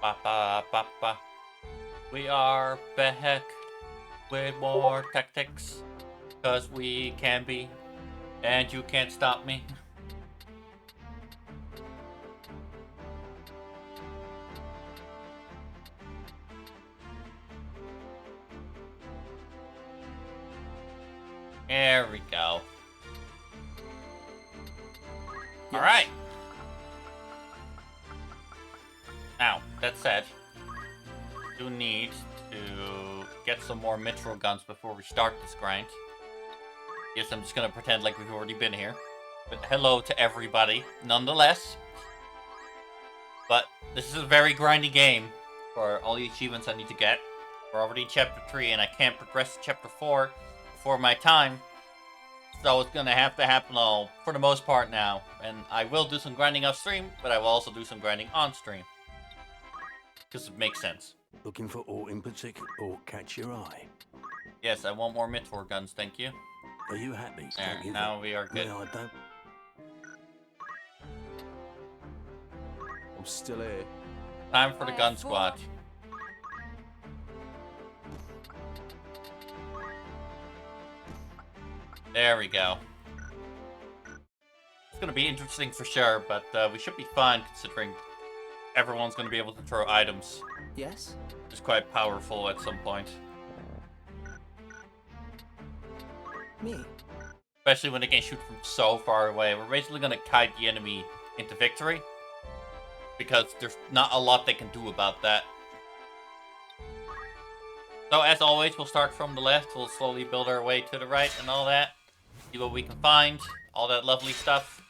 Ba, ba, ba, ba. We are back with more tactics, cause we can be, and you can't stop me. There we go. All right. Now, that said, we do need to get some more mithril guns before we start this grind. Yes, I'm just gonna pretend like we've already been here. But hello to everybody, nonetheless. But this is a very grindy game for all the achievements I need to get. We're already in Chapter 3, and I can't progress to Chapter 4 before my time. So it's gonna have to happen all, for the most part now. And I will do some grinding off stream, but I will also do some grinding on stream. Because it makes sense. Looking for aught in particular or catch your eye? Yes, I want more Mitfor guns, thank you. Are you happy? There, now we are good. No, I don't. I'm still here. Time for the gun squad. There we go. It's gonna be interesting for sure, but we should be fine considering everyone's gonna be able to throw items. Yes? It's quite powerful at some point. Me? Especially when they can shoot from so far away. We're basically gonna kite the enemy into victory. Because there's not a lot they can do about that. So as always, we'll start from the left. We'll slowly build our way to the right and all that. See what we can find. All that lovely stuff.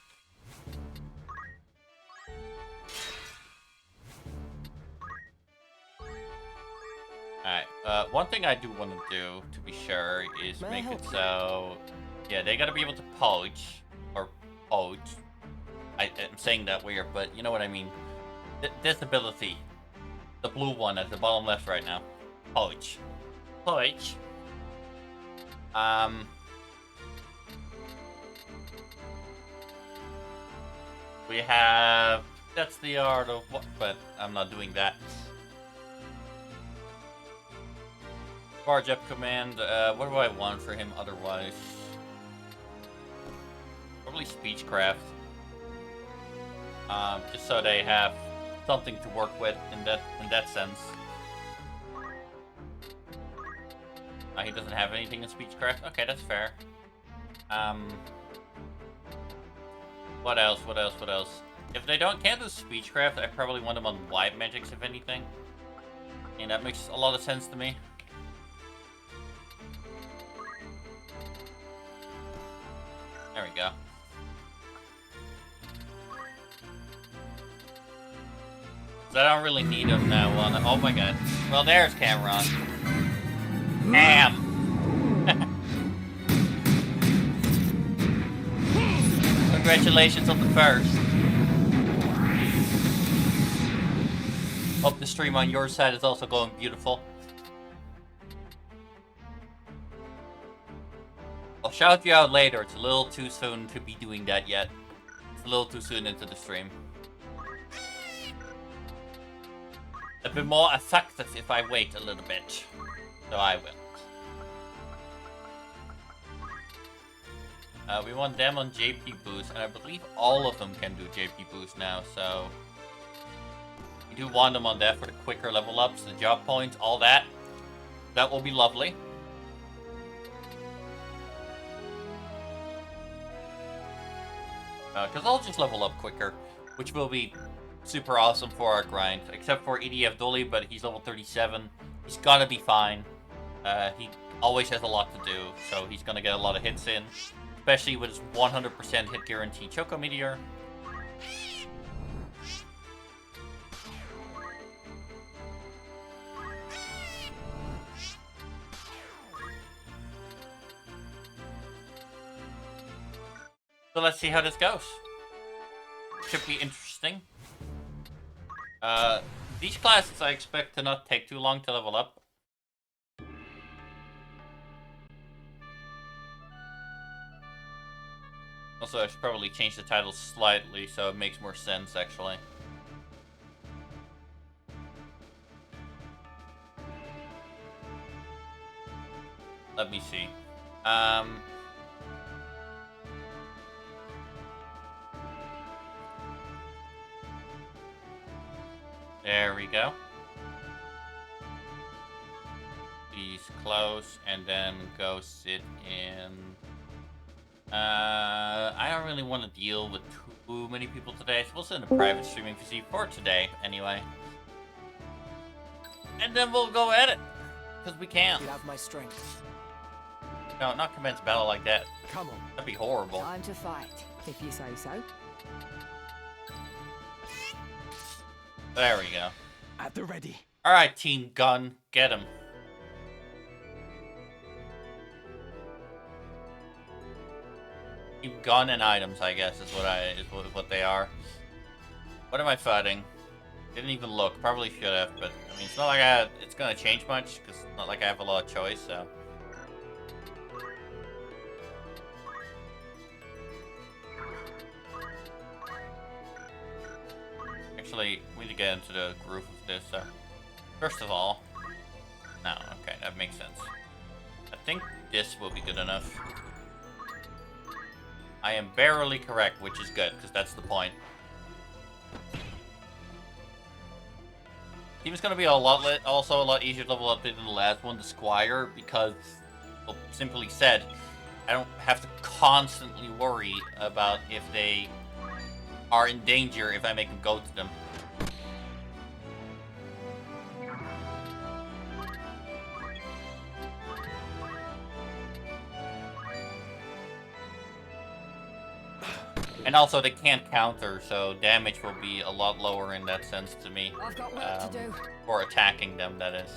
Alright, one thing I do want to do, to be sure, is make it so... Yeah, they gotta be able to poach. Or poach. I'm saying that weird, but you know what I mean. This ability. The blue one at the bottom left right now. Poach. Poach. We have... That's the art of what... But I'm not doing that. Barge up command. What do I want for him otherwise? Probably speechcraft. Just so they have something to work with in that sense. He doesn't have anything in speechcraft. Okay, that's fair. What else? What else? What else? If they can't do speechcraft, I probably want them on wild magics, if anything. And that makes a lot of sense to me. There we go. So I don't really need him now. Oh my god. Well, there's Cameron. Damn! Congratulations on the first. Hope the stream on your side is also going beautiful. I'll shout you out later. It's a little too soon to be doing that yet. It's a little too soon into the stream. It'll be more effective if I wait a little bit. So I will. We want them on JP boost, and I believe all of them can do JP boost now, so... We do want them on that for the quicker level ups, the job points, all that. That will be lovely. Because I'll just level up quicker, which will be super awesome for our grind. Except for EDF Dolly, but he's level 37. He's gotta be fine. He always has a lot to do, so he's gonna get a lot of hits in. Especially with his 100% hit guarantee Choco Meteor. So let's see how this goes. Should be interesting. These classes I expect to not take too long to level up. Also, I should probably change the title slightly so it makes more sense, actually. let me see. There we go. Please close and then go sit in. I don't really want to deal with too many people today, so we'll send a private streaming PC for today anyway. And then we'll go at it, because we can. You have my strength. No, not commence battle like that. Come on. That'd be horrible. Time to fight, if you say so. There we go. At the ready. Alright, Team Gun, get him. Team Gun and items, I guess, is what they are. What am I fighting? Didn't even look. Probably should have, but I mean, it's not like it's gonna change much because it's not like I have a lot of choice. So. Actually, we need to get into the groove of this. So, first of all, no, okay, that makes sense. I think this will be good enough. I am barely correct, which is good because that's the point. Team's gonna be also a lot easier to level up than the last one, the Squire, because, well, simply said, I don't have to constantly worry about if they are in danger if I make them go to them. And also, they can't counter, so damage will be a lot lower in that sense to me. I've got work to do. For attacking them, that is.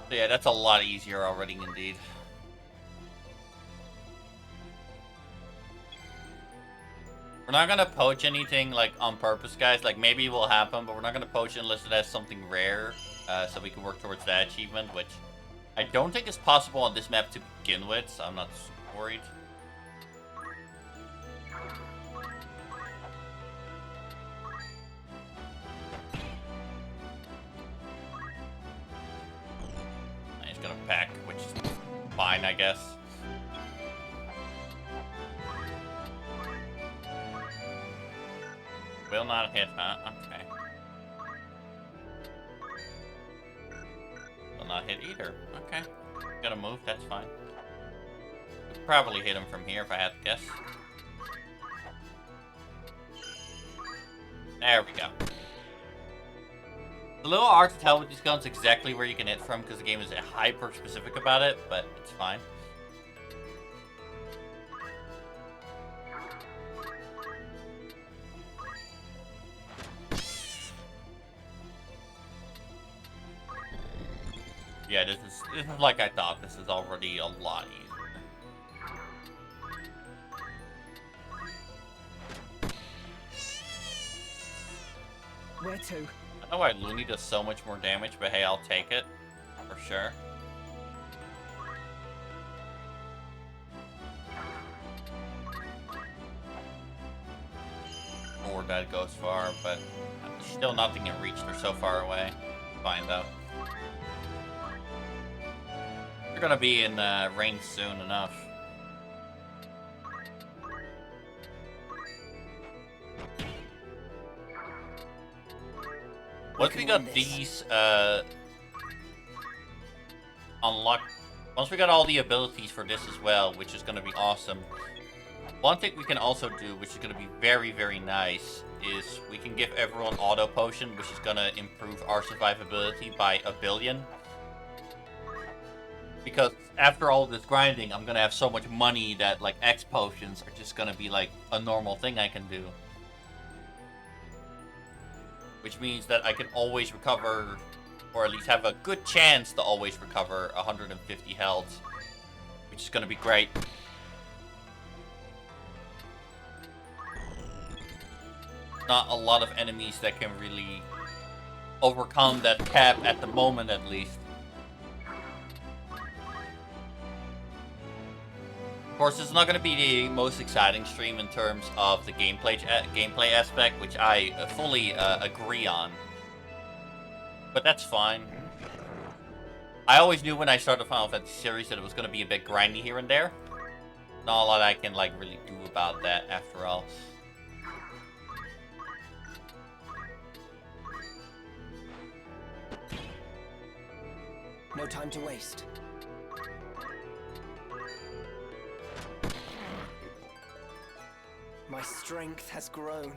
So yeah, that's a lot easier already, indeed. We're not gonna poach anything, like, on purpose, guys. Like, maybe it will happen, but we're not gonna poach it unless it has something rare, so we can work towards that achievement, which I don't think is possible on this map to begin with, so I'm not super worried. He's gonna pack, which is fine, I guess. Will not hit, huh? Okay. Will not hit either. Okay. Gotta move, that's fine. Could probably hit him from here if I had to guess. There we go. It's a little hard to tell with these guns exactly where you can hit from because the game is hyper specific about it, but it's fine. Yeah, this is like I thought. This is already a lot easier. Where to? I know why Looney does so much more damage, but hey, I'll take it. For sure. Or that goes far, but still nothing in reach. They're so far away. Fine, though. They're gonna be in range soon enough. Once we got these unlocked, once we got all the abilities for this as well, which is gonna be awesome. One thing we can also do, which is gonna be very, very nice, is we can give everyone auto potion, which is gonna improve our survivability by 1 billion. Because after all this grinding, I'm gonna have so much money that like X potions are just gonna be like a normal thing I can do. Which means that I can always recover, or at least have a good chance to always recover 150 health. Which is gonna be great. Not a lot of enemies that can really overcome that cap at the moment, at least. Of course, it's not going to be the most exciting stream in terms of the gameplay aspect, which I fully agree on. But that's fine. I always knew when I started the Final Fantasy series that it was going to be a bit grindy here and there. Not a lot I can like really do about that after all. No time to waste. My strength has grown.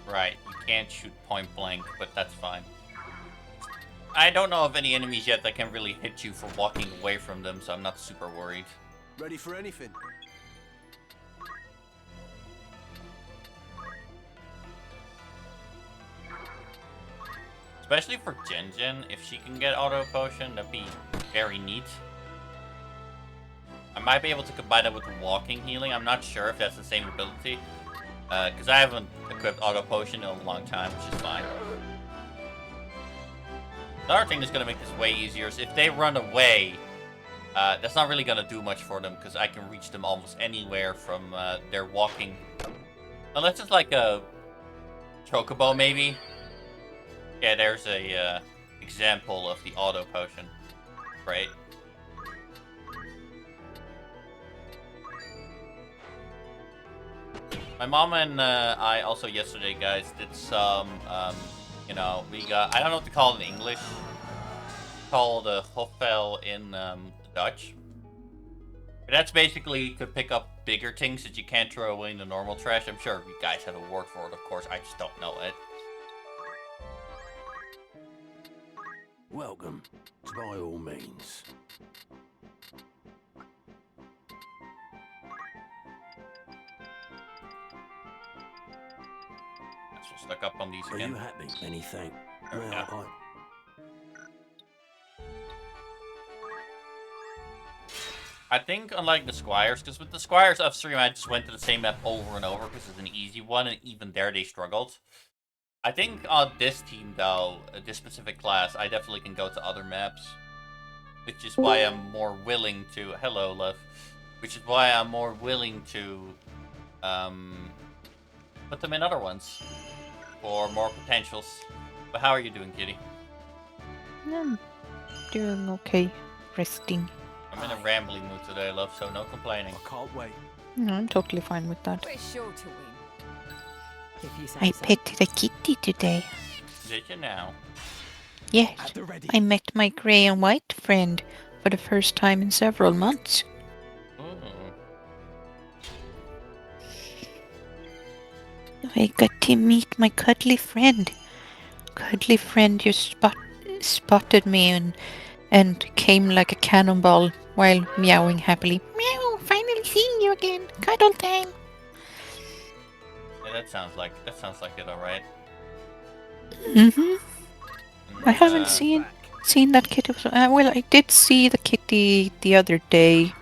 Right, you can't shoot point blank, but that's fine. I don't know of any enemies yet that can really hit you for walking away from them, so I'm not super worried. Ready for anything? Especially for Jinjin, if she can get auto potion, that'd be very neat. I might be able to combine it with walking healing. I'm not sure if that's the same ability. Because I haven't equipped auto potion in a long time, which is fine. The other thing that's going to make this way easier is if they run away, that's not really going to do much for them because I can reach them almost anywhere from their walking. Unless it's like a chocobo, maybe. Yeah, there's a example of the auto potion. Right. My mom and I also yesterday, guys, did some, you know, we got, I don't know what to call it in English. It's called a Hofel in Dutch. But that's basically to pick up bigger things that you can't throw away in the normal trash. I'm sure you guys have a word for it, of course. I just don't know it. Welcome, by all means. So stuck up on these Are again. you happy? Anything? There we Well, go. I think unlike the Squires, because with the Squires upstream I just went to the same map over and over because it's an easy one, and even there they struggled. I think on this team though, this specific class, I definitely can go to other maps. Which is why I'm more willing to... Hello, love. Which is why I'm more willing to put them in other ones. For more potentials. But how are you doing, Kitty? I'm doing okay. Resting. I'm in a rambling mood today, love, so no complaining. I can't wait. No, I'm totally fine with that. We're sure to win. If you say I so. petted a kitty today. Did you now? Yes, At the ready. I met my grey and white friend for the first time in several months. Ooh. I got to meet my cuddly friend. Cuddly friend just spotted me and came like a cannonball while meowing happily. Meow! Finally seeing you again. Cuddle time. Yeah, that sounds like it, alright. Mm-hmm. I haven't seen that kitty. Well, I did see the kitty the other day,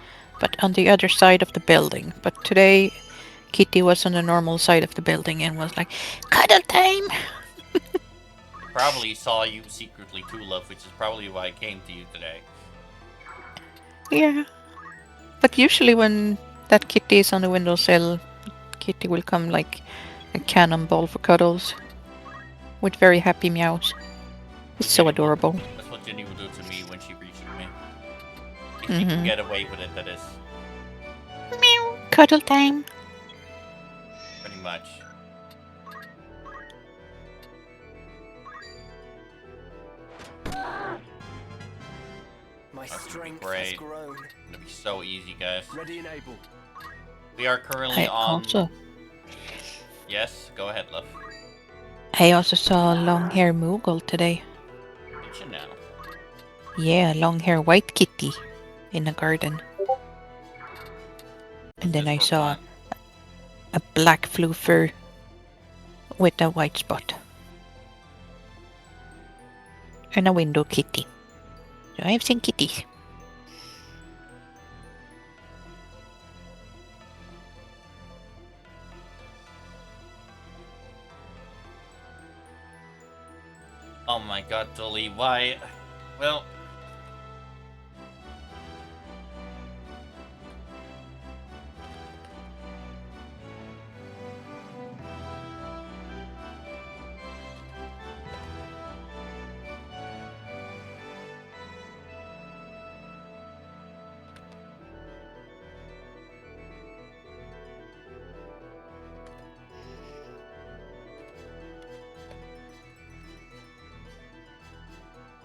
but on the other side of the building. But today, Kitty was on the normal side of the building and was like, cuddle time! Probably saw you secretly too, love, which is probably why I came to you today. Yeah. But usually when that kitty is on the windowsill, Kitty will come like a cannonball for cuddles. With very happy meows. It's so adorable. That's what Jenny would do to me when she reaches me. If she can get away with it, that is. Meow! Cuddle time! Pretty much. My That's strength great. has grown. It'll be so easy, guys. Ready and able. We are currently on... Yes, go ahead, love. I also saw a long-hair Moogle today. Did you know? Yeah, long-hair white kitty in a garden. And then I Just for saw fun. a black floofer with a white spot. And a window kitty. So I've seen kitties. Oh my god, Dolly, why? Well...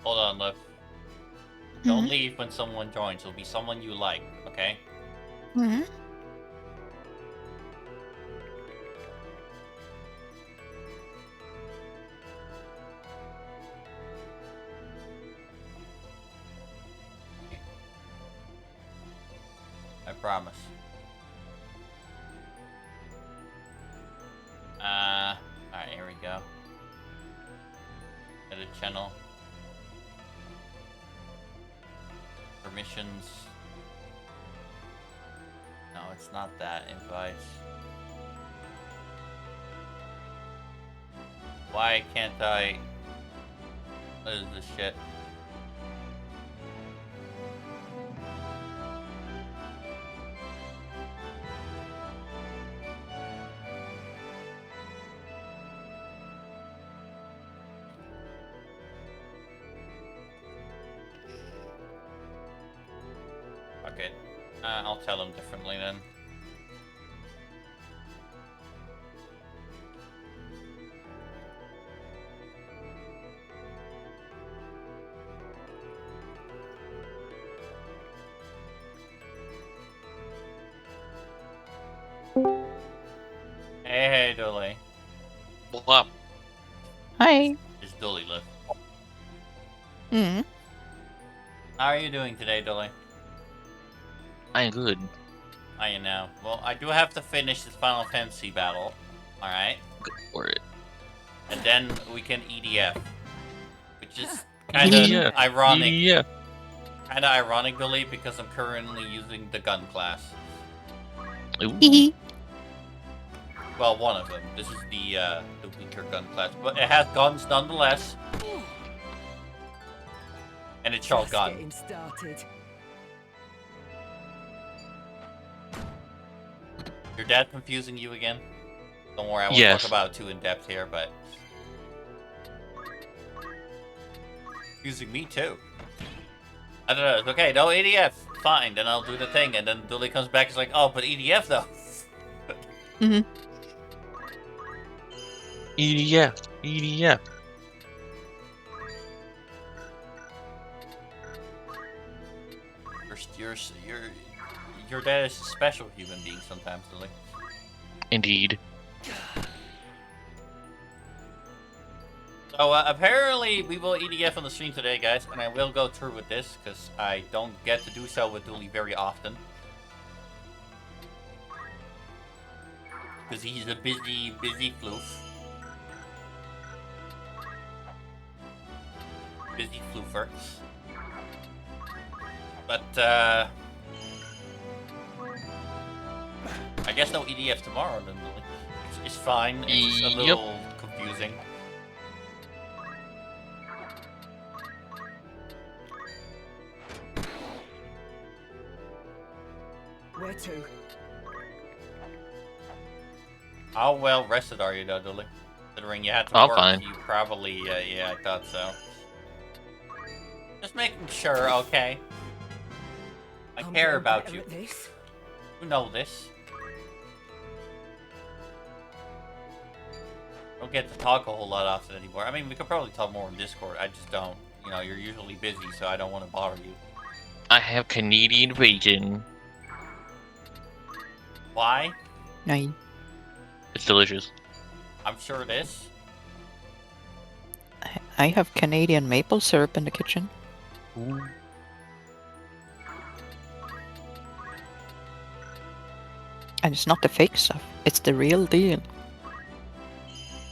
Hold on, Liv. Don't leave when someone joins. It'll be someone you like, okay? Mm-hmm. I promise. Alright, here we go. Edit channel. Permissions. No, it's not that. Invite. Why can't I? What is this shit? Okay, I'll tell him differently then. Hey, Dolly. What up? Hi. It's Dolly, look. Mm. How are you doing today, Dolly? I am good. I am now. Well, I do have to finish this Final Fantasy battle. Alright? Go for it. And then we can EDF. Which is kinda EDF. ironic. Yeah. Kinda ironic, Dolly, because I'm currently using the gun class. Ooh. Hee Well, one of them. This is the weaker gun class. But it has guns nonetheless. And it's Just shotgun. getting started. Your dad confusing you again? Don't worry, I won't Yes. talk about it too in depth here, but... Confusing me too. I don't know, it's okay, no EDF, fine, then I'll do the thing, and then Dolly comes back, it's like, oh, but EDF though. Mm-hmm. EDF. EDF. Your dad is a special human being sometimes, Dolly. Indeed. So apparently we will EDF on the stream today, guys, and I will go through with this because I don't get to do so with Dolly very often. Because he's a busy floof. Busy floofer. But I guess no EDF tomorrow then, Dolly. It's fine. It's a Yep. little confusing. Where to? How well rested are you, though, Dolly? Considering you had to I'm work, fine. you probably, yeah, I thought so. Just making sure, okay? I I'm care getting about better you. at this. You know this. Don't get to talk a whole lot often anymore. I mean, we could probably talk more in Discord. I just don't. You know, you're usually busy, so I don't want to bother you. I have Canadian bacon. Why? No. It's delicious. I'm sure it is. I have Canadian maple syrup in the kitchen. Ooh. And it's not the fake stuff. It's the real deal.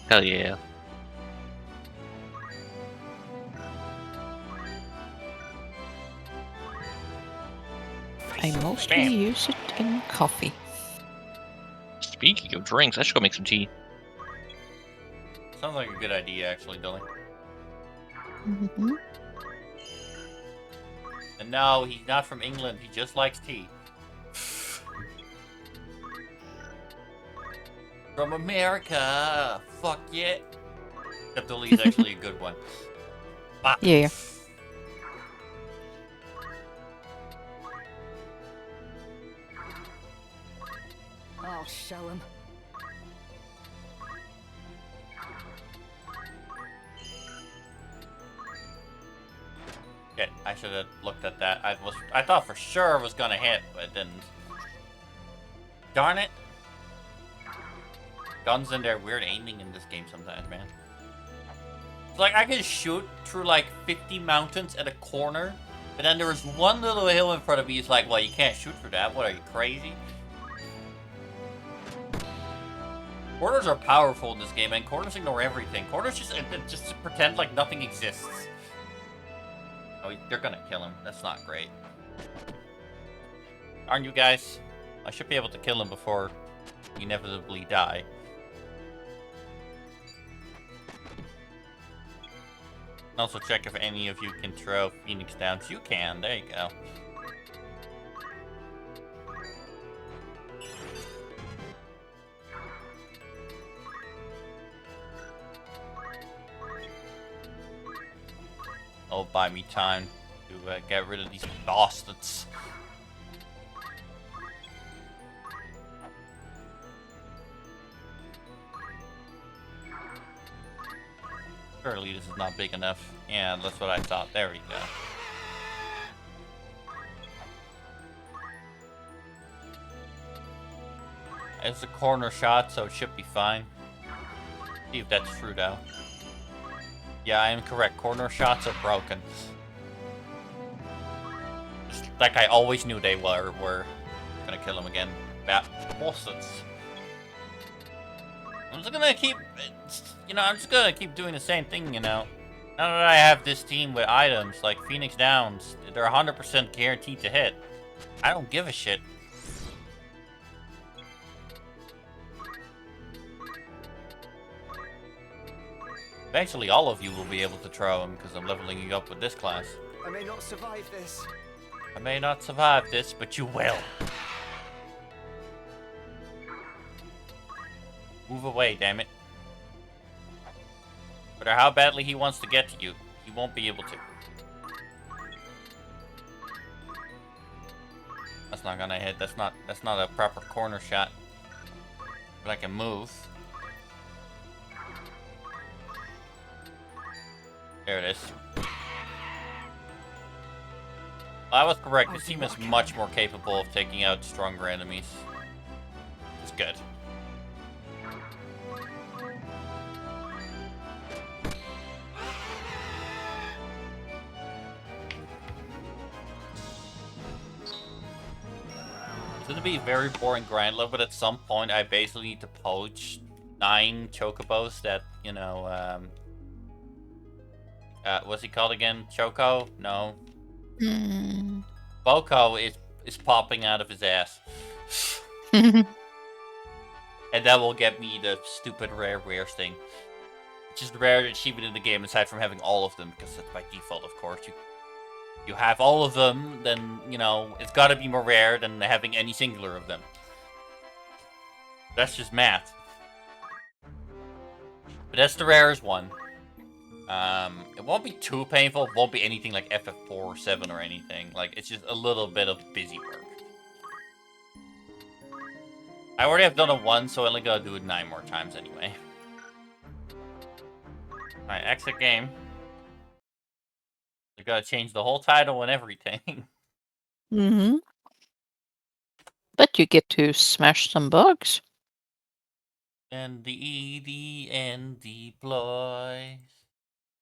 Hell yeah. I mostly Bam. use it in coffee. Speaking of drinks, I should go make some tea. Sounds like a good idea, actually, Dolly. Mhm. And no, he's not from England. He just likes tea. From America. Fuck yeah. Except the lead's actually a good one. Fuck. Yeah. I'll show 'em. Shit, I should have looked at that. I thought for sure it was gonna hit, but it didn't. Darn it. Guns and their weird aiming in this game sometimes, man. It's like I can shoot through like 50 mountains at a corner, but then there was one little hill in front of me. It's like, well, you can't shoot through that. What are you, crazy? Corners are powerful in this game, and corners ignore everything. Corners just pretend like nothing exists. Oh, they're gonna kill him. That's not great. Aren't you guys? I should be able to kill him before we inevitably die. Also check if any of you can throw Phoenix Downs. You can. There you go. It'll buy me time to get rid of these bastards. Surely this is not big enough. Yeah, that's what I thought. There we go. It's a corner shot, so it should be fine. See if that's true, though. Yeah, I am correct. Corner shots are broken. Just like I always knew they were. Gonna kill him again. Bastards. I'm just gonna keep, I'm just gonna keep doing the same thing, Now that I have this team with items like Phoenix Downs, they're 100% guaranteed to hit. I don't give a shit. Eventually, all of you will be able to throw them because I'm leveling you up with this class. I may not survive this. I may not survive this, but you will. Move away, damn it. No matter how badly he wants to get to you, he won't be able to. That's not gonna hit. That's not a proper corner shot. But I can move. There it is. I was correct. This team is much more capable of taking out stronger enemies. It's good. It's gonna be a very boring grind level, but at some point I basically need to poach 9 chocobos that, what's he called again? Choco? No. Mm. Boko is popping out of his ass. And that will get me the stupid rare thing. Which is the rare achievement in the game, aside from having all of them, because that's by default, of course. You have all of them, then, it's gotta be more rare than having any singular of them. That's just math. But that's the rarest one. It won't be too painful. It won't be anything like FF4 or 7 or anything. Like, it's just a little bit of busy work. I already have done it once, so I only gotta do it 9 more times anyway. Alright, exit game. I gotta change the whole title and everything. Mm-hmm. But you get to smash some bugs. And the EDN deploys.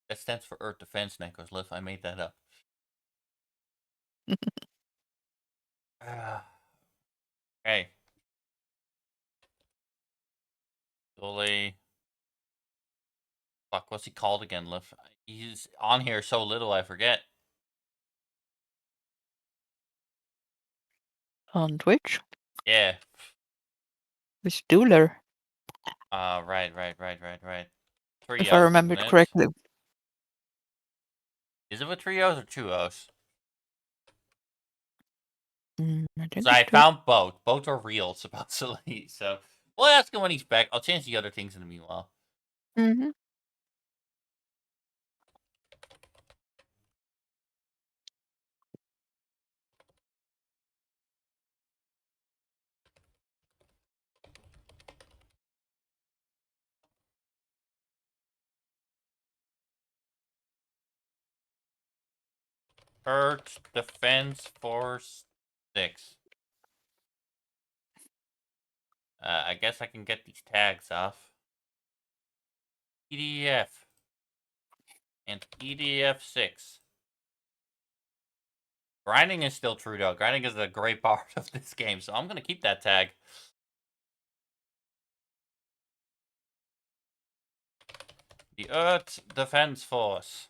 That stands for Earth Defense Necroslyph. I made that up. Hey. Dolly. Fuck, what's he called again, Liv? He's on here so little I forget. On Twitch Yeah. with Dueler, Right. if I remembered correctly. Is it with 3 O's or 2 O's? I think So I it's found both. Both are real, supposedly. So we'll ask him when he's back. I'll change the other things in the meanwhile. Mm-hmm. Earth Defense Force 6. I guess I can get these tags off. EDF. And EDF 6. Grinding is still true, though. Grinding is a great part of this game, so I'm going to keep that tag. The Earth Defense Force.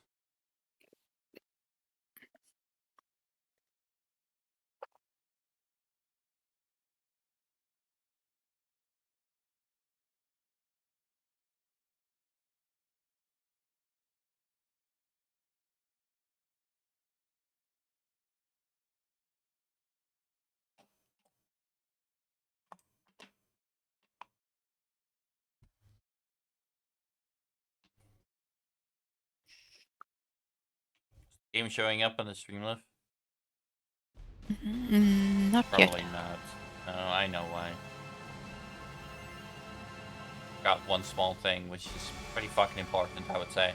Game showing up on the Streamlabs? Not Probably yet. not. No, I know why. Got one small thing, which is pretty fucking important, I would say.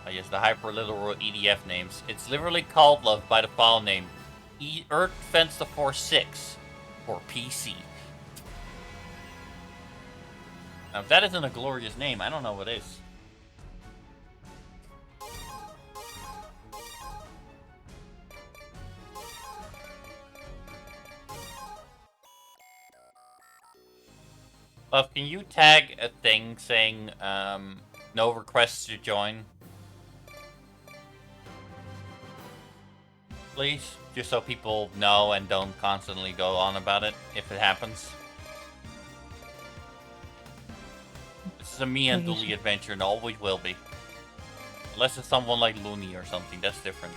Oh yes, the hyperliteral EDF names. It's literally called love by the file name Earth Defense the Force 6 for PC. Now, if that isn't a glorious name, I don't know what is. Love, can you tag a thing saying, no requests to join? Please? Just so people know and don't constantly go on about it, if it happens. This is a me and Dooley adventure, and always will be. Unless it's someone like Looney or something, that's different.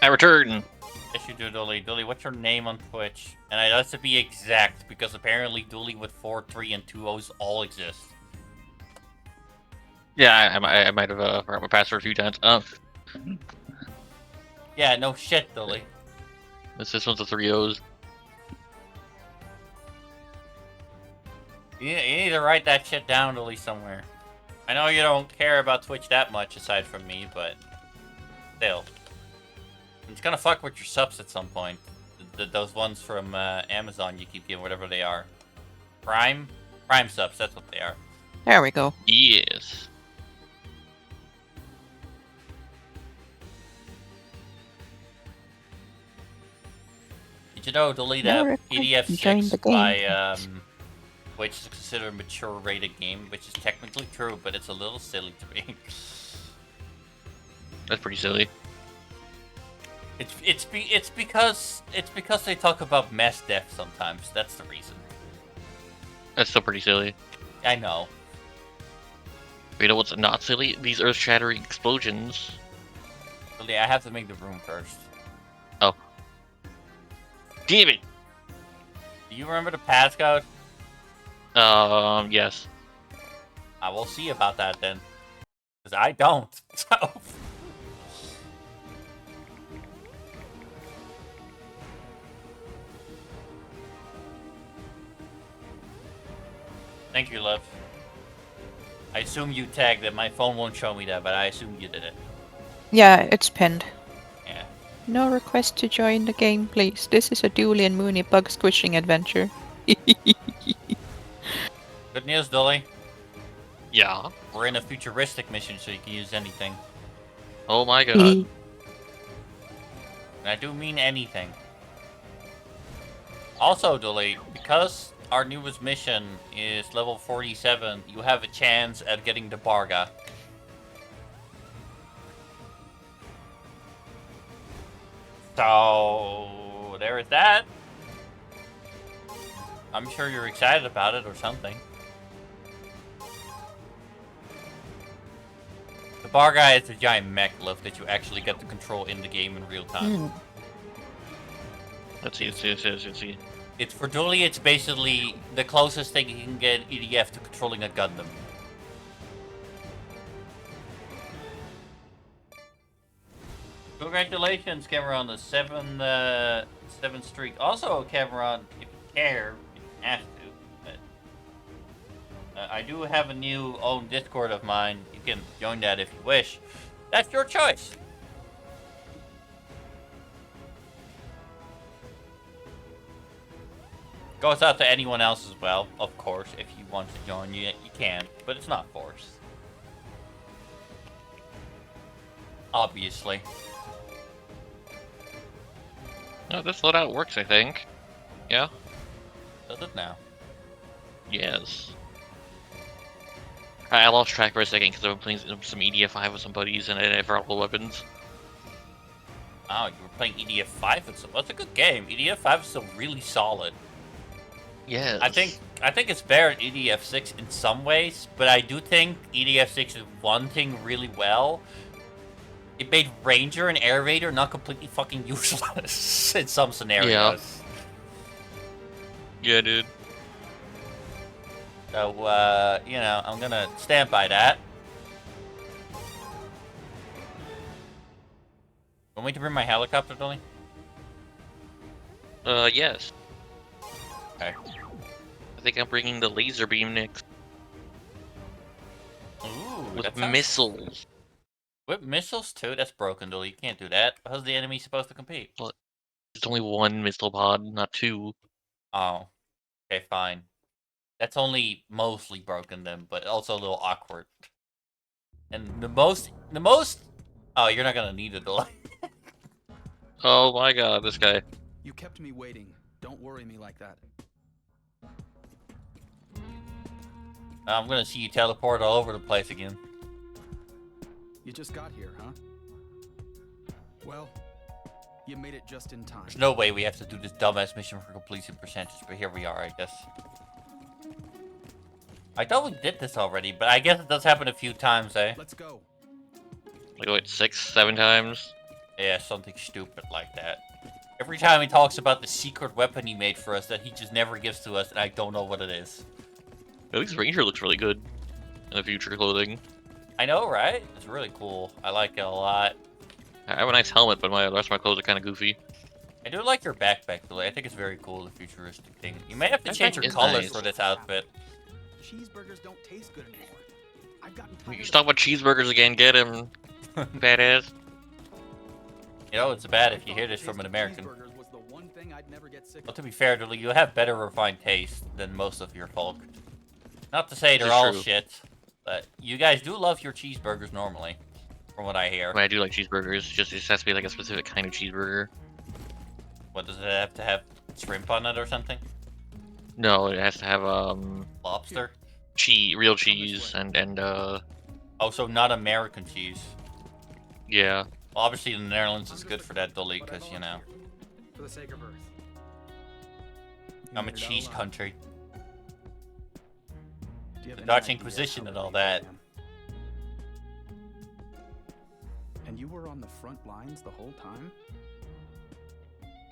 I return. Yes, you do, Dooley. Dooley, what's your name on Twitch? And it has to be exact, because apparently Dooley with 4, 3, and 2 O's all exist. Yeah, I might have forgot my password a few times. Yeah, no shit, Dooley. This one's a 3 O's. You need to write that shit down, Dooley, somewhere. I know you don't care about Twitch that much, aside from me, but still. It's gonna fuck with your subs at some point. Those ones from Amazon you keep getting, whatever they are. Prime subs, that's what they are. There we go. Yes. Did you know, Dooley, No that request PDF to join 6 the game. by which is considered a mature rated game, which is technically true, but it's a little silly to me. That's pretty silly. It's because they talk about mass death sometimes. That's the reason. That's still pretty silly. I know. But you know what's not silly? These earth-shattering explosions. Dooley, I have to make the room first. Damn it! Do you remember the passcode? Yes. I will see about that then. Because I don't. So. Thank you, love. I assume you tagged it. My phone won't show me that, but I assume you did it. Yeah, it's pinned. Yeah. No request to join the game, please. This is a Dooley and Mooney bug squishing adventure. Good news, Dolly. Yeah. We're in a futuristic mission, so you can use anything. Oh my god. And I do mean anything. Also, Dolly, because our newest mission is level 47, you have a chance at getting the Barga. So, there is that. I'm sure you're excited about it or something. The bar guy is a giant mech lift that you actually get to control in the game in real time. Let's see. It's for Dooley, it's basically the closest thing you can get EDF to controlling a Gundam. Congratulations, Cameron, on the 7 streak. Also, Cameron, if you care, you don't have to. But, I do have a new own Discord of mine. You can join that if you wish. That's your choice. Goes out to anyone else as well, of course. If you want to join, you can, but it's not forced. Obviously. No, this loadout works, I think. Yeah? Does it now? Yes. I lost track for a second because I've been playing some EDF5 with some buddies and I forgot all the weapons. Oh, you were playing EDF5 with some. That's a good game. EDF5 is still really solid. Yes. I think it's better than EDF6 in some ways, but I do think EDF6 is one thing really well. It made Ranger and Air Raider not completely fucking useless in some scenarios. Yeah, dude. So, you know, I'm gonna stand by that. Want me to bring my helicopter, Dolly? Yes. Okay. I think I'm bringing the laser beam next. Ooh, With that sounds- missiles. With missiles too? That's broken, Dolly. You can't do that. How's the enemy supposed to compete? There's only one missile pod, not two. Oh. Okay, fine. That's only mostly broken then, but also a little awkward. And the most... Oh, you're not gonna need it, Dolly. Oh my god, this guy. You kept me waiting. Don't worry me like that. I'm gonna see you teleport all over the place again. You just got here, huh? Well, you made it just in time. There's no way we have to do this dumbass mission for completion percentage, but here we are, I guess. I thought we did this already, but I guess it does happen a few times, eh? Let's go. Like, what, 6, 7 times? Yeah, something stupid like that. Every time he talks about the secret weapon he made for us that he just never gives to us, and I don't know what it is. At least Ranger looks really good in the future clothing. I know, right? It's really cool. I like it a lot. I have a nice helmet, but the rest of my clothes are kind of goofy. I do like your backpack, though. I think it's very cool, the futuristic thing. You may have to That change thing your is colors nice. for this outfit. Cheeseburgers don't taste good anymore. I've gotten tired You of stop with cheeseburgers again, get him. Badass. You know, it's bad if you hear this from an American. Cheeseburgers was the one thing I'd never get sick Well, of. to be fair, Dolly, you have better refined taste than most of your folk. Not to say they're This is all true. shit, but you guys do love your cheeseburgers normally, from what I hear. I mean, I do like cheeseburgers, just it has to be like a specific kind of cheeseburger. What, does it have to have shrimp on it or something? No, it has to have Lobster? real cheese and Oh, so not American cheese. yeah. Well, obviously the Netherlands is good for that, Dolly, But I because, you know, volunteered for the sake of Earth. You I'm a made it out cheese alive. country. Do you have The any Dutch idea Inquisition how and all brave I that. am? And you were on the front lines the whole time?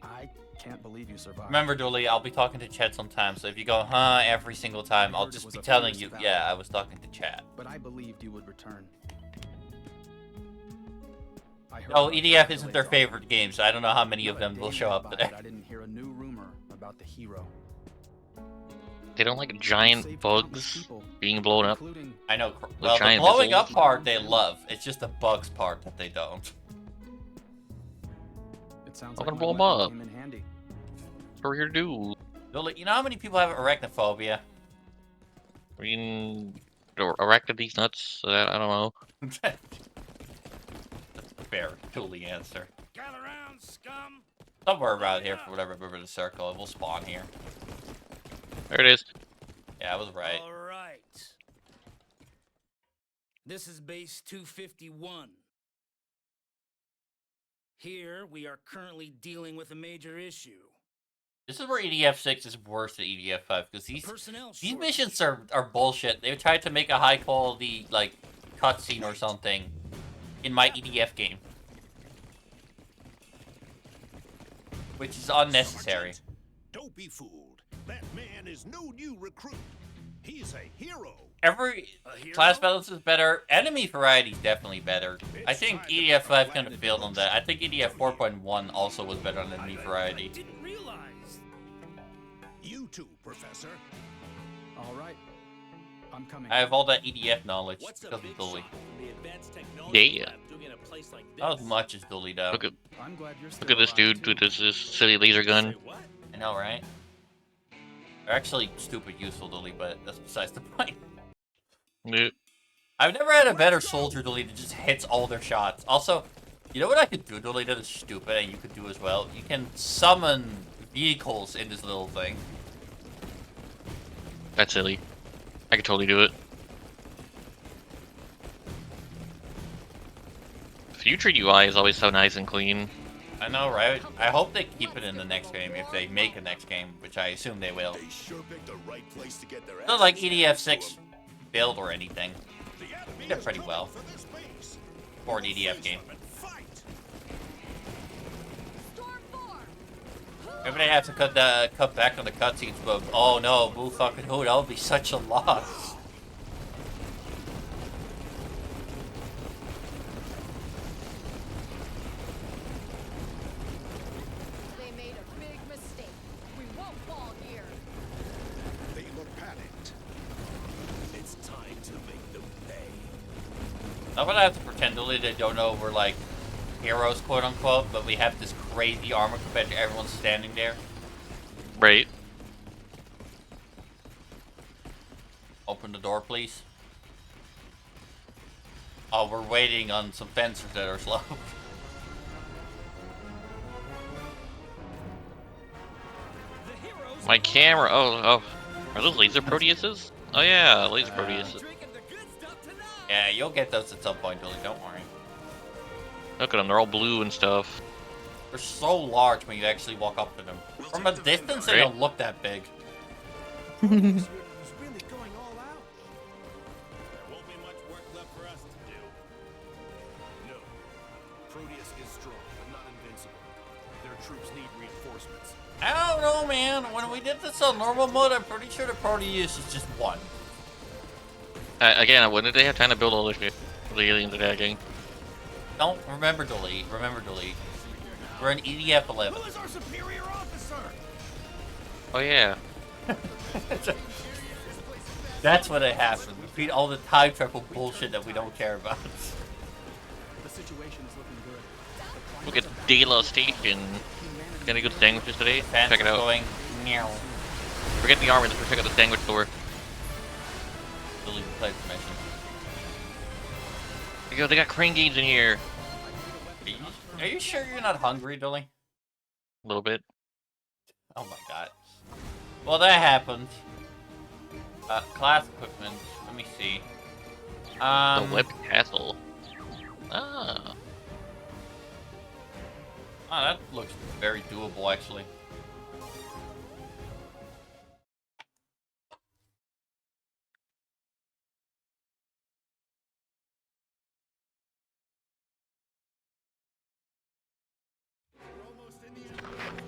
I can't believe you survived. Remember, Dolly, I'll be talking to Chat sometimes, so if you go, huh, every single time, I I'll heard it just was be a telling fierce you, battle. yeah, I was talking to Chat. But I believed you would return. I heard Oh, about EDF the isn't their Blade favorite game, so I don't know how many Not of a them will day show went up by today. that I didn't hear a new rumor about the hero. They don't like You giant saved countless bugs people, being blown up. including I know, well, the giant blowing up missiles. part they love, it's just the bugs part that they don't. it sounds I'm like gonna my blow 'em weapon up. came in handy. What are we here to do? Dolly, you know how many people have arachnophobia? I mean, erected these nuts? I don't know. That's a fair, Dolly answer. Gather round, scum! Somewhere around here for whatever river the circle, and we'll spawn here. There it is. Yeah, I was right. All right. This is base 251. Here, we are currently dealing with a major issue. This is where EDF 6 is worse than EDF 5 because Personnel these shortage. missions are bullshit. They tried to make a high quality like cutscene or something in my EDF game, which is unnecessary. Sergeant, don't be fooled. That man is no new recruit. He's a hero. Every A hero? class balance is better. Enemy variety is definitely better. I think EDF 5 kind of failed on that. I think EDF 4.1 also was better on enemy variety. Didn't realize. You too, Professor. All right. I'm coming. I have all that EDF knowledge What's a because big of Dully. shot from the advanced technology Yeah. lab doing in a place like this? Not as much as Dully though. Look at I'm glad you're still look at this alive, dude too. with this silly laser gun. Say what? I know, right? They're actually stupid useful Dully, but that's besides the point. Yeah. I've never had a better soldier Dully that just hits all their shots. Also, you know what I could do Dully that is stupid and you could do as well? You can summon vehicles in this little thing. That's silly. I could totally do it. Future UI is always so nice and clean. I know, right? I hope they keep it in the next game if they make a next game, which I assume they will. They sure picked the right place to get their It's not like asses EDF handed 6 to 'em. build or anything. The enemy did is pretty coming well for this base. for an EDF game. Face them and fight. Maybe they have to cut back on the cutscenes, but oh no, boo fucking who? That would be such a loss. They made a big mistake. We won't fall here. They look panicked. It's time to make them pay. Not gonna have to pretend Dully they don't know we're like heroes, quote unquote, but we have this crazy armor compared to everyone standing there. Right. Open the door, please. Oh, we're waiting on some fencers that are slow. The heroes My camera. Oh. Are those laser Proteuses? Oh yeah, laser Proteuses. drinking the good stuff tonight. Yeah, you'll get those at some point, Dully, don't worry. Look at them, they're all blue and stuff. They're so large when you actually walk up to them. From a distance, they Right. don't look that big. He's really going all out. There won't be much work left for us to do. No. Proteus is strong, but not invincible. Their troops need reinforcements. I don't know, man. When we did this on normal mode, I'm pretty sure the Proteus is just one. Again, when did they have time to build all the aliens attacking? Don't remember delete. Remember delete. We're in EDF 11. Who is our superior officer? Oh yeah. That's what it happened. Repeat all the time travel bullshit that we don't care about. The situation is looking good. Look at Dela Station. Got any good sandwiches today? Fans Check it out. going meow. Forget the armor, let's go check out the sandwich store. Delete the play permission. Yo, they got crane games in here. Are you sure you're not hungry, Dolly? A little bit. Oh my god. Well, that happened. Class equipment. Let me see. The web castle. Ah. Oh, that looks very doable, actually.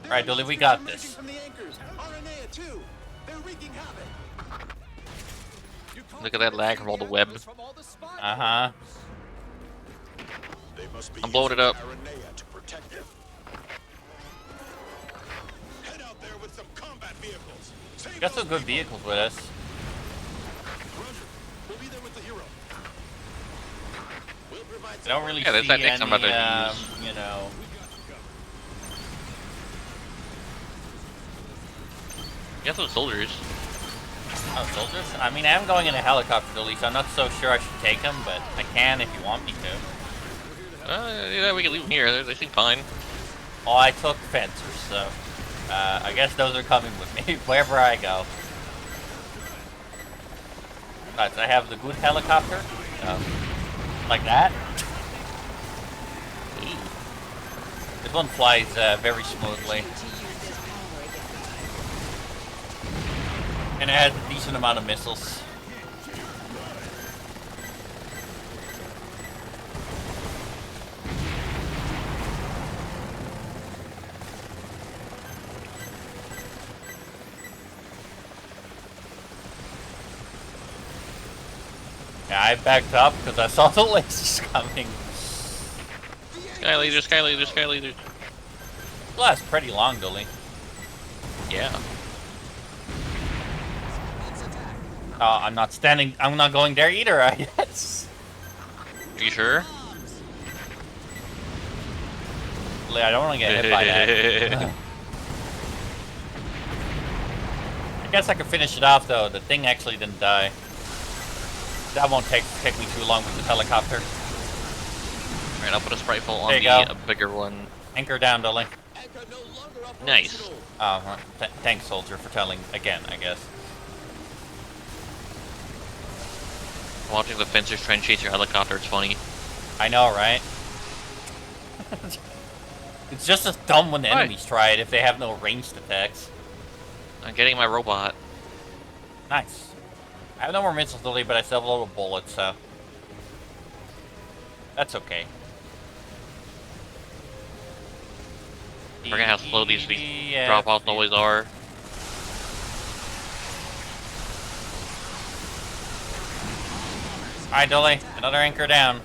Alright, Dolly, we got this. From the anchors, Aranea too. They're wreaking havoc. Look at that lag from all the web. Uh-huh. They must be I'm blowing it up. using Aranea to protect them. Head out there with some combat vehicles. Save Got some those good people. vehicles with us. Roger. We'll be there with the hero. We'll provide I don't really Yeah, that's see that next I'm about any, to use. you know... You got some soldiers. Oh, soldiers? I mean, I'm going in a helicopter, Dolly, so I'm not so sure I should take them, but I can if you want me to. Yeah, we can leave them here. They seem fine. Oh, I took fencers, so... I guess those are coming with me, wherever I go. Right, so I have the good helicopter. Like that. This one flies very smoothly. And it has a decent amount of missiles. Yeah, I backed up because I saw the lasers coming. Sky leader, sky leader, sky leader. Lasts pretty long, Dolly. Yeah. Oh, I'm not standing. I'm not going there either. I guess. Are you sure? I don't want to get hit by that. I guess I could finish it off though. The thing actually didn't die. That won't take me too long with the helicopter. Alright, I'll put a Spriteful on There you the go. bigger one. Anchor down, Dolly. Anchor no longer Nice. operational. Oh, thanks, soldier, for telling again. I guess. Watching the fencers try and chase your helicopter, it's funny. I know, right? It's just as dumb when the Right. enemies try it if they have no ranged attacks. I'm getting my robot. Nice. I have no more missiles, Dolly, but I still have a little bullets, so that's okay. Forget how slow these Yeah, drop-offs always are. Alright, Dolly, another anchor down.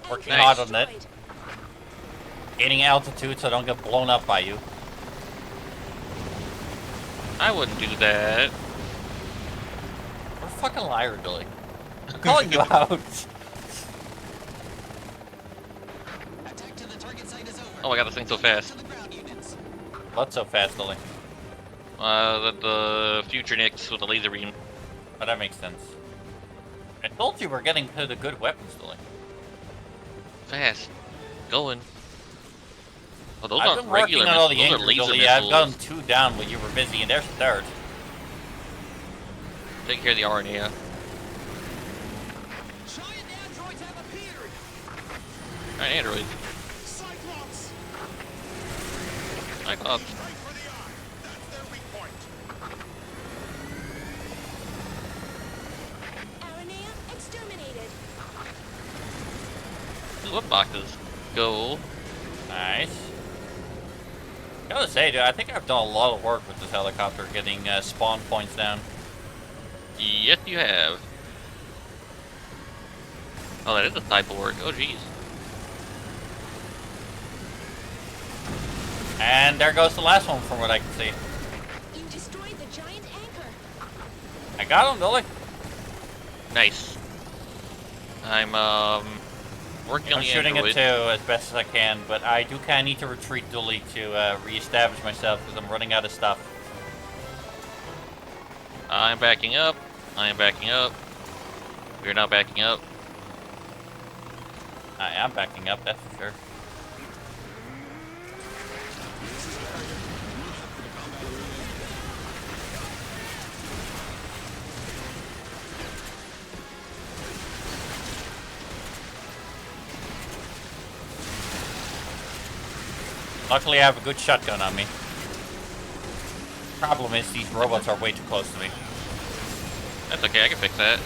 Working Nice. hard on it. Gaining altitude so I don't get blown up by you. I wouldn't do that. We're a fucking liar, Dolly. I'm calling you out. Attack to the target site is over. Oh my god, this thing's so fast. To the ground units. What's so fast, Dolly? The future Nyx with the laser beam. Oh, that makes sense. I told you we're getting to the good weapons, Dolly. Fast. Going. Oh, those I've aren't been working regular on all the missiles, those are anchors, laser Dolly. I've missiles. gotten 2 down when you were busy, and there's a 3rd. Take care of the RNA. Giant androids have appeared. Alright, android. Cyclops. Cyclops. Straight for the eye. That's their weak point. Aranea exterminated. Ooh, what boxes? Go. Nice. Gotta say, dude, I think I've done a lot of work with this helicopter getting spawn points down. Yes, you have. Oh, that is a cyborg. Oh, jeez. And there goes the last one from what I can see. You destroyed the giant anchor. I got him, Dolly. Nice. I'm, working on I'm the shooting android. it too as best as I can, but I do kind of need to retreat, Dolly, to reestablish myself because I'm running out of stuff. I'm backing up. I am backing up. We're not backing up. I am backing up, that's for sure. Luckily, I have a good shotgun on me. Problem is, these robots are way too close to me. That's okay, I can fix that.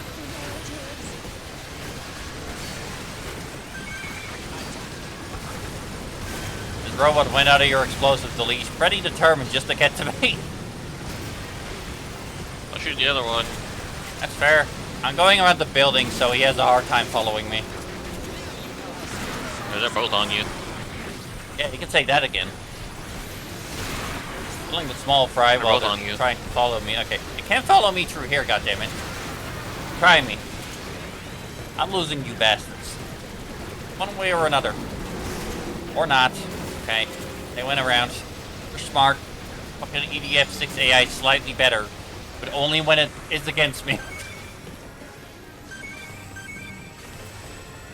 This robot went out of your explosive, Dolly. He's pretty determined just to get to me. I'll shoot the other one. That's fair. I'm going around the building, so he has a hard time following me. They're both on you. Yeah, you can say that again. Killing the small fry They're while both on they're you. trying to follow me. Okay, you can't follow me through here, goddammit. Try me. I'm losing you bastards. One way or another. Or not. Okay. They went around. We're smart. Fucking EDF-6 AI is slightly better. But only when it is against me.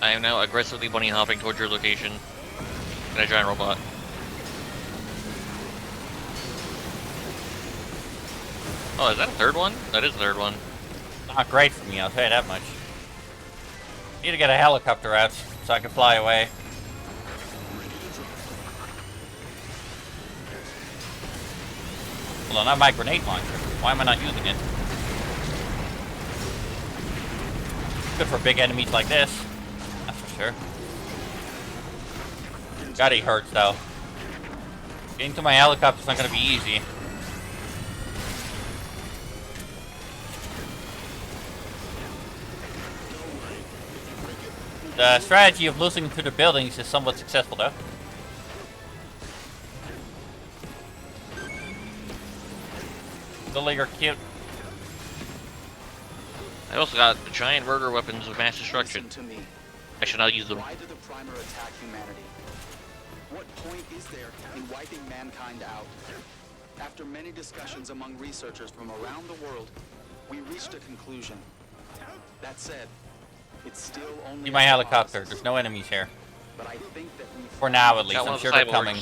I am now aggressively bunny hopping towards your location. And a giant robot. Oh, is that a third one? That is a third one. Not great for me, I'll tell you that much. Need to get a helicopter out so I can fly away. Hold on, not my grenade launcher. Why am I not using it? Good for big enemies like this. That's for sure. God, he hurts though. Getting to my helicopter's not gonna be easy. The strategy of losing to the buildings is somewhat successful though. Lily, you're cute. I also got the giant murder weapons of mass destruction. Listen to me. I should not use them. Why did the Primer attack humanity? What point is there in wiping mankind out? After many discussions among researchers from around the world, we reached a conclusion. That said, it's still only See my a helicopter. hypothesis, There's no enemies here. but I think that we For now, at least. Got one I'm of sure the they're cyborgs. coming.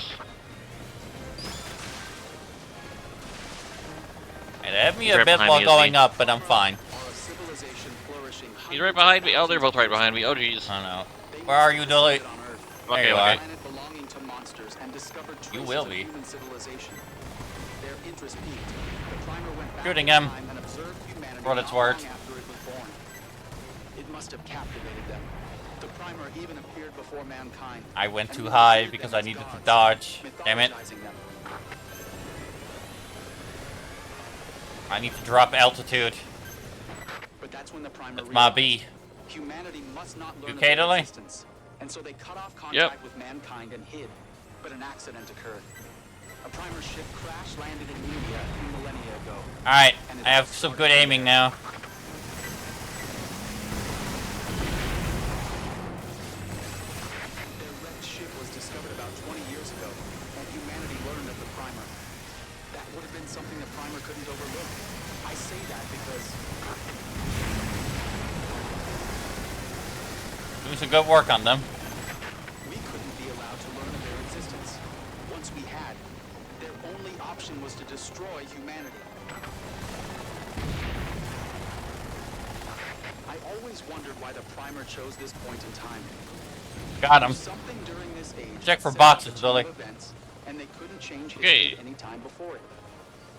It had me He's a right bit behind while me, isn't going he? up, but I'm fine. are a civilization flourishing. He's right behind me. Oh, they're both right behind me. Oh, jeez. I don't know. Where are you, Dilly? There Okay, you okay. are. Planet belonging to monsters and discovered You traces will of be. human civilization. Their interest peaked. The Primer went back Shooting in him. time and observed humanity For what it's not long worth. after it was born. It must have captivated them. The Primer even appeared before mankind. I went and too we high revered because them I as needed to gods, dodge. Damn it. mythologizing them. I need to drop altitude. But that's when the Primer It's my realized B. humanity must not learn You of okay, their Dilly? existence. And so they cut off contact Yep. with mankind and hid. But an accident occurred. A Primer ship crash landed in India a few millennia ago. Alright, I have some good aiming now. Their wrecked ship was discovered about 20 years ago, and humanity learned of the Primer. That would have been something the Primer couldn't overlook. I say that because Doing some good work on them. we couldn't be allowed to learn of their existence. Once we had, their only option was to destroy humanity. I always wondered why the Primer chose this point in time. Got him. Something during this age Check for set boxes, off a Billy. chain of events, and they couldn't change Okay. history any time before it.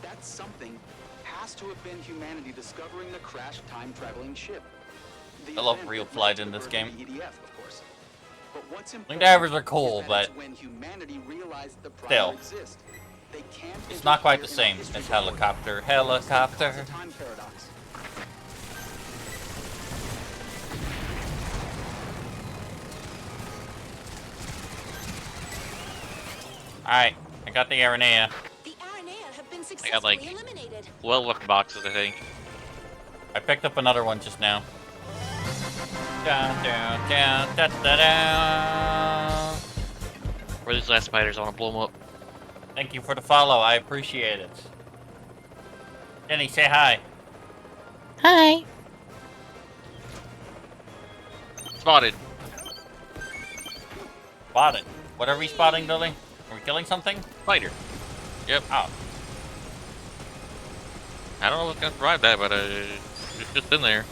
That something has to have been humanity discovering the crashed time-traveling ship. The I love event real that flight led to in the this birth game. of the EDF, of course. But what's Wing important divers are cool, is that but it's when humanity realized the still. Primer exists. They can't It's not quite the interfere in same our history as report. helicopter. It's Helicopter. a time paradox. Alright, I got the Aranea. The Aranea have been I got like successfully eliminated. 12 left boxes, I think. I picked up another one just now. Dun, dun, dun, da, da, da. Where are these last spiders? I want to blow them up. Thank you for the follow. I appreciate it. Jenny, say hi. Hi. Spotted. Spotted. What are we spotting, Billy? Are we killing something? Spider. Yep. Oh. I don't know what's gonna survive that, but it's just in there.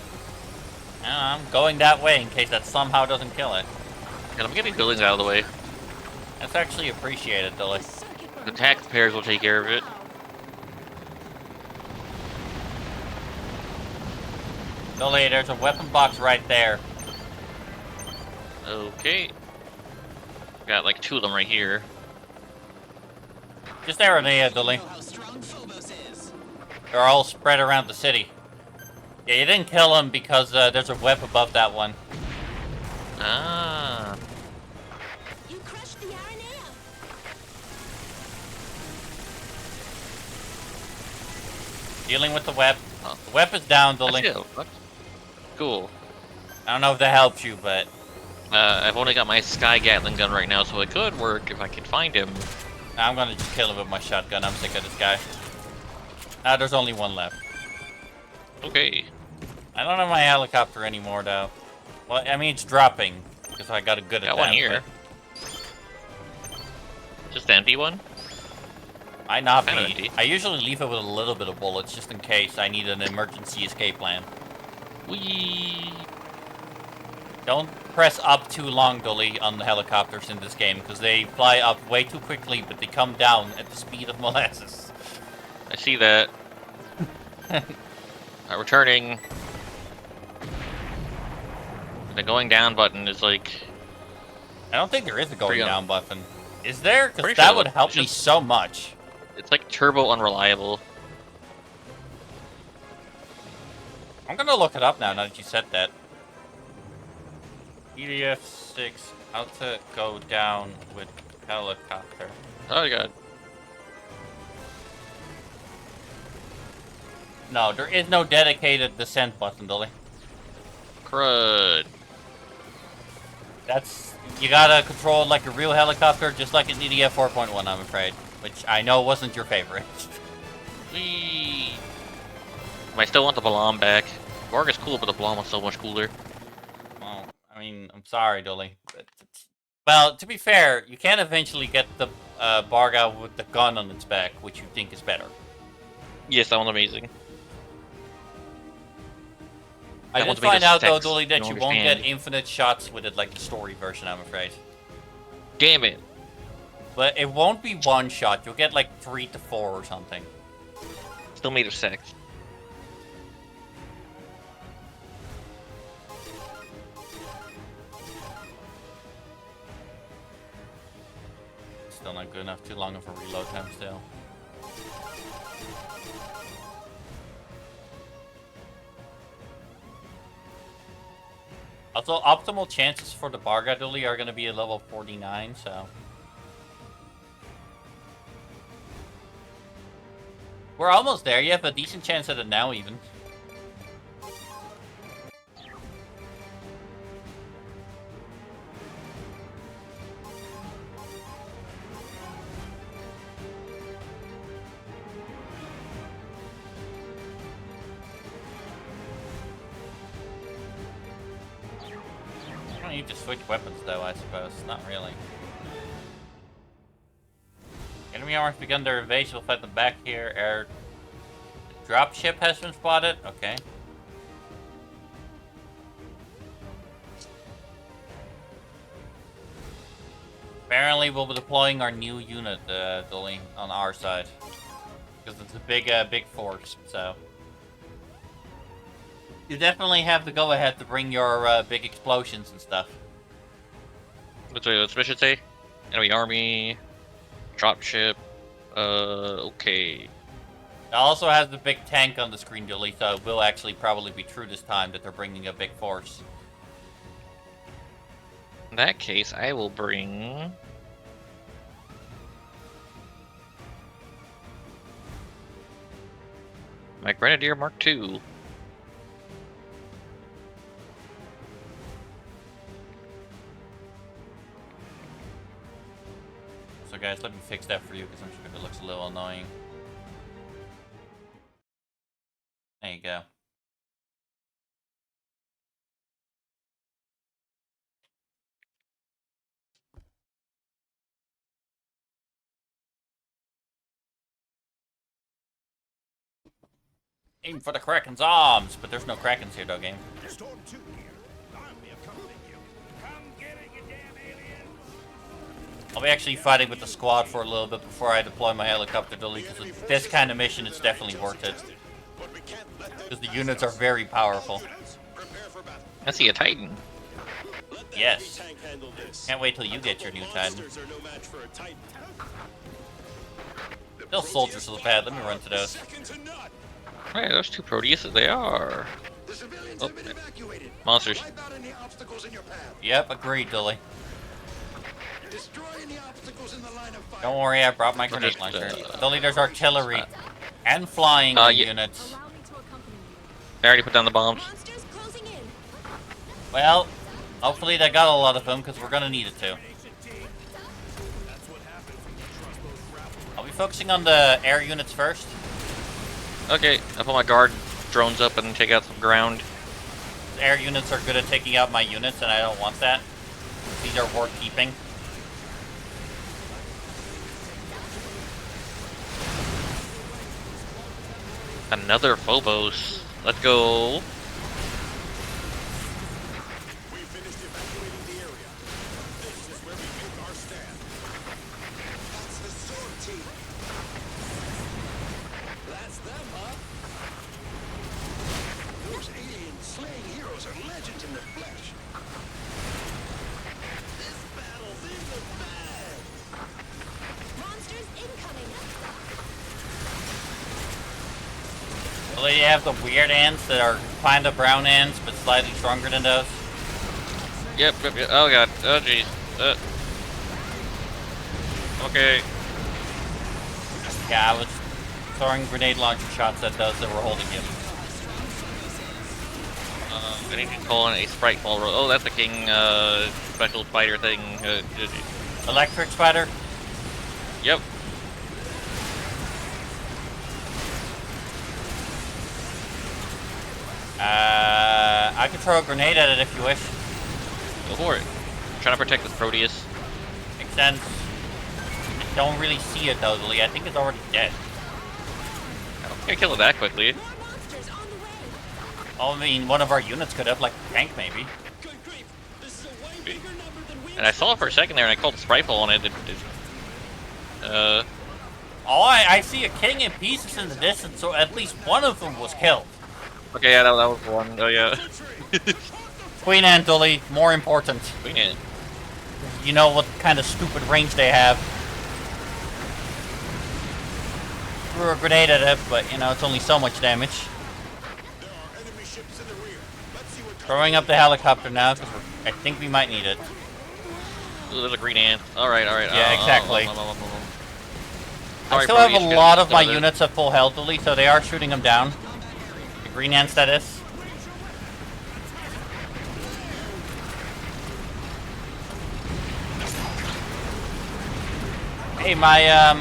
I'm going that way in case that somehow doesn't kill it. And I'm getting buildings out of the way. That's actually appreciated, Billy. The taxpayers will take care of it. Billy, there's a weapon box right there. Okay. Got like 2 of them right here. Just Aranea, Billy. How strong Phobos is. They're all spread around the city. Yeah, you didn't kill them because there's a web above that one. Ah. You crushed the Aranea. Dealing with the web. Oh. The web is down, That's Billy. good. Cool. I don't know if that helps you, but I've only got my Sky Gatling gun right now, so it could work if I can find him. I'm gonna just kill him with my shotgun. I'm sick of this guy. Now there's only one left. Okay. I don't have my helicopter anymore, though. Well, I mean, it's dropping because I got a good Got attack. one here. Just an empty one? Might not Kinda be. empty. I usually leave it with a little bit of bullets just in case I need an emergency escape plan. Whee! Don't press up too long, Dolly, on the helicopters in this game because they fly up way too quickly, but they come down at the speed of molasses. I see that. Returning. The going down button is like... I don't think there is a going Pretty un- down button. Is there? Because Pretty that sure would help it's me just- so much. It's like turbo unreliable. I'm gonna look it up now that you said that. EDF 6, how to go down with helicopter. Oh god. No, there is no dedicated descent button, Dolly. Crud. That's... You gotta control it like a real helicopter, just like an EDF 4.1, I'm afraid. Which I know wasn't your favorite. Whee! I still want the Balam back. Varg is cool, but the Balam was so much cooler. Well, I mean, I'm sorry, Dolly. But well, to be fair, you can eventually get the Barga with the gun on its back, which you think is better. Yes, that one's amazing. I That did one's made find of out, though, sex, Dolly, that you you won't get understand. infinite shots with it like the story version, I'm afraid. Damn it. But it won't be one shot. You'll get like 3 to 4 or something. Still made of sex. Still not good enough. Too long of a reload time still. Also, optimal chances for the Barga Dolly are going to be at level 49, so... We're almost there. You have a decent chance at it now, even. You don't need to switch weapons, though, I suppose. Not really. Enemy arms begun their invasion. We'll fight them back here. Air dropship has been spotted. Okay. Apparently, we'll be deploying our new unit, Dolly, on our side. Because it's a big force, so... You definitely have the go-ahead to bring your big explosions and stuff. What's this mission say? Enemy army. Dropship. Okay. It also has the big tank on the screen, Dolly, so it will actually probably be true this time that they're bringing a big force. In that case, I will bring... my Grenadier Mark II. So guys, let me fix that for you, because I'm sure it looks a little annoying. There you go. Aim for the Kraken's arms, but there's no Krakens here, though, game. Storm 2 here. I'll be accompanying you. Come get it, you damn alien! I'll be actually fighting with the squad for a little bit before I deploy my helicopter, Dolly, because with this kind of mission, it's definitely worth it. But we can't let them Because the units are very powerful. prepare for battle. I see a Titan. Let that Yes. tank handle this. Can't wait till you get your new Titan. Monsters are no match for a Titan. The Those soldiers Proteus look bad. Let me run to those. second to none. Hey, those two Proteuses, they are. The civilians Oh, have been evacuated. monsters. Wipe out any obstacles in your path. Yep, agreed, Dolly. Destroy any obstacles in the line of fire. Don't worry, I brought my grenade launcher. Dolly, there's artillery and flying yeah. units. Allow me to accompany you. I already put down the bombs. Monsters closing in. Well, hopefully they got a lot of them, because we're gonna need it to. I'll be focusing on the air units first. Okay, I put my guard drones up and take out some ground. Air units are good at taking out my units, and I don't want that. These are worth keeping. Another Phobos. Let's go. We finished evacuating the area. This is where we make our stand. That's the sword team. the flesh. This battle's in the bag. Monsters incoming. Well, they have the weird ants that are kind of brown ants, but slightly stronger than those. Yep. Oh god. Oh jeez. Okay. Yeah, I was throwing grenade launcher shots at those that were holding you. I need to call in a sprite ball. Oh, that's the king special spider thing. Electric spider? Yep. I can throw a grenade at it if you wish. Go for it. I'm trying to protect this Proteus. Makes sense. I don't really see it though, Lee. I think it's already dead. I don't think I kill it that quickly. More monsters on the way. Oh, I mean, one of our units could have, like, tank maybe. Good grief. This is a way bigger number than we And I saw it for a second there, and I called the sprite ball on it. Oh, I see a king in pieces in the distance, so at least one of them was killed. Okay, yeah, that was one. Oh yeah. Queen Ant, Dully, more important. Queen Ant. You know what kind of stupid range they have. Threw a grenade at it, but, you know, it's only so much damage. There are enemy ships in the rear. Let's see what Throwing up the helicopter now, because I think we might need it. Ooh, there's a green ant. Alright. Yeah, exactly. I Sorry, still have Proteus, a lot got of my another- units at full health, Dully, so they are shooting them down. The green ants, that is. Hey, my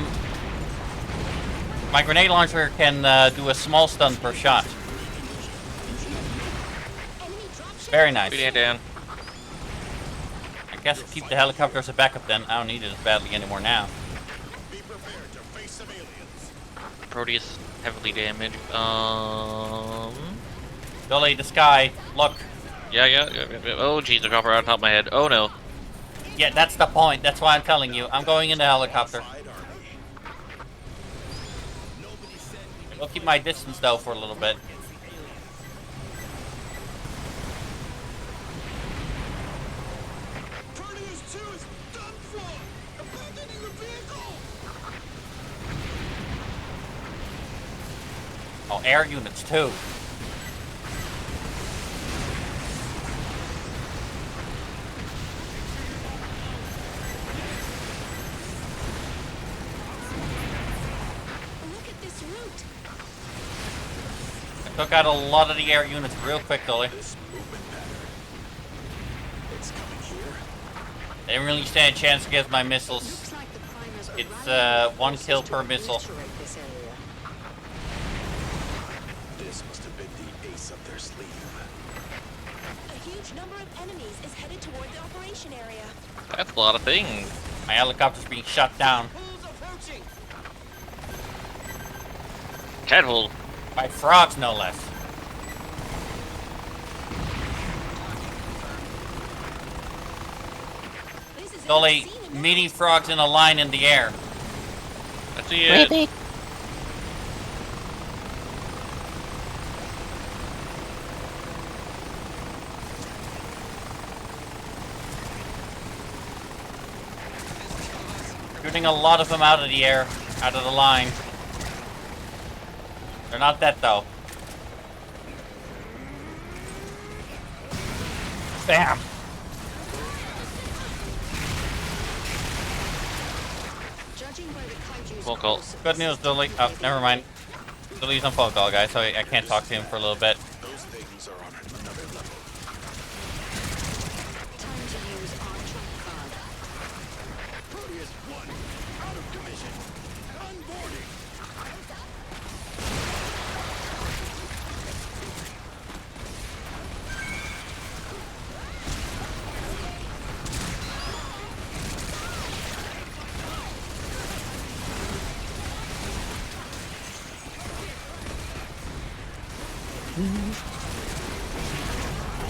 grenade launcher can do a small stun per shot. Enemy dropship. Very nice. Green ant down. I guess I'll keep the helicopter as a backup then. I don't need it as badly anymore now. be prepared to face some aliens. Proteus heavily damaged. Dully, the sky. Look. Yeah. Oh jeez, I got her on top of my head. Oh no. Yeah, that's the point. That's why I'm telling you. I'm going in the helicopter. I'll keep my distance though for a little bit. Proteus 2 is done for. Abandoning the vehicle. Oh, air units too. Look at this route. I took out a lot of the air units real quick, Dully. This movement pattern. It's coming here. They didn't really stand a chance against my missiles. Looks like the primers are It's rallying one forces kill to per missile. obliterate this area. This must have been the ace up their sleeve. A huge number of enemies is headed toward the operation area. That's a lot of things. My helicopter's being shut down Who's approaching? Catapult. by frogs, no less. This is Dully, haven't seen in meaty minutes. frogs in a line in the air. I see it. Really? Shooting a lot of them out of the air, out of the line. They're not dead though. Bam! Judging by the kaiju's Phone call. close Good news, Dully. Oh, never mind. Dully's on phone call, guys, so I can't talk to him for a little bit. Those things are on another level. time to use our trump card. Proteus 1, out of commission. Unboarding.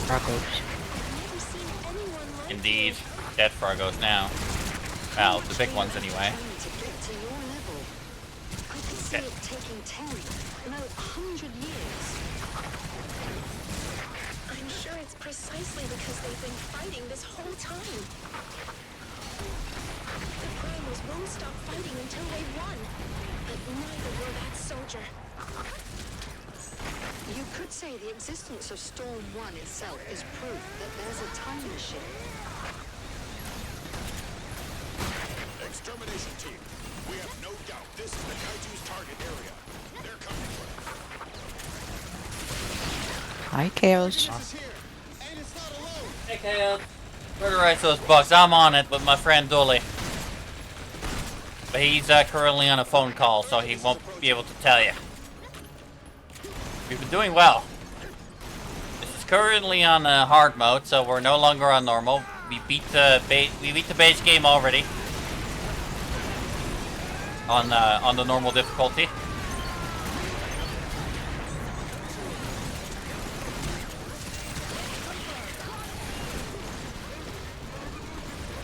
Frogos. Never seen anyone like Indeed. Dead Frogos now. Well, the big ones anyway. to get to your level. I could see it taking 10, no, 100 years. I'm sure it's precisely because they've been fighting this whole time. The Primus won't stop fighting until they won. But neither will that soldier. You could say the existence of Storm 1 itself is proof that there's a time machine. Extermination team, we have no doubt this is the Kaiju's target area. They're coming for us. Hi, Chaos. Is here, and it's not alone. Hey, Chaos. Murderize those bugs. I'm on it with my friend Dolly. But he's currently on a phone call, so he won't be able to tell you. We've been doing well. This is currently on hard mode, so we're no longer on normal. We beat the base game already on the normal difficulty.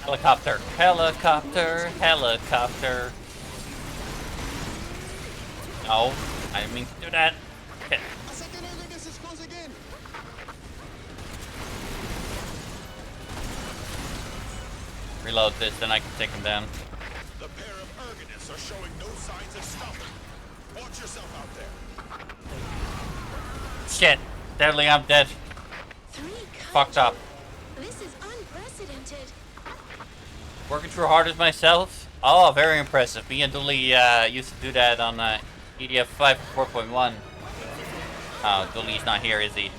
Helicopter, helicopter, helicopter. No, I didn't mean to do that. Okay. Reload this, then I can take him down. The pair of Ergonis are showing no signs of stopping. Watch yourself out there. Shit, deadly, I'm dead. 3 Kaiju. Fucked up. This is unprecedented. Working through hard as myself. Oh, very impressive. Me and Dooley used to do that on EDF 5.4.1. Oh, Dooley's not here, is he?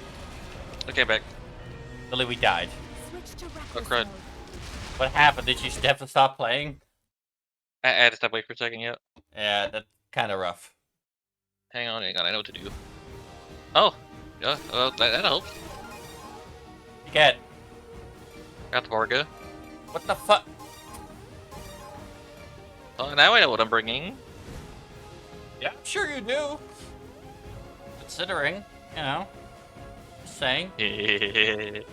Okay, back. Dooley, we died. Switch to Oh, reckless crud. mode. What happened? Did you have to stop playing? I had to step away for a second, yeah. Yeah, that's kind of rough. Hang on, I know what to do. Oh! Yeah, well, that helps. You get. Got the Varga. What the fuck? Oh, now I know what I'm bringing. Yeah, I'm sure you do. Considering, you know. Just saying. Okay,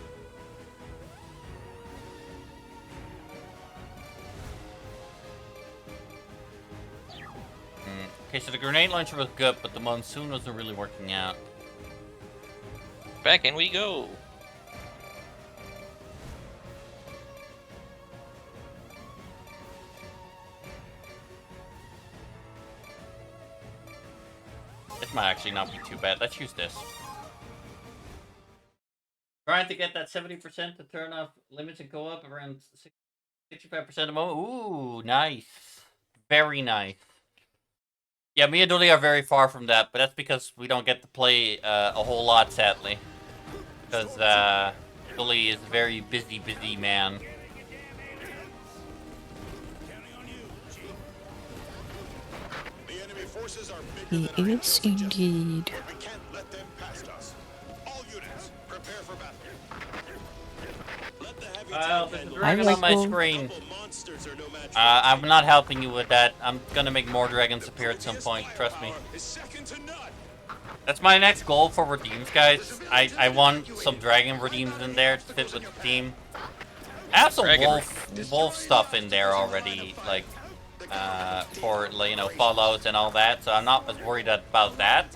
so the grenade launcher was good, but the monsoon wasn't really working out. Back in we go. This might actually not be too bad. Let's use this. Trying to get that 70% to turn off limits and go up around 65% a moment. Ooh, nice. Very nice. Yeah, me and Dooley are very far from that, but that's because we don't get to play a whole lot, sadly. Because Dooley is a very busy man. Counting on you, G. The enemy forces are bigger He than I is suggested. indeed. We can't let them past us. All units, prepare for battle. Let the heavy Well, tank there's a handle dragon I on my like screen. Couple monsters are no match for I'm not helping you with that. I'm gonna make more dragons appear at some point, trust me. is second to none. That's my next goal for redeems, guys. I want some dragon redeems in there to fit with the team. I have some Dragon wolf stuff in there already, like for you know, follows and all that. So I'm not as worried about that.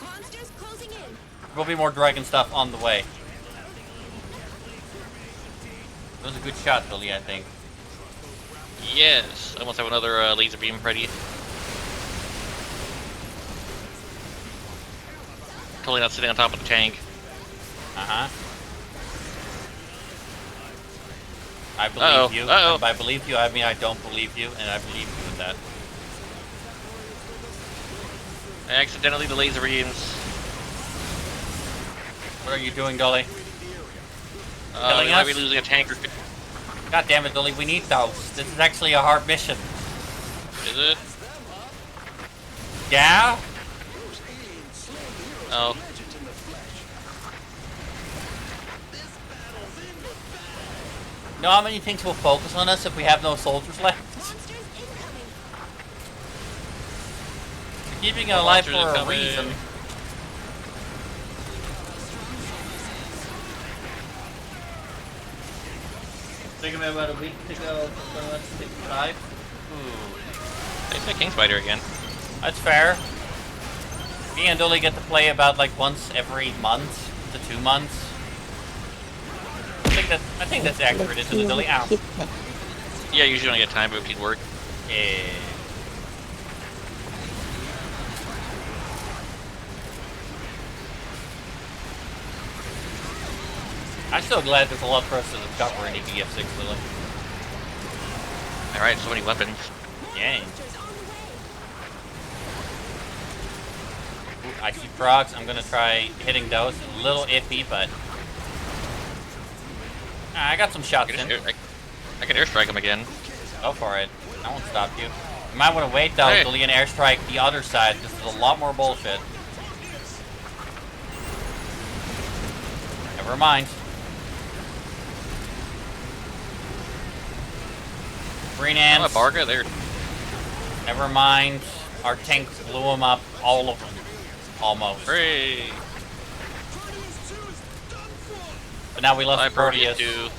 Monsters closing in. There'll be more dragon stuff on the way. That was a good shot, Billy, I think. Yes, I almost have another laser beam ready. Totally not sitting on top of the tank. Uh-huh. I believe Uh-oh, you. uh-oh. And by believe you, I mean I don't believe you, and I believe you with that. I accidentally the laser beams. What are you doing, Dolly? We Killing might be us? losing a tank or two. God damn it, Dolly, we need those. This is actually a hard mission. Is it? Yeah? Oh. You know how many things will focus on us if we have no soldiers left? Monsters incoming. We're keeping it alive Monsters for a incoming. reason. I think about a week to go, so let's 65. Ooh. They say King Spider again. That's fair. Me and Dolly get to play about like once every month to 2 months. I think that's accurate, isn't it, Dilly? Ow. Yeah, usually don't get time routine work. Yeah. I'm so glad there's a lot for us to discover in EDF6, Lily. Alright, so many weapons. Yeah. Ooh, I see frogs. I'm gonna try hitting those. A little iffy, but I got some shots in. I can airstrike him again. Go for it. I won't stop you. You might want to wait though Hey. till you can airstrike the other side. This is a lot more bullshit. Never mind. Green Oh, ants. Barga, there. Never mind. Our tank blew them up. All of them. Almost. Hooray! But now we lost I the Proteus Proteus. too.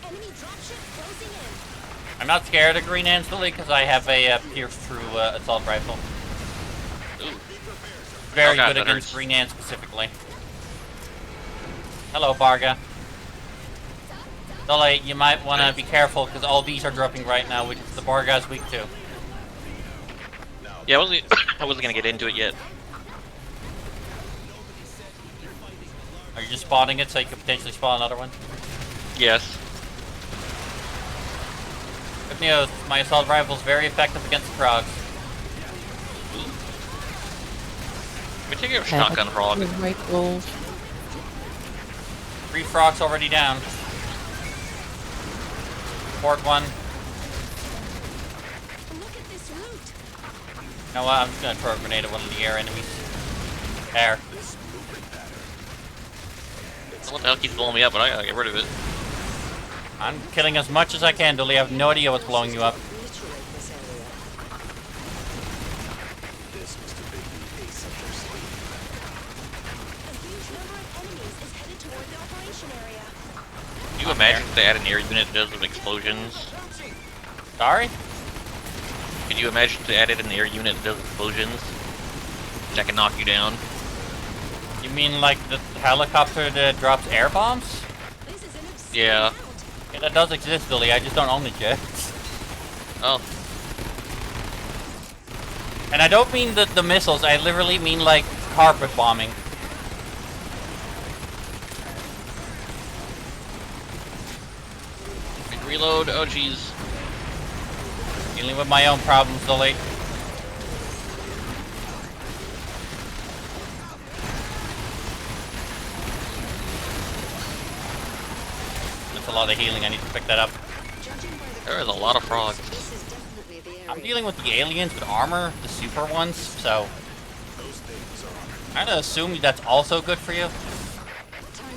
Enemy dropship closing in. I'm not scared of green ants, Lily, because I have a pierced through assault rifle. Ooh. Very Oh, God, good that against hurts. green ants specifically. Hello, Barga. Lily, you might want to be careful because all these are dropping right now, which is the Barga's weak to. Yeah, I wasn't gonna get into it yet. Are you just spawning it so you could potentially spawn another one? Yes. Good news. My assault rifle is very effective against the frogs. Let me take a shotgun frog. Rifles. 3 frogs already down. Port 1. Look at this route. You know what? I'm just gonna throw a grenade at one of the air enemies. There. What the hell keeps blowing me up, but I gotta get rid of it. I'm killing as much as I can, Dolly. I have no idea what's blowing you up. Reiterate this area. This was to make the ace up their sleeve. A huge number of enemies is headed toward the operation area. Can you imagine if they had an air unit that does with explosions? Sorry? Could you imagine if they added an air unit that does explosions? That can knock you down? You mean like the helicopter that drops air bombs? This is an obscene Yeah. route. Yeah, that does exist, Dolly. I just don't own it yet. Oh, And I don't mean the missiles. I literally mean like carpet bombing. reload. Oh, jeez. Dealing with my own problems, Dolly. That's a lot of healing. I need to pick that up. Judging by the There is a lot of frogs. this is definitely the area. I'm dealing with the aliens with armor, the super ones, so I'm gonna assume that's also good for you. Time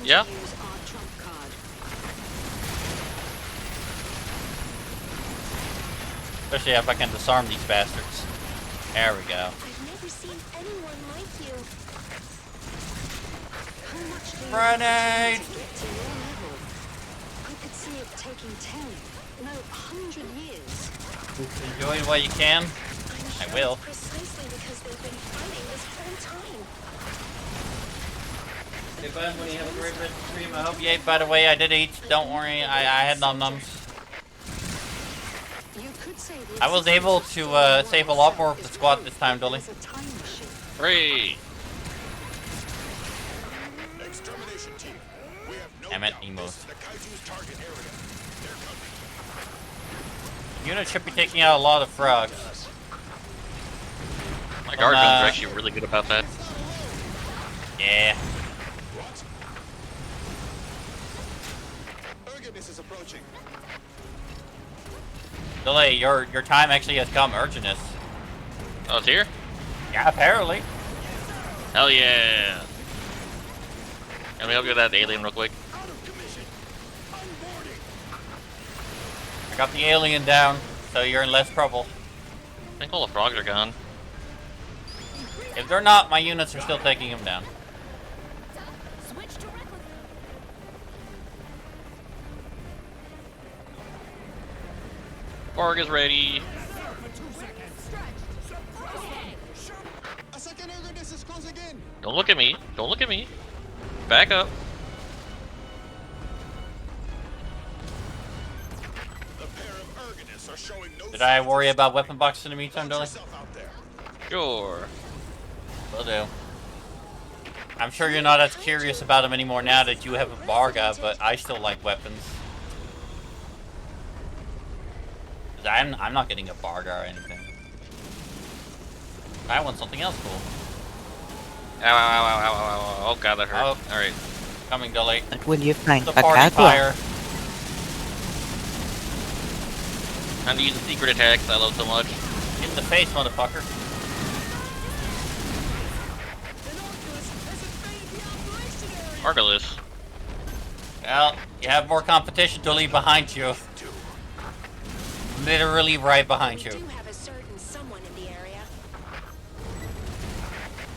to Yeah. use our trump card. Especially if I can disarm these bastards. There we go. I've never seen anyone like you. How much do you Grenade! to get to your level? I could see it taking 10, no, 100 years. Enjoy it while you can. I will. Precisely because they've been fighting this whole time. Hey, bud, when you have a great rest of the stream, I hope you ate. By the way, I did eat. Don't worry, I had num-nums. You could say the I was able to save a lot more of the squad this time, Dolly. It's a time machine. Hooray! Extermination team. We have no Damn it, doubt Emos. this is the Kaiju's target area. They're coming. Unit should be taking out a lot of frogs. My guard guns are actually really good about that. Yeah. Urgeness is approaching. Dolly, your time actually has come, Urginus. Oh, it's here? Yeah, apparently. Hell yeah! Let me help you with that alien real quick. Out of commission. Unboarding. I got the alien down, so you're in less trouble. I think all the frogs are gone. If they're not, my units are still taking him down. Switch to replica. Borg is ready. A second Urgeness is closing in. Don't look at me. Don't look at me. Back up. troops are showing no Did I signs of worry about weapon boxes in the meantime, Watch Dolly? yourself out there. Sure. Will do. I'm sure you're not as curious about them anymore now that you have a Barga, but I still like weapons. 'Cause I'm not getting a Barga or anything. I want something else cool. Ow, ow, ow, ow, ow, ow, ow. Oh god, that hurt. Oh. Alright. Coming, Dolly. But will you find The a party Kagwa? fire. Time to use the secret attacks I love so much. In the face, motherfucker. Innocuous has invaded the operation area. Argalus. Well, you have more competition, Dolly, behind you. Literally right behind We you. do have a certain someone in the area.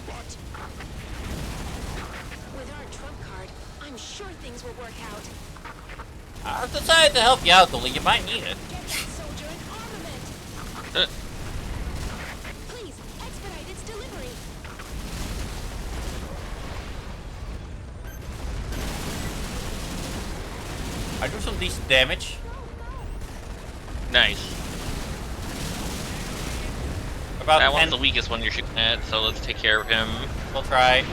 What? With our trump card, I'm sure things will work out. I've decided to help you out, Dolly. You might need it. Get that soldier an armament. Please, expedite its delivery. I do some decent damage. Nice. About That 10. one's the weakest one you're shooting at, so let's take care of him. We'll try.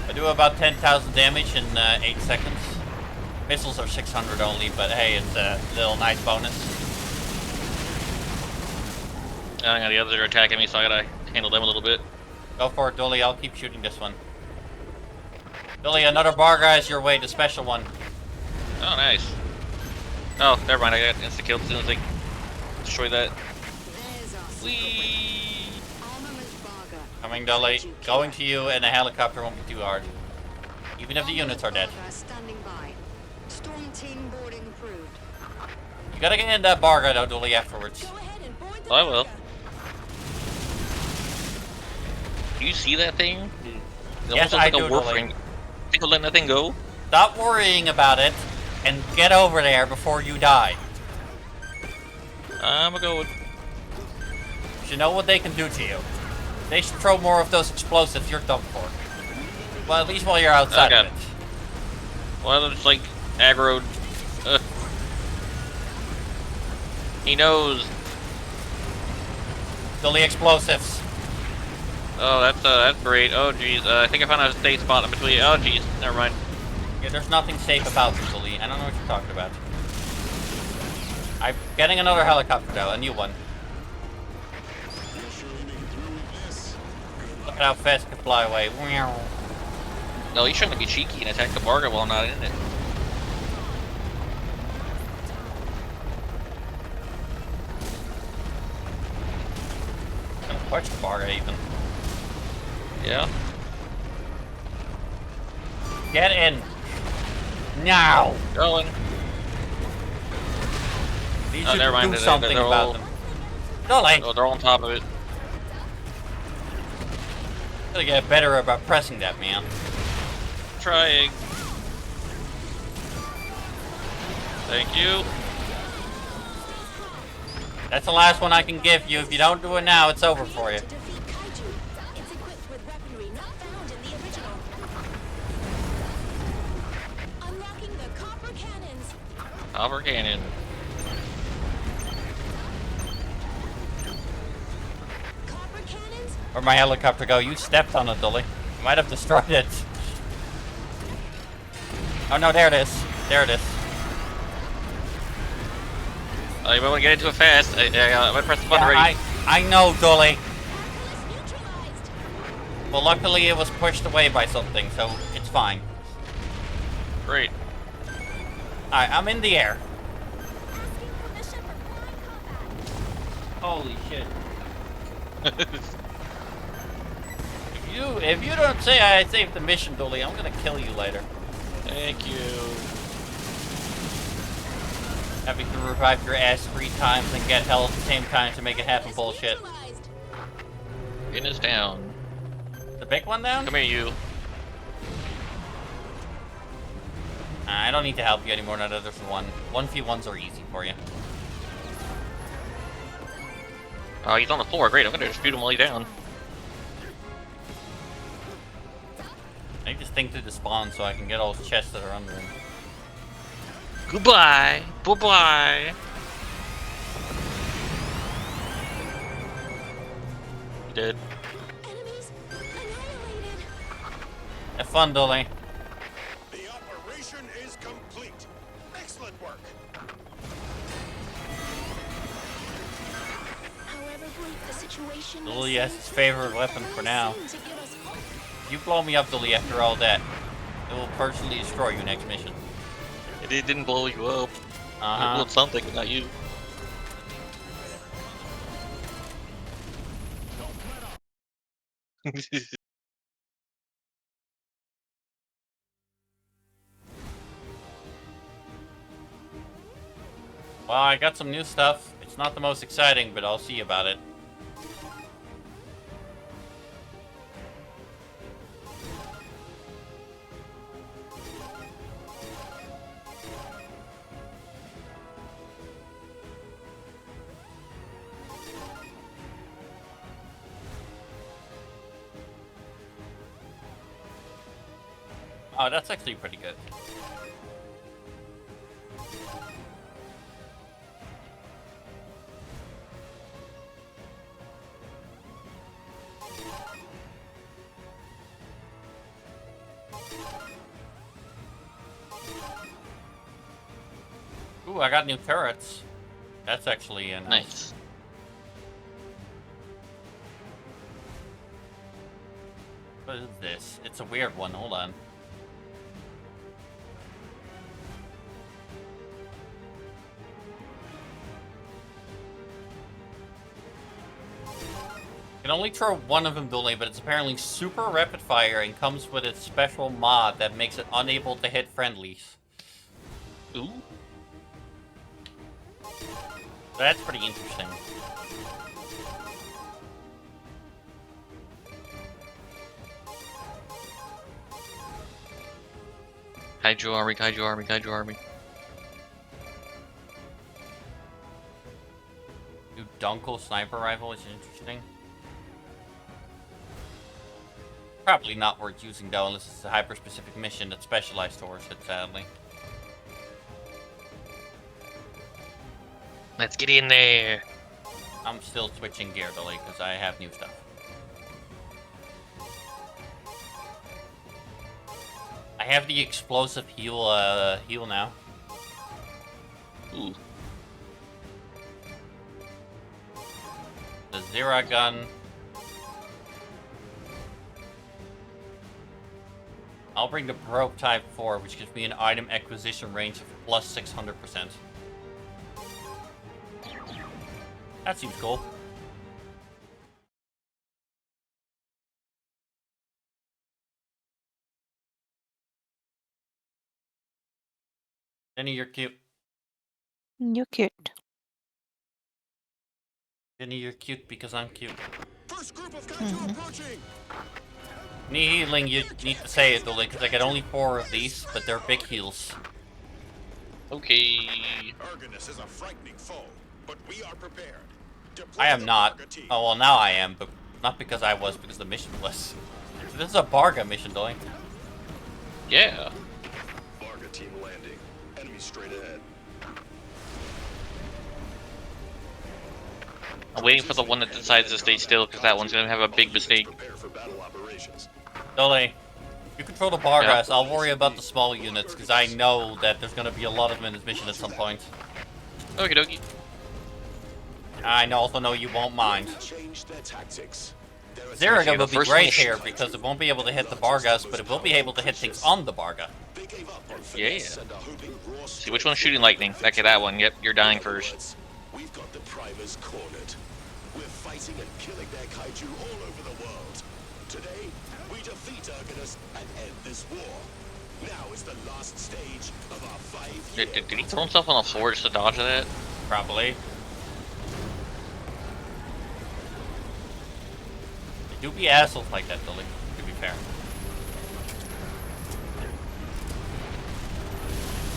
I do about 10,000 damage in 8 seconds. Missiles are 600 only, but hey, it's a little nice bonus. The others are attacking me, so I gotta handle them a little bit. Go for it, Dolly. I'll keep shooting this one. Dolly, another bar guy's your way, the special one. Oh, nice. Oh, never mind. I got insta-killed as soon as I destroy that. There's our Whee! armament Varga. Coming, Dolly. Going to you, and a helicopter won't be too hard. Even if the units are dead. Varga standing by. Storm team boarding approved. You gotta get in that bar guy, though, Dolly, afterwards. Go ahead and board the I will. Varga. Do you see that thing? It Yes, almost looks I like do, a Dolly. Warframe. Think of letting that thing go? Stop worrying about it, and get over there before you die. I'm a go. You know what they can do to you. They should throw more of those explosives you're done for. Well, at least while you're outside God. of it. Well, it's like aggroed. He knows. Dolly explosives. Oh, that's great. Oh, jeez. I think I found a safe spot in between. Oh, jeez. Never mind. Yeah, there's nothing safe about this, Dolly. I don't know what you're talking about. I'm getting another helicopter though, a new one. You're sure aiming through with this? Look at how fast it can fly away. No, he's trying to be cheeky and attack the Barga while I'm not in it. Gonna punch the bar even. Yeah. Get in. Now. Going. These Oh, should never mind. do something They're about all- them. Dolly. Oh, they're all on top of it. Gotta get better about pressing that, man. Trying. Thank you. That's the last one I can give you. If you don't do it now, it's over for you. To defeat Kaiju. It's equipped with weaponry not found in the original. Unlocking the copper cannons. Copper cannon. Copper cannons? Where'd my helicopter go? You stepped on it, Dolly. You might have destroyed it. Oh no, there it is. There it is. Oh, you might want to get into it fast. I might press the button Yeah, already. I know, Dolly. Catalyst neutralized. Well, luckily it was pushed away by something, so it's fine. Great. Alright, I'm in the air. Asking permission for flying combat. Holy shit. If you don't say I saved the mission, Dolly, I'm gonna kill you later. Thank you. Having to revive your ass 3 times and get hell at the same time to make it happen bullshit. Neutralized. Getting us down. The big one down? Come here, you. I don't need to help you anymore now that there's one. 1v1s are easy for you. Oh, he's on the floor. Great. I'm gonna just shoot him while he's down. I just thing to despawn so I can get all those chests that are under him. Goodbye. Bye-bye. Dead. Enemies annihilated. Have fun, Dolly. The operation is complete. Excellent work. However bleak the situation may Dolly has seem, his favorite weapon for now. seem to give us hope. If you blow me up, Dolly, after all that, it will personally destroy you next mission. It didn't blow you up. It Uh-huh. blew something, but not you. Well, I got some new stuff. It's not the most exciting, but I'll see about it. Oh, that's actually pretty good. Ooh, I got new turrets. That's actually nice. Nice. What is this? It's a weird one. Hold on. Can only throw one of them, Dolly, but it's apparently super rapid fire and comes with a special mod that makes it unable to hit friendlies. Ooh. That's pretty interesting. Kaiju army, kaiju army, kaiju army. New Dunkel sniper rifle is interesting. Probably not worth using though, unless it's a hyper-specific mission that's specialized towards it, sadly. Let's get in there. I'm still switching gear, Dolly, because I have new stuff. I have the explosive heal now. Ooh. The Zera gun. I'll bring the Probe Type 4, which gives me an item acquisition range of plus 600%. That seems cool. Jenny, you're cute. You're cute. Jenny, you're cute because I'm cute. First group of kaiju approaching. Need healing, you need to say it, Dolly, because I get only 4 of these, but they're big heals. Okay. Argonus is a frightening foe, but we are prepared. Deploy I am the not. Varga team. Oh, well, now I am, but not because I was, because the mission was. So this is a Barga mission, Dolly. Yeah. Varga team landing. Enemy straight ahead. I'm waiting for the one that decides to stay still, because that one's gonna have a big mistake. Prepare for battle operations. Dolly, you control the Bargas. Yeah. I'll worry about the small units, because I know that there's going to be a lot of them in this mission at some point. Okie dokie. I also know you won't mind. Change their tactics. Zeraga will be first great one- here, because it won't be able to hit the Bargas, but it will be able to hit things on the Barga. They gave up on Yeah. finesse and are hoping raw See which one's shooting lightning. Back at that one. Yep, you're dying first. We've got the primers cornered. We're fighting and killing their kaiju all over the world. Today, we defeat Argonus and end this war. Now is the last stage of our 5-year Did he throw himself on the floor just to dodge that? Probably. They do be assholes like that, Dolly, to be fair.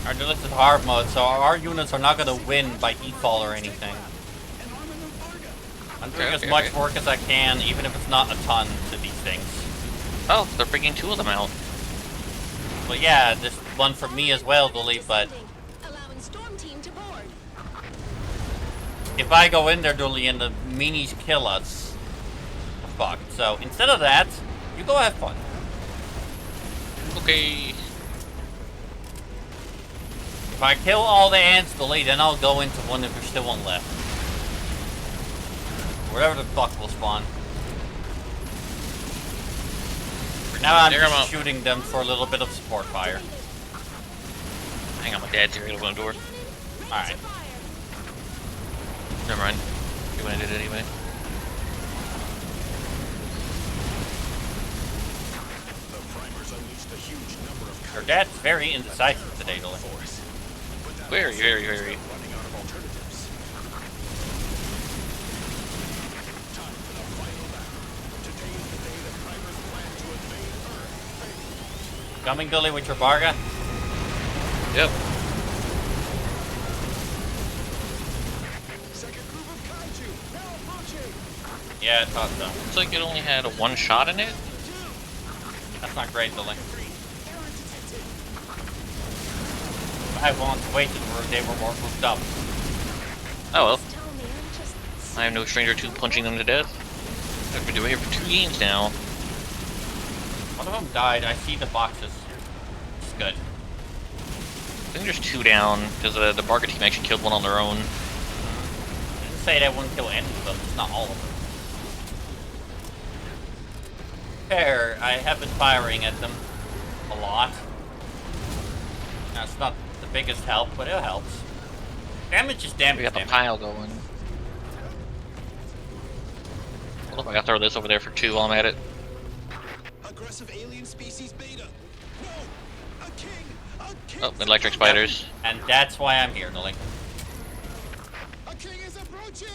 Alright, this is hard mode, so our units are not going to win by default or anything. I'm doing as much work as I can, even if it's not a ton, to these things. Oh, they're bringing 2 of them out. But yeah, this one from me as well, Dully, but Allowing Storm Team to board. if I go in there, Dully, and the minis kill us, we're fucked. So instead of that, you go have fun. Okay. If I kill all the ants, Dully, then I'll go into one if there's still one left. Wherever the fuck will spawn. For now, I'm There, I'm just out. shooting them for a little bit of support fire. Hang on, my dad's here. He'll open the door. Alright. Never mind. You went it anyway. The primers unleashed a huge number of Your dad's very indecisive today, Dully. force. But that Very, also very, means very. they're running out of alternatives. Time for the final battle. Today is the day the primers plan to invade Earth. Coming, Dully, with your Barga? Yep. Second group of kaiju now approaching. Yeah, I thought so. Looks like it only had one shot in it. That's not great, Dully. I want to wait until they were more grouped up. Oh well. Tell me, I'm just... I am no stranger to punching them to death. I've been doing it for 2 games now. One of them died. I see the boxes. It's good. I think there's 2 down, because the Barga team actually killed one on their own. I didn't say that wouldn't kill any of them, just not all of them. Fair, I have been firing at them a lot. That's not the biggest help, but it helps. Damage is We damage. got the damage. pile going. Hold up, I gotta throw this over there for 2 while I'm at it. Aggressive alien species beta. No! A king! A king! Oh, electric spiders. And that's why I'm here, Dully. A king is approaching!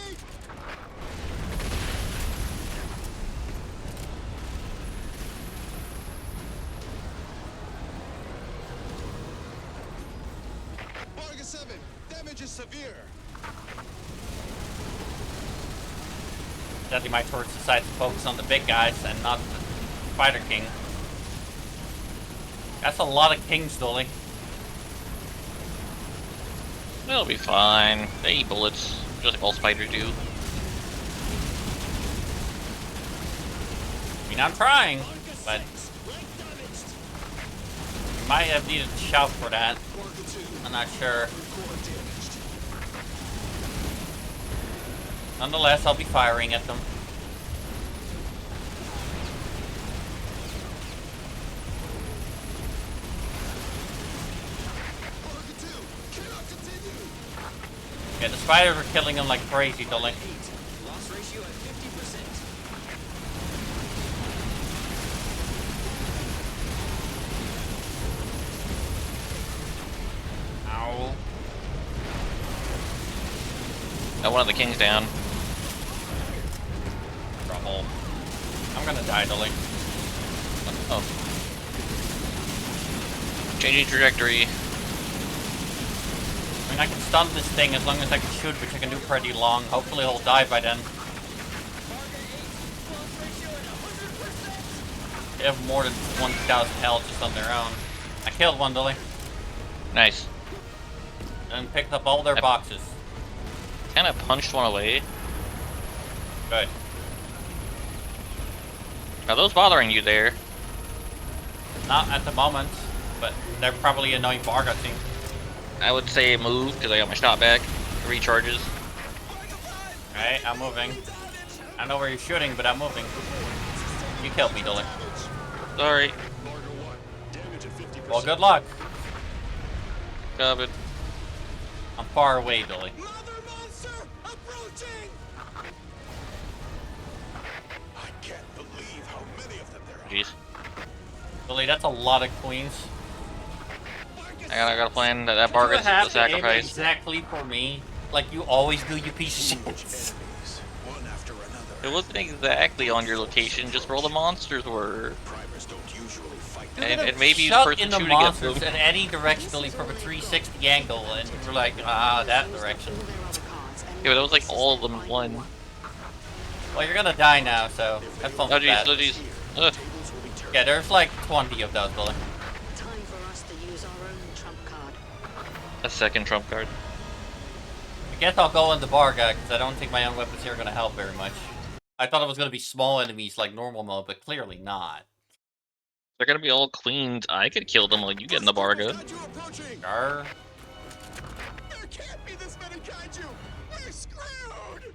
Barga 7, damage is severe. Sadly, my turrets decide to focus on the big guys and not the Spider King. That's a lot of kings, Dully. They'll be fine. They eat bullets, just like all spiders do. I mean, I'm trying, but might have needed to shout for that. I'm not sure. Nonetheless, I'll be firing at them. Yeah, the spiders are killing them like crazy, Dully. Loss ratio at 50%. Ow. Got one of the kings down. Trouble. I'm gonna die, Dully. Oh. Changing trajectory. I mean, I can stun this thing as long as I can shoot, which I can do pretty long. Hopefully he'll die by then. They have more than 1,000 health just on their own. I killed one, Dully. Nice. And picked up all their boxes. Kinda punched one away. Good. Are those bothering you there? Not at the moment, but they're probably annoying Barga team. I would say move, because I got my shot back. Recharges. Alright, I'm moving. I know where you're shooting, but I'm moving. You killed me, Dully. Sorry. Well, good luck. Got it. I'm far away, Dully. Mother monster approaching! I can't believe how many of them there are. Jeez. Dully, that's a lot of queens. I got a plan. That You Barga's have the to aim sacrifice. exactly for me, like you always do, you piece of shit. Enemies, one after another. It wasn't exactly on your location, just where all the monsters were. Primers don't usually fight. And maybe the Shut person in the shooting at monsters them. in any direction, Dully, from a 360 angle, and you're like, ah, that direction. Yeah, but that was like all of them in one. Well, you're gonna die now, so have fun Oh with jeez, that. oh jeez. Ugh. Yeah, there's like 20 of those, Dully. Time for A second trump card. I guess I'll go into Barga, because I don't think my own weapons here are going to help very much. I thought it was going to be small enemies like normal mode, but clearly not. They're gonna be all cleaned. I could kill them while you get in the Barga. Kaiju approaching! Sure. There can't be this many kaiju! We're screwed!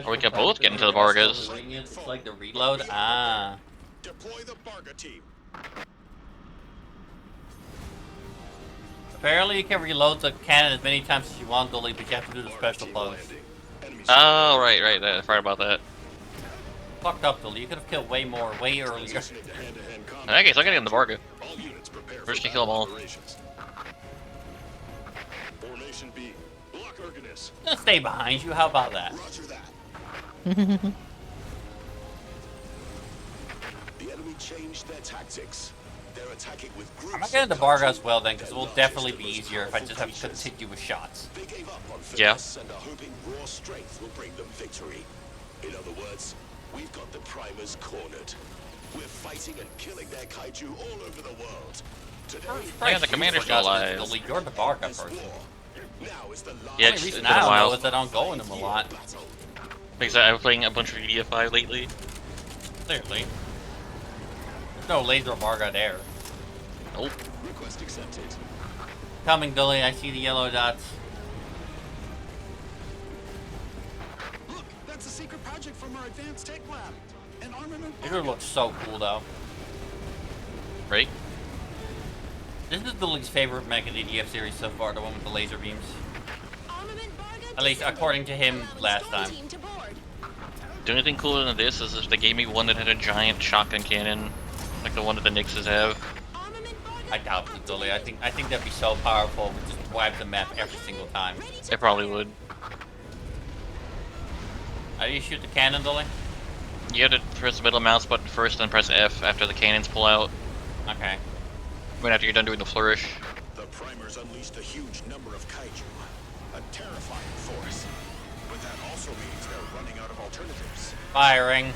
Or we could both get into the Bargas. It's like the reload. Ah. Deploy the Barga team. Apparently you can reload the cannon as many times as you want, Dolly, but you have to do the special pose. Oh, right. I forgot about that. Fucked up, Dolly. You could have killed way more, way earlier. In that case, I gotta get in the Barga. First you kill them all. Formation B. Block Ergonus. Just stay behind you. How about that? Roger that. The enemy changed their tactics. They're attacking with groups. I'm not getting the Barga as well then, because it will definitely be easier if I just have continuous shots. They gave up on Yeah. fitness and are hoping raw strength will bring them victory. In other words, we've got the primers cornered. We're fighting and killing their kaiju all over the world. Today, Yeah, the commander's still alive. Dolly, you're the Barga this person. war. Now is the last Yeah, The it's reason been a I don't while. know is I don't go in them a lot. battle. Because I've been playing a bunch of EDF5 lately. Clearly. There's no laser Barga there. Nope. Request accepted. Coming, Dolly. I see the yellow dots. Look, that's a secret project from our advanced tech lab. An armament. It looks so cool, though. Right? This is Dolly's favorite Mega DDF series so far, the one with the laser beams. At least according to him last time. The only thing cooler than this is if they gave me one that had a giant shotgun cannon, like the one that the Nixes have. I doubt it, Dolly. I think that'd be so powerful. It would just wipe the map every single time. It probably would. How do you shoot the cannon, Dolly? You have to press the middle mouse button first, then press F after the cannons pull out. Okay. Right after you're done doing the flourish. The primers unleashed a huge number of kaiju. A terrifying force. But that also means they're running out of alternatives. Firing.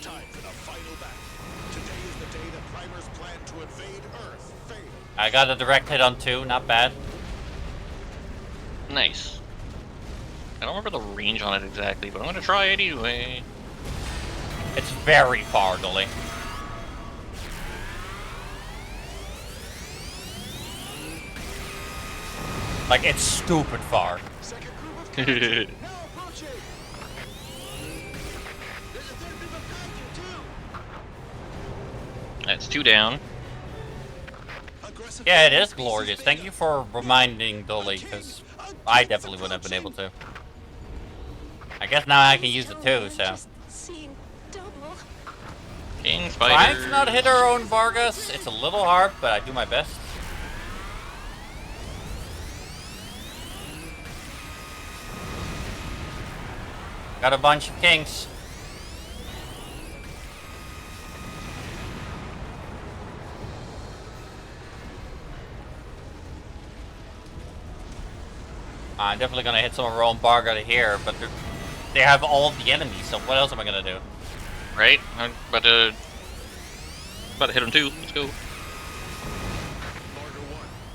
Time for the final battle. Today is the day the primers plan to invade Earth. Fail. I got a direct hit on 2. Not bad. Nice. I don't remember the range on it exactly, but I'm gonna try it anyway. It's very far, Dolly. Like, it's stupid far. Second group of That's kaiju now approaching. There's a third group of kaiju too. 2 down. Aggressive Yeah, it is glorious. Thank you for reminding Dolly, because I definitely wouldn't have been able to. I guess now I can use it too, so. Seeing double. King Trying Spider. to not hit our own Vargas. It's a little hard, but I do my best. Got a bunch of kings. I'm definitely gonna hit some of our own Barga to here, but they have all the enemies, so what else am I gonna do? Right? I'm about to hit him too. Let's go.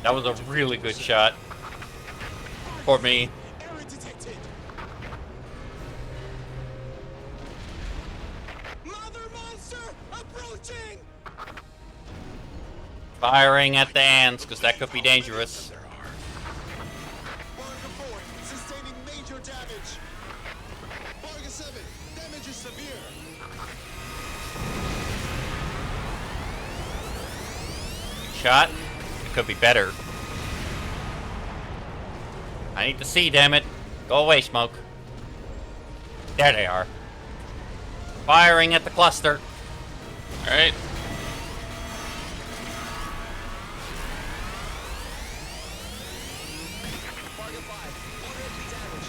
That was a really good shot. For me. Error detected. Mother monster approaching. Firing at the ants, because that could be dangerous. Barga 4 sustaining major damage. Barga 7 damage is severe. Shot. It could be better. I need to see, damn it. Go away, smoke. There they are. Firing at the cluster. Alright.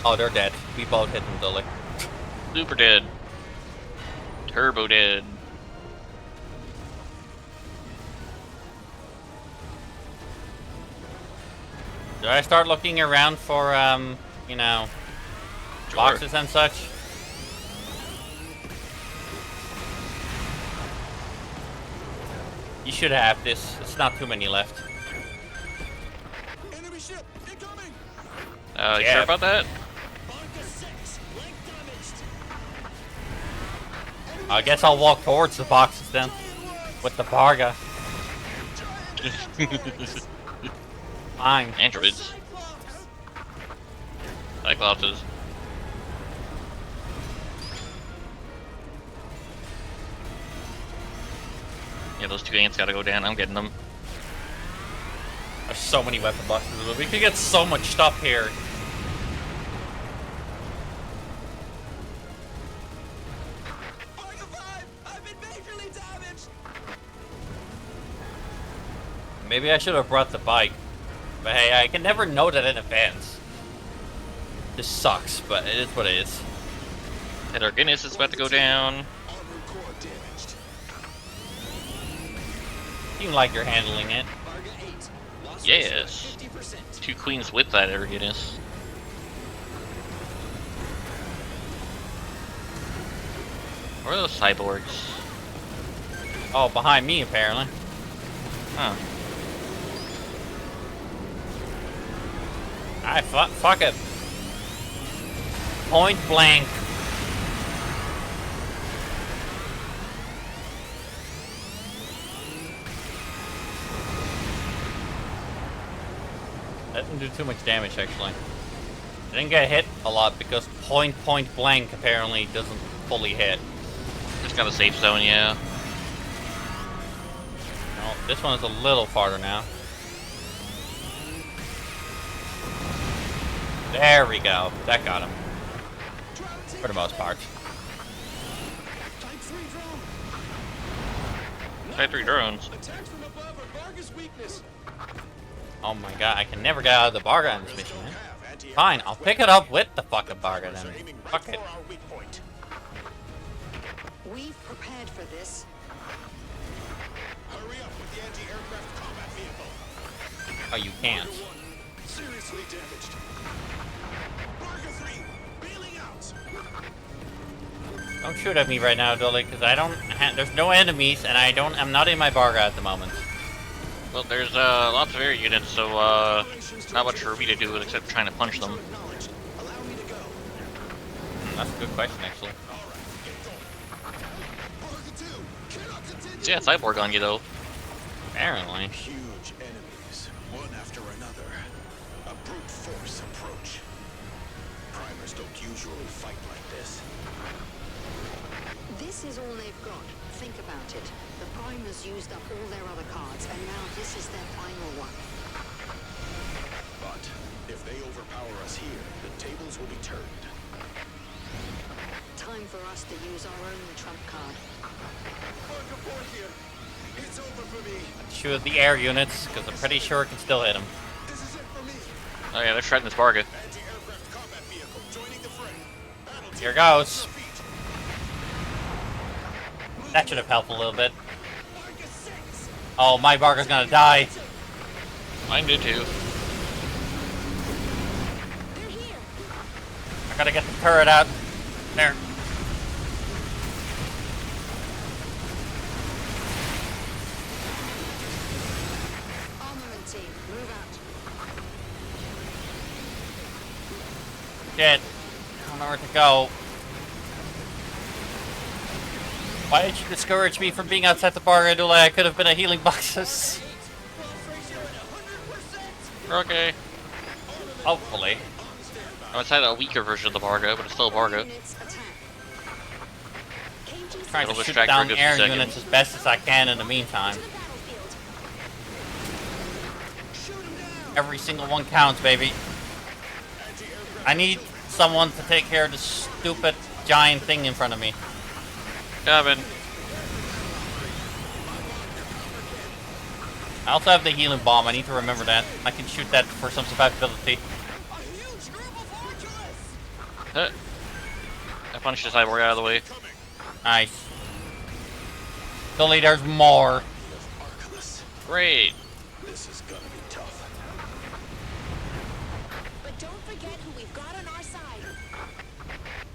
Oh, they're dead. We both hit them, Dolly. Super dead. Turbo dead. Did I start looking around for, you know, Sure. boxes and such? You should have this. It's not too many left. Enemy ship incoming. You sure about that? Barca 6, link damaged. I guess I'll walk towards the boxes then. With the Barga. Fine. Androids. Cyclopses. Yeah, those two ants gotta go down. I'm getting them. There's so many weapon boxes. We could get so much stuff here. Barca 5, I've been majorly damaged. Maybe I should have brought the bike. But hey, I can never know that in advance. This sucks, but it is what it is. And our Guinness is about to go down. Armor core damaged. Seem like you're handling it. Barca 8, lost Yes. 50%. 2 queens with that air Guinness. Where are those cyborgs? Oh, behind me apparently. Huh. Alright, fuck it. Point blank. That didn't do too much damage actually. I didn't get hit a lot because point blank apparently doesn't fully hit. Just got a safe zone, yeah. No, this one is a little farther now. There we go. That got him. For the most part. Type 3 drone. Type 3 drones. Attacks from above are Barca's weakness. Oh my god, I can never get out of the Barga in this mission, man. Fine, I'll pick it up with the fucking Barga then. Fuck it. Our weak point. We've prepared for this. Hurry up with the anti-aircraft combat vehicle. Oh, you can't. Seriously damaged. Barca 3, bailing out. Don't shoot at me right now, Dolly, because I don't. There's no enemies, and I'm not in my Barga at the moment. Well, there's lots of air units, so not much for me to do except trying to punch them. Allow me to go. That's a good question, actually. Barca 2, cannot continue. Yeah, cyborg on you though. Apparently. Huge enemies, one after another. A brute force approach. Primers don't usually fight like this. This is all they've got. Think about it. The Primers used up all their other cards, and now this is their final one. But if they overpower us here, the tables will be turned. Time for us to use our own trump card. Barca 4 here. It's over for me. Shoot the air units, because I'm pretty sure it can still hit them. This is it for me. Oh yeah, they're shredding this Barga. Anti-aircraft combat vehicle joining the fray. Battle team Here goes. defeat. That should have helped a little bit. Barca 6. Oh, my Barga's gonna die. Mine did too. They're here. I gotta get the turret out. There. Armament team, move out. Shit. I don't know where to go. Why did you discourage me from being outside the Barga, Dule? I could have been a healing boxes. Pulse ratio at 100%. We're okay. Hopefully. I'm inside a weaker version of the Barga, but it's still a Barga. Units attack. KG Trying to It'll shoot distract for a down good air second. units as best as I can in the meantime. to the battlefield. Every single one counts, baby. I need someone to take care of this stupid giant thing in front of me. Coming. I also have the healing bomb. I need to remember that. I can shoot that for some survivability. A huge group of Archers. I punched the cyborg out of the way. Nice. Dolly, there's more. Archelaus. Great. This is gonna be tough. But don't forget who we've got on our side.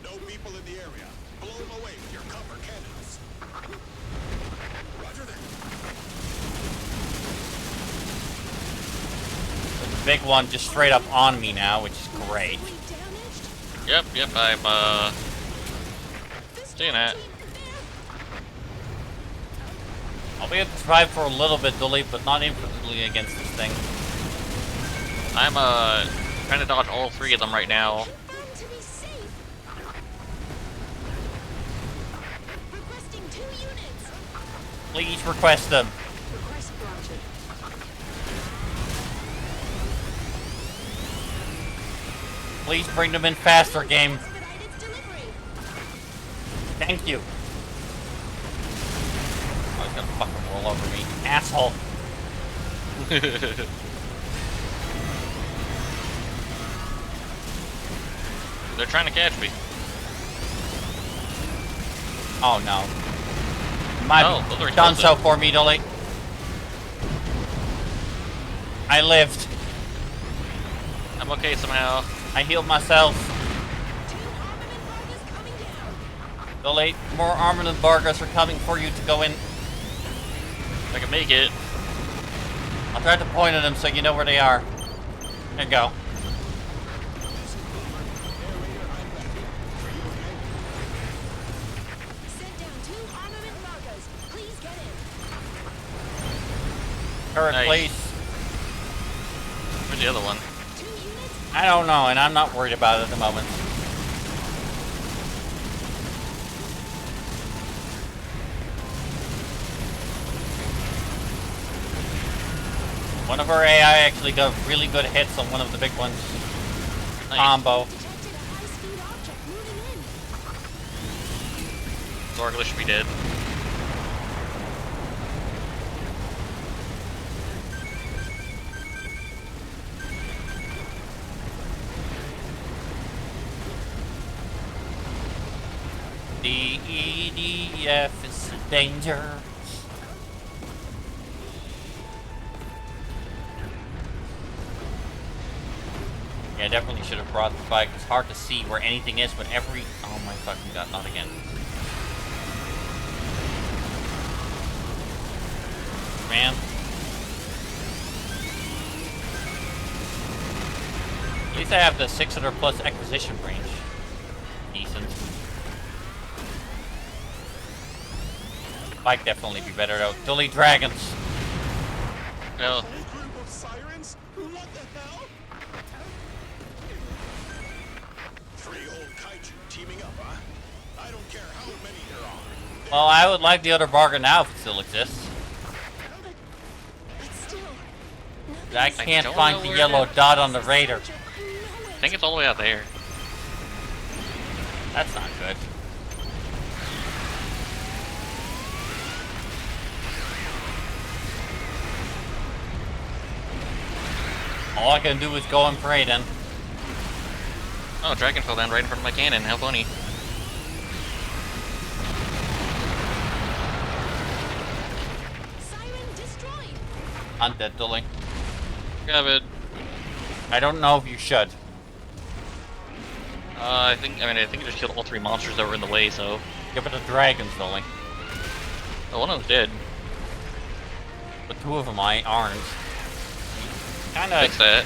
No people in the area. Blow them away with your copper cannons. Roger that. big one just straight up on me now, which is great. Yep, I'm seeing that. I'll be able to survive for a little bit, Dully, but not infinitely against this thing. I'm trying to dodge all three of them right now. Please request them. Request granted. Please bring them in faster, game. Thank you. Oh, he's gonna fucking roll over me. Asshole. They're trying to catch me. Oh no. Might No, those are have done so explosive. for me, Dolly. I lived. I'm okay somehow. I healed myself. Dolly, more armored embargoes are coming for you to go in. If I can make it. I'll try to point at them so you know where they are. There you go. Turret, Nice. please. Where's the other one? I don't know, and I'm not worried about it at the moment. One of our AI actually got really good hits on one of the big ones. Nice. Combo. Zorgler should be dead. The EDF is a danger. Yeah, definitely should have brought the bike. It's hard to see where anything is when every... Oh my fucking god, not again. Man. At least I have the 600 plus acquisition range. Decent. Bike definitely be better though. Dully Dragons. No. Group of sirens? What the hell? Three old kaiju teaming up, huh? I don't care how many there are. Well, I would like the other bargain now if it still exists. I can't don't find know the where yellow it is. dot on the radar. I think it's all the way out there. That's not good. All I can do is go and pray then. Oh, dragon fell down right in front of my cannon. How funny. I'm dead, Dully. Grab it. I don't know if you should. I think you just killed all three monsters that were in the way, so. Give it to dragons, Dully. Oh, one of them's dead. But two of them aren't. Kinda... Fix that.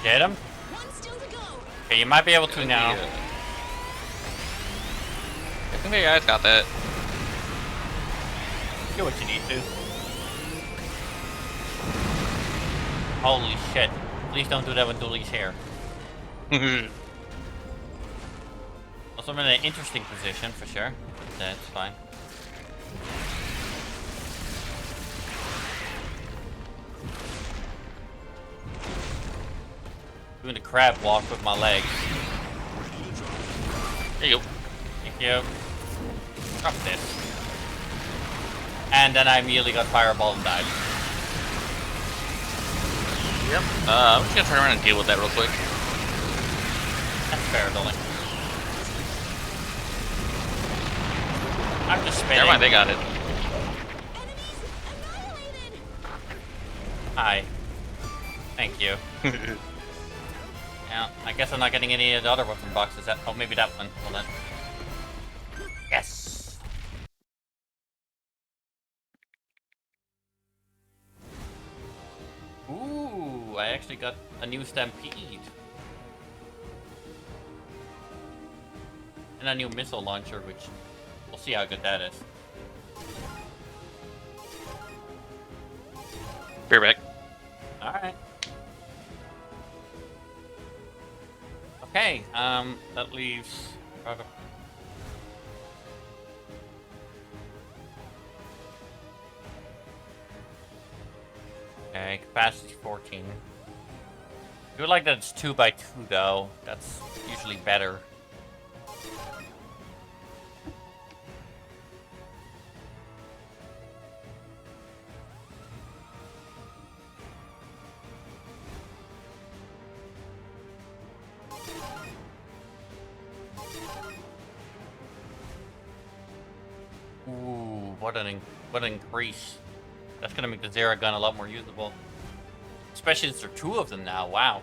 Get him? Okay, you might be able to now. Yeah. I think the guy's got that. Get what you need to. Holy shit. Please don't do that with Dully's hair. Also, I'm in an interesting position for sure. That's fine. Doing the crab walk with my legs. There you go. Thank you. Drop this. And then I immediately got fireballed and died. Yep. I'm just gonna turn around and deal with that real quick. That's fair, Dully. I'm just spinning. Never mind, they got it. Hi. Thank you. Yeah, I guess I'm not getting any of the other weapon boxes. Oh, maybe that one. Hold on. Yes! Ooh, I actually got a new Stampede. And a new missile launcher, which we'll see how good that is. Be right back. Alright. Okay, that leaves... Okay, capacity 14. I do like that it's 2x2 though. That's usually better. Ooh, what an increase. That's gonna make the Zera gun a lot more usable. Especially since there are two of them now, wow.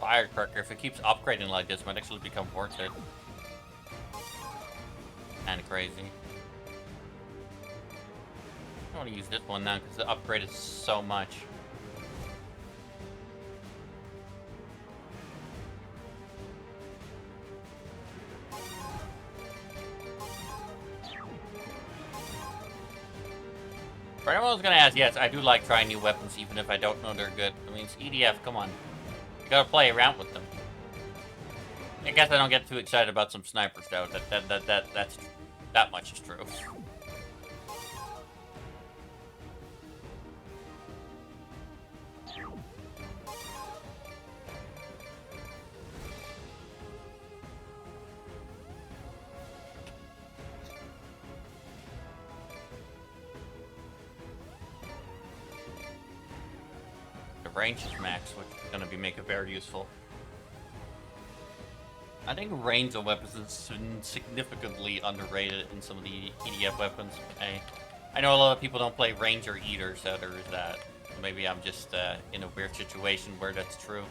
Firecracker, if it keeps upgrading like this, might actually become worth it. Kinda crazy. I want to use this one now because the upgrade is so much. For anyone who's gonna ask, yes, I do like trying new weapons even if I don't know they're good. I mean, it's EDF, come on. You gotta play around with them. I guess I don't get too excited about some snipers though. That much is true. The range is max, which is gonna make it very useful. I think range of weapons is significantly underrated in some of the EDF weapons. I know a lot of people don't play Ranger either, so there is that. Maybe I'm just in a weird situation where that's true.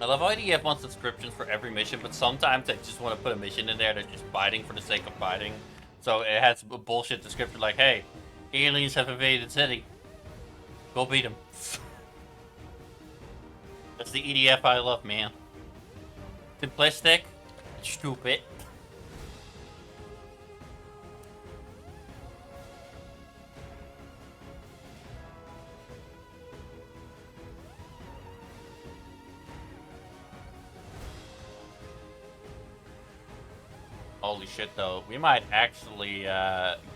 I love how EDF wants subscriptions for every mission, but sometimes they just want to put a mission in there that's just fighting for the sake of fighting. So it has a bullshit description like, hey, aliens have invaded city. Go beat them. That's the EDF I love, man. Simplistic, stupid. Holy shit, though. We might actually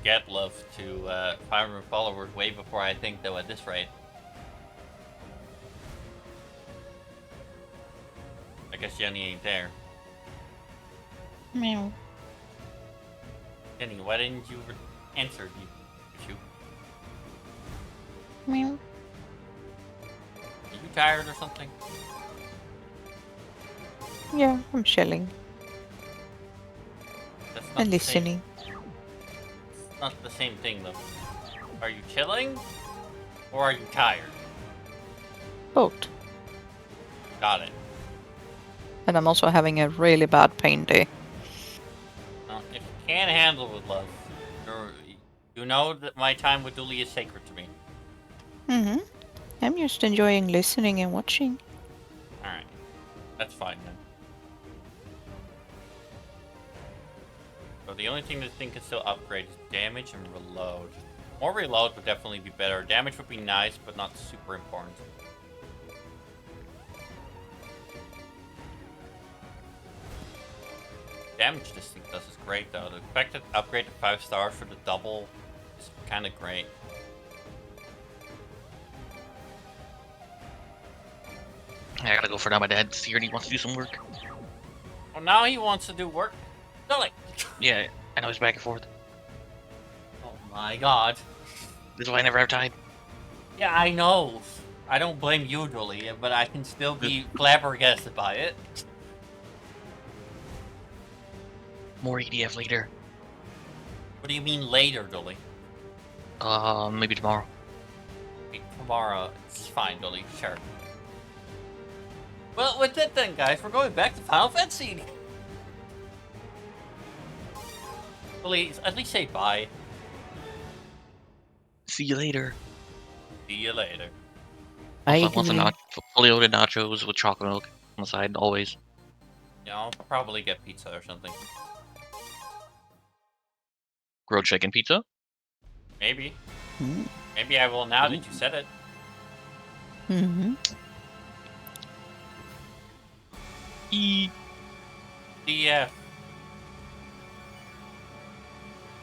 get Love to 500 followers way before I think, though, at this rate. I guess Jenny ain't there. Meow. Jenny, why didn't you answer you? Meow. Are you tired or something? Yeah, I'm chilling. That's not And the same- listening. It's not the same thing, though. Are you chilling? Or are you tired? Both. Got it. And I'm also having a really bad pain day. Well, if you can't handle with love, you know that my time with Dooley is sacred to me. Mm-hmm. I'm just enjoying listening and watching. Alright. That's fine then. So the only thing this thing can still upgrade is damage and reload. More reload would definitely be better. Damage would be nice, but not super important. Damage this thing does is great though. The expected upgrade to 5 stars for the double is kind of great. I gotta go for now. My dad's here and he wants to do some work. Well, now he wants to do work. Dolly! Yeah, I know he's back and forth. Oh my god. This is why I never have time. Yeah, I know. I don't blame you, Dolly, but I can still be flabbergasted by it. More EDF later. What do you mean later, Dolly? Maybe tomorrow. Okay, tomorrow. It's fine, Dolly. Sure. Well, with that then, guys, we're going back to Final Fantasy. Please, at least say bye. See you later. See you later. I I want some fully loaded nachos with chocolate milk on the side, always. Yeah, I'll probably get pizza or something. Grilled chicken pizza? Maybe. Mm. Maybe I will now that you said it. Mm-hmm. Yeah.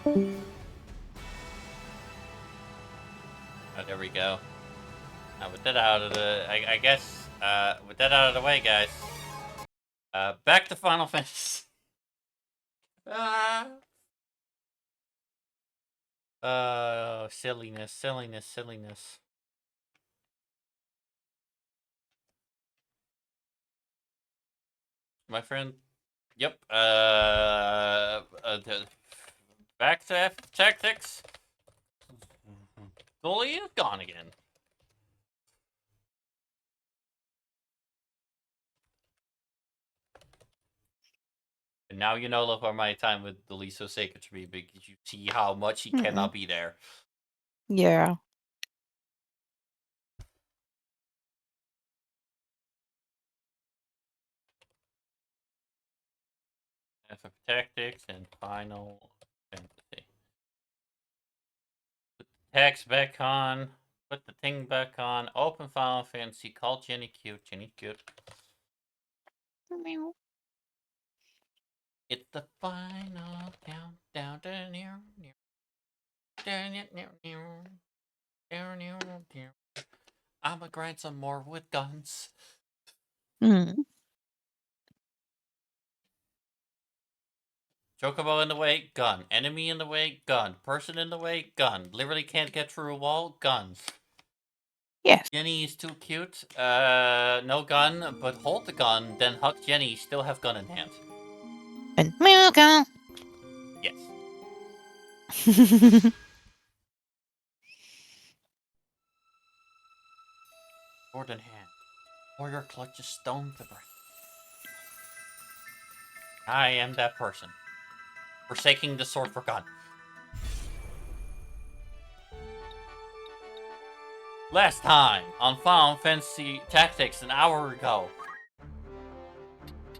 Oh, there we go. Now with that out of the, I guess, with that out of the way, guys. Back to Final Fantasy. Silliness, silliness, silliness. My friend. Yep. Back to F tactics. Dolly is gone again. And now you know why my time with Dolly is so sacred to me, because you see how much he cannot be there. Yeah. FF Tactics and Final Fantasy. Put the text back on. Put the thing back on. Open Final Fantasy. Call Jenny cute. Jenny cute. Meow. It's the final countdown to near. I'm gonna grind some more with guns. Mm. Chocobo in the way, gun. Enemy in the way, gun. Person in the way, gun. Literally can't get through a wall, guns. Yes. Jenny is too cute. No gun, but hold the gun, then hug Jenny, still have gun in hand. And Milka. Yes. Sword in hand. Warrior clutches stone to break. I am that person. Forsaking the sword for gun. Last time on Final Fantasy Tactics an hour ago.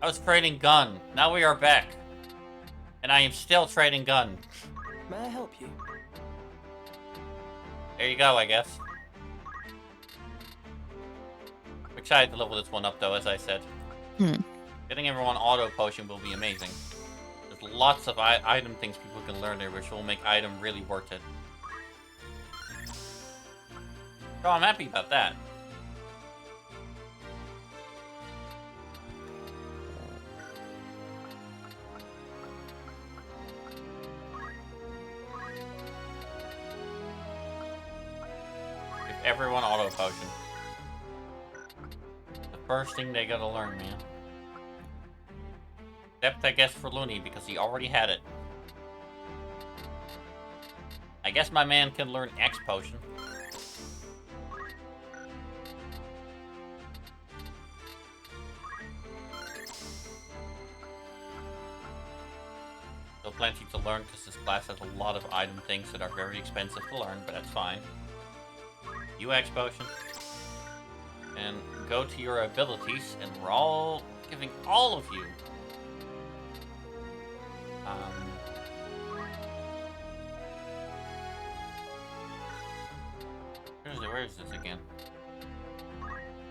I was trading gun. Now we are back. And I am still trading gun. May I help you? There you go, I guess. I'm excited to level this one up though, as I said. Getting everyone auto potion will be amazing. There's lots of item things people can learn there, which will make item really worth it. So I'm happy about that. Give everyone auto potion. The first thing they gotta learn, man. Except, I guess, for Looney, because he already had it. I guess my man can learn X potion. Still plenty to learn because this class has a lot of item things that are very expensive to learn, but that's fine. UX potion. And go to your abilities, and we're all giving all of you. Where is this again?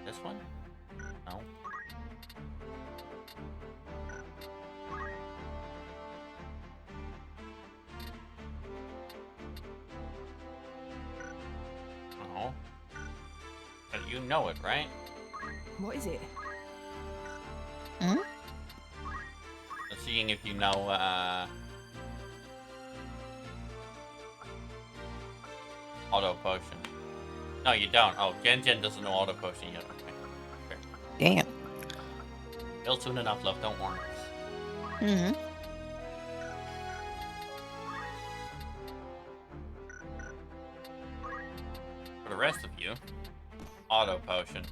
This one? No. Oh. But you know it, right? What is it? Hmm? Seeing if you know, auto potion. No, you don't. Oh, Gen doesn't know auto potion yet. Okay. Damn. Still soon enough, love. Don't worry. Mm-hmm. For the rest of you, auto potion.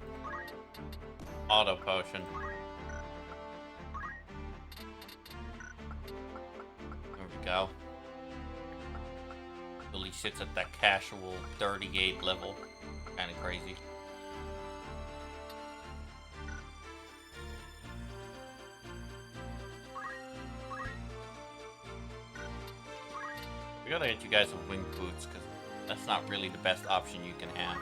Auto potion. There we go. Billy sits at that casual 38 level. Kinda crazy. We gotta get you guys some wing boots, because that's not really the best option you can have.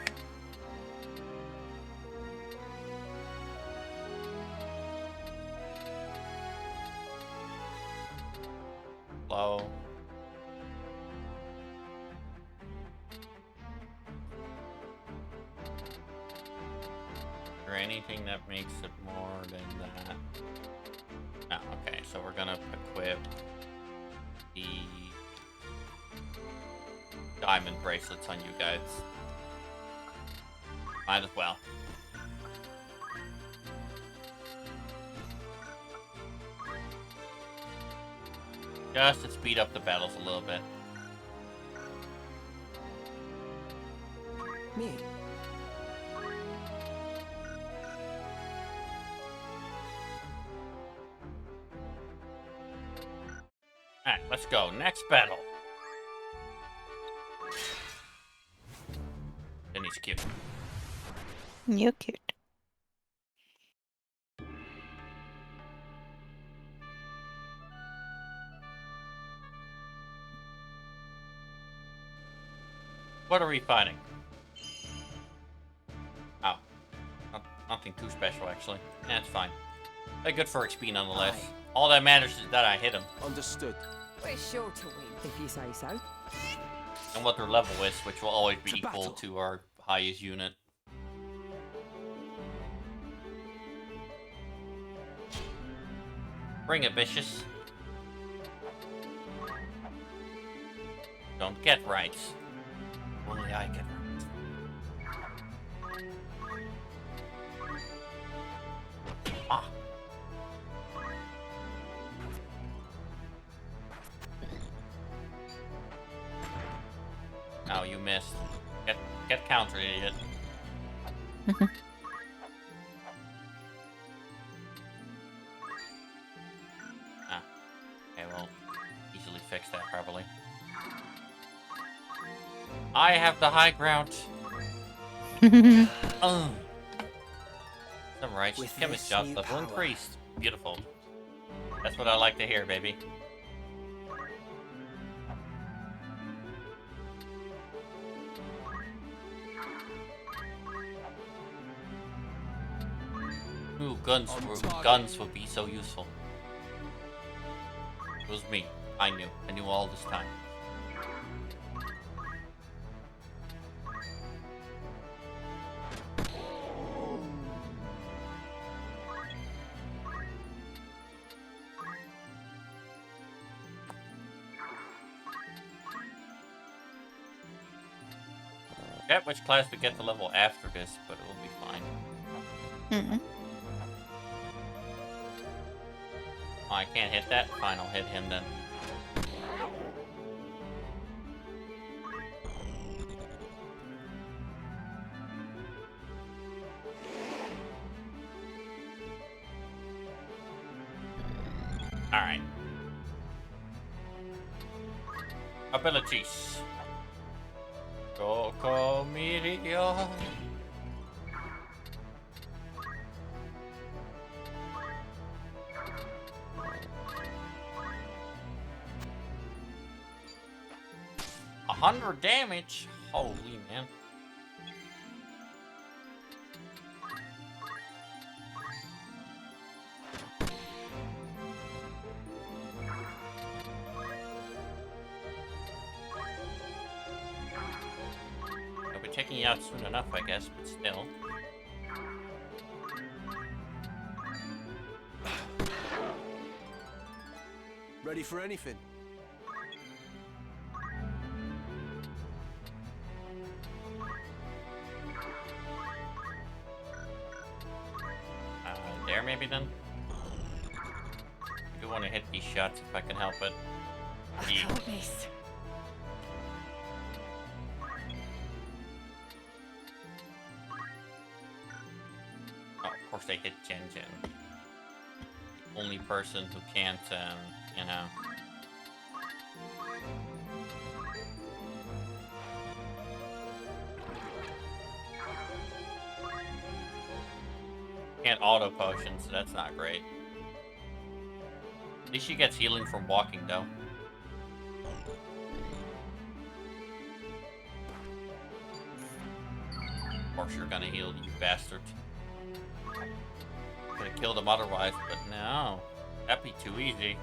Low. Or anything that makes it more than that. No, okay, so we're gonna equip the diamond bracelets on you guys. Might as well. Just to speed up the battles a little bit. Me? Alright, let's go. Next battle. Then he's cute. You're cute. What are we fighting? Oh. Nothing too special, actually. That's fine. They're good for XP nonetheless. Aye. All that matters is that I hit him. Understood. We're sure to win, if you say so. And what their level is, which will always be To equal battle. to our highest unit. Bring it, vicious. Don't get right. Only I get right. Ah. Oh, you missed. Get countered, idiot. Ah. Okay, well, easily fix that probably. I have the high ground. Oh. Some righteous With chemist this job new level power. increased. Beautiful. That's what I like to hear, baby. Ooh, guns would be so useful. It was me. I knew all this time. Forget which class to get to level after this, but it will be fine. Mm-hmm. Oh, I can't hit that? Fine, I'll hit him then. Alright. Abilities. Coco Meteor. A 100 damage. Holy man. I'll be taking you out soon enough, I guess, but still. Ready for anything? There maybe then? I do want to hit these shots if I can help it. Yeah. Oh, of course they hit Jen Jen. Only person who can't, you know. Can't auto potion, so that's not great. At least she gets healing from walking, though. Of course you're gonna heal, you bastard. Could have killed him otherwise, but no. That'd be too easy.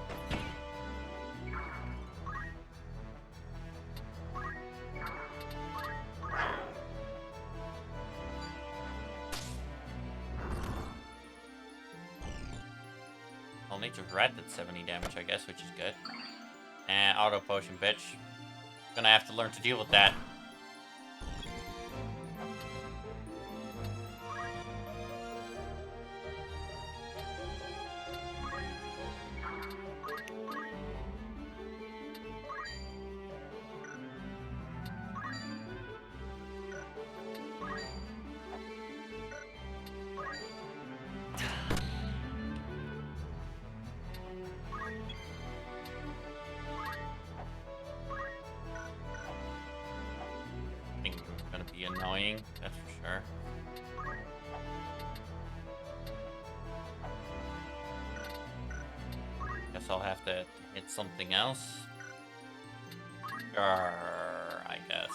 Well, Nature's Rat did 70 damage, I guess, which is good. And auto potion, bitch. Gonna have to learn to deal with that. Annoying, that's for sure. Guess I'll have to hit something else. I guess.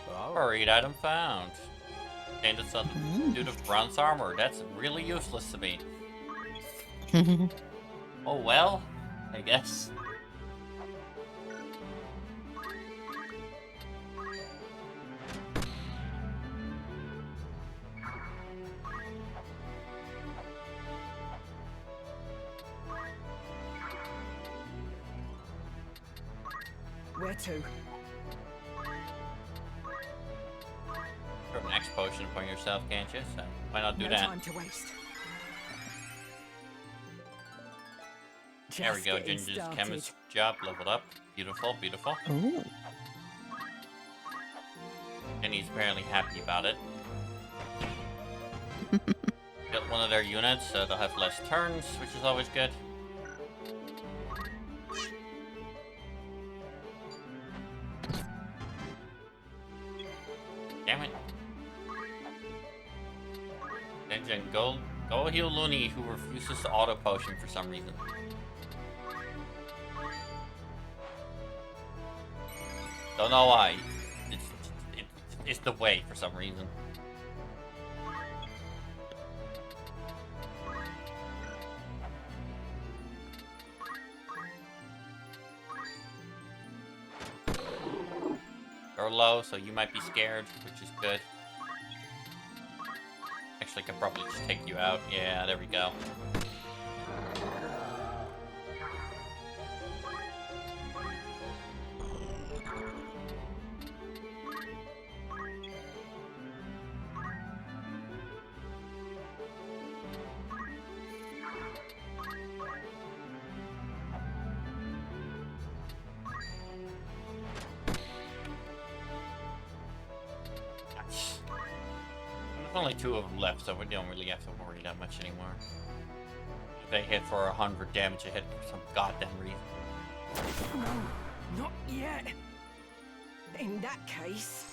Buried item found. And it's a dude of bronze armor. That's really useless to me. Oh well, I guess. Where to? Throw an X potion upon yourself, can't you? So why not do No that? time to waste. There we Just go, getting Ginger's started. chemist job leveled up. Beautiful, beautiful. Ooh. And he's apparently happy about it. Built one of their units, so they'll have less turns, which is always good. Damn it. Ginger, go heal Looney, who refuses to auto potion for some reason. Don't know why. It's the way for some reason. You're low, so you might be scared, which is good. Actually, I could probably just take you out. Yeah, there we go. Only 2 of them left, so we don't really have to worry that much anymore. If they hit for 100 damage a hit for some goddamn reason. No, not yet. In that case...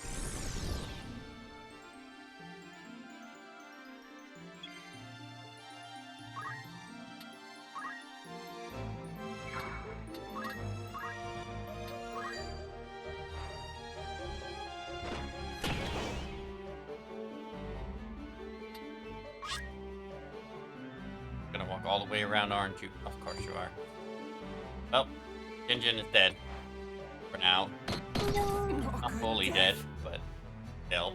Gonna walk all the way around, aren't you? Of course you are. Well, Jinjin is dead. For now. Not fully dead, but still.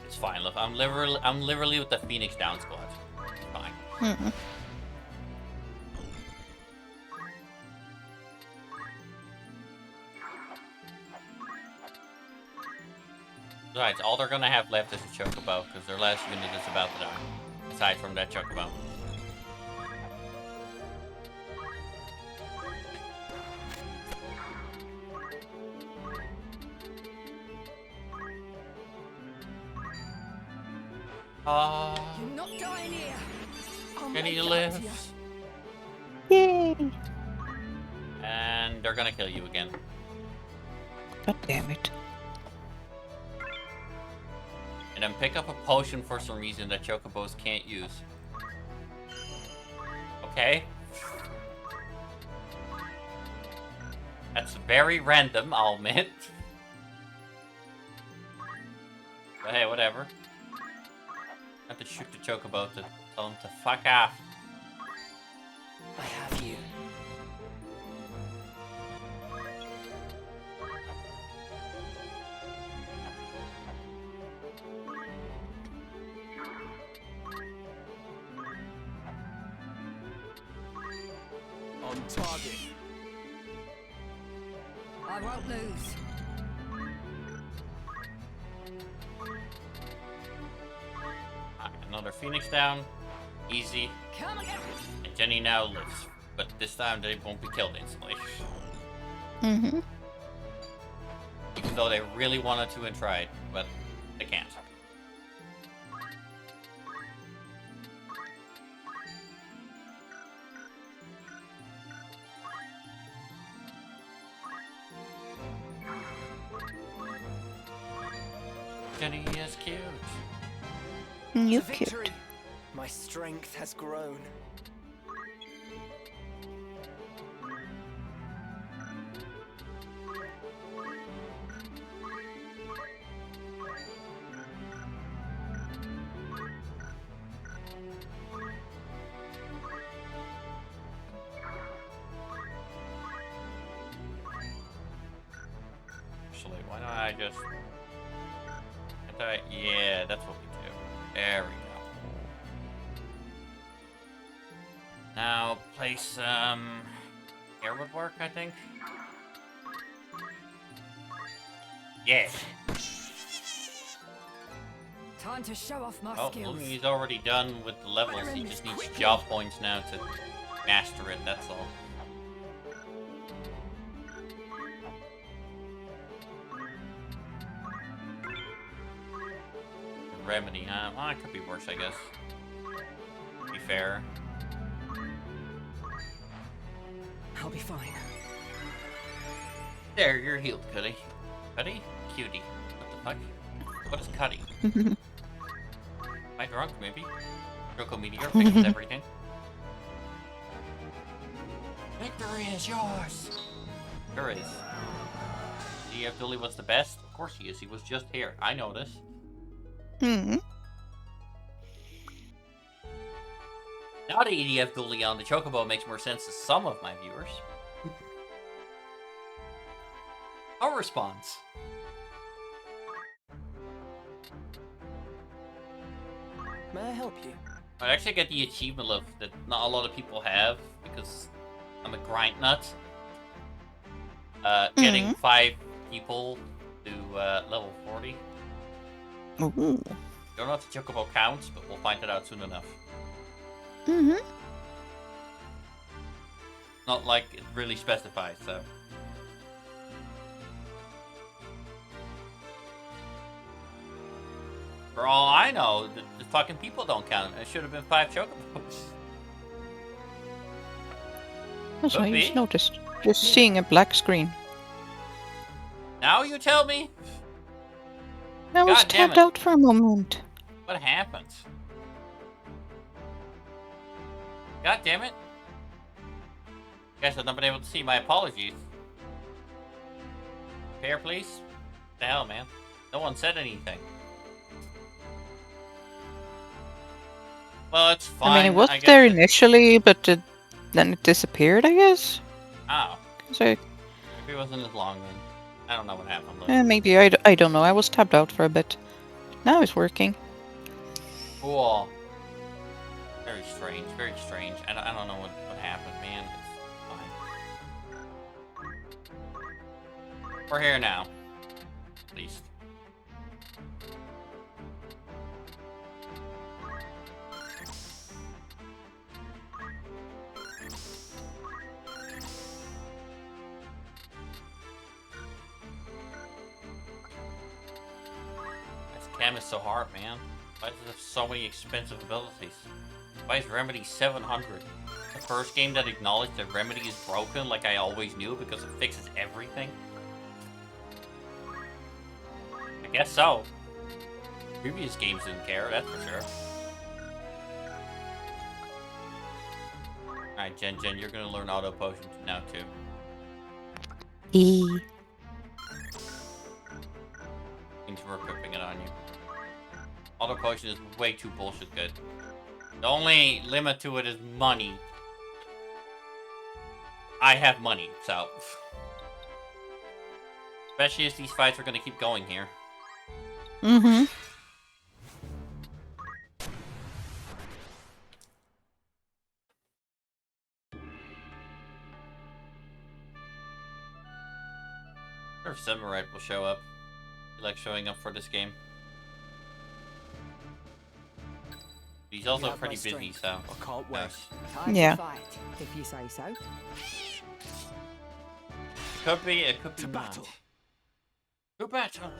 It's fine, look. I'm literally with the Phoenix down squad. It's fine. Mm-hmm. Besides, all they're gonna have left is a Chocobo, because their last unit is about to die. Aside from that Chocobo. You're not dying here. I'll Can make he it up live? to you. Yay! And they're gonna kill you again. God damn it. And then pick up a potion for some reason that Chocobos can't use. Okay. That's very random, I'll admit. But hey, whatever. I have to shoot the Chocobo to tell him to fuck off. I have you. On target. I won't lose. Another Phoenix down. Easy. Come again. And Jenny now lives. But this time they won't be killed instantly. Mm-hmm. Even though they really wanted to and tried, but they can't. Jenny is cute. You To cute. victory. My strength has grown. Actually, why don't I just... Yeah, that's what we do. There we go. Now, place, air would work, I think? Yeah. Time to show off my Oh, skills. he's already done with the levels. He just needs job points now to master it, that's all. Remedy, huh? Well, it could be worse, I guess. To be fair. I'll be fine. There, you're healed, Cuddy. Cuddy? Cutie. What the fuck? What is Cuddy? Am I drunk, maybe? Choco Meteor fixes everything. Victory is yours! Sure is. EDF Dooley was the best? Of course he is. He was just here. I know this. Hmm. Now the EDF Dooley on the Chocobo makes more sense to some of my viewers. Our response. May I help you? I actually get the achievement of that not a lot of people have because I'm a grind nut. Getting 5 people to level 40. Ooh. Don't know if the Chocobo counts, but we'll find it out soon enough. Mm-hmm. Not like it really specifies, so. For all I know, the fucking people don't count. It should have been 5 chocobos. That's what I Could just be. noticed. Just seeing a black screen. Now you tell me? I was God damn tabbed it. out for a moment. What happens? God damn it. Guess I've not been able to see. My apologies. Fair, please? What the hell, man? No one said anything. Well, it's fine. I mean, it was guess there it- initially, but then it disappeared, I guess? Oh. So, Maybe it wasn't as long then. I don't know what happened. Though. maybe, I don't know. I was tabbed out for a bit. Now it's working. Cool. Very strange, very strange. I don't know what happened, man. It's fine. We're here now. At least. This cam is so hard, man. Why does it have so many expensive abilities? Why is Remedy 700? The first game that acknowledged that Remedy is broken like I always knew because it fixes everything? I guess so. Previous games didn't care, that's for sure. Alright, Jen, you're gonna learn auto potions now too. Means we're equipping it on you. Auto potion is way too bullshit good. The only limit to it is money. I have money, so. Especially as these fights are gonna keep going here. Mm-hmm. I wonder if Samurai will show up. He likes showing up for this game. He's also pretty busy, so. I can't wait. Yes. Time Yeah. to fight, if you say so. Could be, it could be To not. battle. To battle.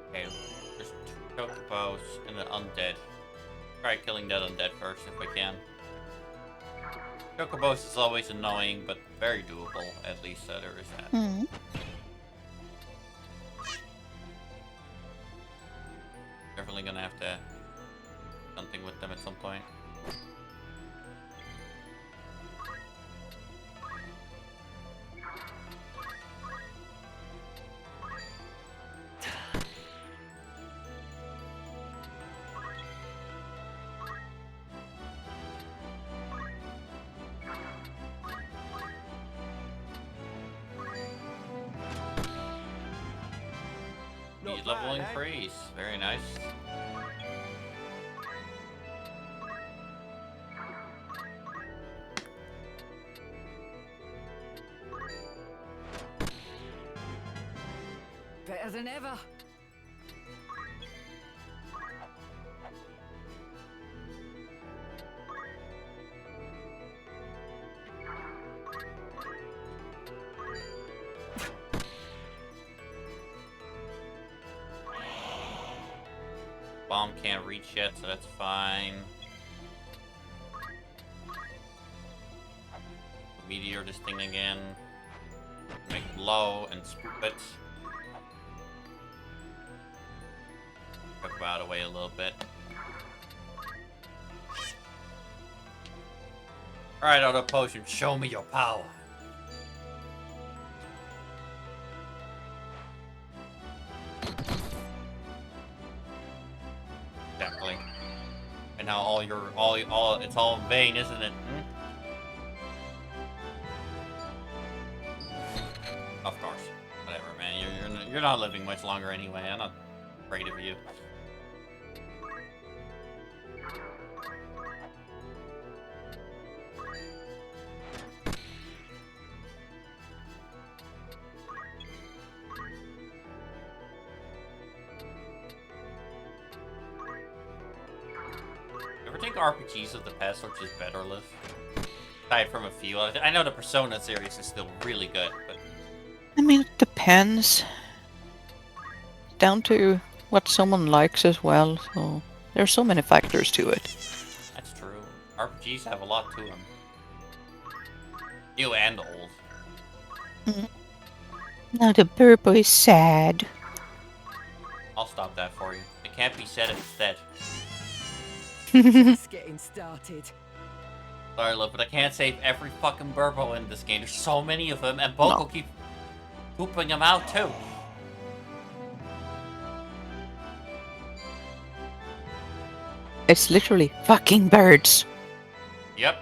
Okay, there's 2 chocobos and an undead. Try killing that undead first if I can. Chocobos is always annoying, but very doable, at least, so there is that. Hmm. Definitely gonna have to something with them at some point. He's leveling freeze. Very nice. Better than ever. Bomb can't reach yet, so that's fine. Meteor this thing again. Make it low and spook it. Talk out away a little bit. Alright, auto potion, show me your power. Exactly. And now it's all in vain, isn't it? Hmm? Of course. Whatever, man. You're not living much longer anyway. I'm not afraid of you. RPGs of the past are just better, Liv. Aside from a few. I know the Persona series is still really good, but... I mean, it depends. Down to what someone likes as well, so... There's so many factors to it. That's true. RPGs have a lot to them. New and old. Now the Burbo is sad. I'll stop that for you. It can't be said if it's dead. Just getting started. Sorry, love, but I can't save every fucking Burbo in this game. There's so many of them, and Boko keep pooping them out too. It's literally fucking birds. Yep.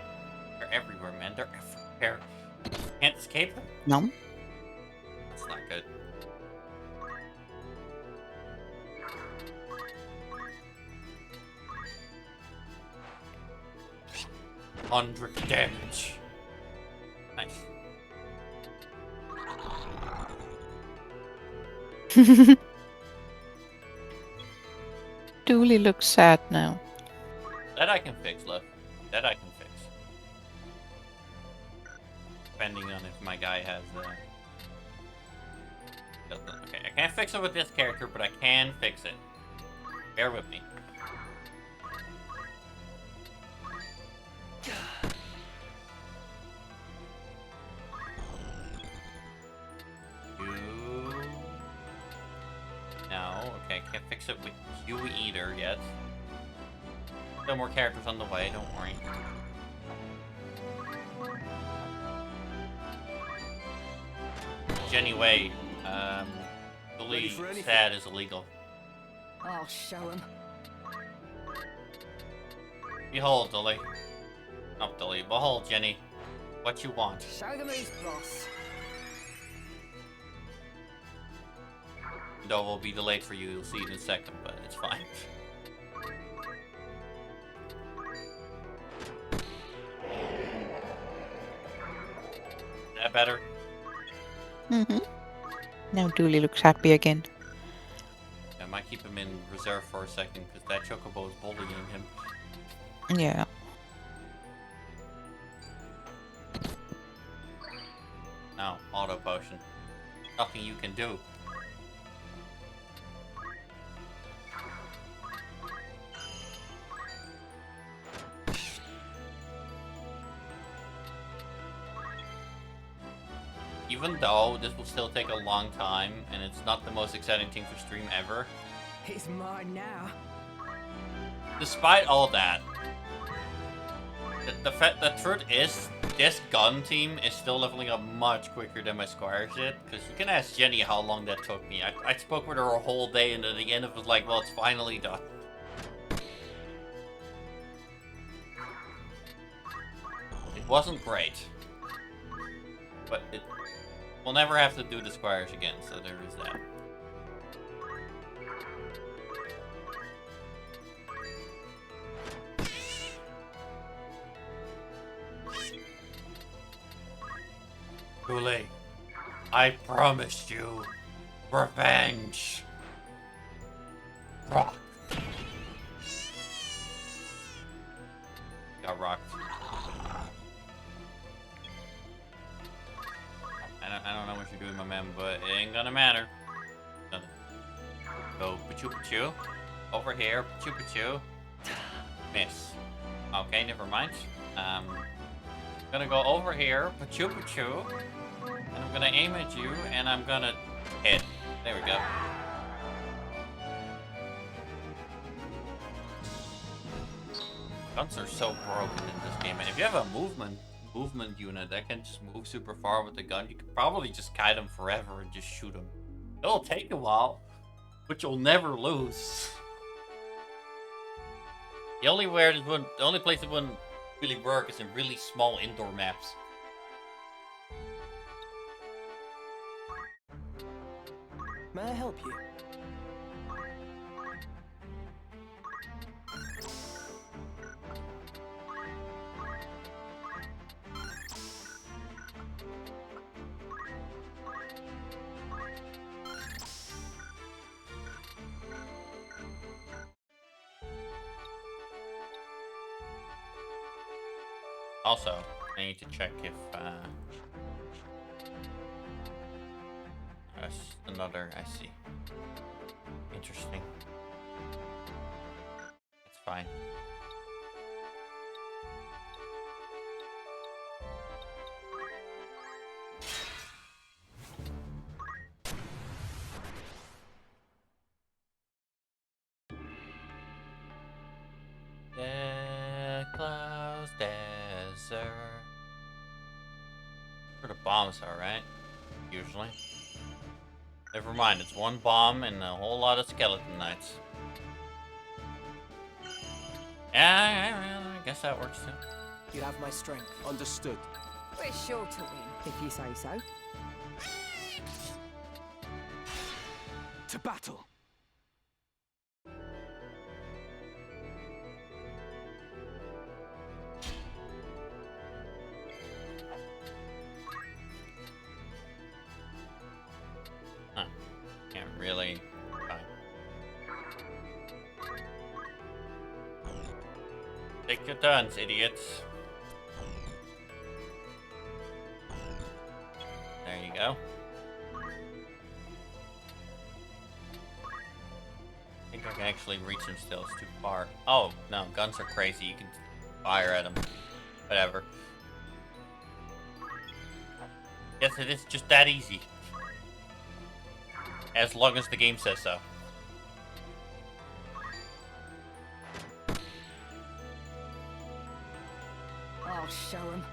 They're everywhere, man. They're everywhere. Can't escape them. No. It's not good. $100 damage. Nice. Dooley looks sad now. That I can fix, love. That I can fix. Depending on if my guy has okay, I can't fix it with this character, but I can fix it. Bear with me. No, okay, can't fix it with you either yet. No more characters on the way, don't worry. Jenny Way, Bully sad is illegal. I'll show him. Behold, Dolly. Not Dolly, behold, Jenny. What you want. Show them who's boss. Though we'll be delayed for you, you'll see it in a second, but it's fine. Is that better? Now Dooley looks happy again. I might keep him in reserve for a second, because that Chocobo is bullying him. Yeah. Now, auto potion. Nothing you can do. Even though this will still take a long time, and it's not the most exciting thing for stream ever, It's mine now. despite all that, the truth is, this gun team is still leveling up much quicker than my Squire did, because you can ask Jenny how long that took me. I spoke with her a whole day, and at the end it was like, well, it's finally done. It wasn't great, but we'll never have to do the Squires again, so there is that. Too late. I promised you revenge. Rock. Got rocked. I don't know what you're doing, my man, but it ain't gonna matter. Go Pachoo. Over here, Pachoo. Miss. Okay, never mind. Gonna go over here, Pachoo, and I'm gonna aim at you, and I'm gonna hit. There we go. Guns are so broken in this game, and if you have a movement unit that can just move super far with the gun, you can probably just kite them forever and just shoot them. It'll take a while, but you'll never lose. The only place it wouldn't really work is in really small indoor maps. May I help you? Also, I need to check if that's another. I see. Interesting. It's fine. The clouds desert. Where the bombs are, right? Usually. Never mind, it's one bomb and a whole lot of skeleton knights. Yeah, I guess that works too. You have my strength. Understood. We're sure to win, if you say so. To battle. Huh. Can't really. Fine. Take your turns, idiots. There you go. I think I can actually reach him still. It's too far. Oh, no. Guns are crazy. You can fire at them. Whatever. Yes, it is just that easy. As long as the game says so. I'll show 'em.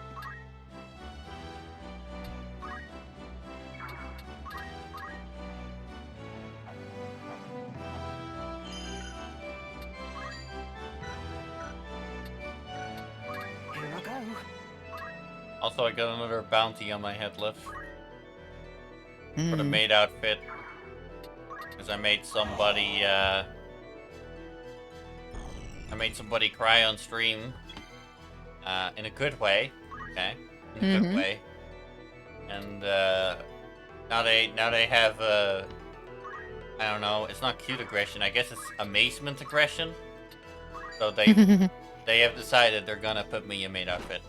Here I go. Also, I got another bounty on my head lift. For the Hmm. maid outfit. Because I made somebody, I made somebody cry on stream. In a good way. Okay? In a good way. And, now they have, I don't know, it's not cute aggression, I guess it's amazement aggression. So they have decided they're gonna put me in maid outfit.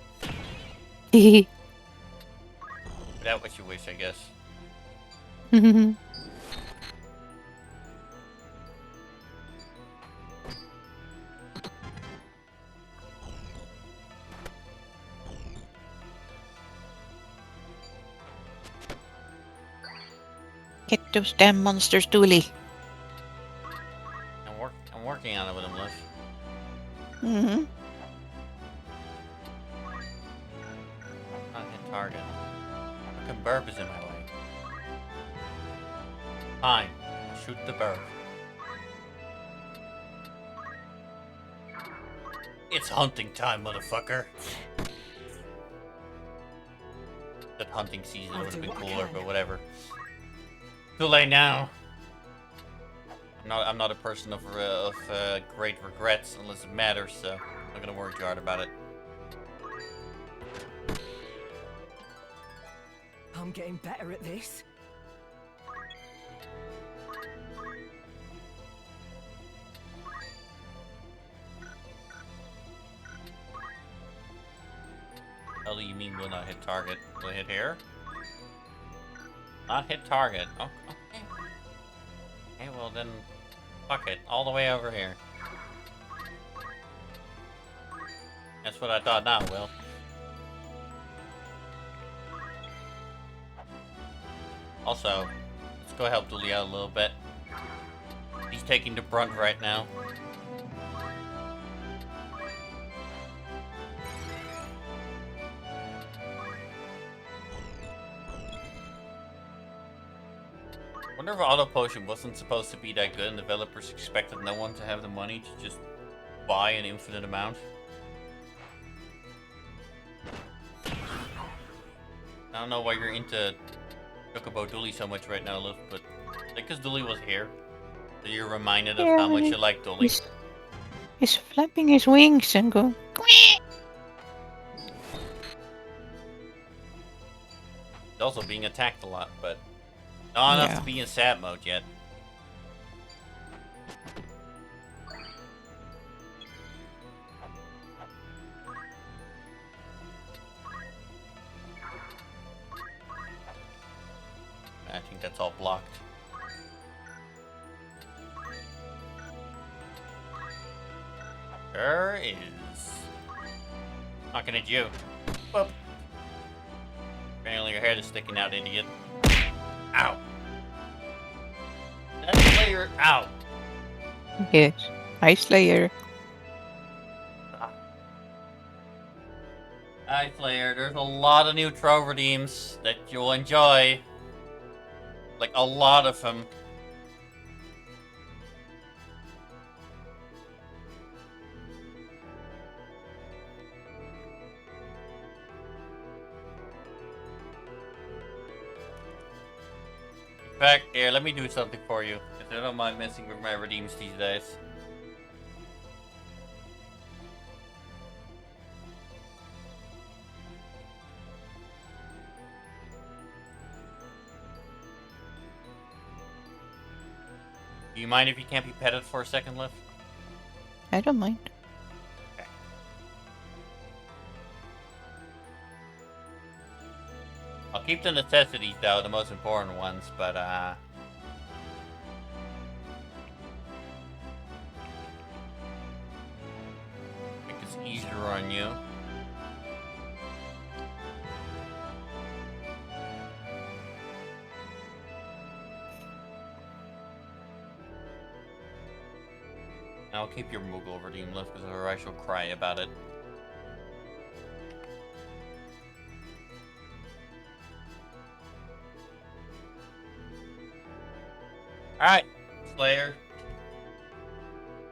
That what you wish, I guess. Get those damn monsters, Dooley. I'm working on it with him, Liv. Not hit target. Fucking burb is in my way. Fine. Shoot the burb. It's hunting time, motherfucker. That hunting season would have been cooler, but whatever. Too late now. I'm not a person of great regrets unless it matters, so I'm not gonna worry too hard about it. I'm getting better at this. How do you mean will not hit target? Will it hit here? Not hit target. Oh, okay. Okay, well then, fuck it. All the way over here. That's what I thought now, Will. Also, let's go help Dooley out a little bit. He's taking the brunt right now. Wonder if Auto Potion wasn't supposed to be that good and developers expected no one to have the money to just buy an infinite amount. I don't know why you're into Chocobo Dooley so much right now, Liv, but because Dooley was here, so you're reminded of how much you like Dooley. He's flapping his wings and going, "Quack." He's also being attacked a lot, but not enough Yeah. to be in sad mode yet. it's all blocked. Sure is. Knocking at you. Whoop. Apparently your head is sticking out, idiot. Ow. That player out. Yes. Ice Slayer. Hi, Slayer. There's a lot of new Trove redeems that you'll enjoy. Like, a lot of them. In fact, here, let me do something for you. Because I don't mind messing with my redeems these days. Do you mind if you can't be petted for a second, Liv? I don't mind. Okay. I'll keep the necessities, though, the most important ones, but, make this easier on you. I'll keep your Moogle redeem left because or I shall cry about it. Alright, Slayer.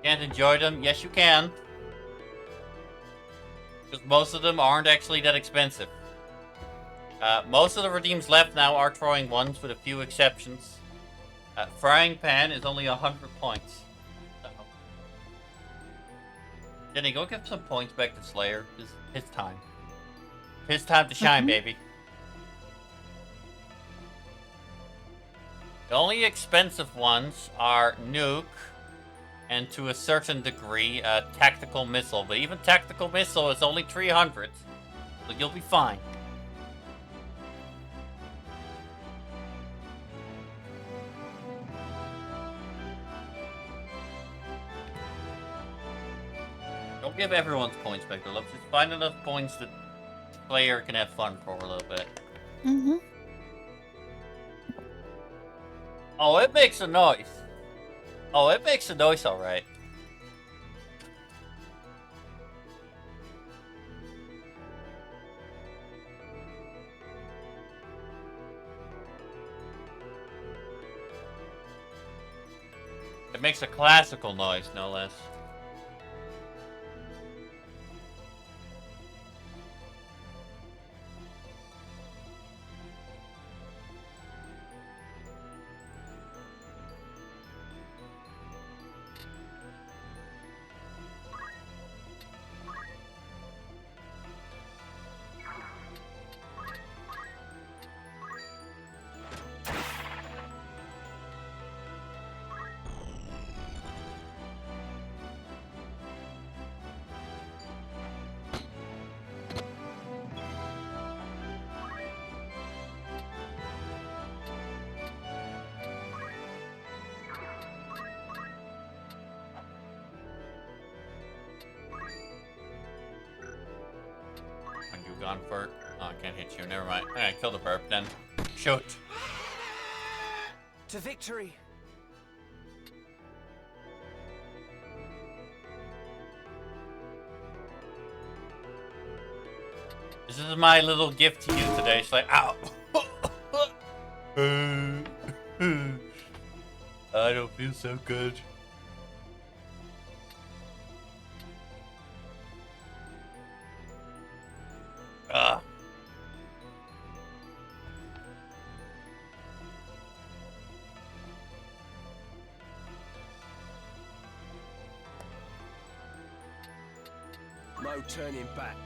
Can't enjoy them? Yes, you can. Because most of them aren't actually that expensive. Most of the redeems left now are throwing ones, with a few exceptions. Frying Pan is only 100 points. Jenny, go give some points back to Slayer. It's his time. His time to shine, baby. The only expensive ones are Nuke, and to a certain degree, Tactical Missile. But even Tactical Missile is only 300, so you'll be fine. Don't give everyone's points back, though. Let's just find enough points that the player can have fun for a little bit. Mm-hmm. Oh, it makes a noise. Oh, it makes a noise, alright. It makes a classical noise, no less. Gone for it. Oh, I can't hit you. Never mind. Alright, kill the burp then. Shoot. To victory. This is my little gift to you today. It's like, ow. I don't feel so good. No turning back.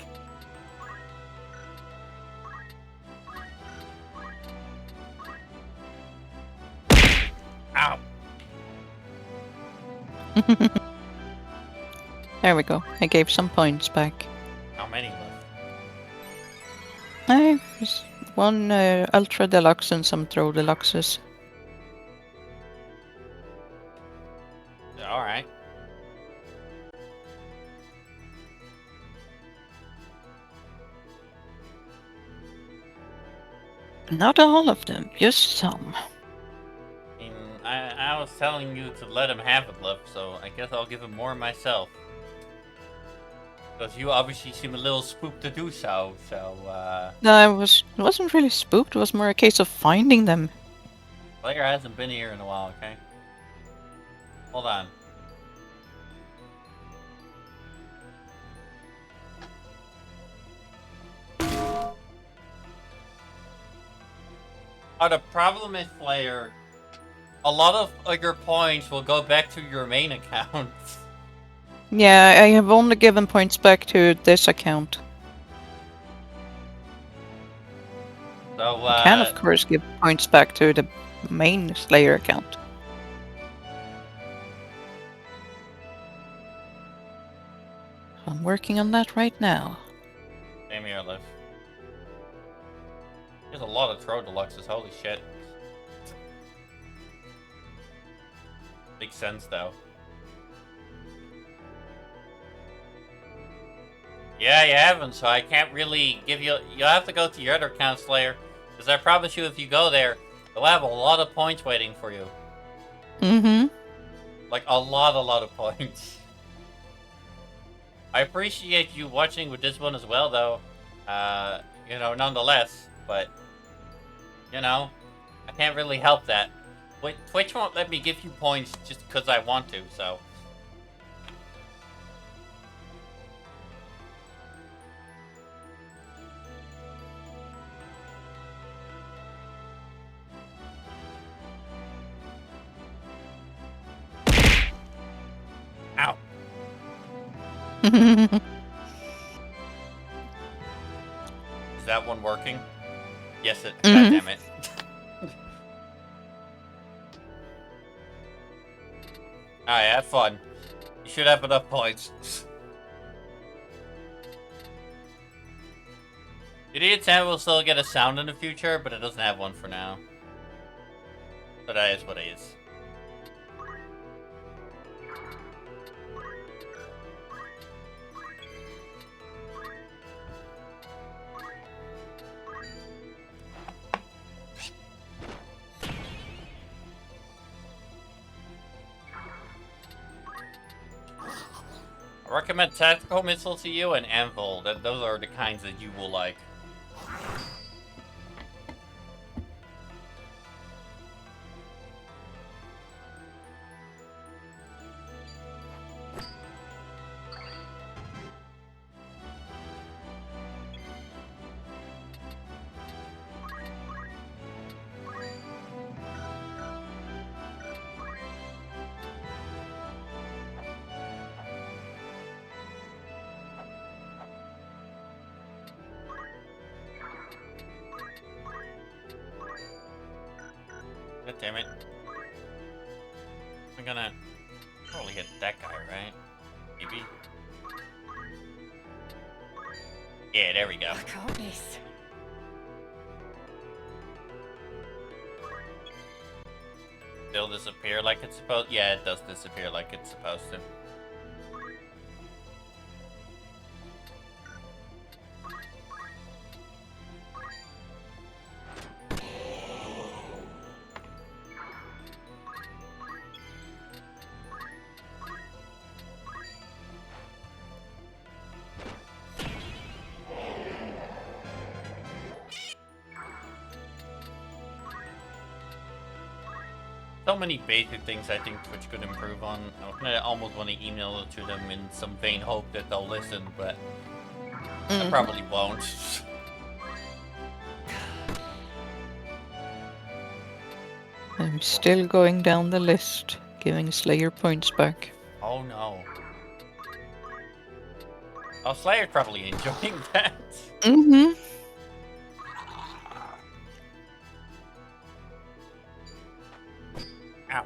Ow. There we go. I gave some points back. How many left? I was one Ultra Deluxe and some Throw Deluxes. Not all of them, just some. I mean, I was telling you to let him have it, love, so I guess I'll give him more myself. Because you obviously seem a little spooked to do so, No, it wasn't really spooked, it was more a case of finding them. Slayer hasn't been here in a while, okay? Hold on. The problem is, Slayer, a lot of your points will go back to your main account. Yeah, I have only given points back to this account. So, I can, of course, give points back to the main Slayer account. I'm working on that right now. Same here, Liv. There's a lot of Throw Deluxes, holy shit. Makes sense, though. Yeah, you haven't, so I can't really give you... You'll have to go to your other account, Slayer. Because I promise you, if you go there, you'll have a lot of points waiting for you. Mm-hmm. Like, a lot of points. I appreciate you watching with this one as well, though. You know, nonetheless. But, you know, I can't really help that. Twitch won't let me give you points just because I want to, so... Ow. Is that one working? Yes, it. God damn it. Alright, have fun. You should have enough points. Idiot Santa will still get a sound in the future, but it doesn't have one for now. But that is what it is. I recommend Tactical Missile to you and Anvil. Those are the kinds that you will like. God damn it. I'm gonna probably hit that guy, right? Maybe? Yeah, there we go. I got this. Still disappear like it's supposed... Yeah, it does disappear like it's supposed to. So many basic things I think Twitch could improve on. I almost want to email it to them in some vain hope that they'll listen, but I probably won't. I'm still going down the list, giving Slayer points back. Oh no. Oh, Slayer's probably enjoying that. Mm-hmm. Ow.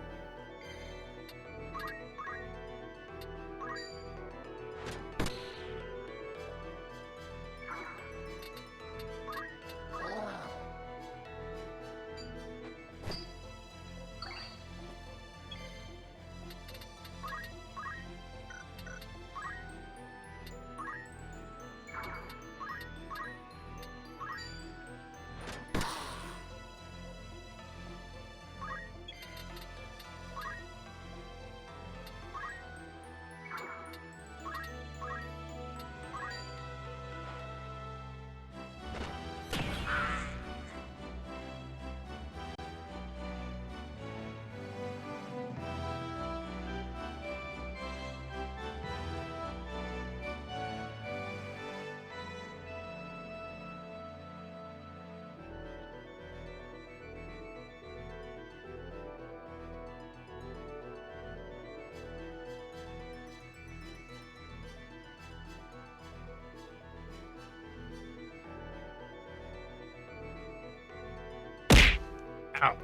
Ow.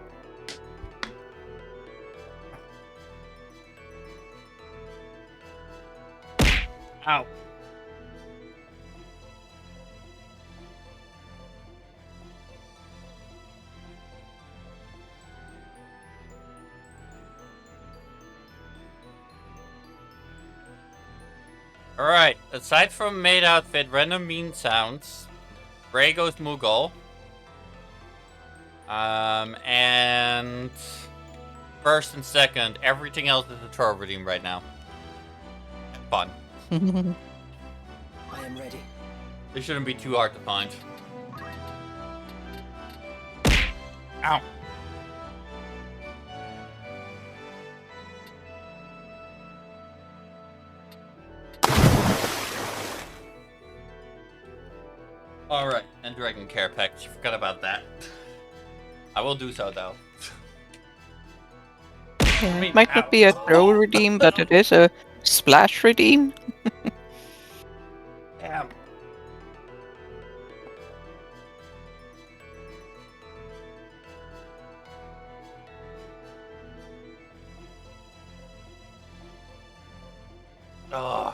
Ow. Alright, aside from maid outfit, random mean sounds, Ray goes Moogle. And first and second, everything else is a troll redeem right now. Fun. I am ready. They shouldn't be too hard to find. Ow. Alright, and Dragon Care Package. Forgot about that. I will do so though. Yeah, it might not be a throw redeem, but it is a splash redeem. Damn. Ugh.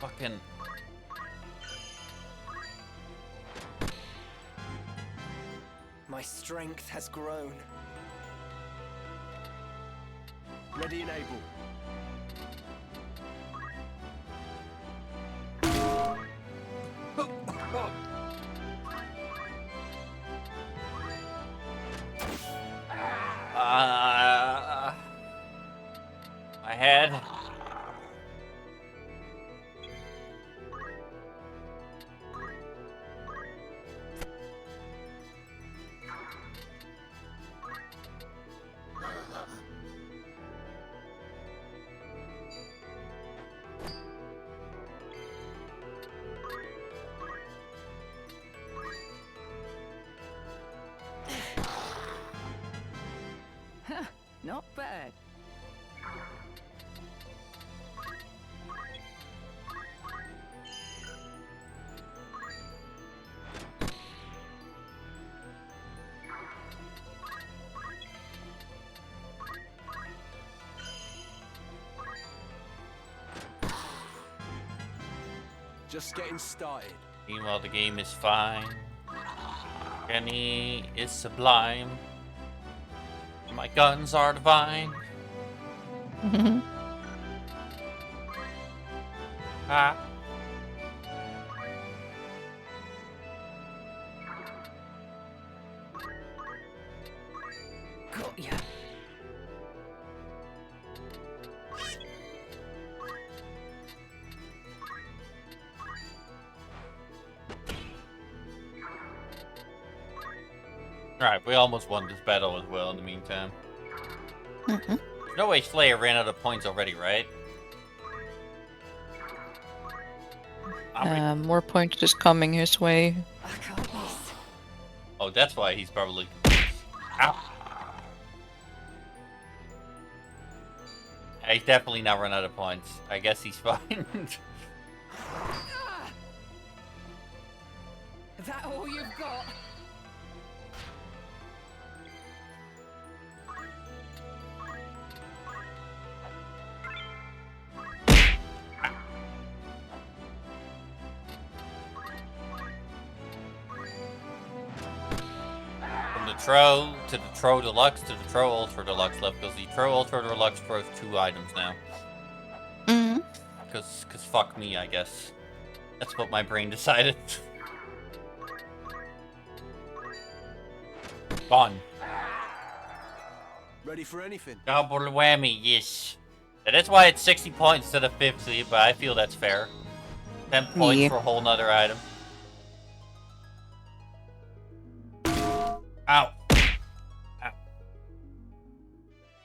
Fucking. My strength has grown. Ready and able. My head. Not bad. Just getting started. Meanwhile, the game is fine. Kenny is sublime. My guns are divine. Ah. Got ya. Alright, we almost won this battle as well in the meantime. There's no way Slayer ran out of points already, right? More points just coming his way. I can't miss. Oh, that's why he's probably confused. Ow. He's definitely not run out of points. I guess he's fine. Is that all you've got? From the Tro to the Tro Deluxe to the Tro Ultra Deluxe left, because the Tro Ultra Deluxe throws 2 items now. Cause fuck me, I guess. That's what my brain decided. Gone. Ready for anything. Double whammy, yes. That is why it's 60 points instead of 50, but I feel that's fair. 10 points Yeah. for a whole nother item. Ow. Ow.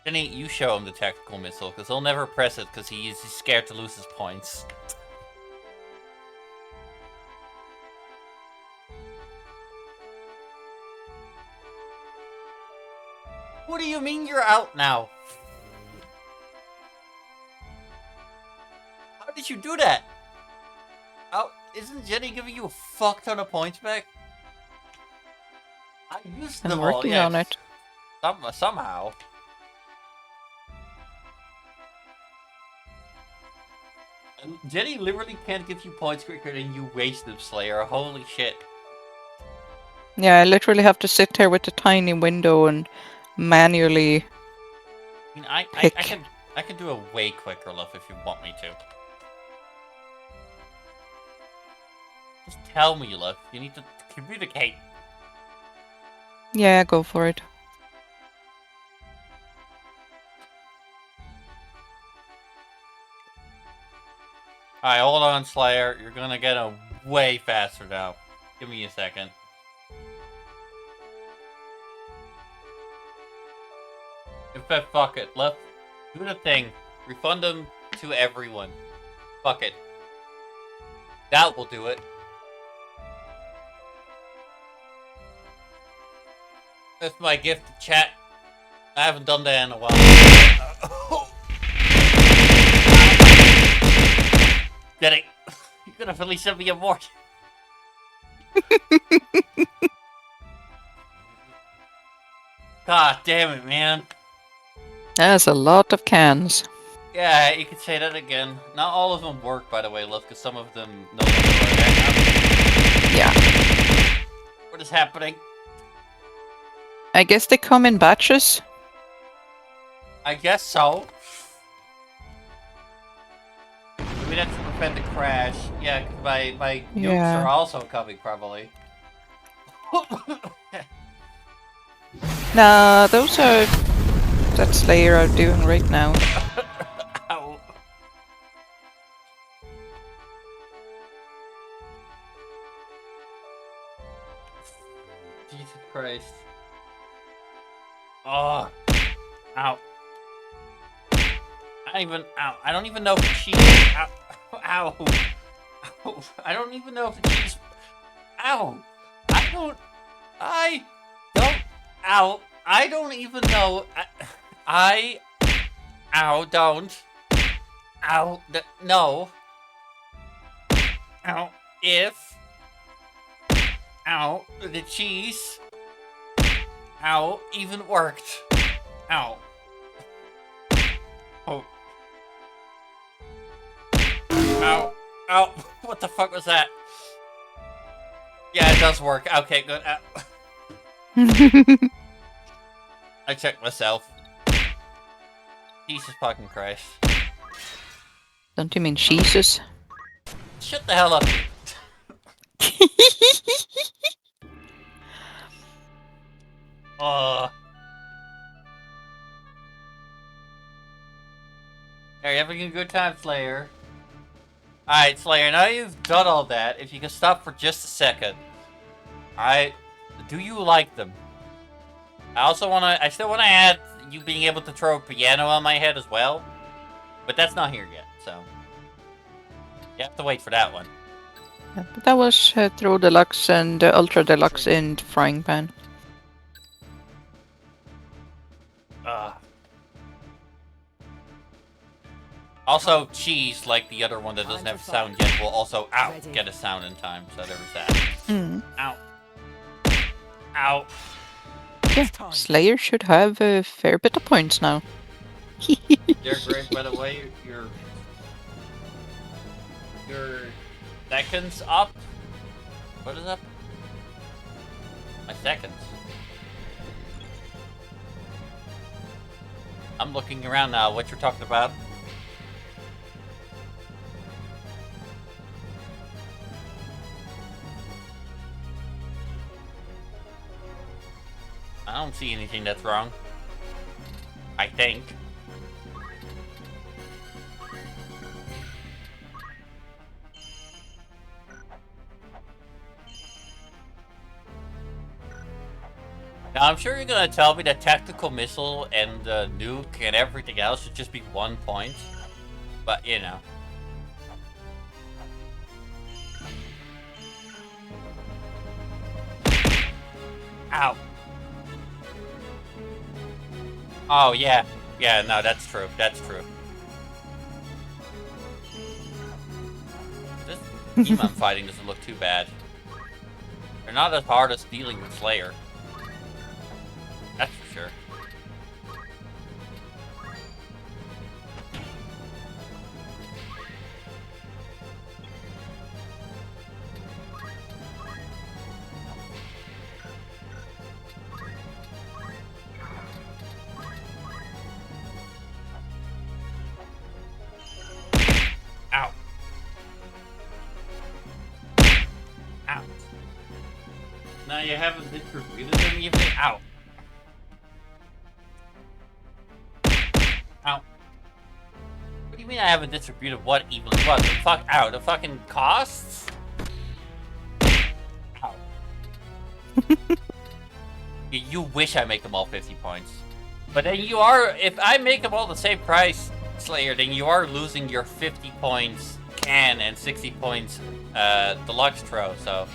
Jenny, you show him the tactical missile, because he'll never press it because he's scared to lose his points. What do you mean you're out now? Why did you do that? Oh, isn't Jenny giving you a fuck ton of points back? I used I'm them all, working yes. on it. Somehow. And Jenny literally can't give you points quicker than you waste them, Slayer. Holy shit. Yeah, I literally have to sit here with the tiny window and manually I mean, I pick. can do a way quicker, love, if you want me to. Just tell me, love. You need to communicate. Yeah, go for it. Alright, hold on, Slayer. You're gonna get a way faster now. Give me a second. In fact, fuck it. Let's do the thing. Refund them to everyone. Fuck it. That will do it. That's my gift to chat. I haven't done that in a while. Jenny, you're gonna really send me a more. God damn it, man. That's a lot of cans. Yeah, you could say that again. Not all of them work, by the way, love, because some of them no longer work. Yeah. What is happening? I guess they come in batches. I guess so. Maybe that's to prevent the crash. Yeah, because my nukes Yeah. are also coming, probably. Nah, those are... that Slayer are doing right now. Ow. Jesus Christ. Oh. Ow. I don't even know if the cheese. Ow. Ow. Ow. I don't even know if the cheese. Ow. Ow. I don't even know. Ow, don't. Ow, no. Ow, if. Ow, the cheese. Ow, even worked. Ow. Oh. Ow. Ow. What the fuck was that? Yeah, it does work. Okay, good. I checked myself. Jesus fucking Christ. Don't you mean Jesus? Shut the hell up. Are you having a good time, Slayer? Alright, Slayer, now you've done all that, if you can stop for just a second. Alright, do you like them? I still wanna add you being able to throw a piano on my head as well. But that's not here yet, so. You have to wait for that one. Yeah, but that was Throw Deluxe and Ultra Deluxe in Frying Pan. Also, cheese, like the other one that doesn't have a sound yet, will also, get a sound in time, so there was that. Ow. Ow. Yeah, Slayer should have a fair bit of points now. Dear Grace, by the way, your seconds up. What is up? My seconds. I'm looking around now. What you're talking about? I don't see anything that's wrong. I think. Now, I'm sure you're gonna tell me that tactical missile and the nuke and everything else should just be 1 point. But, you know. Ow. Oh, yeah. Yeah, no, that's true. That's true. Demon fighting doesn't look too bad. They're not as hard as dealing with Slayer. That's for sure. Ow. Ow. Now you haven't distributed them even. Ow. Ow. What do you mean I haven't distributed what even what? The fuck out. The fucking costs? Ow. You wish I make them all 50 points. But then you are, if I make them all the same price, Slayer, then you are losing your 50 points can and 60 points deluxe throw, so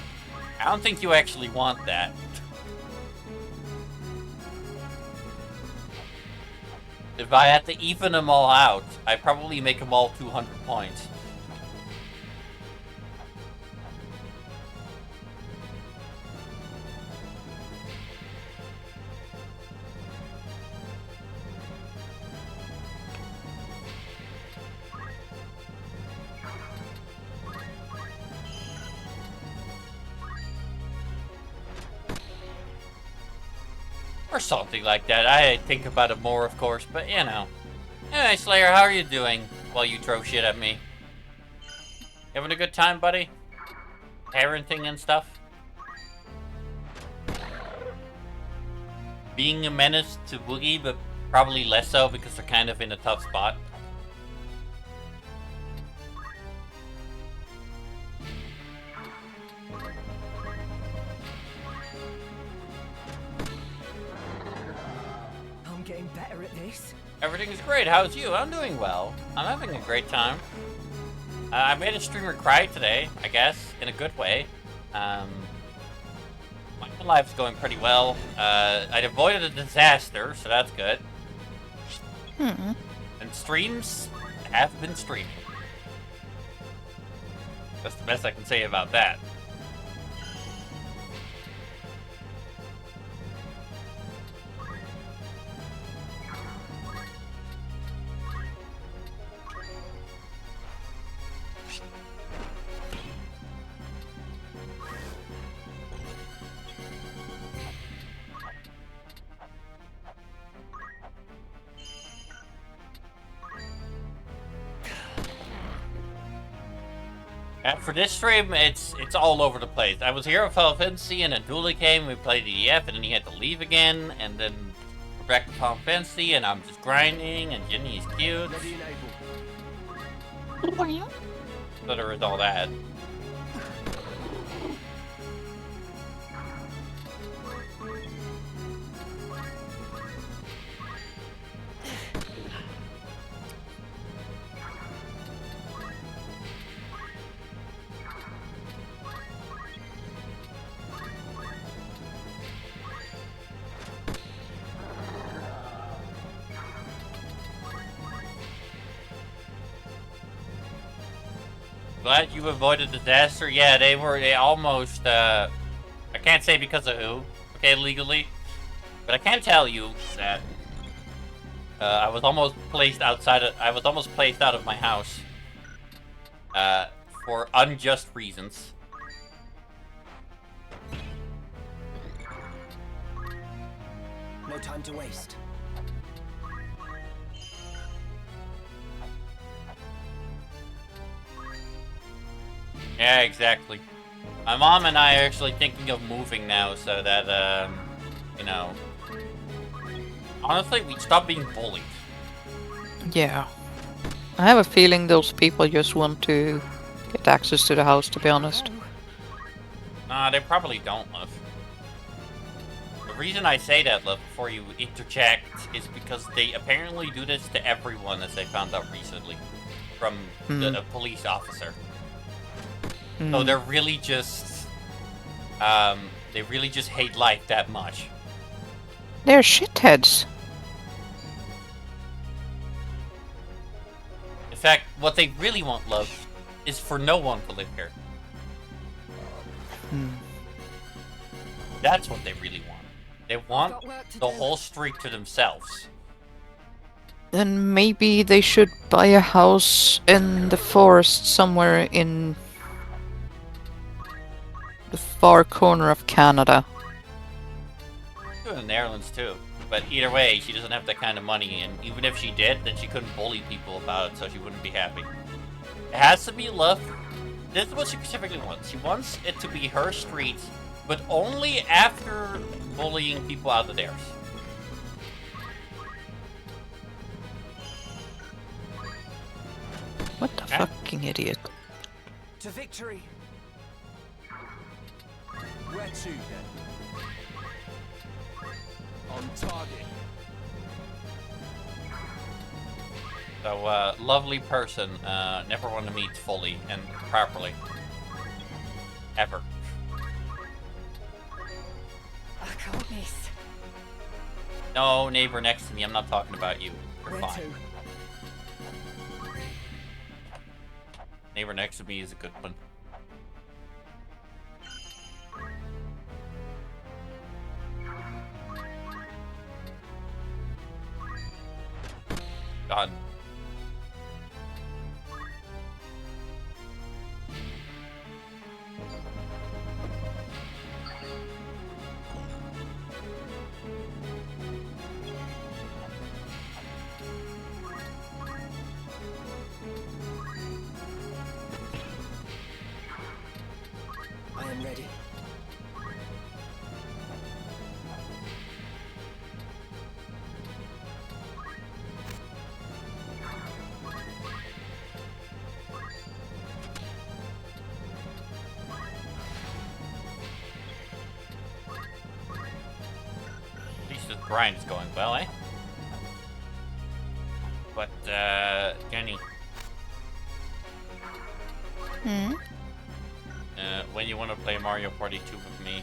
I don't think you actually want that. If I had to even them all out, I'd probably make them all 200 points. Or something like that. I think about it more, of course, but you know. Anyway, Slayer, how are you doing while you throw shit at me? Having a good time, buddy? Parenting and stuff? Being a menace to Boogie, but probably less so because they're kind of in a tough spot. Getting better at this. Everything's great. How's you? I'm doing well. I'm having a great time. I made a streamer cry today, I guess, in a good way. My life's going pretty well. I avoided a disaster, so that's good. Hmm. And streams have been streaming. That's the best I can say about that. And for this stream, it's all over the place. I was here with Final Fantasy, and then Dooley came, we played EDF, and then he had to leave again, and then we're back to Final Fantasy, and I'm just grinding, and Jenny's cute. So there was all that. Glad you avoided disaster. Yeah, they almost, I can't say because of who, okay, legally, but I can tell you that, I was almost placed out of my house, for unjust reasons. No time to waste. Yeah, exactly. My mom and I are actually thinking of moving now so that, you know, honestly, we'd stop being bullied. Yeah. I have a feeling those people just want to get access to the house, to be honest. Nah, they probably don't, love. The reason I say that, love, before you interject, is because they apparently do this to everyone, as I found out recently, from the police officer. So they're really just, they really just hate life that much. They're shitheads. In fact, what they really want, love, is for no one to live here. That's what they really want. They want got work to the do. whole street to themselves. Then maybe they should buy a house in the forest somewhere in the far corner of Canada. Do it in the Netherlands too. But either way, she doesn't have that kind of money, and even if she did, then she couldn't bully people about it, so she wouldn't be happy. It has to be love. This is what she specifically wants. She wants it to be her street, but only after bullying people out of theirs. What the fucking idiot. To victory. Where to then? On target. So, lovely person, never want to meet fully and properly. Ever. I can't miss. No, neighbor next to me, I'm not talking about you. You're Where fine. to? Neighbor next to me is a good one. God. I am ready. At least the grind is going well, eh? But, Jenny, Hmm? when you want to play Mario Party 2 with me,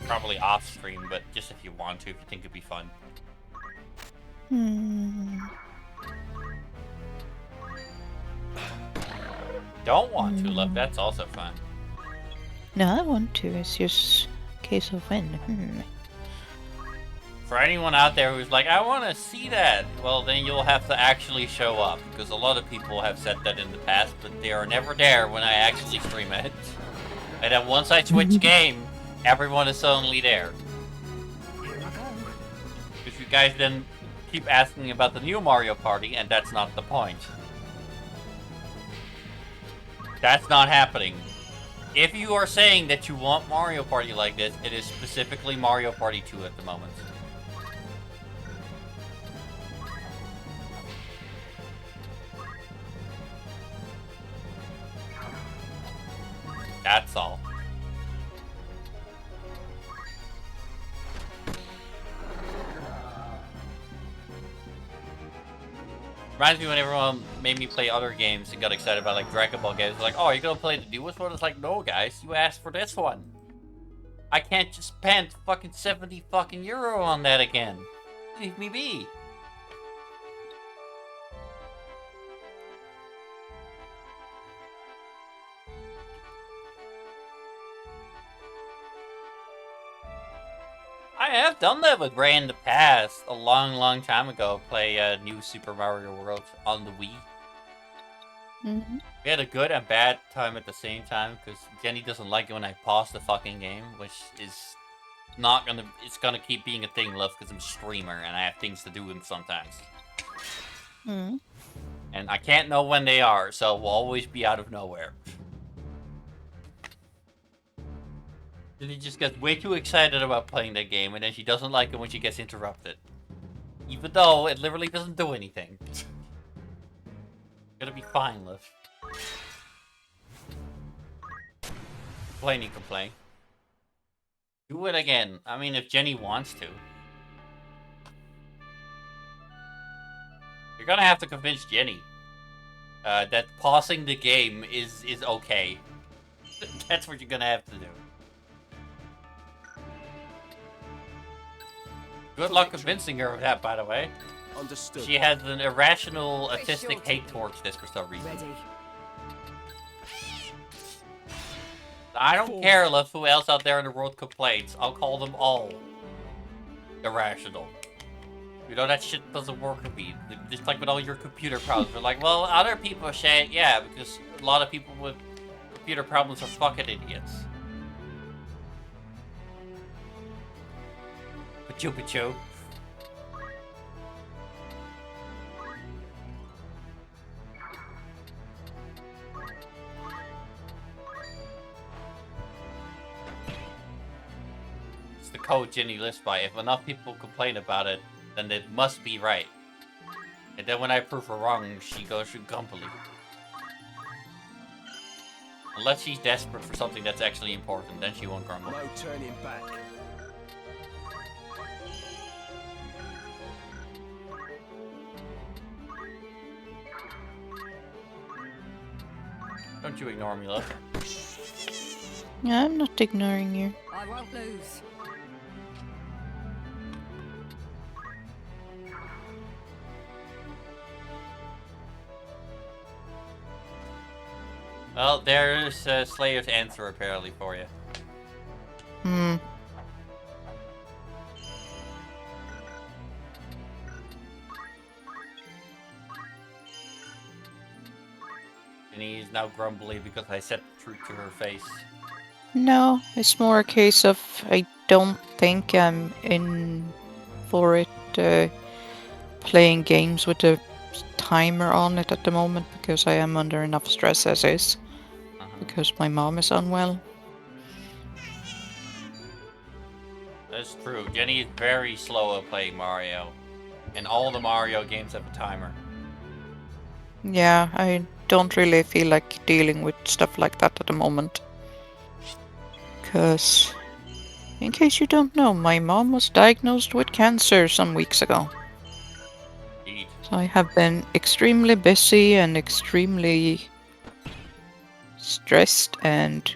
probably off stream, but just if you want to, if you think it'd be fun. Hmm. Don't want to, love, that's also fun. No, I want to. It's just a case of when. For anyone out there who's like, I want to see that, well, then you'll have to actually show up, because a lot of people have said that in the past, but they are never there when I actually stream it. And then once I switch game, everyone is suddenly there. Here I go. Because you guys then keep asking about the new Mario Party, and that's not the point. That's not happening. If you are saying that you want Mario Party like this, it is specifically Mario Party 2 at the moment. That's all. Reminds me when everyone made me play other games and got excited about like Dragon Ball games. Like, oh, you're gonna play the newest one? It's like, no, guys, you asked for this one. I can't just spend fucking 70 fucking euro on that again. Leave me be. I have done that with Ray in the past, a long time ago. Play New Super Mario World on the Wii. Mm-hmm. We had a good and bad time at the same time, because Jenny doesn't like it when I pause the fucking game, which is not gonna, it's gonna keep being a thing, love, because I'm a streamer and I have things to do sometimes. Mm. And I can't know when they are, so we'll always be out of nowhere. Jenny just gets way too excited about playing that game, and then she doesn't like it when she gets interrupted. Even though it literally doesn't do anything. It's gonna be fine, Liv. Complain, you complain. Do it again. I mean, if Jenny wants to. You're gonna have to convince Jenny that pausing the game is okay. That's what you're gonna have to do. Good luck convincing her of that, by the way. Understood. She has an irrational, autistic hate towards this for some reason. Ready. I don't care, love, who else out there in the world complains. I'll call them all irrational. You know, that shit doesn't work with me. Just like with all your computer problems. They're like, well, other people say it, yeah, because a lot of people with computer problems are fucking idiots. Pachu pachu. It's the code Jenny lives by. If enough people complain about it, then it must be right. And then when I prove her wrong, she goes grumpily. Unless she's desperate for something that's actually important, then she won't grumble. No turning back. Don't you ignore me, love. Yeah, I'm not ignoring you. I won't lose. Well, there's Slayer's answer apparently for you. Hmm. And he's now grumbly because I said the truth to her face. No, it's more a case of I don't think I'm in for it playing games with a timer on it at the moment because I am under enough stress as is. Because my mom is unwell. That's true. Jenny is very slow at playing Mario. And all the Mario games have a timer. Yeah, I don't really feel like dealing with stuff like that at the moment. Because, in case you don't know, my mom was diagnosed with cancer some weeks ago. Indeed. So I have been extremely busy and extremely stressed and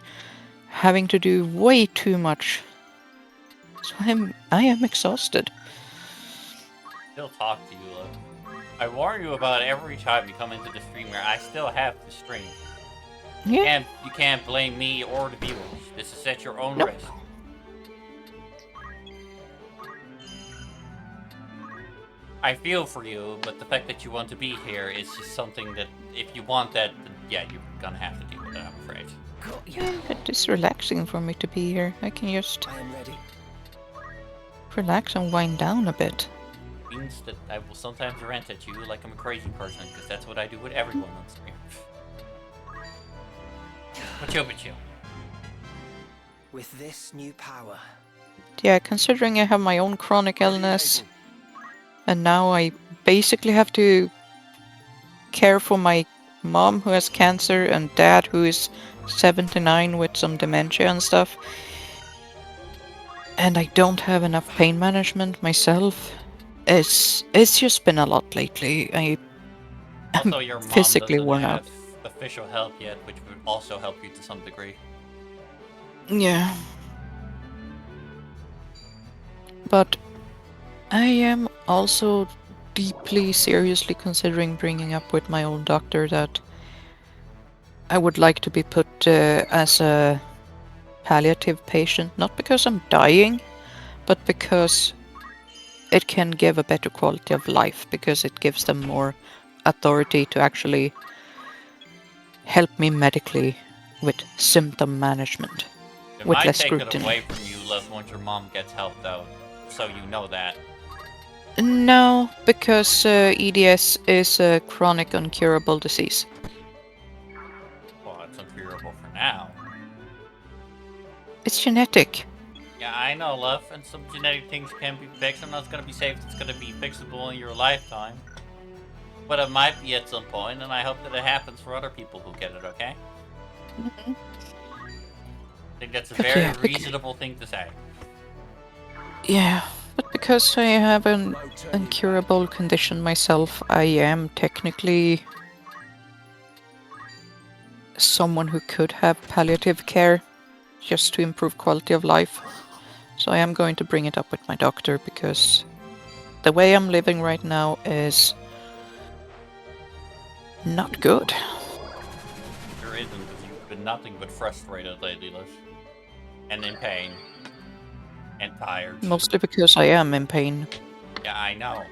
having to do way too much. So I am exhausted. Still talk to you, love. I warn you about every time you come into the stream where I still have to stream. Yeah. You can't blame me or the viewers. This is at your own Nope. risk. I feel for you, but the fact that you want to be here is just something that, if you want that, then yeah, you're gonna have to deal with it, I'm afraid. Yeah, it is relaxing for me to be here. I can just I am ready. relax and wind down a bit. Means that I will sometimes rant at you like I'm a crazy person, because that's what I do with everyone on stream. Pachu. With this new power. Yeah, considering I have my own chronic illness, and now I basically have to care for my mom who has cancer and dad who is 79 with some dementia and stuff. And I don't have enough pain management myself. It's just been a lot lately. I am Also, your mom physically doesn't worn have out. official help yet, which would also help you to some degree. Yeah. But I am also deeply, seriously considering bringing up with my own doctor that I would like to be put as a palliative patient, not because I'm dying, but because it can give a better quality of life, because it gives them more authority to actually help me medically with symptom management, It with might less take it scrutiny. away from you, love, once your mom gets help, though. So you know that. No, because EDS is a chronic uncurable disease. Well, it's uncurable for now. It's genetic. Yeah, I know, love, and some genetic things can be fixed. I'm not gonna be safe. It's gonna be fixable in your lifetime. But it might be at some point, and I hope that it happens for other people who get it, okay? Mhm. I think that's a But very yeah, reasonable thing to say. Yeah, but because I have an incurable condition myself, I am technically someone who could have palliative care just to improve quality of life. So I am going to bring it up with my doctor because the way I'm living right now is not good. There isn't, if you been nothing but frustrated lately, Liv. And in pain. And tired. Mostly because I am in pain. Yeah, I know.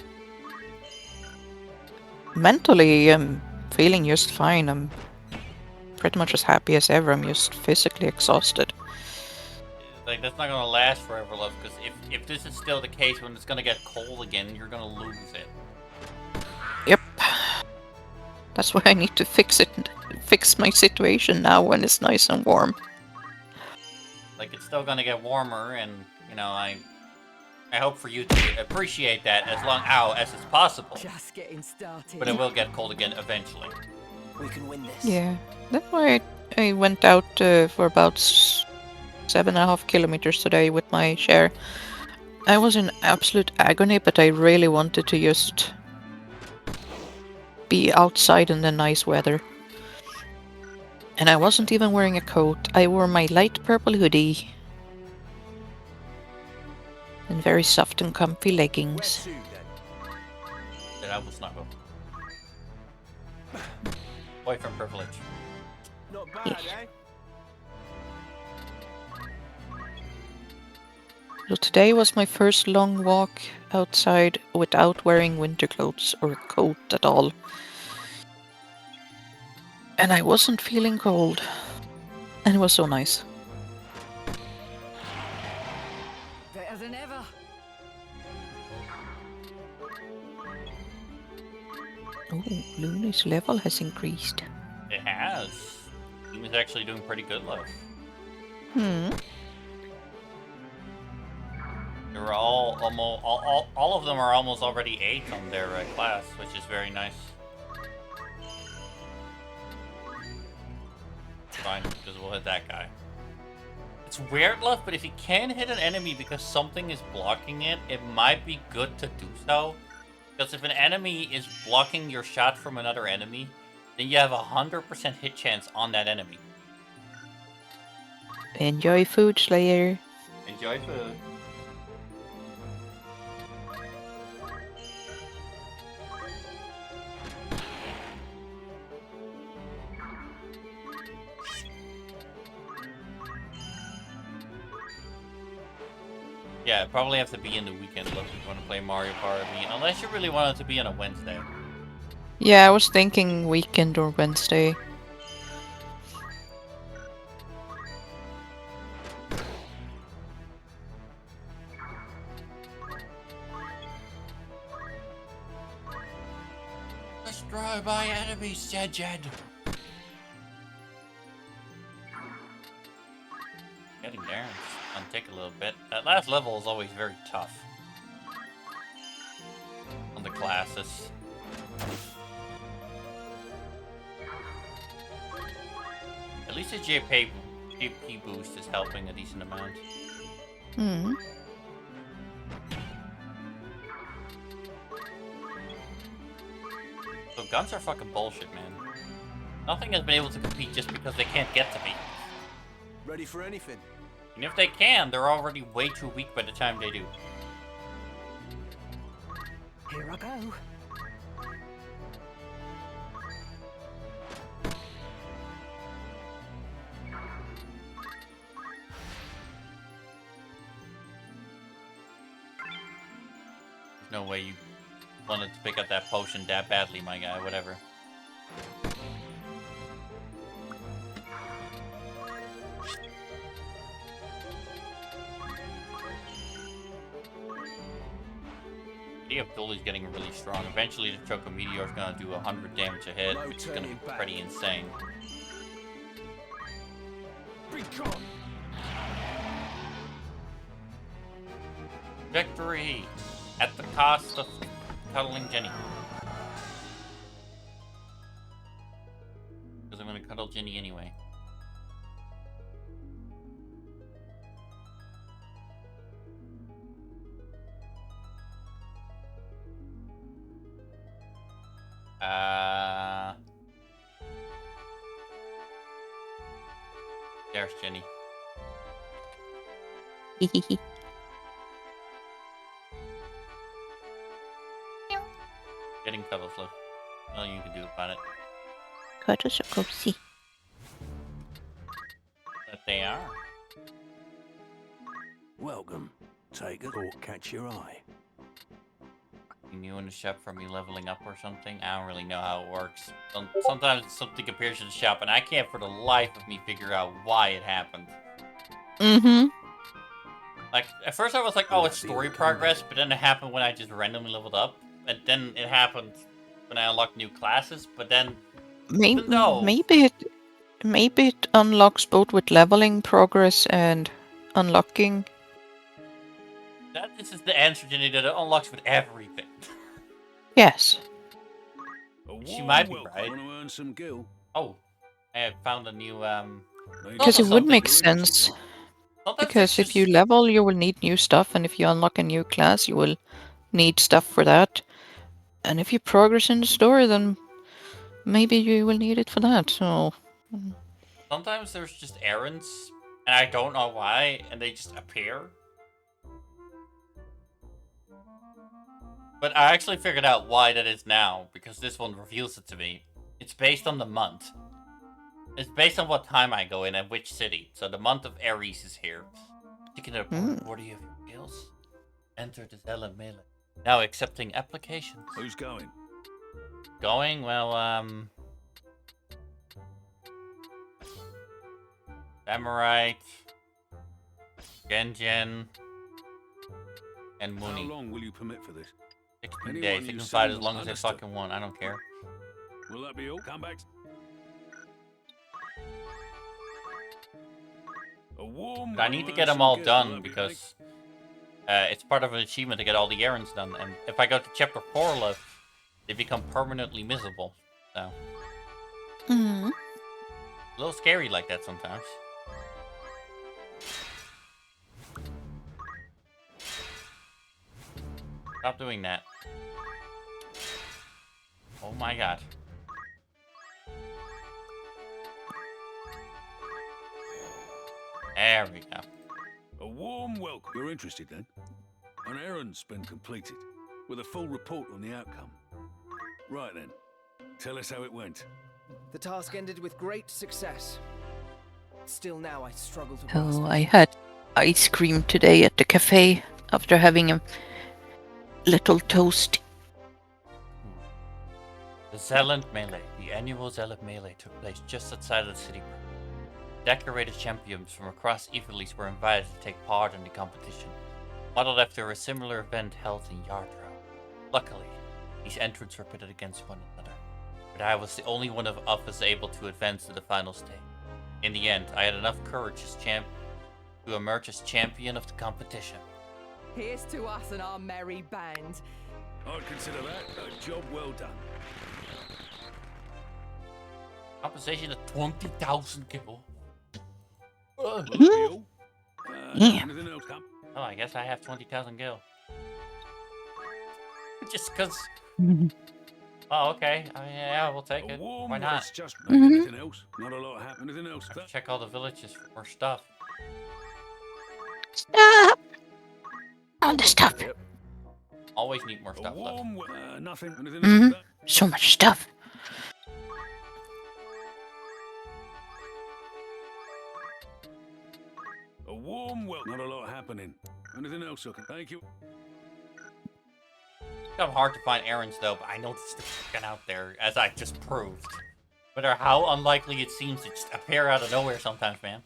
Mentally, I'm feeling just fine. I'm pretty much as happy as ever. I'm just physically exhausted. Like, that's not gonna last forever, love, because if this is still the case when it's gonna get cold again, you're gonna lose it. Yep. That's why I need to fix my situation now when it's nice and warm. Like, it's still gonna get warmer, and, you know, I hope for you to appreciate that as it's possible. Just getting started. But it will get cold again eventually. We can win this. Yeah, that's why I went out for about 7.5 kilometers today with my share. I was in absolute agony, but I really wanted to just be outside in the nice weather. And I wasn't even wearing a coat. I wore my light purple hoodie and very soft and comfy leggings. Where to, then? Then I will snuggle. Boyfriend privilege. Not bad, eh? So today was my first long walk outside without wearing winter clothes or a coat at all. And I wasn't feeling cold. And it was so nice. Better than ever. Oh, Looney's level has increased. It has. He was actually doing pretty good, love. Hmm. They were all of them are almost already 8 on their class, which is very nice. Fine, because we'll hit that guy. It's weird, love, but if you can hit an enemy because something is blocking it, it might be good to do so. Because if an enemy is blocking your shot from another enemy, then you have a 100% hit chance on that enemy. Enjoy food, Slayer. Enjoy food. Yeah, probably have to be in the weekend look if you want to play Mario Party, unless you really want it to be on a Wednesday. Yeah, I was thinking weekend or Wednesday. Destroy my enemies, Jed. Getting there. It's gonna take a little bit. That last level is always very tough. On the classes. At least the JP boost is helping a decent amount. Hmm. So guns are fucking bullshit, man. Nothing has been able to compete just because they can't get to me. Ready for anything? And if they can, they're already way too weak by the time they do. Here I go. There's no way you wanted to pick up that potion that badly, my guy. Whatever. Abdulli's getting really strong. Eventually, the Choco Meteor is gonna do 100 damage a hit, which is gonna be pretty insane. Be gone. Victory at the cost of cuddling Jenny. Because I'm gonna cuddle Jenny anyway. There's Jenny. Getting cuddles, love. Nothing you can do about it. Cuddles are cozy. They are. Welcome. Take a thought, catch your eye. You new in the shop for me leveling up or something? I don't really know how it works. Sometimes something appears in the shop and I can't for the life of me figure out why it happened. Mm-hmm. Like, at first I was like, oh, it's story progress, but then it happened when I just randomly leveled up. And then it happened when I unlocked new classes, but then... Maybe, No. maybe it unlocks both with leveling progress and unlocking. This is the answer, Jenny, that it unlocks with everything. Yes. She might be right. Want to earn some gil? Oh, I have found a new, Because it would something make you're sense. Sometimes Because it's if you just- level, you will need new stuff, and if you unlock a new class, you will need stuff for that. And if you progress in the story, then maybe you will need it for that. So, Sometimes there's just errands, and I don't know why, and they just appear. But I actually figured out why that is now, because this one reveals it to me. It's based on the month. It's based on what time I go in and which city. So the month of Aries is here. You can report 40 of your skills. Enter the Zealot Melee. Now accepting applications. Who's going? Going? Well, Samurite, Genjen, and How Mooney. long will you permit for this? 16 Anyone days. you They can send fight as will long as they understand. fucking want. I don't care. Will that be all? Come back. A warm. But I need to get them all done because it's part of an achievement to get all the errands done. And if I go to chapter 4 left, they become permanently miserable. So, mm. a little scary like that sometimes. Stop doing that. Oh my god. There we go. A warm welcome. You're interested then? An errand's been completed, with a full report on the outcome. Right then, tell us how it went. The task ended with great success. Still now I struggle to Oh, grasp I had ice cream today at the cafe after having a little toast. The Zealot Melee, the annual Zealot Melee, took place just outside of the city. Decorated champions from across Evilise were invited to take part in the competition, modeled after a similar event held in Yardrow. Luckily, these entrants were pitted against one another, but I was the only one of us able to advance to the final stage. In the end, I had enough courage to emerge as champion of the competition. Here's to us and our merry band. I'd consider that a job well done. Compensation of 20,000 gil. Will that be all? Yeah. Anything else come? Oh, I guess I have 20,000 gil. Just cause. Oh, okay. Yeah, we'll take A it. warm Why not? rest, just anything else? Not a lot happened. Anything else? I have to check all the villages for more stuff. Stop! All the stuff. Always need more A stuff. Though. warm nothing. Anything Mhm. else? So much stuff. A warm not a lot happening. Anything else? Okay. Thank you. It's kind of hard to find errands though, but I know it's still fucking out there, as I just proved. No matter how unlikely it seems, to just appear out of nowhere sometimes, man.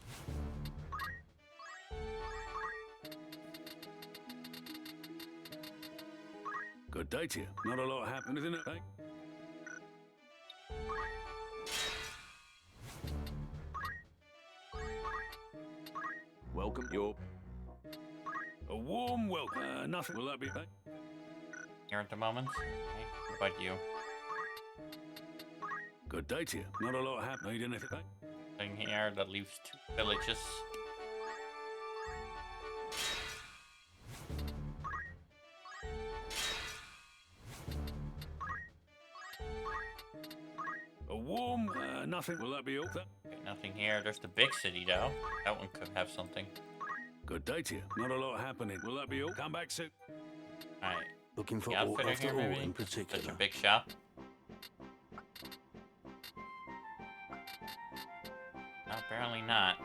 Good day to you. Not a lot happened. Anything else? Welcome. Your a warm welcome. Nothing. Will that be? Here at the moment. Okay, what about you? Good day to you. Not a lot happened. Need anything? Thing here that leaves 2 villages. A warm nothing. Will that be all? Okay, nothing here. There's the big city though. That one could have something. Good day to you. Not a lot happening. Will that be all? Come back soon. Alright. Looking for The all outfitter after here, all maybe? in Such a particular. big shop. Apparently not.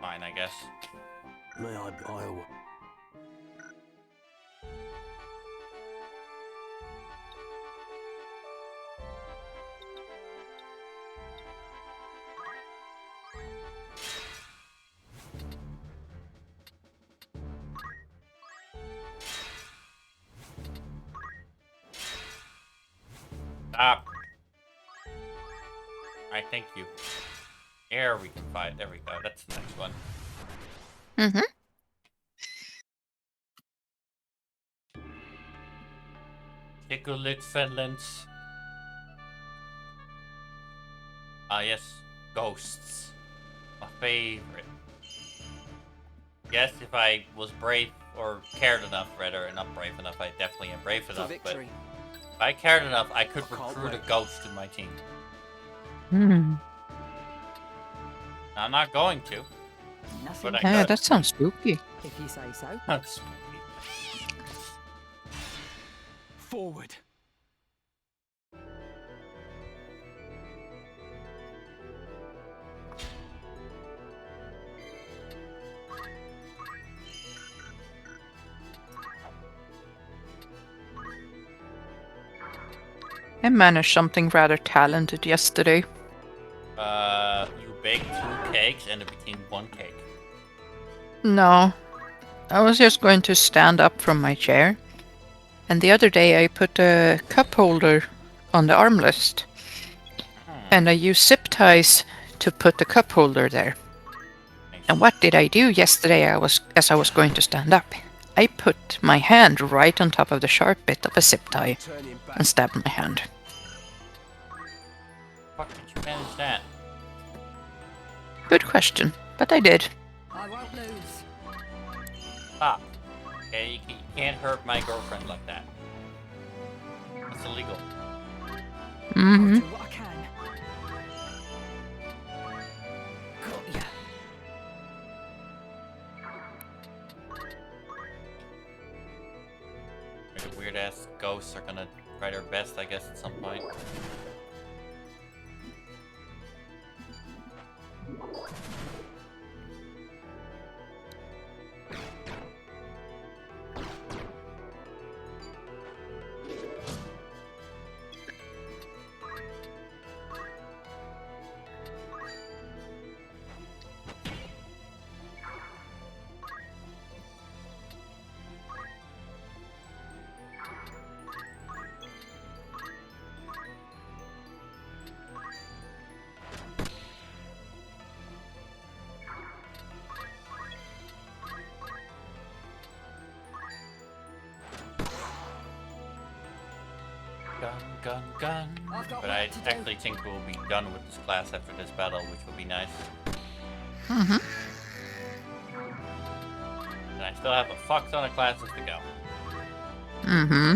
Fine, I guess. May I buy a... Stop. Alright, thank you. There we can fight. There we go. That's the next one. Mm-hmm. Ticklelit Fenlands. Ah, yes. Ghosts. My favorite. Yes, if I was brave or cared enough, rather, not brave enough, I definitely am brave For enough, but victory. if I cared enough, I could Can't recruit a wait. ghost in my team. Hmm. I'm not going to, Nothing. but I Yeah, could. that sounds spooky. If you say so. That's spooky. Forward. I managed something rather talented yesterday. You baked 2 cakes and it became 1 cake. No, I was just going to stand up from my chair. And the other day I put a cup holder on the armrest. And I used zip ties to put the cup holder there. And what did I do yesterday as I was going to stand up? I put my hand right on top of the sharp bit of a zip tie Turning back. and stabbed my hand. Fuck did you manage that? Good question, but I did. I won't lose. Stop. Okay, you can't hurt my girlfriend like that. That's illegal. Mm-hmm. I'll do what I can. Got ya. The weird ass ghosts are gonna try their best, I guess, at some point. Gun. I've got But work I to do. actually think we'll be done with this class after this battle, which will be nice. Mm-hmm. And I still have a fuck ton of classes to go. Mm-hmm.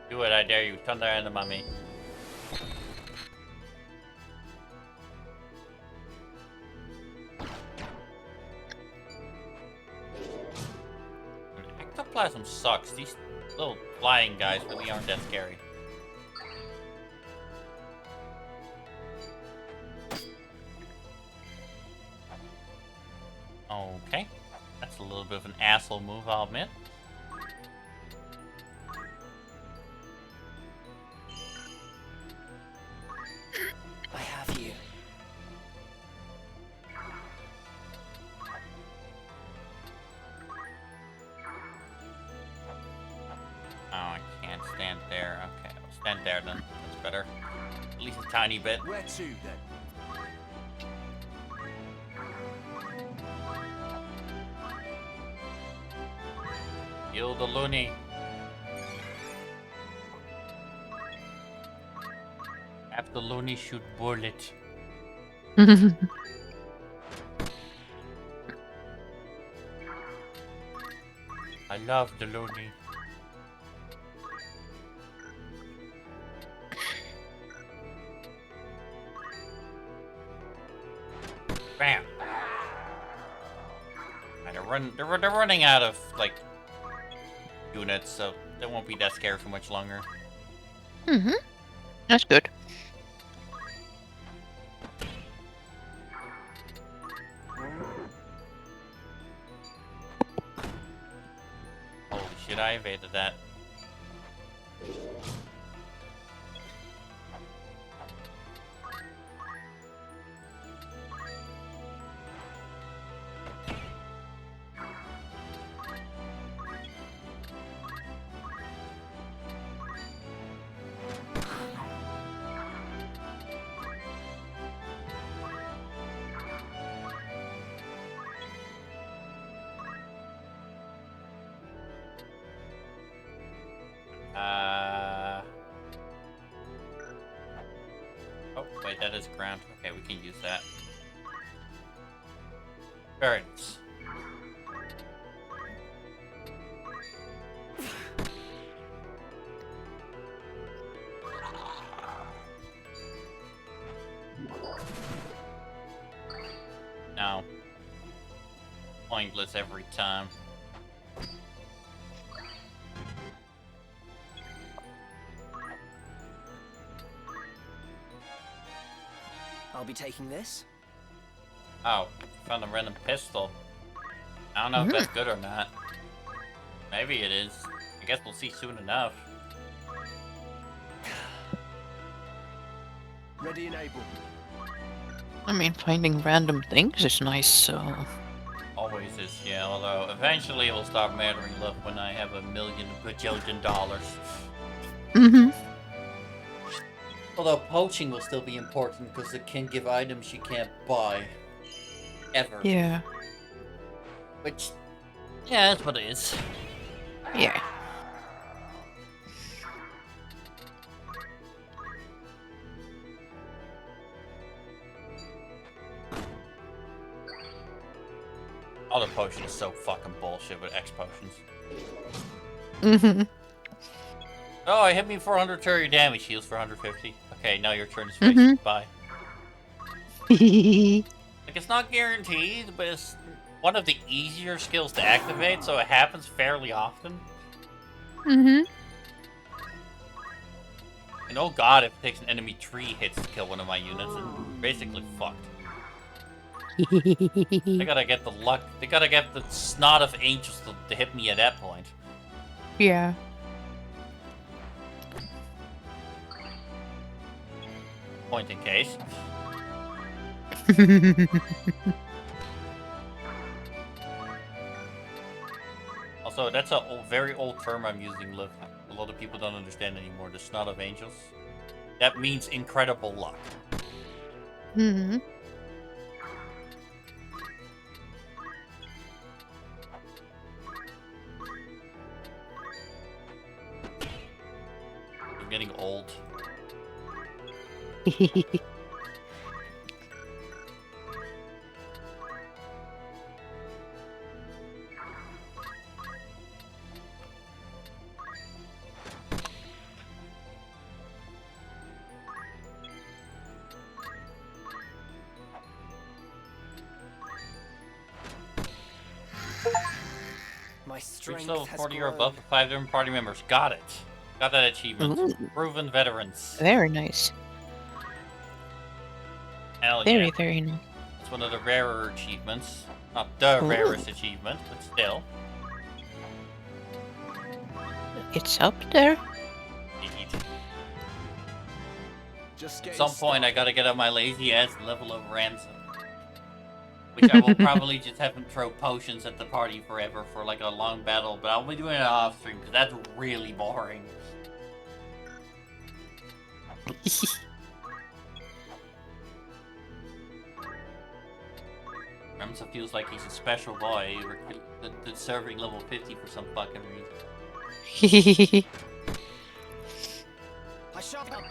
Do it, I dare you. Thunder and the mummy. Ectoplasm sucks. These little flying guys really aren't that scary. Okay. That's a little bit of an asshole move, I'll admit. I have you. Oh, I can't stand there. Okay, I'll stand there then. That's better. At least a tiny bit. Where to then? Kill the loony. Have the loony shoot bullet. I love the loony. Bam. Right, they're running out of like units, so They won't be that scared for much longer. Mm-hmm. That's good. Holy shit, I evaded that. Oh, wait, that is ground. Okay, we can use that. Very nice. No. Pointless every time. I'll be taking this. Oh, found a random pistol. I don't know if that's good or not. Maybe it is. I guess we'll see soon enough. Ready and able. I mean, finding random things is nice, so... Always is, yeah, although eventually it will start mattering love when I have $1 million bajillion dollars. Mm-hmm. Although poaching will still be important because it can give items you can't buy. Ever. Yeah. Which, yeah, that's what it is. Yeah. Other potion is so fucking bullshit with X potions. Mm-hmm. Oh, it hit me 430 damage, heals for 150. Okay, now your turn is faced. Bye. Like, it's not guaranteed, but it's one of the easier skills to activate, so it happens fairly often. Mm-hmm. And oh god, if it takes an enemy 3 hits to kill one of my units, it's basically fucked. They gotta get the luck, they gotta get the snot of angels to hit me at that point. Yeah. Point in case. Also, that's a very old term I'm using, Liv. A lot of people don't understand anymore. The snot of angels. That means incredible luck. Mm-hmm. I'm getting old. My Reach strength level has 40 or grown. above with 5 different party members. Got it. Got that achievement. Ooh. Proven veterans. Very nice. Hell yeah. Very, very nice. It's one of the rarer achievements. Not the rarest achievement, but still. It's up there. Indeed. Just At getting some point, I started. gotta get up my lazy ass level of ransom. Which I will probably just have him throw potions at the party forever for like a long battle, but I'll be doing it off stream because that's really boring. Remsa feels like he's a special boy, deserving level 50 for some fucking reason. I shall help.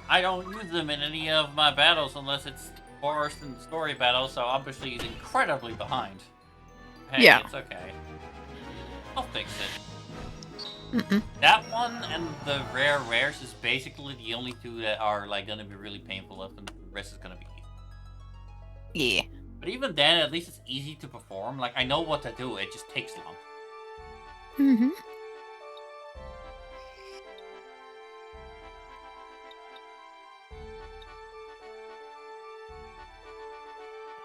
I don't use them in any of my battles unless it's forest and story battles, so obviously he's incredibly behind. Hey, Yeah. it's okay. I'll fix it. Mm-mm. That one and the rare rares is basically the only two that are like gonna be really painful, and the rest is gonna be easy. Yeah. But even then, at least it's easy to perform. Like, I know what to do, it just takes long. Mm-hmm.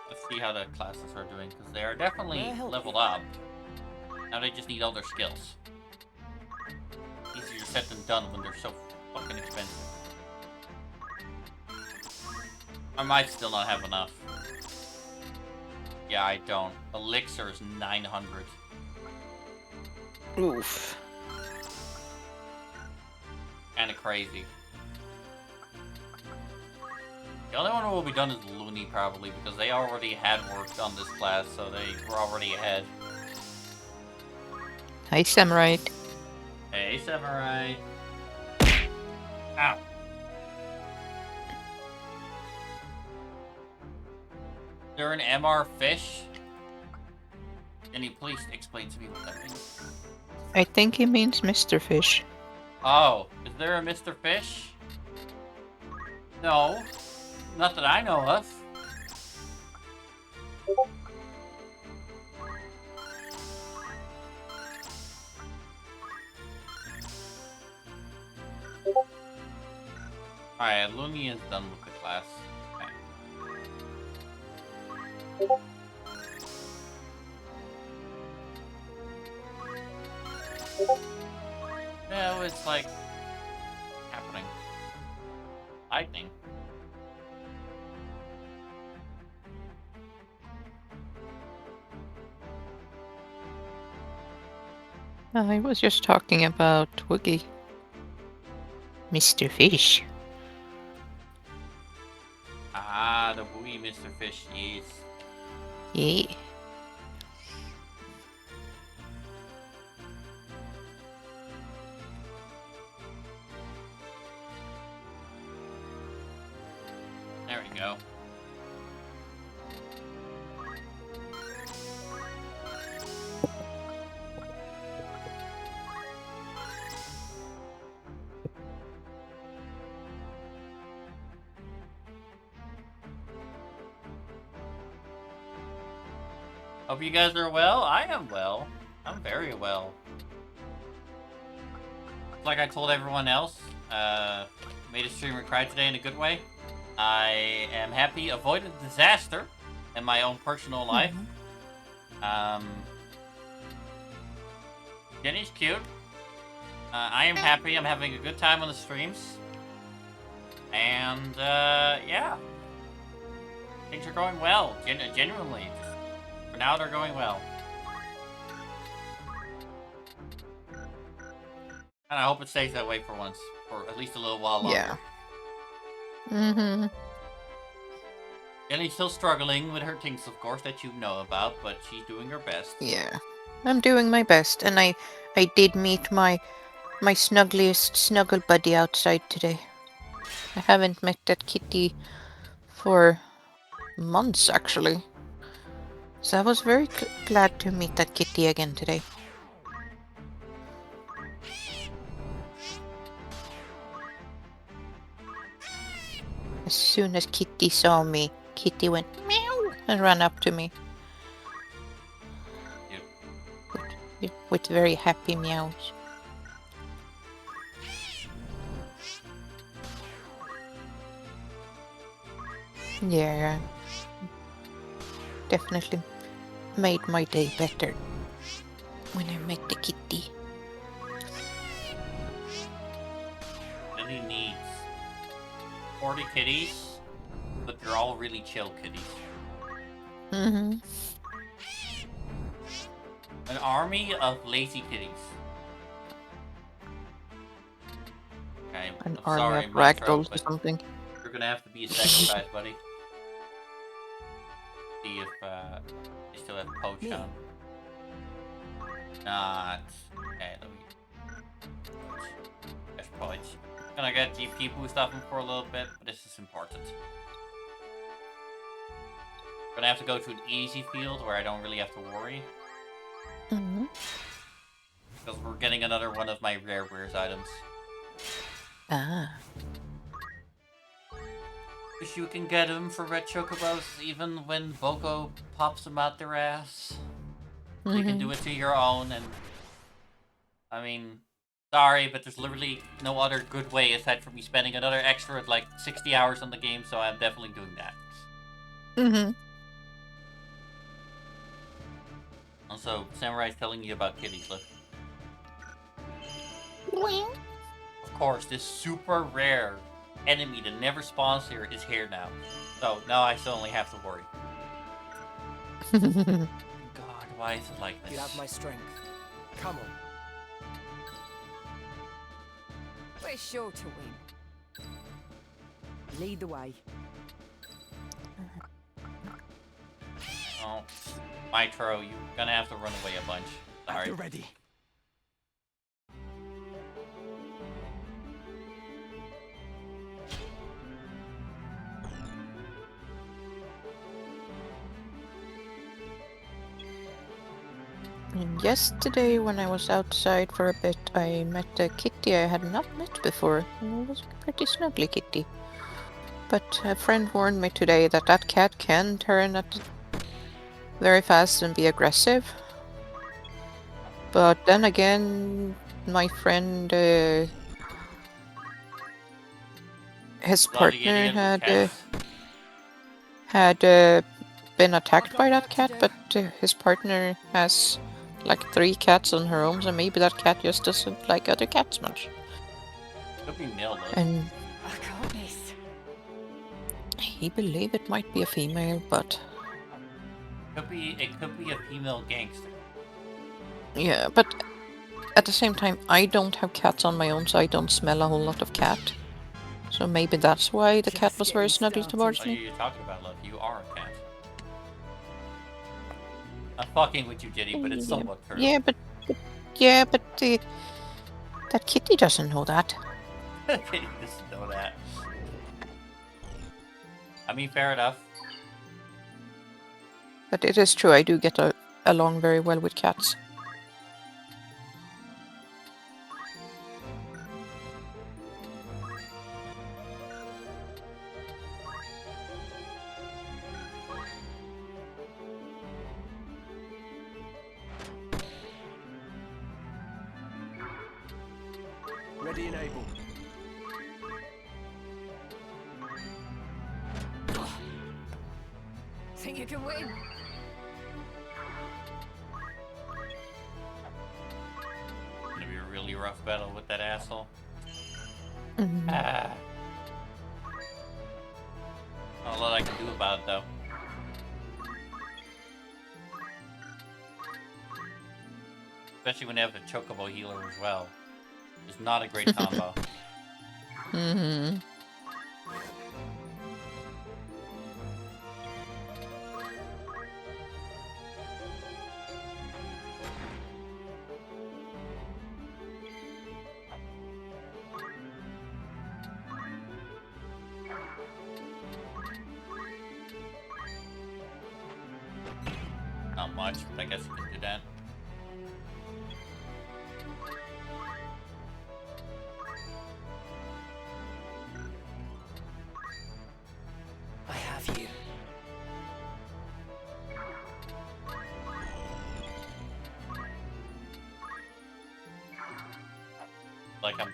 Let's see how the classes are doing, because they are definitely May I help leveled you? up. Now they just need all their skills. Easier said than done when they're so fucking expensive. I might still not have enough. Yeah, I don't. Elixir is 900. Oof. Kinda crazy. The only one who will be done is Looney, probably, because they already had worked on this class, so they were already ahead. Hi, Samurai. Hey, Samurai. Ow. They're an MR fish? Can you please explain to me what that means? I think he means Mr. Fish. Oh, is there a Mr. Fish? No. Not that I know of. Alright, Looney is done with the class. Okay. No, it's like happening. Lightning. I was just talking about Woogie. Mr. Fish. Ah, the wee Mr. Fish, yes. Yeah. There we go. Hope you guys are well. I am well. I'm very well. Like I told everyone else, made a streamer cry today in a good way. I am happy, avoided disaster in my own personal life. Jenny's cute. I am happy. I'm having a good time on the streams. And, yeah. Things are going well. Genuinely. For now, they're going well. And I hope it stays that way for once. For at least a little while longer. Yeah. Mm-hmm. Jenny's still struggling with her things, of course, that you know about, but she's doing her best. Yeah. I'm doing my best, and I did meet my snuggliest snuggle buddy outside today. I haven't met that kitty for months, actually. So I was very glad to meet that kitty again today. As soon as Kitty saw me, Kitty went meow and ran up to me. With very happy meows. Yeah, definitely made my day better when I met the kitty. Jenny needs 40 kitties, but they're all really chill kitties. Mm-hmm. An army of lazy kitties. Okay, An I'm army sorry, of Micro, ragdolls or but something. you're gonna have to be a sacrifice, buddy. See if they still have poach on. Not. Okay, let me. That's poach. Gonna get GP boost off him for a little bit, but this is important. Gonna have to go to an easy field where I don't really have to worry. Mm-hmm. Because we're getting another one of my rare wares items. Ah. Wish you can get them for red chocobos even when Boko pops them out their ass. You can do it to your own, and I mean, sorry, but there's literally no other good way aside from me spending another extra like 60 hours on the game, so I'm definitely doing that. Also, Samurai's telling you about kitties, look. Of course, this super rare enemy that never spawns here is here now. So now I still only have to worry. God, why is it like this? You have my strength. Come on. We're sure to win. Lead the way. Oh, Mitro, you're gonna have to run away a bunch. Sorry. You're ready. Yesterday, when I was outside for a bit, I met a kitty I had not met before. It was a pretty snuggly kitty. But a friend warned me today that that cat can turn at very fast and be aggressive. But then again, my friend, his partner had been attacked by that cat, but his partner has like 3 cats on her own, so maybe that cat just doesn't like other cats much. Could be male though. And I can't miss. he believed it might be a female, but it could be a female gangster. yeah, but at the same time, I don't have cats on my own, so I don't smell a whole lot of cat. So maybe that's why the cat was very snuggly towards What are me. you talking about, love? You are a cat. I'm fucking with you, Jenny, but it's somewhat true. Yeah, but that kitty doesn't know that. Kitty doesn't know that. I mean, fair enough. But it is true, I do get along very well with cats. Ready and able. Think you can win? Gonna be a really rough battle with that asshole. Mm-hmm. Ah. Not a lot I can do about it, though. Especially when they have a Chocobo healer as well. It's not a great combo. Mm-hmm. Not much, but I guess you can do that. I have you. Like I'm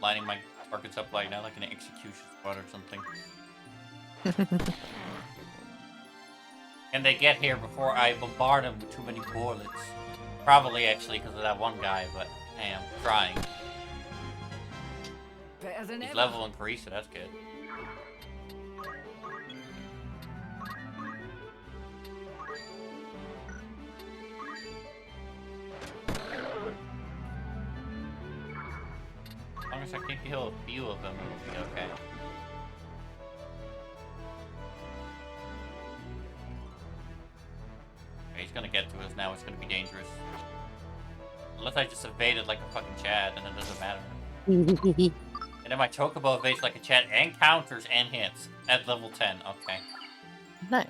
lining my targets up like now, like an execution squad or something. And they get here before I bombard them with too many bullets. Probably actually because of that one guy, but hey, I'm trying. Better than He's ever. level increased, so that's good. As long as I can kill a few of them, it'll be okay. Okay, he's gonna get to us now, it's gonna be dangerous. Unless I just evaded like a fucking Chad, then it doesn't matter. And then my Chocobo evades like a Chad and counters and hits at level 10. Okay. Nice.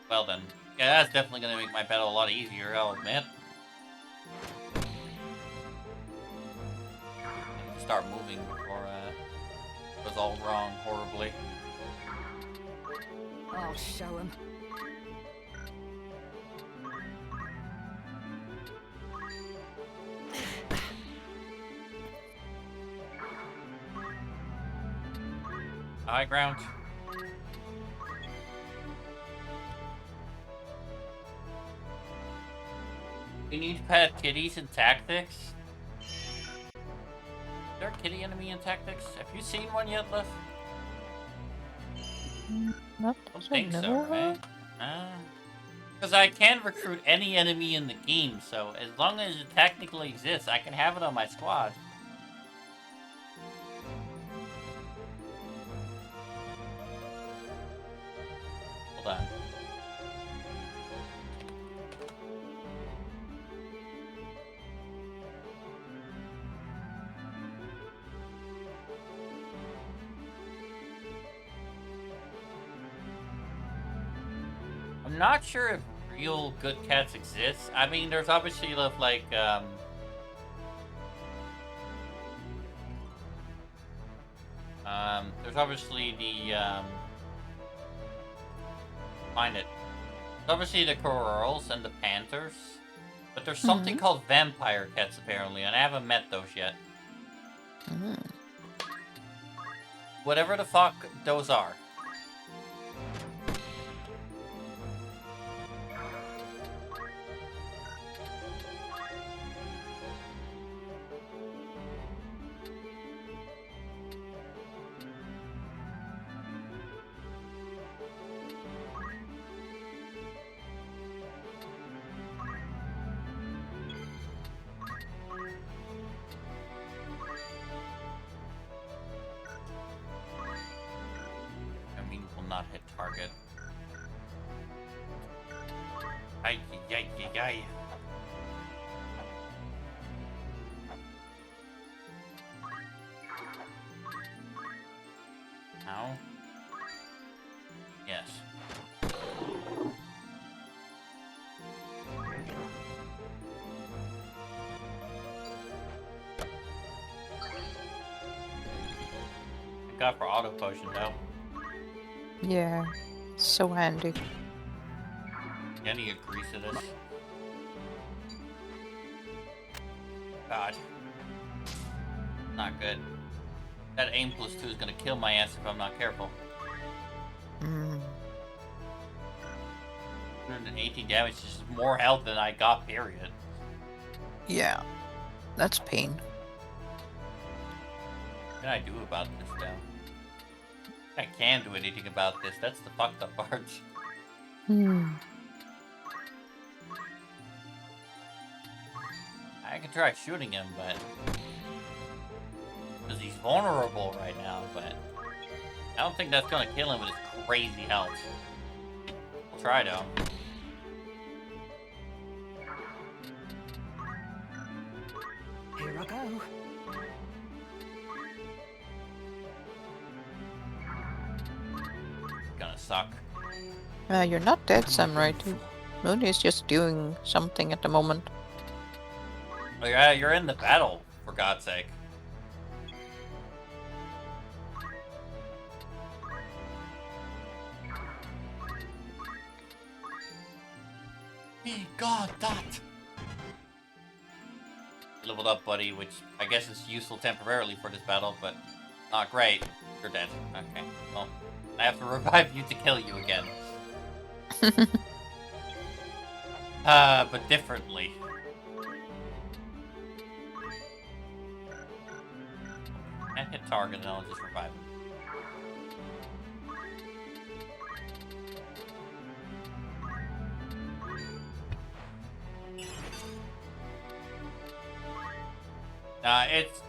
Well then. Yeah, that's definitely gonna make my battle a lot easier, I'll admit. I need to start moving before it goes all wrong horribly. I'll show him. High ground. We need pet kitties in tactics. Is there a kitty enemy in tactics? Have you seen one yet, Liv? Not I don't think so, no. right? Because I can recruit any enemy in the game, so as long as it technically exists, I can have it on my squad. Hold on. I'm not sure if real good cats exist. I mean, there's obviously like, there's obviously the, find it. There's obviously the Corals and the Panthers. But there's something called vampire cats, apparently, and I haven't met those yet. Whatever the fuck those are. Not hit target. Ay, ay, ay, ay. Ow. Yes. Thank God for auto potion though. Yeah, so handy. Jenny agrees to this. God. Not good. That aim +2 is gonna kill my ass if I'm not careful. 118 damage is just more health than I got, period. Yeah, that's pain. What can I do about this now? I can't do anything about this. That's the fucked up part. I can try shooting him, but because he's vulnerable right now. But I don't think that's gonna kill him with his crazy health. We'll try though. Here I go. Gonna suck. You're not dead, Samurai. Moon is just doing something at the moment. Oh yeah, you're in the battle, for God's sake. He got that! Leveled up, buddy, which I guess is useful temporarily for this battle, but not great. You're dead. Okay, well, I have to revive you to kill you again. But differently. And hit target and I'll just revive him.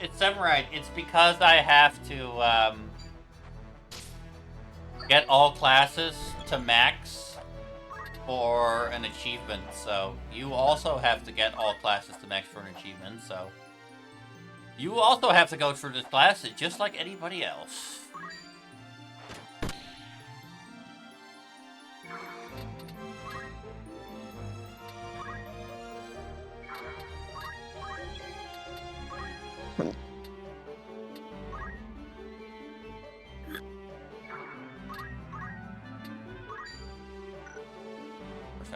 It's Samurai. It's because I have to get all classes to max for an achievement. So you also have to get all classes to max for an achievement. So you also have to go through this class just like anybody else.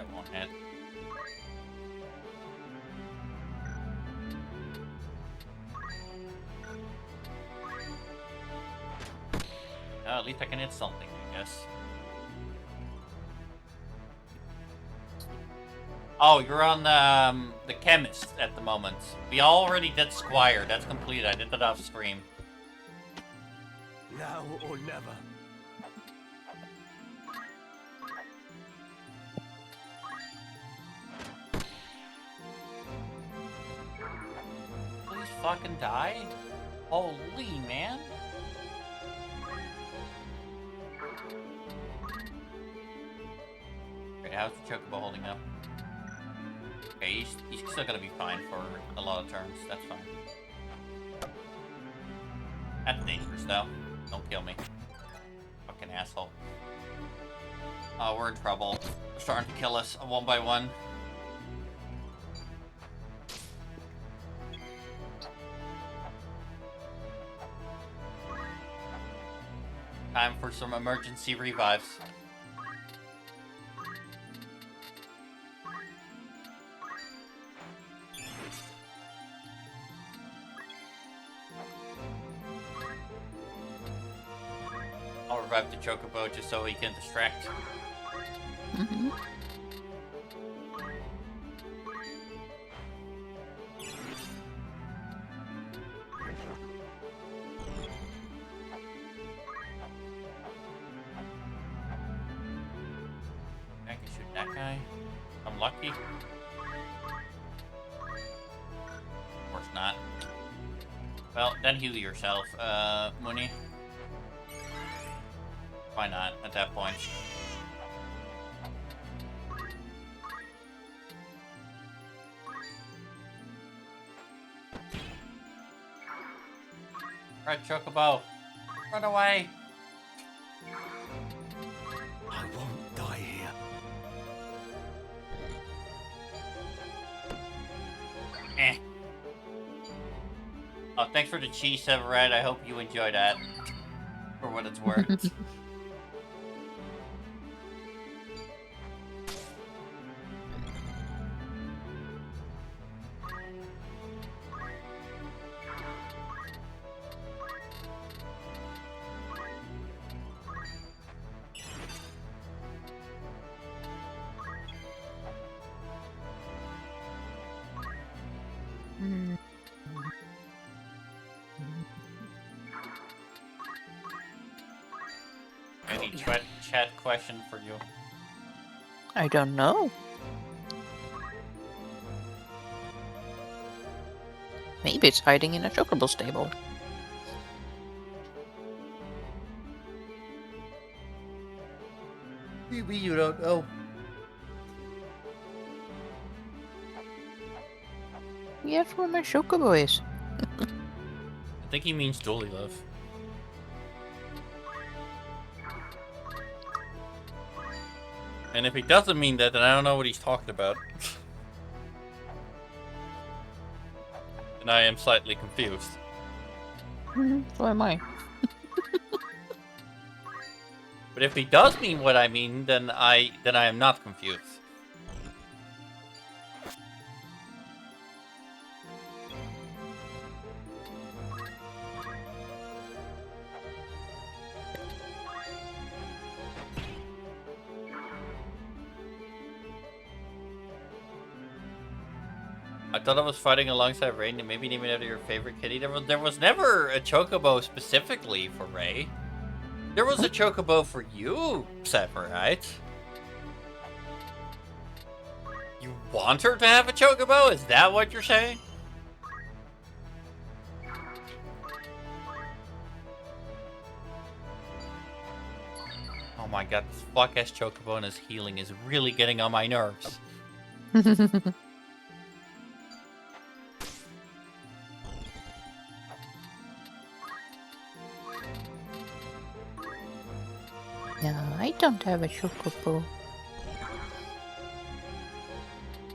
that won't hit. At least I can hit something, I guess. Oh, you're on the chemist at the moment. We already did Squire. That's complete. I did that off stream. Now or never. Please fucking die. Holy man. Okay, how's the Chocobo holding up? Okay, he's still gonna be fine for a lot of turns. That's fine. That's dangerous, though. Don't kill me. Fucking asshole. Oh, we're in trouble. They're starting to kill us one by one. Time for some emergency revives. I'll revive the Chocobo just so he can distract. Mm-hmm. I can shoot that guy. I'm lucky. Of course not. Well, then heal yourself, Mooney. Why not, at that point? Right, Chocobo. Run away! I won't die here. Eh. Oh, thanks for the cheese, Severide. I hope you enjoy that. For what it's worth. Any chat question for you? I don't know. Maybe it's hiding in a Chocobo stable. Maybe you don't know. Yeah, that's where my Chocobo is. I think he means Dolly Love. And if he doesn't mean that, then I don't know what he's talking about. And I am slightly confused. So am I. But if he does mean what I mean, then I am not confused. I thought I was fighting alongside Ray, and maybe naming after your favorite kitty. There was never a Chocobo specifically for Ray. There was a Chocobo for you, Severide. You want her to have a Chocobo? Is that what you're saying? Oh my god, this fuck-ass Chocobo and his healing is really getting on my nerves. Yeah, I don't have a Chocobo.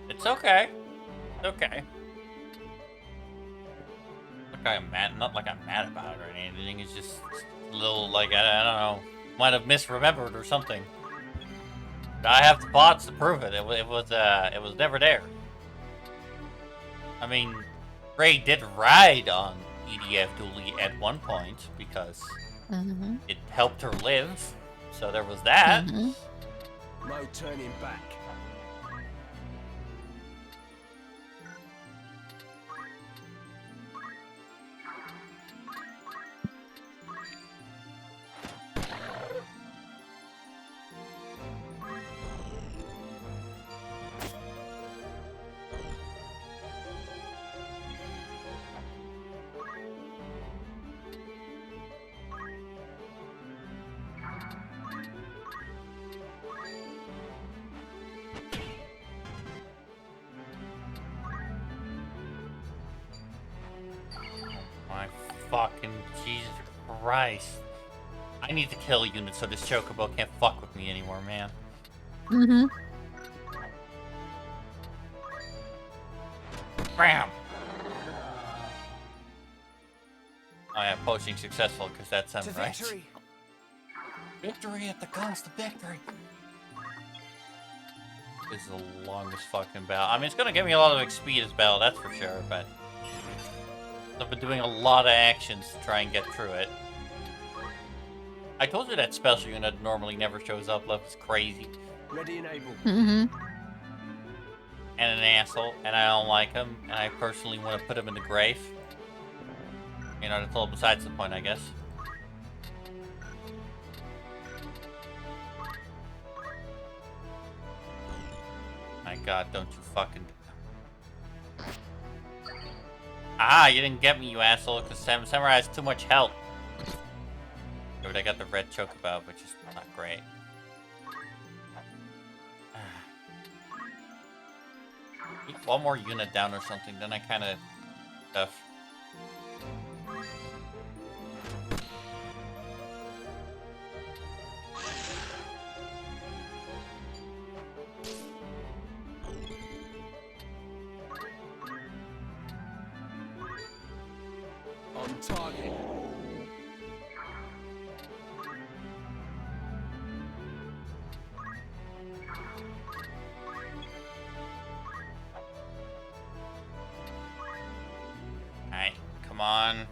It's okay. It's okay. Like I'm mad, not like I'm mad about it or anything. It's just a little like I don't know, might have misremembered or something. I have the bots to prove it. It was never there. I mean, Rey did ride on EDF Dooley at one point because it helped her live. So there was that. No turning back. My fucking Jesus Christ. I need to kill units so this Chocobo can't fuck with me anymore, man. Bam! Oh yeah, poaching successful because that's him, right? Victory. Victory at the cost of victory. This is the longest fucking battle. I mean, it's gonna give me a lot of XP this battle, that's for sure, but I've been doing a lot of actions to try and get through it. I told you that special unit normally never shows up. Love is crazy. Ready and able. And an asshole, and I don't like him, and I personally want to put him in the grave. You know, that's all besides the point, I guess. My god, don't you fucking... Ah, you didn't get me, you asshole, because Samurai has too much health. But I got the red chocobo, which is not great. Keep one more unit down or something, then I kind of stuff. On target. Alright, come on.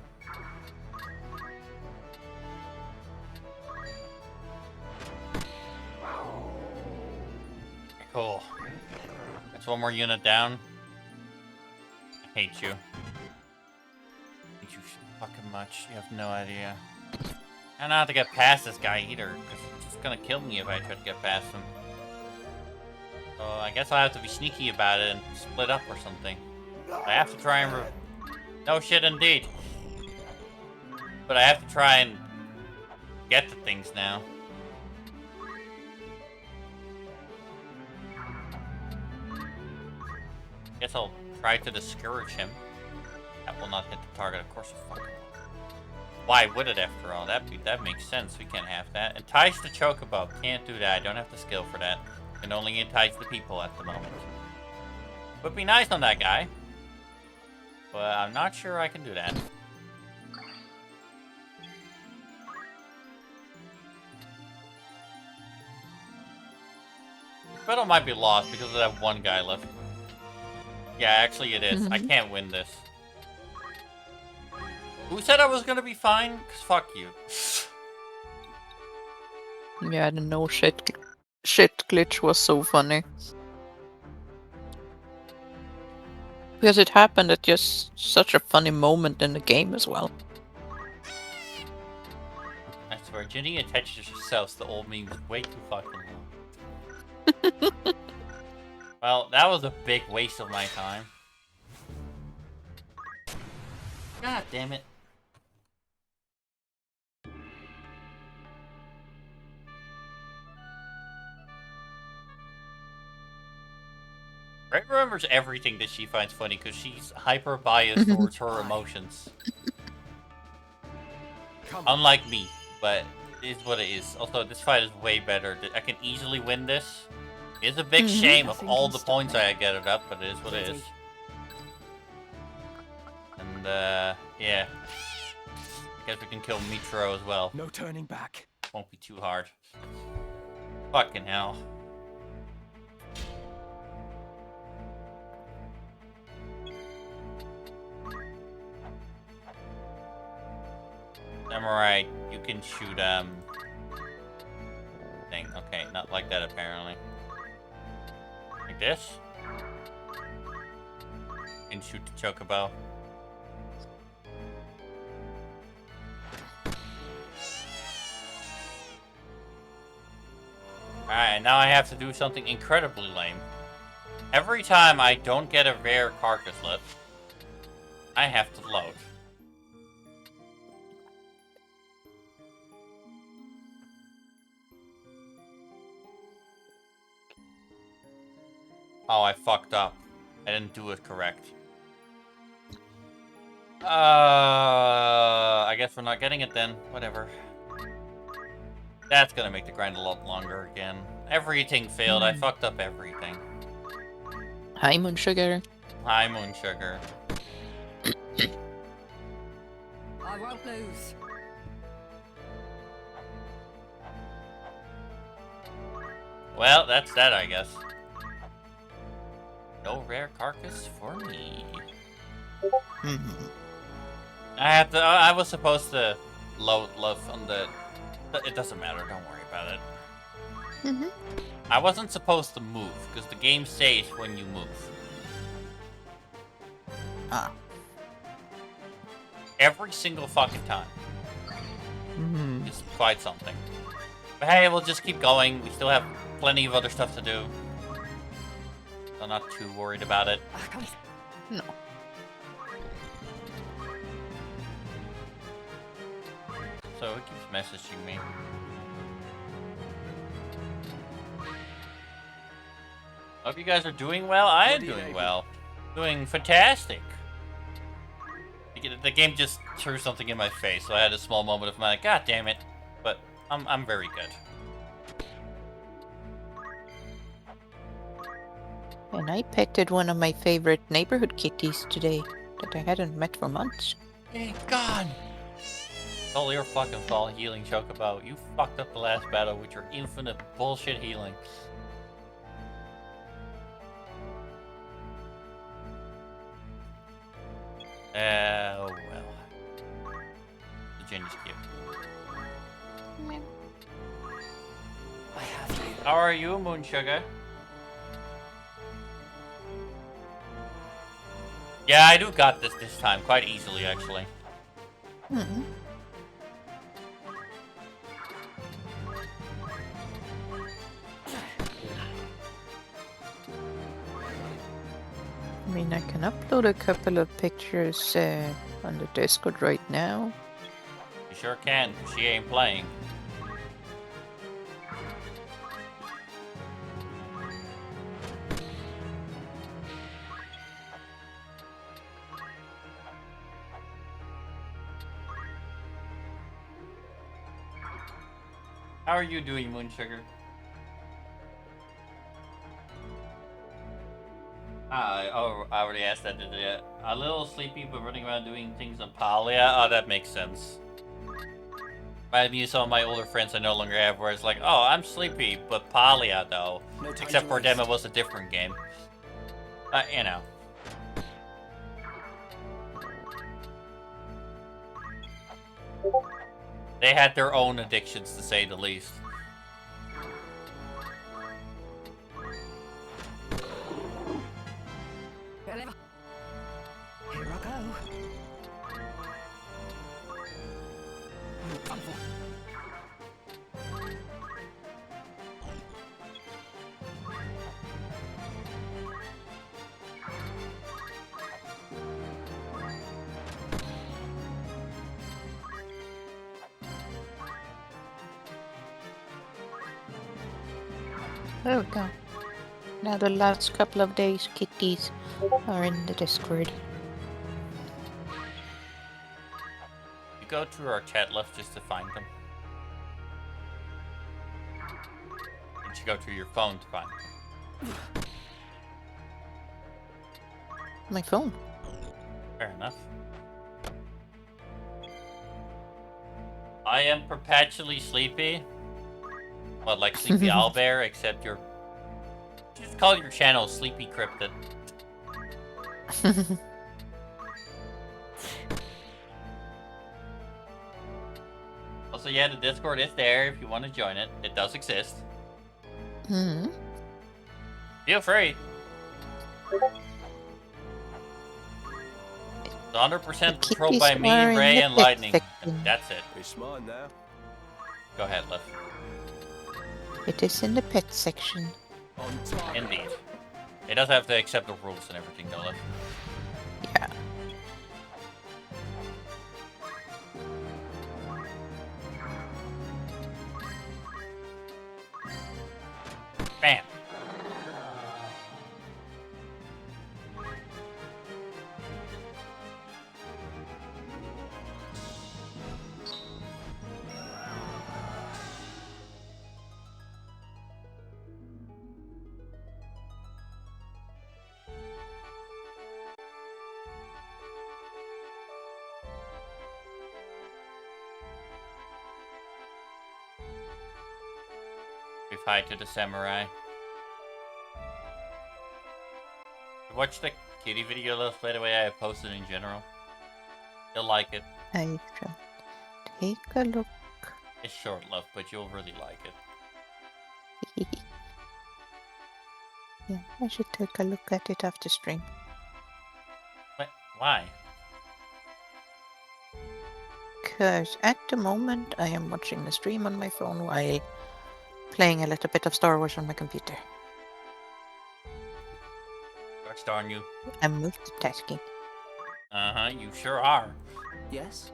Cool. That's one more unit down. I hate you. You so fucking much. You have no idea. I don't know how to get past this guy either, because it's just gonna kill me if I try to get past him. So I guess I'll have to be sneaky about it and split up or something. I have to try and... No shit indeed. But I have to try and get the things now. Guess I'll try to discourage him. That will not hit the target, of course. Why would it after all? That makes sense. We can't have that. Entice the Chocobo. Can't do that. I don't have the skill for that. Can only entice the people at the moment. Would be nice on that guy. But I'm not sure I can do that. This battle might be lost because of that one guy left. Yeah, actually it is. I can't win this. Who said I was gonna be fine? Cause fuck you. Yeah, the no shit glitch was so funny. Because it happened at just such a funny moment in the game as well. I swear, Ginny attaches herself to old memes way too fucking long. Well, that was a big waste of my time. God damn it. Ray remembers everything that she finds funny because she's hyper biased towards her emotions. Unlike me, but it is what it is. Also, this fight is way better. I can easily win this. It's a big shame of all the points I get it up, but it is what it is. And, yeah. I guess we can kill Mitro as well. No turning back. Won't be too hard. Fucking hell. Samurai, you can shoot, thing. Okay, not like that, apparently. Like this? You can shoot the chocobo. Alright, now I have to do something incredibly lame. Every time I don't get a rare carcass lip, I have to load. Oh, I fucked up. I didn't do it correct. I guess we're not getting it then. Whatever. That's gonna make the grind a lot longer again. Everything failed. I fucked up everything. Hi, Moon Sugar. Hi, Moon Sugar. I won't lose. Well, that's that, I guess. No rare carcass for me. I was supposed to load love on the... It doesn't matter, don't worry about it. I wasn't supposed to move, because the game says when you move. Ah. Every single fucking time. It's quite something. But hey, we'll just keep going. We still have plenty of other stuff to do. I'm not too worried about it. No. So it keeps messaging me. Hope you guys are doing well. I am doing well. Doing fantastic. The game just threw something in my face, so I had a small moment of my god damn it. But I'm very good. And I petted one of my favorite neighborhood kitties today that I hadn't met for months. Thank God. It's all your fucking fault, healing Chocobo. You fucked up the last battle with your infinite bullshit healing. Oh well. The Jenny's cute. I have you. How are you, Moon Sugar? Yeah, I do got this time, quite easily, actually. I mean, I can upload a couple of pictures on the Discord right now. You sure can, 'cause she ain't playing. How are you doing, Moon Sugar? I already asked that, did I? A little sleepy, but running around doing things on Palia? Oh, that makes sense. Reminded me of some of my older friends I no longer have, where it's like, oh, I'm sleepy, but Palia, though. No time Except to for them, waste. it was a different game. You know. They had their own addictions, to say the least. Here I go. There we go. Now the last couple of days, kitties are in the Discord. You go to our chat left just to find them. And you go to your phone to find them. My phone. Fair enough. I am perpetually sleepy. Well, like Sleepy Owlbear, except you're... Just call your channel Sleepy Cryptid. Also, yeah, the Discord is there if you want to join it. It does exist. Hmm. Feel free. It's 100% controlled by me, Ray, and Lightning. That's it. Be smart now. Go ahead, Liv. It is in the pet section. On target. Indeed. It does have to accept the rules and everything, though, Liv. Yeah. Bam. We fight to the samurai. Watch the kitty video, Liv, by the way I posted in general. You'll like it. I shall take a look. It's short, Liv, but you'll really like it. Yeah, I should take a look at it after stream. What? Why? Because at the moment I am watching the stream on my phone while playing a little bit of Star Wars on my computer. Gosh darn you. I'm multitasking. Uh-huh, you sure are. Yes?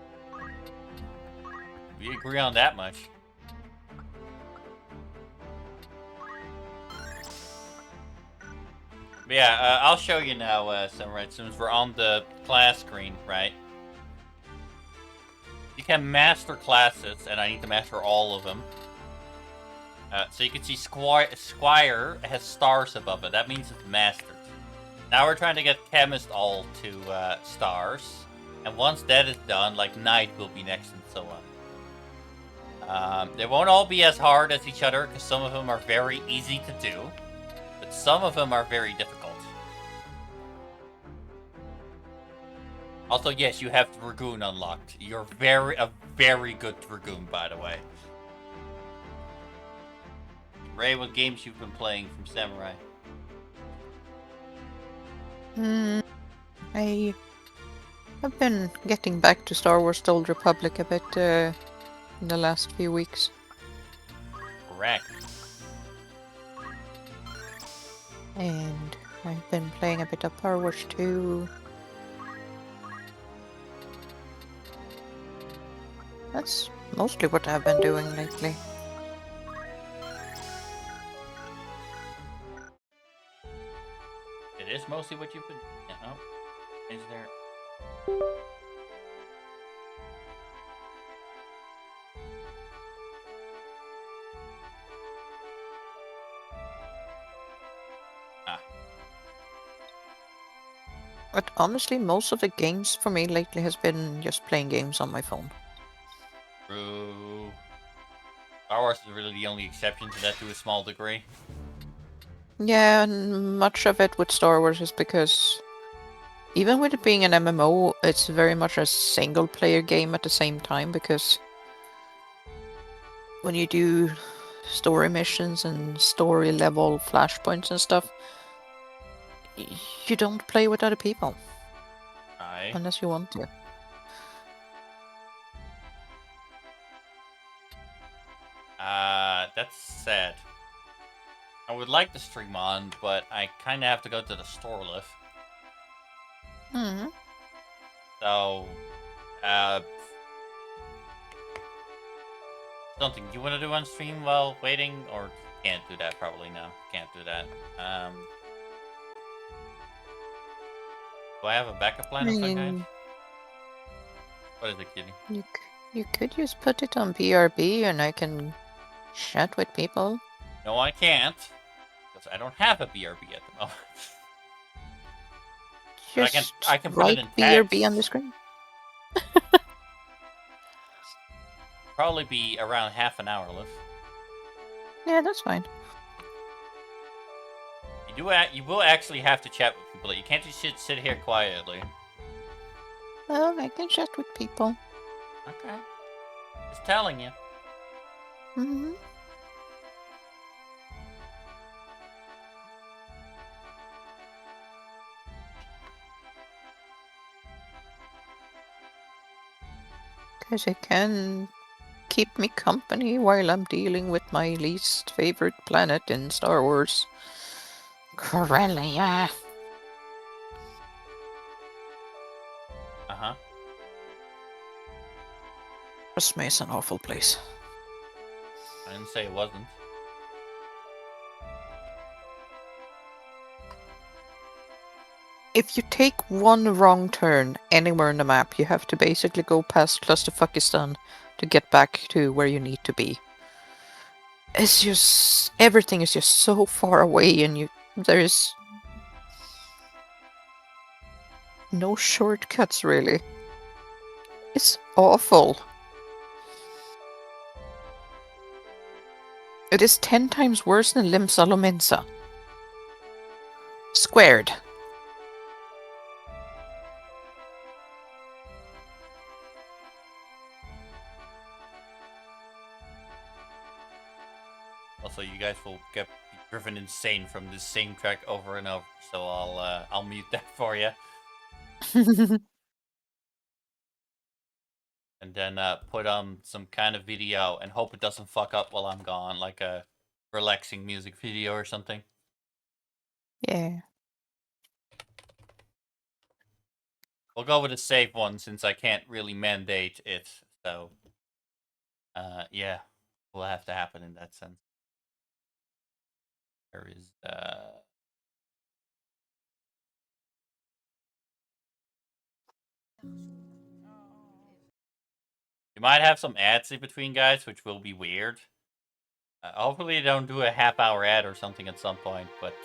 We agree on that much. But yeah, I'll show you now, Samurai, since we're on the class screen, right? You can master classes, and I need to master all of them. So you can see Squire has stars above it. That means it's mastered. Now we're trying to get Chemist all to stars. And once that is done, like Knight will be next and so on. They won't all be as hard as each other, because some of them are very easy to do. But some of them are very difficult. Also, yes, you have Dragoon unlocked. You're a very good Dragoon, by the way. Ray, what games you've been playing from Samurai? I have been getting back to Star Wars: The Old Republic a bit in the last few weeks. Correct. And I've been playing a bit of Power Wars 2. That's mostly what I've been doing lately. It is mostly what you've been... Yeah, oh. Is there... But honestly, most of the games for me lately has been just playing games on my phone. True. Star Wars is really the only exception to that to a small degree. Yeah, and much of it with Star Wars is because even with it being an MMO, it's very much a single-player game at the same time, because when you do story missions and story-level flashpoints and stuff, you don't play with other people. Aye. Unless you want to. That's sad. I would like to stream on, but I kind of have to go to the store, Liv. Mm-hmm. So, something you want to do on stream while waiting, or can't do that? Probably no, can't do that. Do I have a backup plan of some kind? What is it, Kitty? You could just put it on BRB and I can chat with people. No, I can't, because I don't have a BRB at the moment. Just I can put write it in text. BRB on the screen. Probably be around half an hour, Liv. Yeah, that's fine. You will actually have to chat with people. You can't just sit here quietly. Well, I can chat with people. Okay. Just telling you. Mm-hmm. Because it can keep me company while I'm dealing with my least favorite planet in Star Wars. Corellia. Uh-huh. Trust me, it's an awful place. I didn't say it wasn't. If you take one wrong turn anywhere on the map, you have to basically go past Clusterfuckistan to get back to where you need to be. It's just... everything is just so far away and there is no shortcuts really. It's awful. It is 10 times worse than Lim Salomensa. Squared. Also, you guys will get driven insane from this same track over and over, so I'll mute that for you. And then put on some kind of video and hope it doesn't fuck up while I'm gone, like a relaxing music video or something. Yeah. We'll go with a safe one since I can't really mandate it, so yeah, will have to happen in that sense. There is you might have some ads in between, guys, which will be weird. Hopefully they don't do a half-hour ad or something at some point, but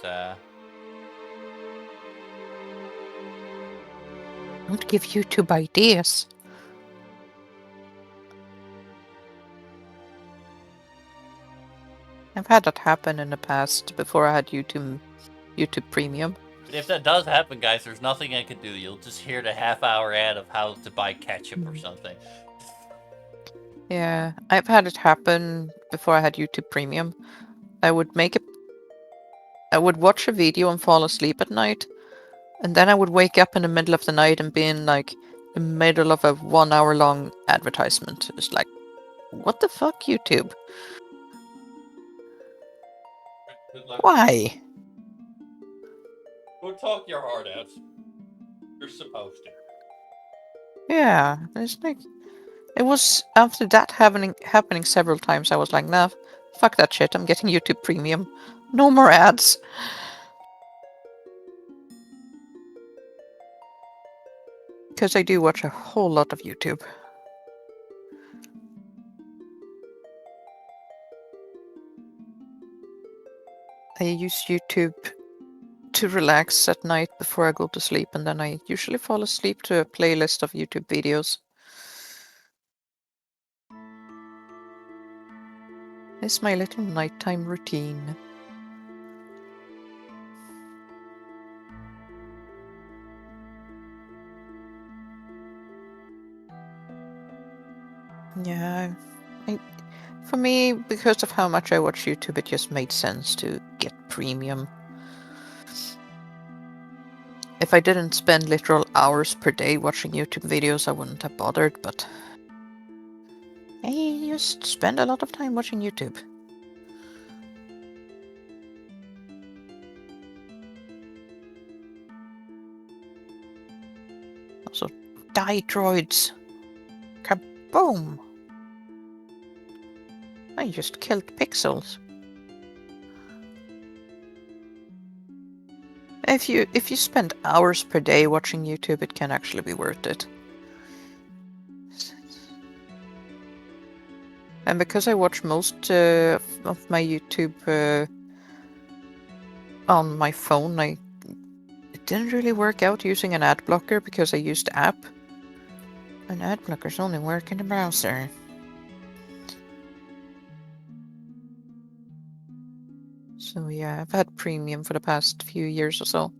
Don't give YouTube ideas. I've had that happen in the past before I had YouTube Premium. But if that does happen, guys, there's nothing I can do. You'll just hear the half-hour ad of how to buy ketchup or something. Yeah, I've had it happen before I had YouTube Premium. I would watch a video and fall asleep at night, and then I would wake up in the middle of the night and be in like the middle of a 1 hour long advertisement. It's like, what the fuck, YouTube? Why? Go talk your heart out. You're supposed to. Yeah, it's like, it was after that happening several times. I was like, nah, fuck that shit. I'm getting YouTube Premium. No more ads. Because I do watch a whole lot of YouTube. I use YouTube to relax at night before I go to sleep, and then I usually fall asleep to a playlist of YouTube videos. It's my little nighttime routine. Yeah, for me, because of how much I watch YouTube, it just made sense to get premium. If I didn't spend literal hours per day watching YouTube videos, I wouldn't have bothered, but I just spend a lot of time watching YouTube. Also, die droids. Kaboom! I just killed pixels. If you spend hours per day watching YouTube, it can actually be worth it. And because I watch most of my YouTube on my phone, it didn't really work out using an ad blocker because I used the app. And ad blockers only work in the browser. So yeah, I've had premium for the past few years or so.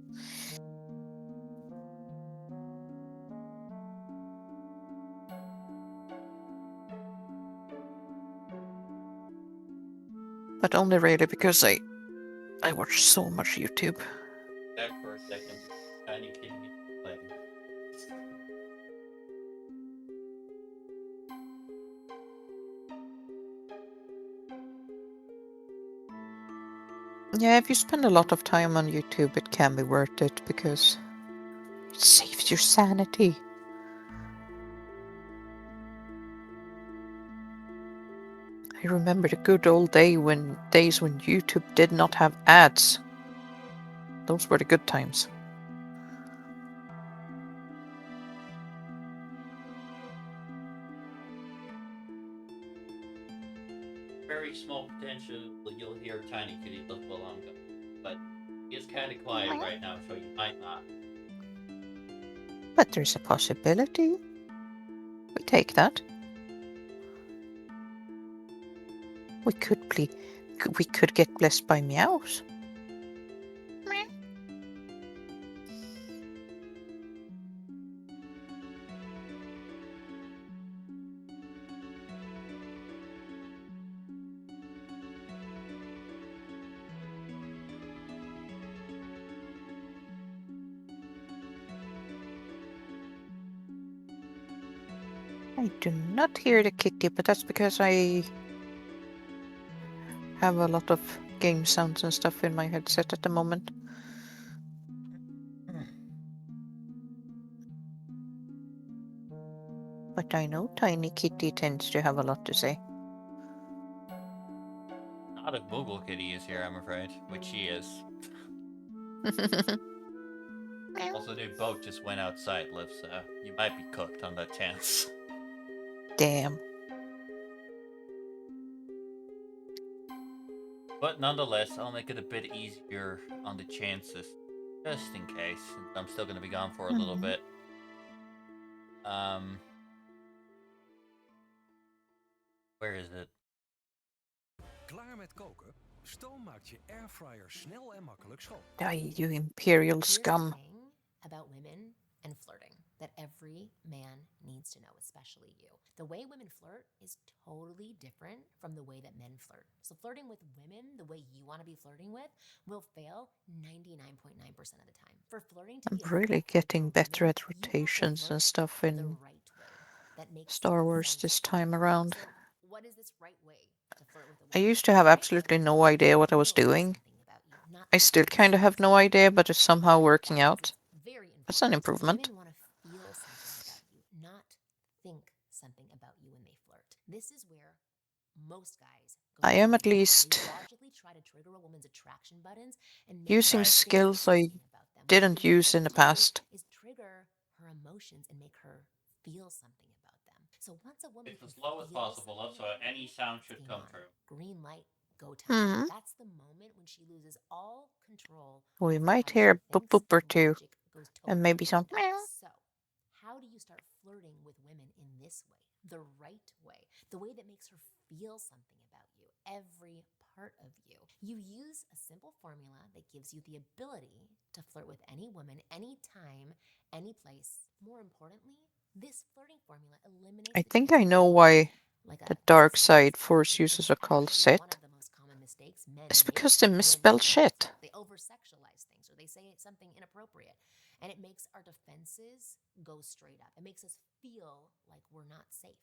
But only really because I watch so much YouTube. Back for a second. Tiny kitty playing. Yeah, if you spend a lot of time on YouTube, it can be worth it because it saves your sanity. I remember the good old days when YouTube did not have ads. Those were the good times. Very small potential you'll hear Tiny Kitty Belongo, but he is kind of quiet right now, so you might not. But there's a possibility. We take that. We could get blessed by meows. I do not hear the kitty, but that's because I have a lot of game sounds and stuff in my headset at the moment. But I know Tiny Kitty tends to have a lot to say. Not if Google Kitty is here, I'm afraid, which she is. Also, they both just went outside, Liv, so you might be cooked on that chance. Damn. But nonetheless, I'll make it a bit easier on the chances, just in case. I'm still going to be gone for a little bit. Where is it? Klaar met koken? Stoom maakt je airfryer snel en makkelijk schoon. Die, you imperial scum. About women and flirting that every man needs to know, especially you. The way women flirt is totally different from the way that men flirt. So flirting with women the way you want to be flirting with will fail 99.9% of the time. For flirting to I'm be really getting better at rotations and stuff in Star Wars this time around. What is this right way to flirt with a woman? I used to have absolutely no idea what I was doing. I still kind of have no idea, but it's somehow working out. That's an improvement. Women want to feel something about you, not think something about you when they flirt. This is where most guys I am at least try to trigger a woman's attraction buttons and using skills I didn't use in the past. Is trigger her emotions and make her feel something about them. So once a woman It's as low as possible, so any sound should come through. Green light, go time. That's the moment when she loses all control. We might hear a boop boop or two, and maybe some meow. So, how do you start flirting with women in this way? The right way. The way that makes her feel something about you. Every part of you. You use a simple formula that gives you the ability to flirt with any woman, anytime, any place. More importantly, this flirting formula eliminates I think I know why the dark side Force users are called Sith. It's because they misspell shit. They over-sexualize things, or they say something inappropriate. And it makes our defenses go straight up. It makes us feel like we're not safe.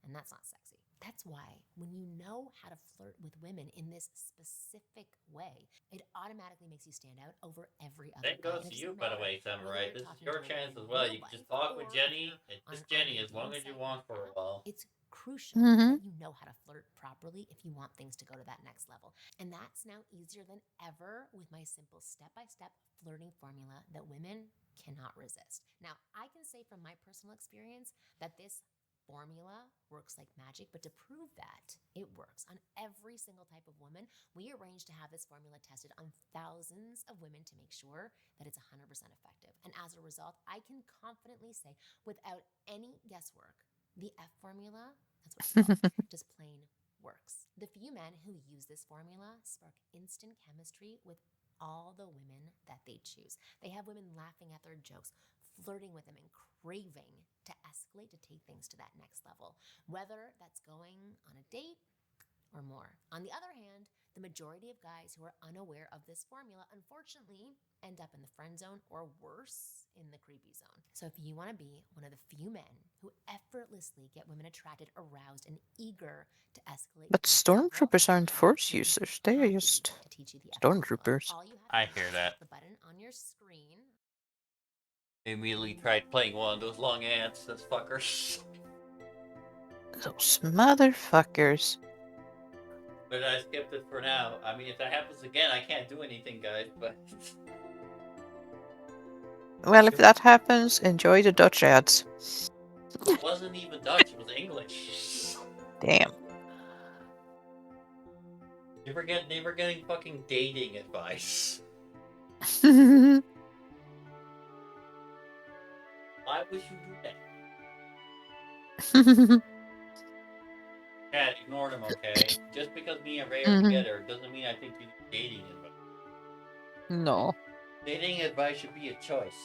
And that's not sexy. That's why when you know how to flirt with women in this specific way, it automatically makes you stand out over every other. That goes to you, by the way, Samurai. This is your chance as well. You can just talk with Jenny, and just Jenny as long as you want for a while. It's crucial that you know how to flirt properly if you want things to go to that next level. And that's now easier than ever with my simple step-by-step flirting formula that women cannot resist. Now, I can say from my personal experience that this formula works like magic, but to prove that it works on every single type of woman, we arranged to have this formula tested on thousands of women to make sure that it's 100% effective. And as a result, I can confidently say, without any guesswork, the F formula, that's what it's called, just plain works. The few men who use this formula spark instant chemistry with all the women that they choose. They have women laughing at their jokes, flirting with them, and craving to escalate, to take things to that next level, whether that's going on a date or more. On the other hand, The majority of guys who are unaware of this formula, unfortunately, end up in the friend zone or worse, in the creepy zone. So if you want to be one of the few men who effortlessly get women attracted, aroused, and eager to escalate, But stormtroopers aren't force users. They are just to teach you the stormtroopers. all you have I to do hear is that. the button on your screen. Immediately tried playing one of those long ants, those fuckers. Those motherfuckers. But I skipped it for now. I mean, if that happens again, I can't do anything, guys, but... Well, if that happens, enjoy the Dutch ads. It wasn't even Dutch, it was English. Damn. They were getting fucking dating advice. Why would you do that? Chad, ignore them, okay? Just because me and Ray are together doesn't mean I think you need dating advice. No. Dating advice should be a choice.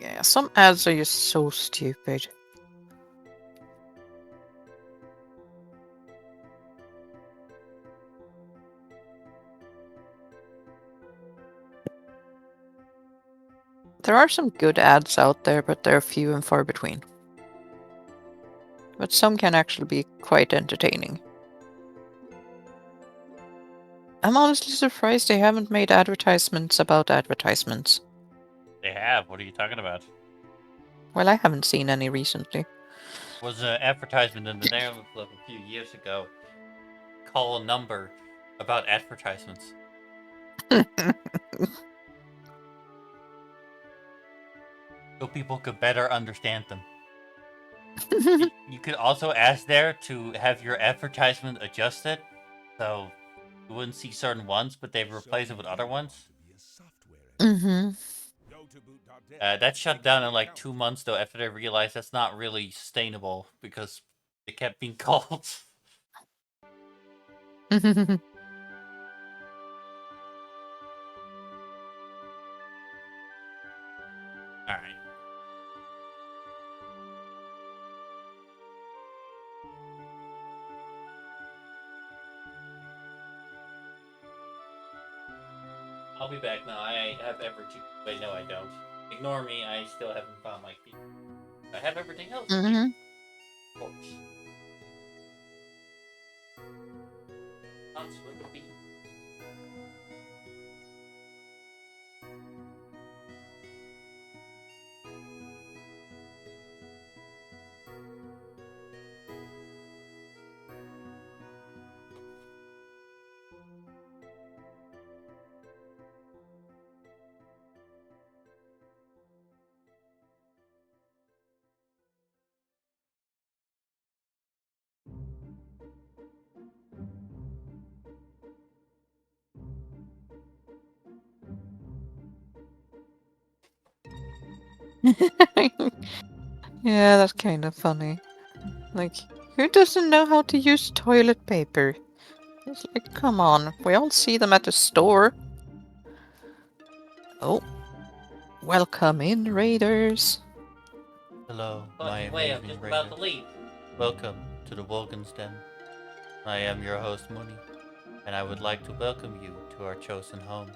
Yeah, some ads are just so stupid. There are some good ads out there, but they're few and far between. But some can actually be quite entertaining. I'm honestly surprised they haven't made advertisements about advertisements. They have. What are you talking about? Well, I haven't seen any recently. Was an advertisement in the Netherlands a few years ago. Call a number about advertisements. So people could better understand them. You could also ask there to have your advertisement adjusted, so you wouldn't see certain ones, but they've replaced it with other ones. Mm-hmm. That shut down in like 2 months though, after they realized that's not really sustainable because it kept being called. Alright. I'll be back now. I have everything. Wait, no, I don't. Ignore me. I still haven't found my key. I have everything else. Mm-hmm. Of course. Nuts with the beat. Yeah, that's kind of funny. Like, who doesn't know how to use toilet paper? It's like, come on, we all see them at the store. Oh. Welcome in, Raiders. Hello, By my the way, I'm amazing just about Raider. to leave. Welcome to the Wolken's Den. I am your host, Mooney, and I would like to welcome you to our chosen home.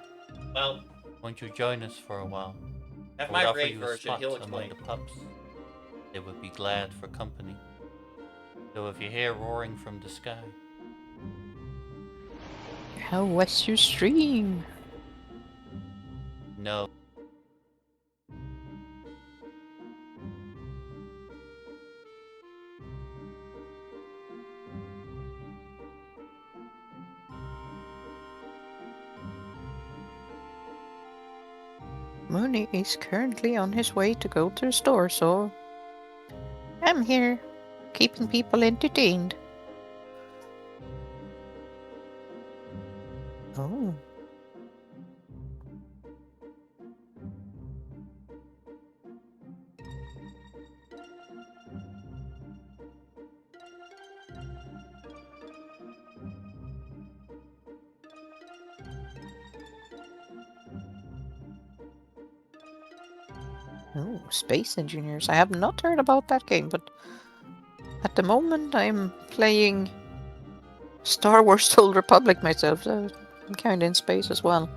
Well, Won't you join us for a while? have I my would offer raid you a version, spot he'll among explain. the pups. They would be glad for company. So if you hear roaring from the sky, How was your stream? no. Mooney is currently on his way to go to the store, so I'm here, keeping people entertained. Oh. Oh, Space Engineers. I have not heard about that game, but at the moment I'm playing Star Wars The Old Republic myself, so I'm kinda in space as well.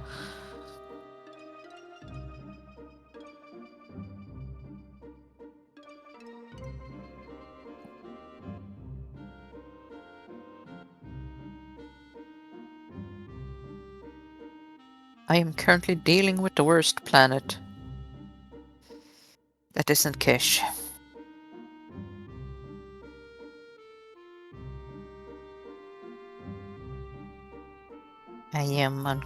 I am currently dealing with the worst planet. That isn't Kish. I am on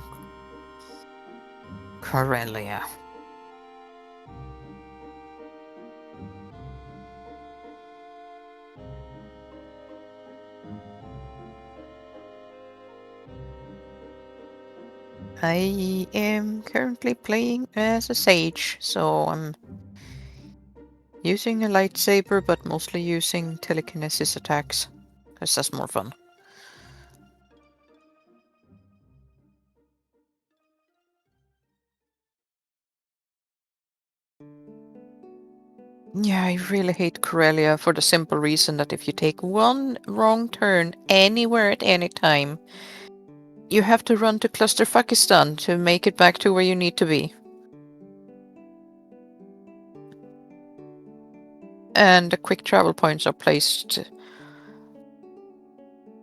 Corellia. I am currently playing as a sage, so I'm using a lightsaber, but mostly using telekinesis attacks, because that's more fun. Yeah, I really hate Corellia for the simple reason that if you take one wrong turn anywhere at any time, you have to run to Clusterfuckistan to make it back to where you need to be. And the quick travel points are placed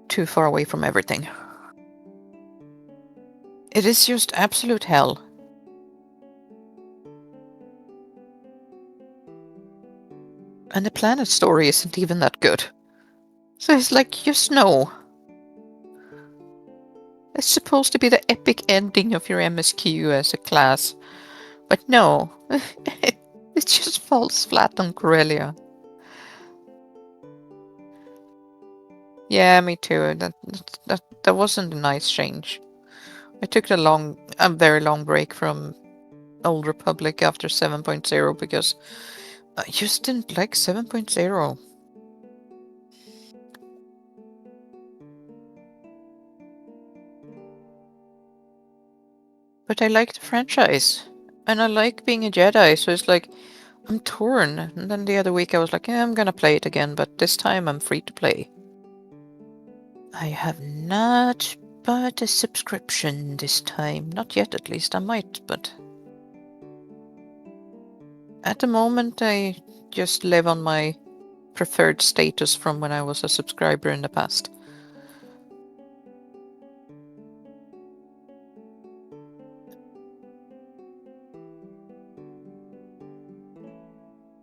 too far away from everything. It is just absolute hell. And the planet story isn't even that good. So it's like, just no. It's supposed to be the epic ending of your MSQ as a class. But no. It just falls flat on Corellia. Yeah, me too. That wasn't a nice change. I took a very long break from Old Republic after 7.0 because I just didn't like 7.0. But I like the franchise. And I like being a Jedi, so it's like, I'm torn. And then the other week I was like, yeah, I'm gonna play it again, but this time I'm free to play. I have not bought a subscription this time. Not yet, at least. I might, but... At the moment, I just live on my preferred status from when I was a subscriber in the past.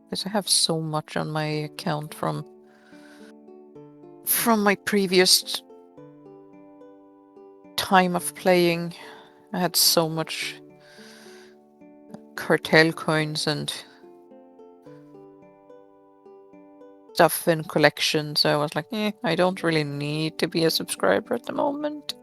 Because I have so much on my account from my previous time of playing. I had so much cartel coins and stuff in collection, so I was like, I don't really need to be a subscriber at the moment.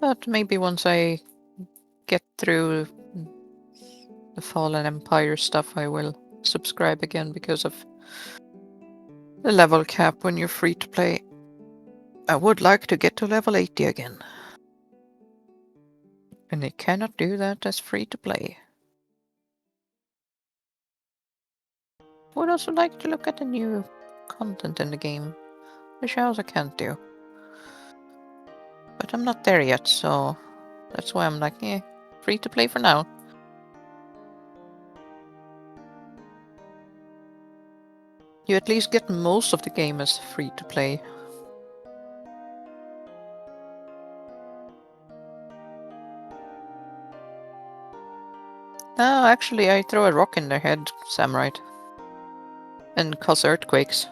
But maybe once I get through the Fallen Empire stuff, I will subscribe again because of the level cap when you're free to play. I would like to get to level 80 again. And they cannot do that as free to play. Would also like to look at the new content in the game, which I also can't do. But I'm not there yet, so that's why I'm like, free to play for now. You at least get most of the game as free to play. No, actually, I throw a rock in their head, Samurite. and cause earthquakes.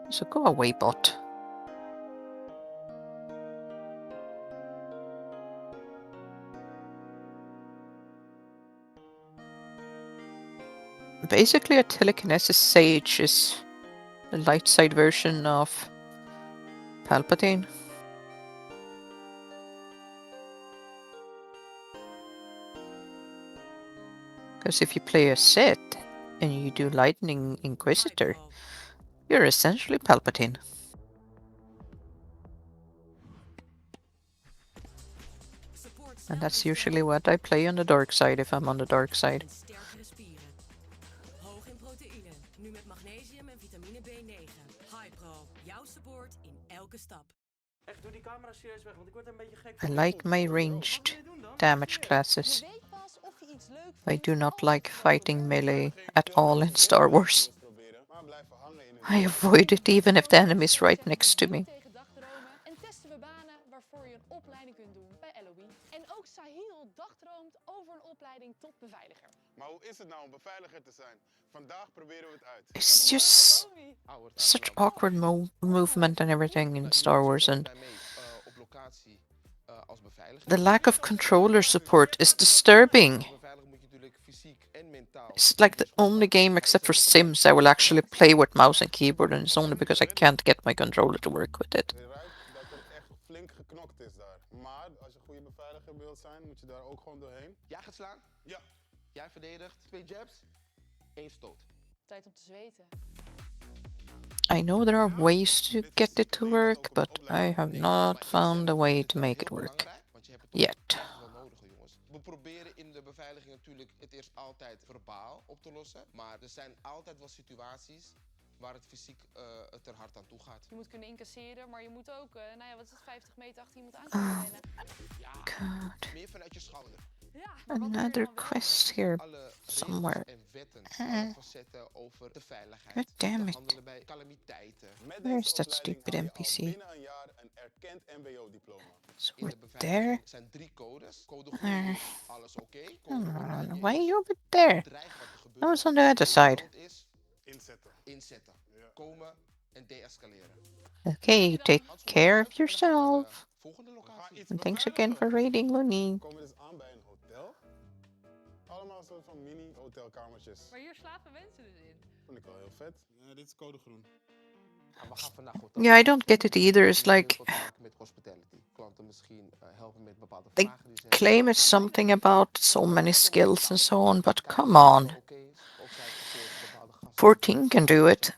So go away, bot. Basically, a telekinesis sage is the light side version of Palpatine. Because if you play a Sith and you do Lightning Inquisitor, you're essentially Palpatine. And that's usually what I play on the dark side if I'm on the dark side. Sterkere spieren. Hoog in proteïne. Nu met magnesium en vitamine B9. Hypro. Jouw support in elke stap. Echt, doe die camera serieus weg, want ik word er een beetje gek I van. like my ranged damage classes. I do not like fighting melee at all in Star Wars. I avoid it even if the enemy is right next to me. Tegen dagdromen en testen we banen waarvoor je een opleiding kunt doen bij LOE. En ook Sahil dagdroomt over een opleiding tot beveiliger. Maar hoe is het nou om beveiliger te zijn? Vandaag proberen we het uit. It's just such awkward movement and everything in Star Wars, and the lack of controller support is disturbing. It's like the only game except for Sims I will actually play with mouse and keyboard, and it's only because I can't get my controller to work with it. Dat er echt flink geknokt is daar. Maar als je goede beveiliger wilt zijn, moet je daar ook gewoon doorheen. Jij gaat slaan? Ja. Jij verdedigt. 2 jabs. 1 stoot. Tijd om te zweten. I know there are ways to get it to work, but I have not found a way to make it work. Yet. We proberen in de beveiliging natuurlijk het eerst altijd verbaal op te lossen. Maar er zijn altijd wel situaties waar het fysiek het er hard aan toe gaat. Je moet kunnen incasseren, maar je moet ook, nou ja, wat is het, 50 meter achter iemand aan kunnen rennen. Ja, God. meer vanuit je schouder. Ja, Another quest here somewhere. Over de veiligheid. God damn it. Handelen bij calamiteiten. Where's that stupid NPC? Binnen een jaar een erkend MBO-diploma. So we're there. Zijn 3 codes. Code There. alles oké. Come on, why are you over there? I was on the other side. Inzetten. Komen en deescaleren. Okay, take care of yourself. And thanks again for raiding Looney. We komen dus aan bij een hotel. Allemaal een soort van mini-hotelkamertjes. Maar hier slapen mensen dus in. Vond ik wel heel vet. Ja, dit is code groen. We gaan vandaag Yeah, I don't get it either. It's like met hospitality. Klanten misschien helpen met bepaalde they vragen die ze claim it's something about so many skills and so on, but come on. 14 can do it.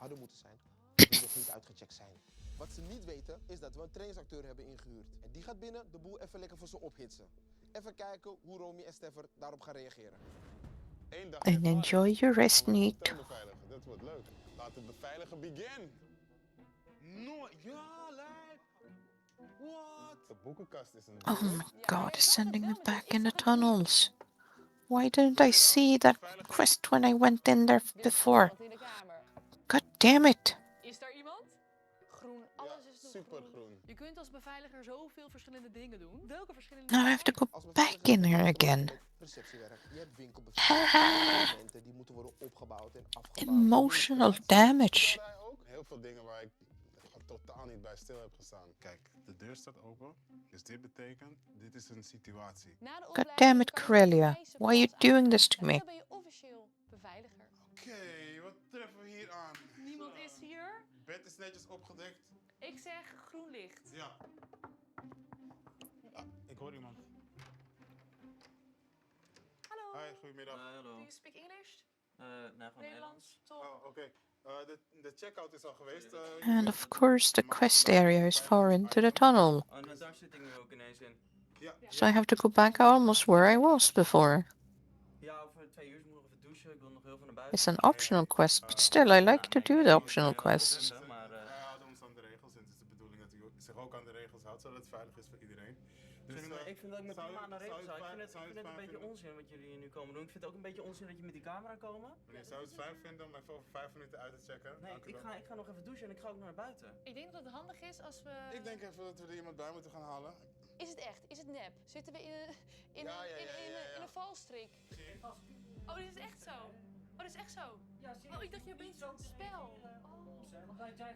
die nog niet uitgecheckt zijn. Wat ze niet weten is dat we een trainingsacteur hebben ingehuurd. En die gaat binnen de boel even lekker voor ze ophitsen. Even kijken hoe Romy en Steffer daarop gaan reageren. And enjoy your rest, Neat. Dat wordt leuk. Laat het beveiligen begin. Ja, lijp. What? De boekenkast is een... Oh my god, it's sending me back in the tunnels. Why didn't I see that quest when I went in there before? God damn it. Is daar iemand? Groen, alles is nog supergroen. Je kunt als beveiliger zoveel verschillende dingen doen. Welke verschillende Now I have to go back in here again. die moeten worden opgebouwd en Emotional damage. Heel veel dingen waar ik totaal niet bij stil heb gestaan. Kijk, de deur staat open. Dus dit betekent, dit is een situatie. God damn it, Corellia. Why are you doing this to me? Dan ben je officieel beveiliger. Oké, wat treffen we hier aan? Niemand is hier. Bed is netjes opgedekt. Ik zeg groen licht. Ja. Ah, ik hoor iemand. Hallo. Hi, goedemiddag. Do you speak English? Nee, van Nederlands. Oh, oké. De checkout is al geweest. And of course the quest area is far into the tunnel. Daar zit ik nu ook ineens in. So I have to go back almost where I was before. Ja, over 2 uur moet ik nog even douchen. Ik wil nog heel veel naar buiten. It's an optional quest, but still I like to do the optional quests. Wij houden ons aan de regels en het is de bedoeling dat u zich ook aan de regels houdt, zodat het veilig is voor iedereen. Dus, ik vind dat ik me prima aan de regels houd. Ik vind het een beetje onzin wat jullie hier nu komen doen. Ik vind het ook een beetje onzin dat je met die camera komen. Meneer, zou je het fijn vinden om even over 5 minuten uit te checken? Nee, ik ga nog even douchen en ik ga ook naar buiten. Ik denk dat het handig is als we... Ik denk even dat we er iemand bij moeten gaan halen. Is het echt? Is het nep? Zitten we in een valstrik? Oh, dit is echt zo. Oh, dit is echt zo. Oh, ik dacht je bent zo'n spel. Oh.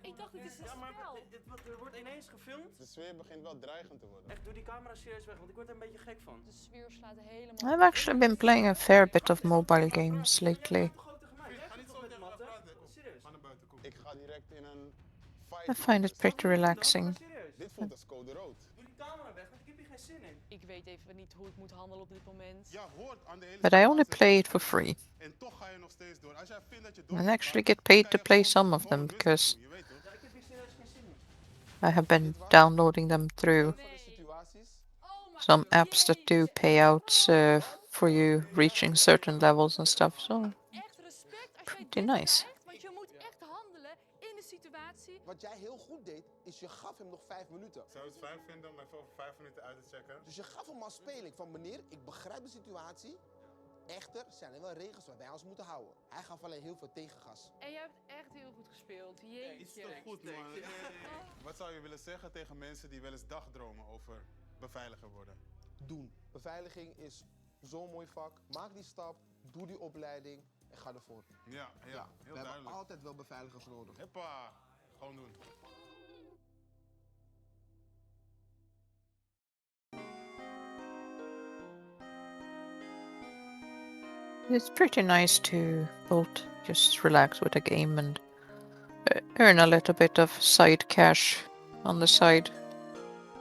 Ik dacht dit is een Ja, maar spel. er wordt ineens gefilmd. De sfeer begint wel dreigend te worden. Echt, doe die camera serieus weg, want ik word er een beetje gek van. De sfeer slaat helemaal... I've actually been playing a fair bit of mobile games lately. Ga niet zo tegen me praten. Ga naar buiten, kom. Ik ga direct in een fight. I find it pretty relaxing. Dit voelt als code rood. Doe die camera weg, want ik heb hier geen zin in. Ik weet even niet hoe ik moet handelen op dit moment. Ja, hoort aan de hele But I only play it for free. En toch ga je nog steeds door. Als jij vindt dat je And actually get paid to play some of them because Ja, ik heb hier serieus geen zin in. I have been downloading them through some apps that do payouts for you reaching certain levels and stuff. So Echt respect als jij pretty dit nice. zegt, want je moet echt handelen in de situatie. Wat jij heel goed deed, is je gaf hem nog 5 minuten. Zou je het fijn vinden om even over 5 minuten uit te checken? Dus je gaf hem als speling van meneer, ik begrijp de situatie. Echter zijn er wel regels waar wij ons moeten houden. Hij gaf alleen heel veel tegengas. En jij hebt echt heel goed gespeeld. Jeetje. Iets te goed, man. Wat zou je willen zeggen tegen mensen die wel eens dagdromen over beveiliger worden? Doen. Beveiliging is zo'n mooi vak. Maak die stap, doe die opleiding en ga ervoor. Ja, heel We duidelijk. hebben altijd wel beveiligers nodig. Hoppa, gewoon doen. It's pretty nice to both just relax with a game and earn a little bit of side cash on the side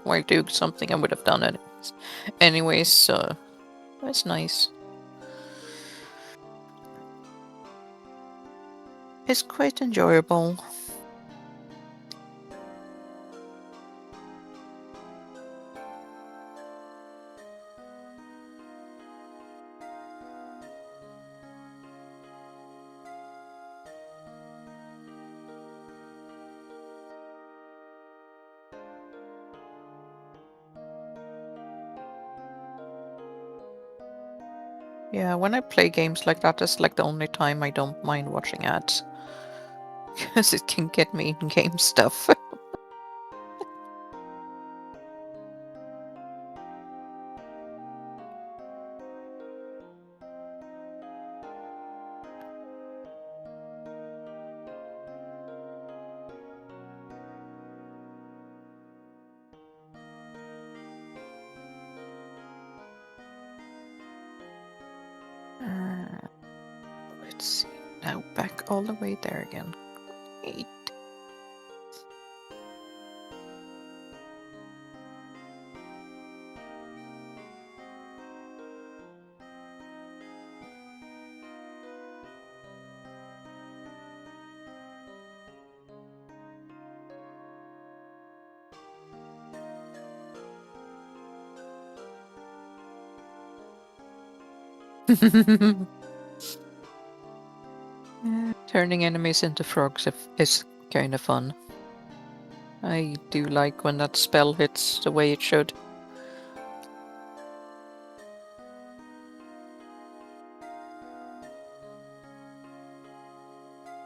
while doing something I would have done anyways, so that's nice. It's quite enjoyable. Yeah, when I play games like that, it's like the only time I don't mind watching ads. Because it can get me in-game stuff. Let's see. Now back all the way there again. 8. Turning enemies into frogs is kind of fun. I do like when that spell hits the way it should.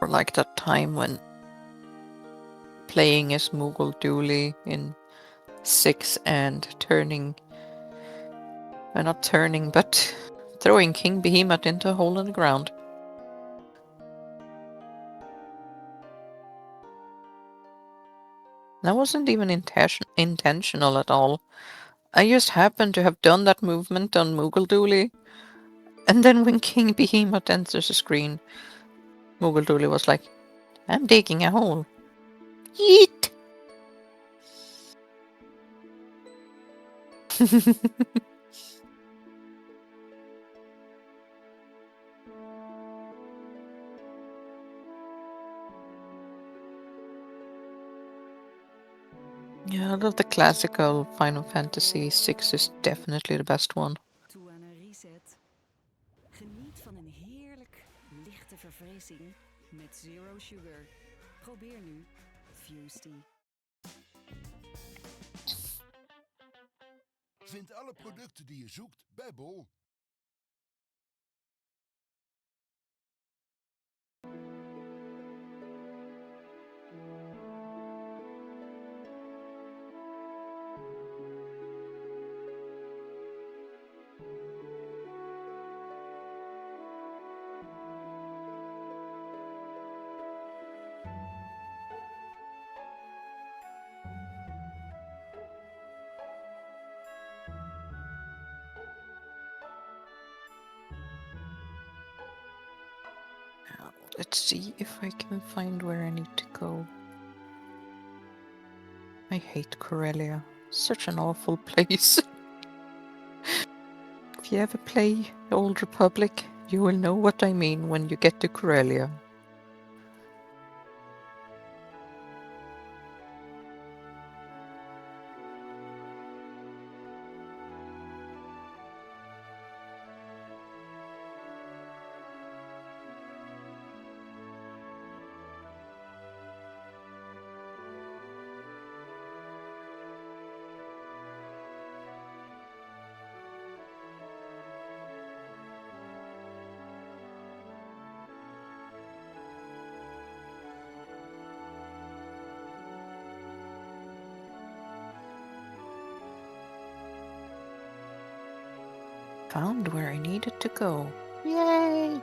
Or like that time when playing as Moogle Dooley in 6 and turning... not turning, but throwing King Behemoth into a hole in the ground. That wasn't even intentional at all. I just happened to have done that movement on Moogle Dooley, and then when King Behemoth enters the screen, Moogle Dooley was like, I'm digging a hole. Yeet! Yeah, I love the classical Final Fantasy 6 is definitely the best one. Toe aan een reset. Geniet van een heerlijk lichte verfrissing met Zero Sugar. Probeer nu Fuse Tea. Vind alle producten die je zoekt bij Bol. Let's see if I can find where I need to go. I hate Corellia. Such an awful place. If you ever play the Old Republic, you will know what I mean when you get to Corellia. Found where I needed to go. Yay!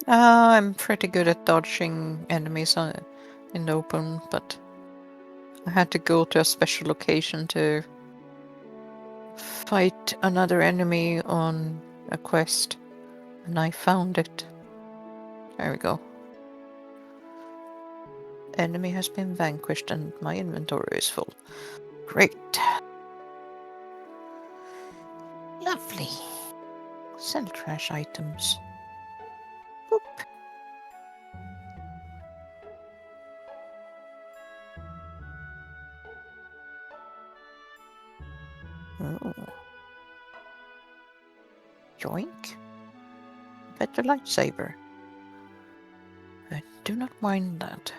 I'm pretty good at dodging enemies in the open, but I had to go to a special location to fight another enemy on a quest, and I found it. There we go. Enemy has been vanquished and my inventory is full. Great. Lovely. Sell trash items. Boop. Oh. Yoink. Better lightsaber. I do not mind that.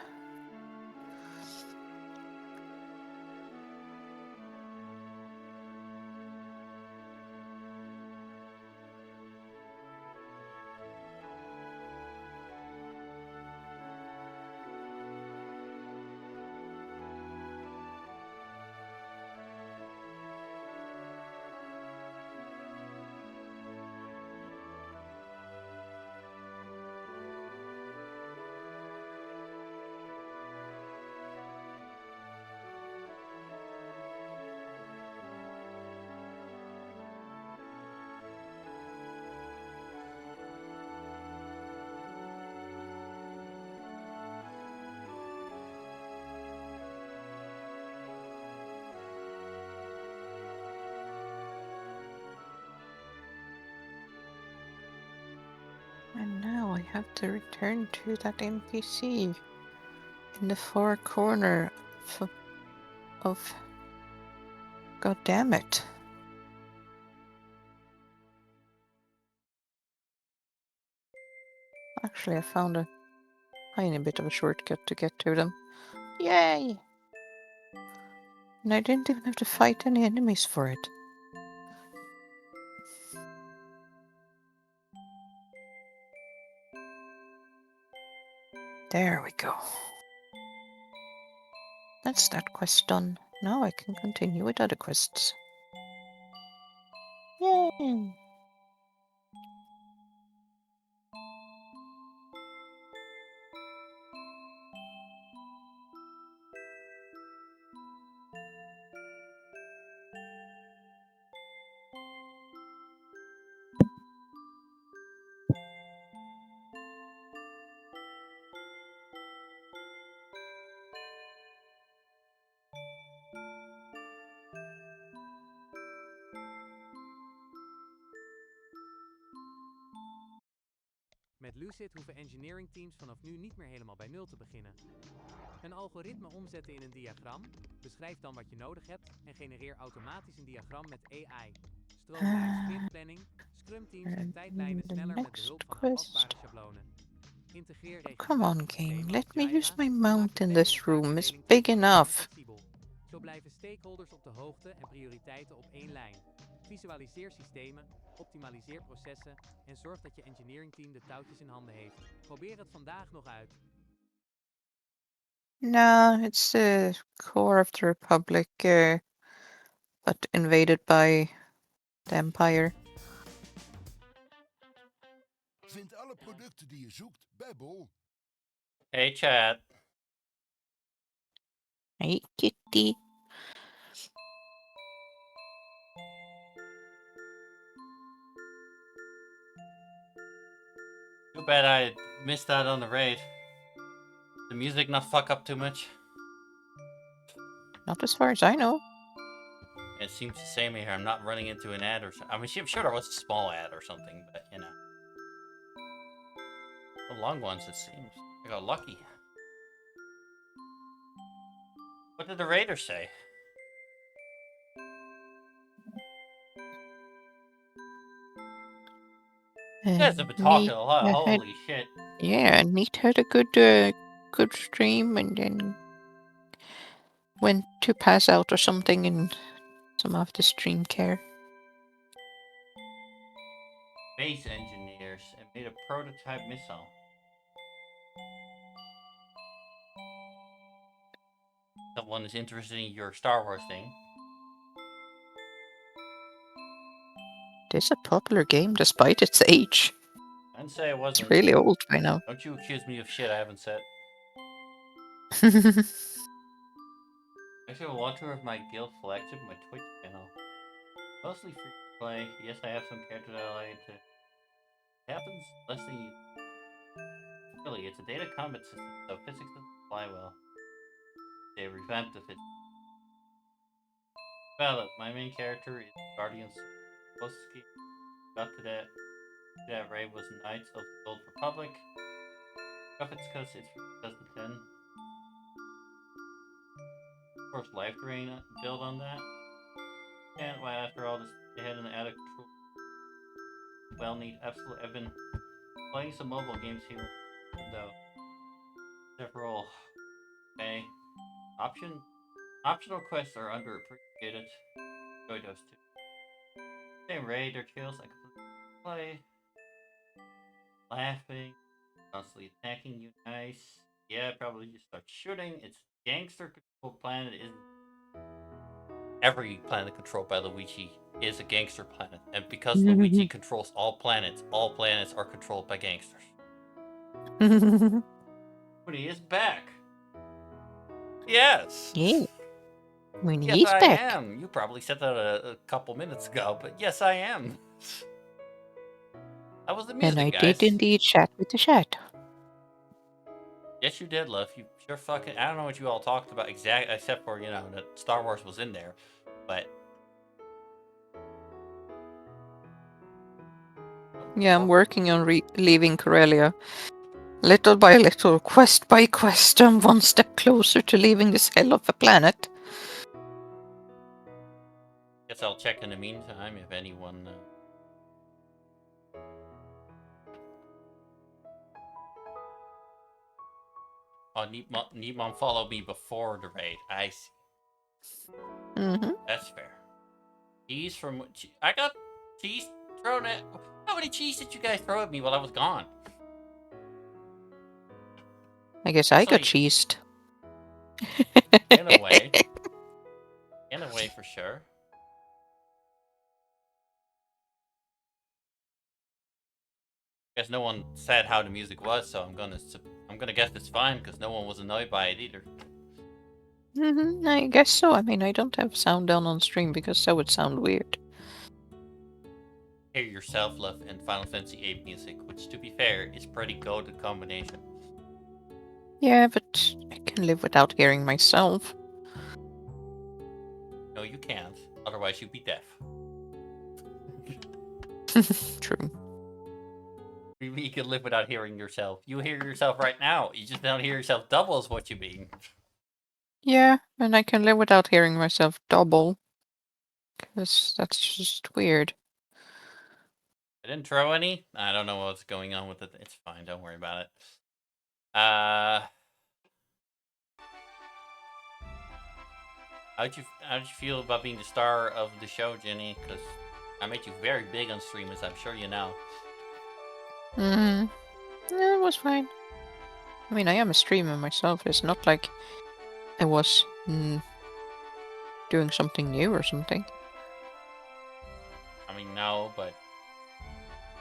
And now I have to return to that NPC in the far corner of... God damn it. Actually, I found a tiny bit of a shortcut to get to them. Yay! And I didn't even have to fight any enemies for it. There we go. That's that quest done. Now I can continue with other quests. Yay! Met Lucid hoeven engineering teams vanaf nu niet meer helemaal bij nul te beginnen. Een algoritme omzetten in een diagram, beschrijf dan wat je nodig hebt en genereer automatisch een diagram met AI. Stroomlijns sprintplanning, scrumteams en tijdlijnen sneller met behulp van aanpasbare schablonen. Integreer Come on, game. Let me use my mount in this room. It's big enough. Zo blijven stakeholders op de hoogte en prioriteiten op één lijn. Visualiseer systemen, optimaliseer processen en zorg dat je engineering team de touwtjes in handen heeft. Probeer het vandaag nog uit. No, it's the core of the Republic, but invaded by the Empire. Vind alle producten die je zoekt bij Bol. Hey, chat. Hey, kitty. Too bad I missed out on the raid. The music not fuck up too much. Not as far as I know. It seems the same here. I'm not running into an ad or something. I mean, I'm sure there was a small ad or something, but you know. The long ones, it seems. I got lucky. What did the Raiders say? You guys have been talking a lot. Holy shit. Yeah, Neat had a good stream and then went to pass out or something in some of the stream care. Space engineers and made a prototype missile. Someone is interested in your Star Wars thing. It is a popular game despite its age. I didn't say it wasn't. It's really old by now. Don't you accuse me of shit I haven't said. Actually, a walkthrough of my guild flagship, my Twitch channel. Mostly free to play. Yes, I have some characters I like to. It happens less than you. Really, it's a data combat system, so physics doesn't fly well. They revamped the physics. Well, my main character is Guardian Soski. Got to that raid was Knights of the Old Republic. Profits because it's from 2010. Of course, Life Drain build on that. And why after all this, they had an addict control. Well, need absolute. I've been playing some mobile games here, though. Several. Okay. Optional quests are underappreciated. Enjoy those too. Same raid or kills I completely play. Laughing. Constantly attacking you guys. Yeah, probably just start shooting. It's gangster controlled planet. Every planet controlled by Luigi is a gangster planet. And because Luigi controls all planets are controlled by gangsters. But he is back. Yes. Yeah. When yes, he's I back. am. You probably said that a couple minutes ago, but yes, I am. That was the music, And I guys. did indeed chat with the chat. Yes, you did, love. You sure fucking. I don't know what you all talked about exactly, except for that Star Wars was in there, but. Yeah, I'm working on leaving Corellia. Little by little, quest by quest, I'm one step closer to leaving this hell of a planet. Guess I'll check in the meantime if anyone. Oh, Neatmom followed me before the raid. I see. That's fair. Cheese from. I got cheese thrown at. How many cheese did you guys throw at me while I was gone? I guess I got cheesed. In a way. In a way, for sure. Guess no one said how the music was, so I'm gonna guess it's fine because no one was annoyed by it either. I guess so. I mean, I don't have sound down on stream because that would sound weird. Hear yourself, love, and Final Fantasy VIII music, which, to be fair, is pretty good combination. Yeah, but I can live without hearing myself. No, you can't. Otherwise, you'd be deaf. True. You can live without hearing yourself. You hear yourself right now. You just don't hear yourself double is what you mean. Yeah, and I can live without hearing myself double. Because that's just weird. I didn't throw any. I don't know what's going on with it. It's fine. Don't worry about it. How'd you feel about being the star of the show, Jenny? Because I made you very big on stream, as I'm sure you know. Yeah, it was fine. I mean, I am a streamer myself. It's not like I was doing something new or something. I mean, no, but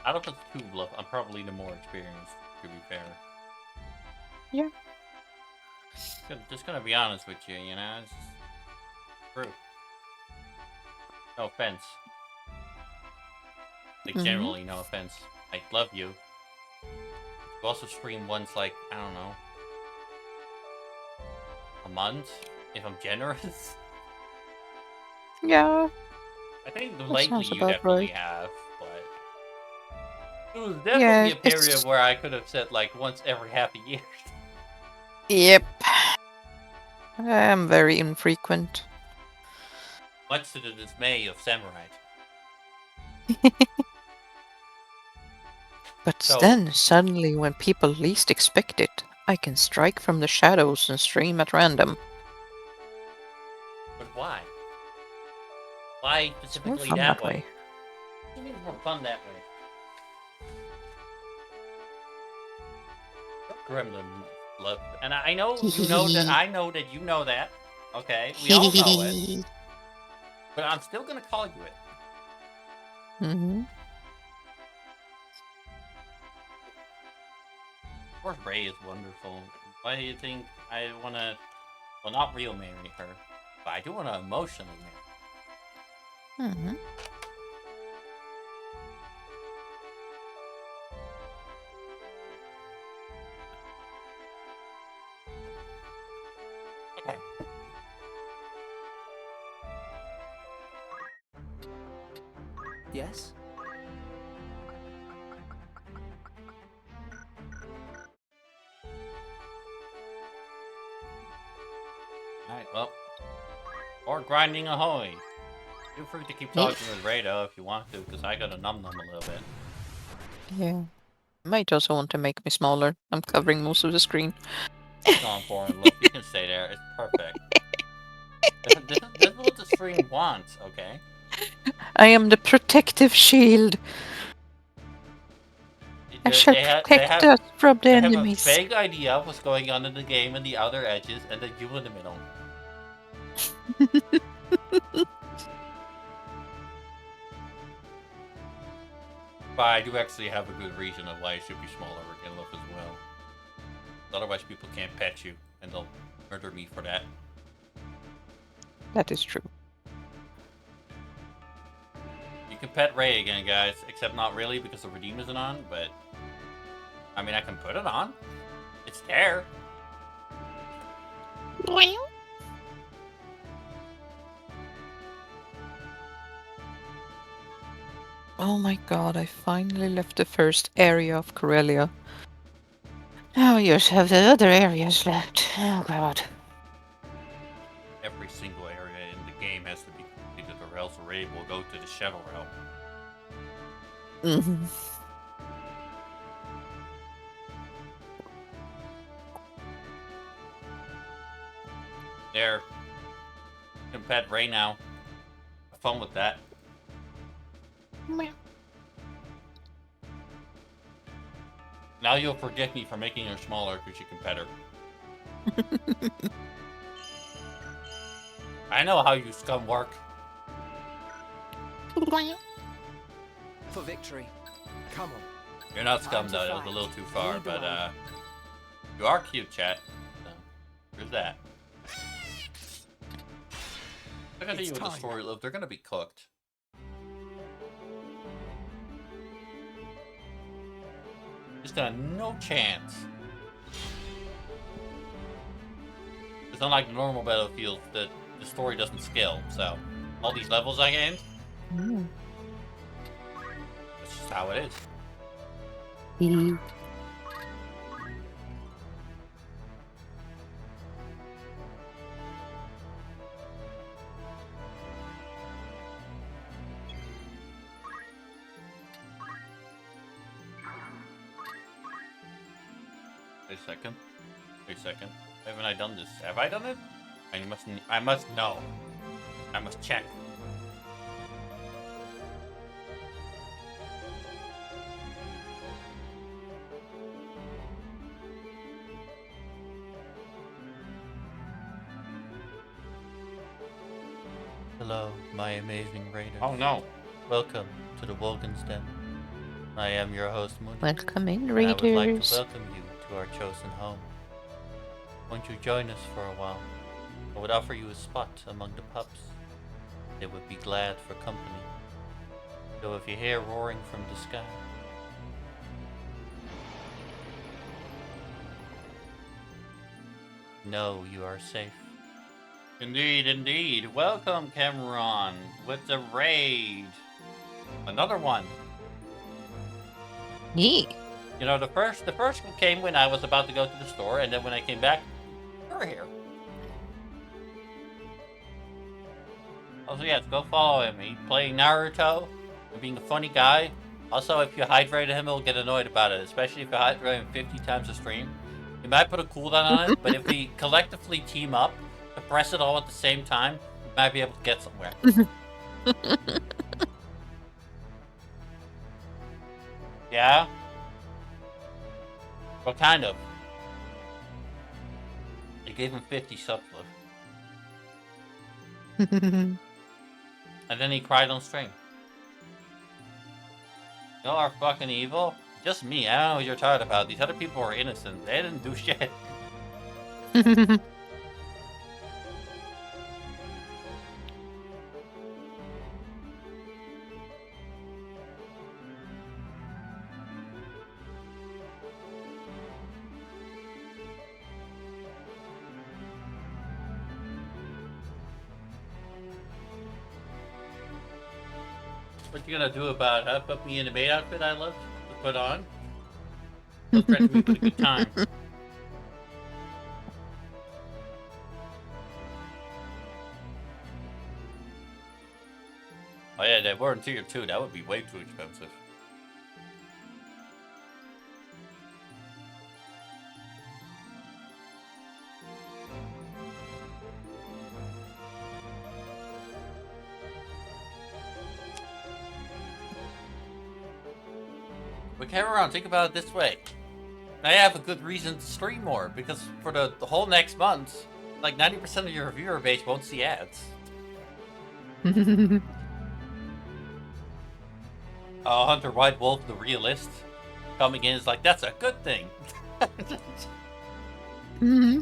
out of the two, Bluff, I'm probably the more experienced, to be fair. Yeah. Just gonna be honest with you, you know? It's true. No offense. Like, generally, no offense. I love you. You also stream once, like, I don't know, a month, if I'm generous. Yeah. I think That lately sounds you about definitely right. have, but it was definitely a period it's- where I could have said like once every half a year. Yep. I am very infrequent. Much to the dismay of Samurai. But So- then, suddenly, when people least expect it, I can strike from the shadows and stream at random. But why? Why It's more specifically fun that that way? way. It means more fun that way. Gremlin love, and I know you know that. I know that you know that. Okay, we all know it. But I'm still gonna call you it. Mm-hmm. Of course, Ray is wonderful. Why do you think I wanna? Well, not real marry her, but I do wanna emotionally marry. Mm-hmm. Okay. Yes? Alright, well. Or grinding ahoy. Feel free to keep talking with Ray though if you want to, because I gotta numb them a little bit. Yeah. Might also want to make me smaller. I'm covering most of the screen. It's on for him. Look, you can stay there. It's perfect. This is what the stream wants, okay? I am the protective shield. I shall protect us from the They have enemies. a vague idea of what's going on in the game and the other edges, and then you in the middle. But I do actually have a good reason of why it should be smaller enough as well. Otherwise, people can't pet you, and they'll murder me for that. That is true. You can pet Ray again, guys, except not really because the redeem isn't on, but... I mean, I can put it on. It's there. Oh my god, I finally left the first area of Corellia. Now you just have the other areas left. Oh god. Every single area in the game has to be completed, or else Ray will go to the Shadow Realm. Mm-hmm. There. You can pet Ray now. Have fun with that. Now you'll forgive me for making her smaller because you can pet her. I know how you scum work. For victory. Come on. You're not scum though, that was a little too far, but you are cute, chat. So, there's that. They're gonna do with the story loop, they're gonna be cooked. Just no chance. It's not like normal Battlefield that the story doesn't scale, so all these levels I gained, that's just how it is. Wait a second. Wait a second. Haven't I done this? Have I done it? I must know. I must check. Hello, my amazing raiders. Oh no! Welcome to the Wolgan's Den. I am your host, Moon. Welcome in, And I would like to raiders. welcome you to our chosen home. Won't you join us for a while? I would offer you a spot among the pups. They would be glad for company. So if you hear roaring from the sky, know you are safe. Indeed, indeed. Welcome, Cameron, with the raid. Another one. Yeah. You know, the first one came when I was about to go to the store, and then when I came back, you were here. Also, yes, go follow him. He's playing Naruto and being a funny guy. Also, if you hydrate him, he'll get annoyed about it, especially if you hydrate him 50 times a stream. You might put a cooldown on it, but if we collectively team up to press it all at the same time, we might be able to get somewhere. Yeah? Well, kind of. I gave him 50 subs, love. And then he cried on stream. Y'all are fucking evil? Just me, I don't know what you're talking about. These other people are innocent. They didn't do shit. What you gonna do about it? Put me in the maid outfit I love to put on? Don't threaten me with a good time. Oh yeah, they were in tier 2. That would be way too expensive. But Cameron, think about it this way. I have a good reason to stream more, because for the whole next month, like 90% of your viewer base won't see ads. Hunter White Wolf, the realist, coming in is like, that's a good thing. Mm-hmm.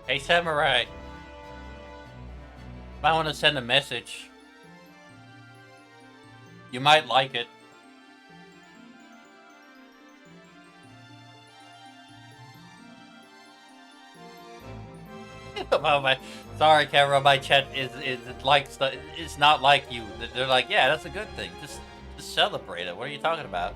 Hey Samurai, might want to send a message. You might like it. Sorry, Cameron. My chat is like it's not like you. They're like, yeah, that's a good thing. Just celebrate it. What are you talking about?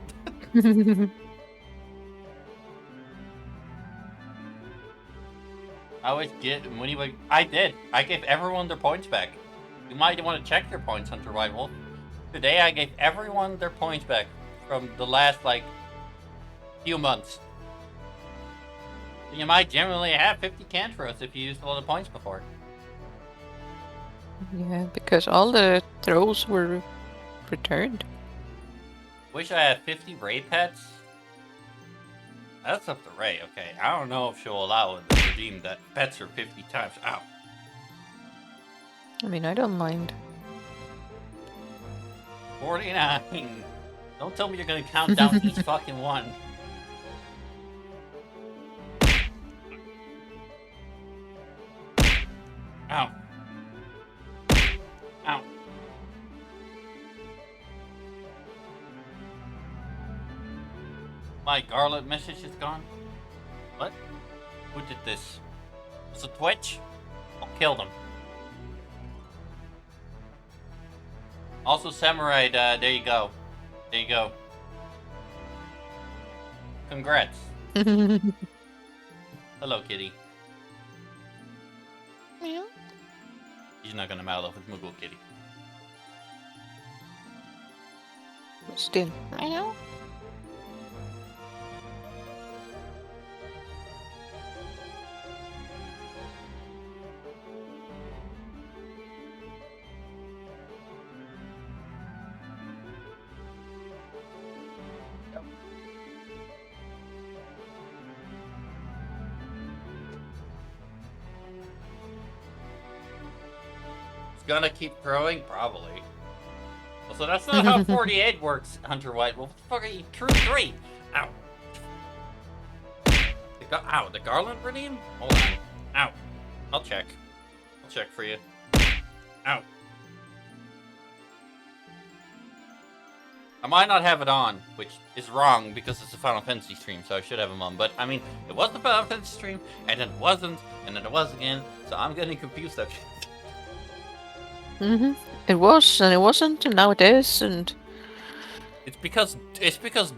I always get when you. I did. I gave everyone their points back. You might want to check your points, Hunter White Wolf. Today I gave everyone their points back from the last like few months. You might generally have 50 Cantrus if you used a lot of points before. Yeah, because all the throws were returned. Wish I had 50 raid pets. That's up to Ray. Okay, I don't know if she'll allow it to redeem that pets are 50 times. Ow. I mean, I don't mind. 49. Don't tell me you're gonna count down each fucking one. Ow. Ow. My Garlet message is gone. What? Who did this? Was it Twitch? I'll kill them. Also, Samurai, there you go. There you go. Congrats. Hello, kitty. Meow. She's not gonna mouth off with Moogle Kitty. Still. Meow. It's gonna keep growing? Probably. Also, that's not how 48 works, Hunter White. Well, what the fuck are you? True 3! Ow. Ow, the Garland redeem? Hold on. Ow. I'll check. I'll check for you. Ow. I might not have it on, which is wrong because it's a Final Fantasy stream, so I should have them on. But, I mean, it was the Final Fantasy stream, and then it wasn't, and then it was again, so I'm getting confused actually. It was, and it wasn't, and now it is, and... It's because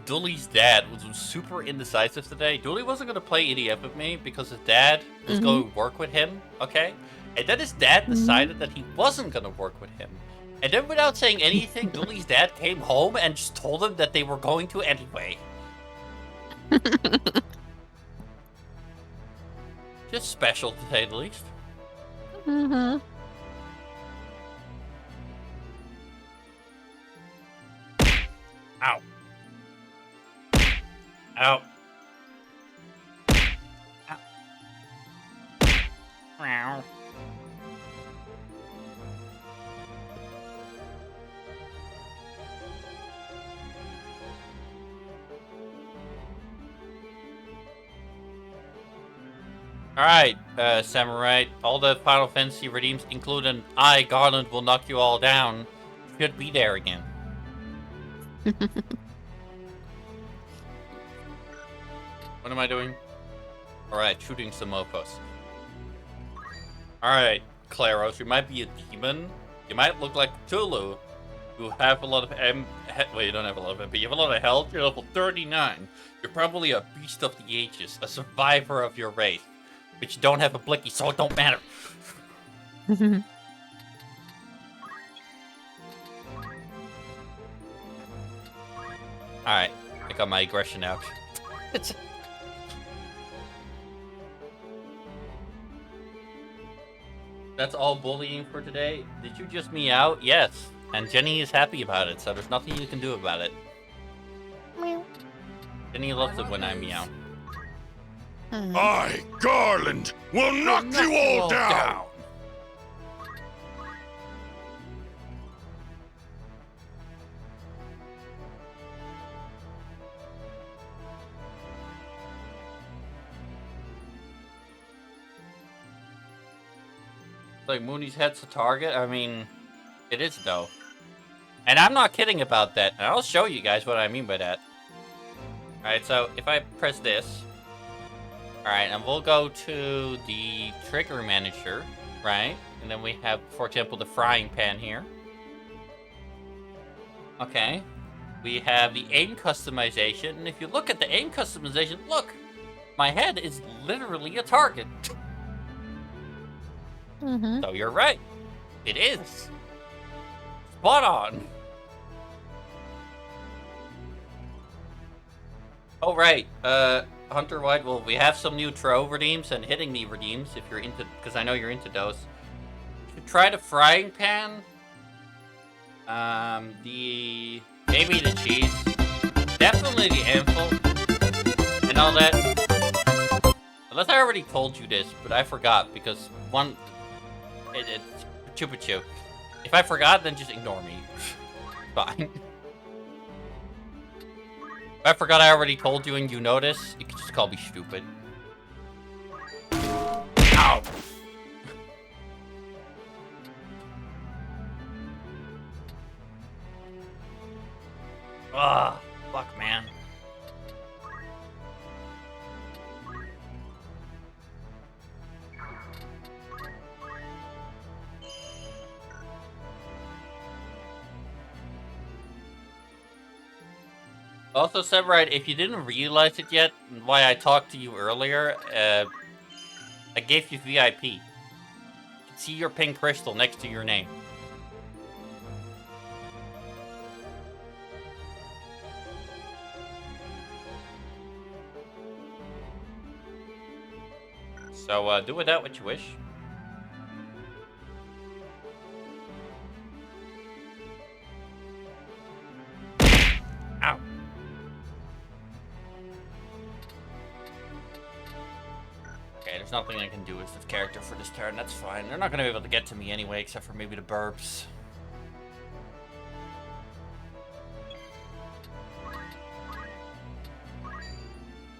Dooley's dad was super indecisive today. Dooley wasn't gonna play EDF with me because his dad was going to work with him, okay? And then his dad decided that he wasn't gonna work with him. And then without saying anything, Dooley's dad came home and just told him that they were going to anyway. Just special to say the least. Ow. Ow. Ow. Meow. Alright, Samurai, all the Final Fantasy redeems, including I, Garland, will knock you all down, should be there again. What am I doing? Alright, shooting some mofos. Alright, Claros, you might be a demon. You might look like Cthulhu. You have a lot of well, you don't have a lot of MP. You have a lot of health. You're level 39. You're probably a beast of the ages, a survivor of your race. But you don't have a blicky, so it don't matter. Alright, I got my aggression out. That's all bullying for today. Did you just meow? Yes. And Jenny is happy about it, so there's nothing you can do about it. Jenny loves it when I meow. I, Garland, will knock you all down! Like Mooney's head's a target? I mean, it is though. And I'm not kidding about that. And I'll show you guys what I mean by that. Alright, so if I press this. Alright, and we'll go to the trigger manager, right? And then we have, for example, the frying pan here. Okay. We have the aim customization. And if you look at the aim customization, look! My head is literally a target. So you're right. It is. Spot on. Oh, right. Hunter White, well, we have some new Trove redeems and hitting me redeems if you're into, because I know you're into those. You should try the frying pan. Maybe the cheese. Definitely the anvil. And all that. Unless I already told you this, but I forgot because it's Chupa Chu. If I forgot, then just ignore me. Fine. If I forgot I already told you and you notice, you can just call me stupid. Ow! Ah, fuck, man. Also, Severide, if you didn't realize it yet, why I talked to you earlier, I gave you VIP. You can see your pink crystal next to your name. So, do with that what you wish. Ow. Okay, there's nothing I can do as this character for this turn. That's fine. They're not going to be able to get to me anyway, except for maybe the burbs.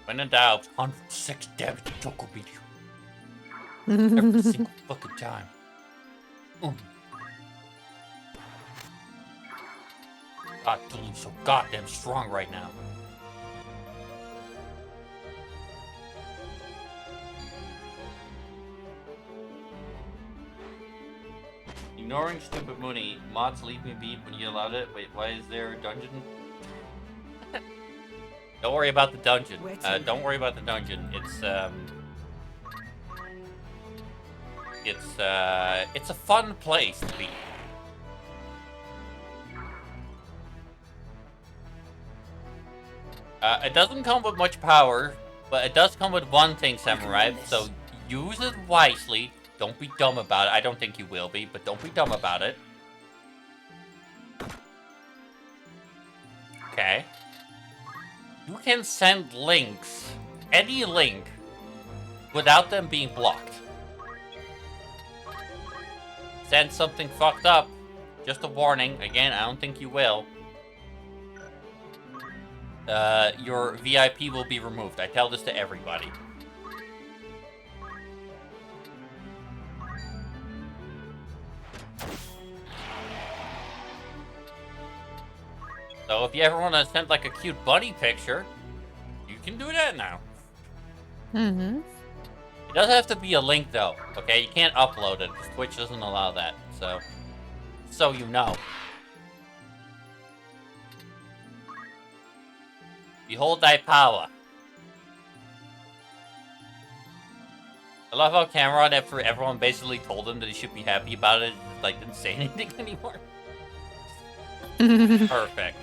When in doubt, 106 damage to Chocometeor. Every single fucking time. God, Dulu's so goddamn strong right now. Ignoring stupid Mooney. Mods leave me be when you allowed it. Wait, why is there a dungeon? Don't worry about the dungeon. Don't worry about the dungeon. It's a fun place to be. It doesn't come with much power, but it does come with one thing, Samurai. So use it wisely. Don't be dumb about it. I don't think you will be, but don't be dumb about it. Okay. You can send links, any link, without them being blocked. Send something fucked up. Just a warning. Again, I don't think you will. Your VIP will be removed. I tell this to everybody. So if you ever want to send like a cute bunny picture, you can do that now. Mm-hmm. It doesn't have to be a link though, okay? You can't upload it. Twitch doesn't allow that, so you know. Behold thy power. I love how Cameron, after everyone basically told him that he should be happy about it, like didn't say anything anymore. Perfect.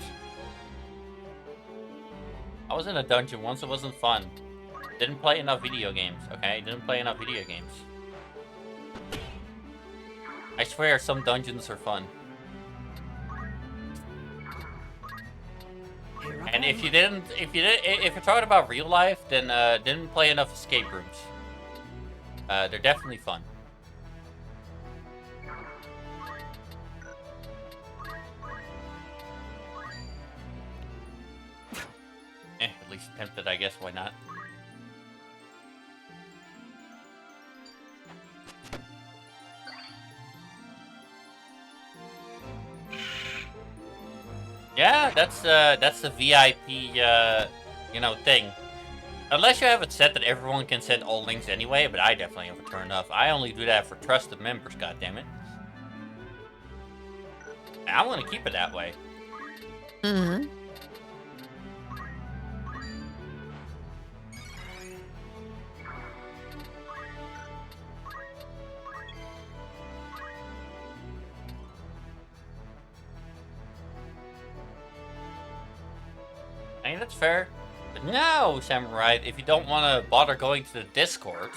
I was in a dungeon once, it wasn't fun. Didn't play enough video games, okay? Didn't play enough video games. I swear some dungeons are fun. And if you're talking about real life, then didn't play enough escape rooms. They're definitely fun. At least tempted, I guess. Why not? Yeah, that's the VIP, thing. Unless you have it set that everyone can send all links anyway, but I definitely have it turned off. I only do that for trusted members, goddammit. I'm gonna keep it that way. Mm-hmm. I mean, that's fair. But no, Samurai, if you don't want to bother going to the Discord,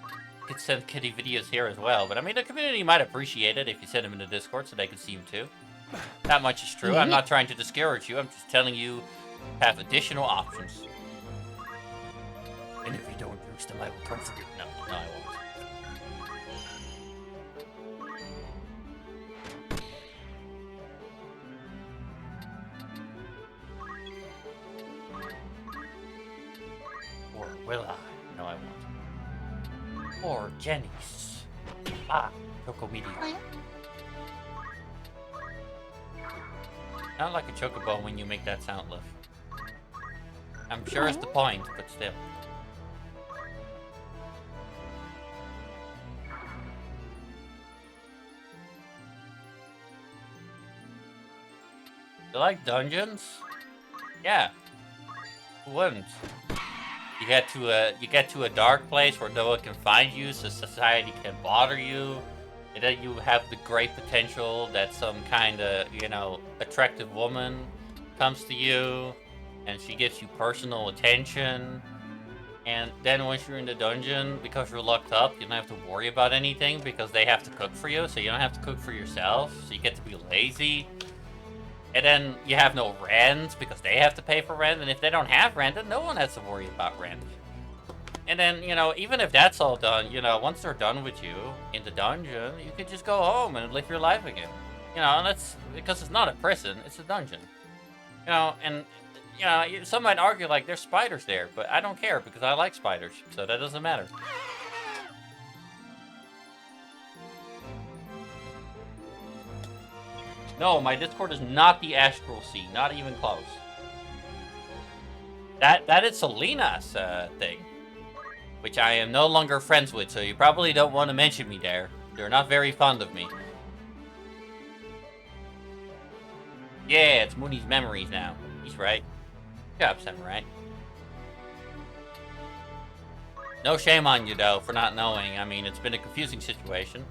you could send kitty videos here as well. But I mean, the community might appreciate it if you send them in the Discord so they can see them too. That much is true. I'm not trying to discourage you. I'm just telling you have additional options. And if you don't use them, I will comfort you. No, I won't. Or will I? No, I won't. Or Jenny's. Chocometeor. Not like a chocobo when you make that sound, Liv. I'm sure it's the point, but still. You like dungeons? Yeah. Who wouldn't? You get to a dark place where no one can find you, so society can bother you. And then you have the great potential that some kind of, attractive woman comes to you, and she gives you personal attention. And then once you're in the dungeon, because you're locked up, you don't have to worry about anything because they have to cook for you, so you don't have to cook for yourself, so you get to be lazy. And then you have no rent because they have to pay for rent, and if they don't have rent, then no one has to worry about rent. And then, you know, even if that's all done, you know, once they're done with you in the dungeon, you can just go home and live your life again. You know, and that's because it's not a prison, it's a dungeon. You know, and, you know, some might argue like there's spiders there, but I don't care because I like spiders, so that doesn't matter. No, my Discord is not the Astral Sea, not even close. That is Selena's thing, which I am no longer friends with, so you probably don't want to mention me there. They're not very fond of me. Yeah, it's Mooney's memories now. He's right. Good job, Samurai. No shame on you, though, for not knowing. I mean, it's been a confusing situation.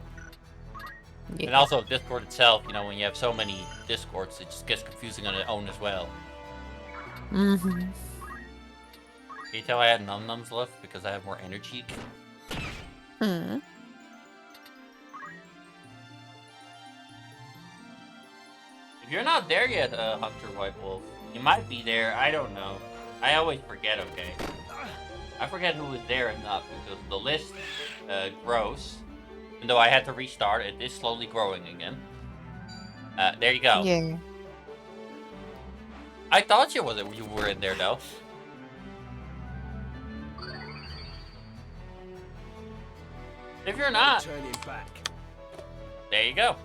Yeah. And also, Discord itself, you know, when you have so many Discords, it just gets confusing on its own as well. Mm-hmm. Can you tell I had num-nums left because I have more energy? Hmm. If you're not there yet, Hunter White Wolf, you might be there. I don't know. I always forget, okay? I forget who was there and not because the list grows. Even though I had to restart, it is slowly growing again. There you go. Yeah. I thought you were in there though. If you're not, Turning back. there you go.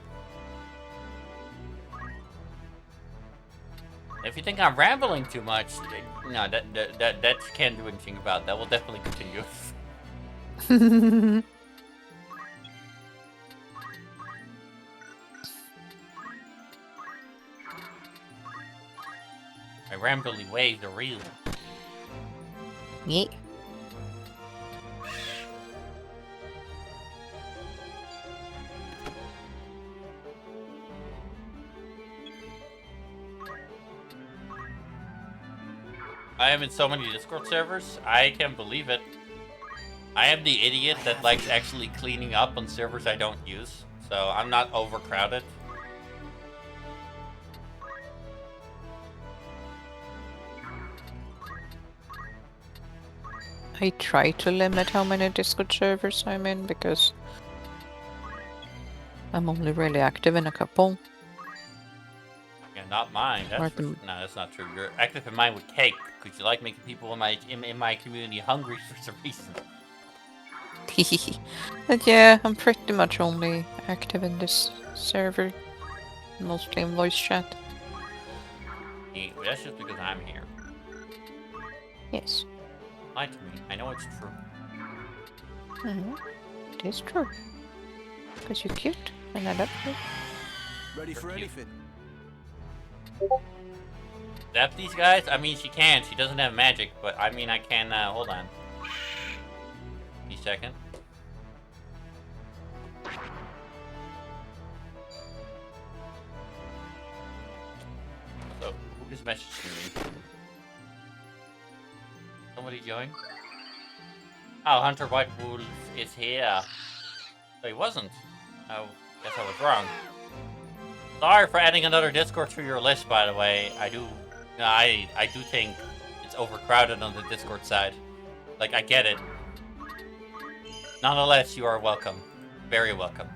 If you think I'm rambling too much, no, that can't do anything about. That will definitely continue. My rambly ways are real. Yeah. I am in so many Discord servers, I can't believe it. I am the idiot that likes actually cleaning up on servers I don't use, so I'm not overcrowded. I try to limit how many Discord servers I'm in because I'm only really active in a couple. Yeah, not mine. That's no, that's not true. You're active in mine with cake because you like making people in my community hungry for some reason. But yeah, I'm pretty much only active in this server, mostly in voice chat. Yeah, that's just because I'm here. Yes. Lie to me. I know it's true. It is true. Because you're cute, and I love you. Ready for anything? Zap these guys? I mean, she can. She doesn't have magic, but I mean, I can. Hold on. Give me a second. So, who is messaging me? Somebody join? Oh, Hunter White Wolf is here. So he wasn't. Oh, guess I was wrong. Sorry for adding another Discord to your list, by the way. I do think it's overcrowded on the Discord side. Like, I get it. Nonetheless, you are welcome. Very welcome.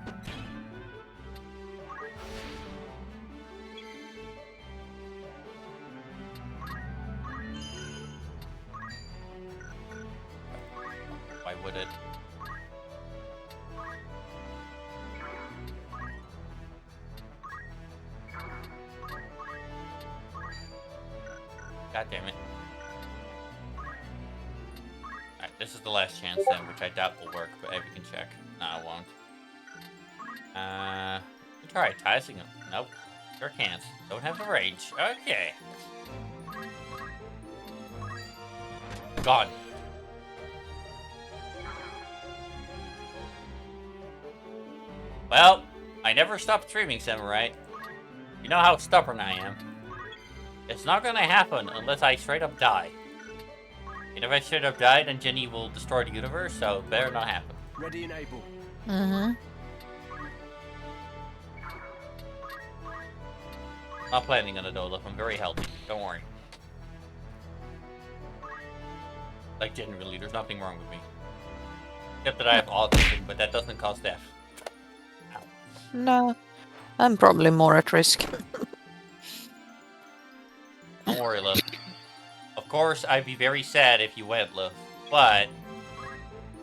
Why would it? God damn it. Alright, this is the last chance then, which I doubt will work, but Evie can check. No, it won't. Try Tizing him. Nope. Sure can't. Don't have the rage. Okay. God. Well, I never stopped streaming, Samurai. You know how stubborn I am. It's not gonna happen unless I straight up die. And if I straight up die, then Jenny will destroy the universe, so it better not happen. Ready and able. Mm-hmm. Not planning on it, Olaf. I'm very healthy. Don't worry. Like, generally, there's nothing wrong with me. Except that I have autism, but that doesn't cause death. No, I'm probably more at risk. Don't worry, Liv. Of course, I'd be very sad if you went, Liv. But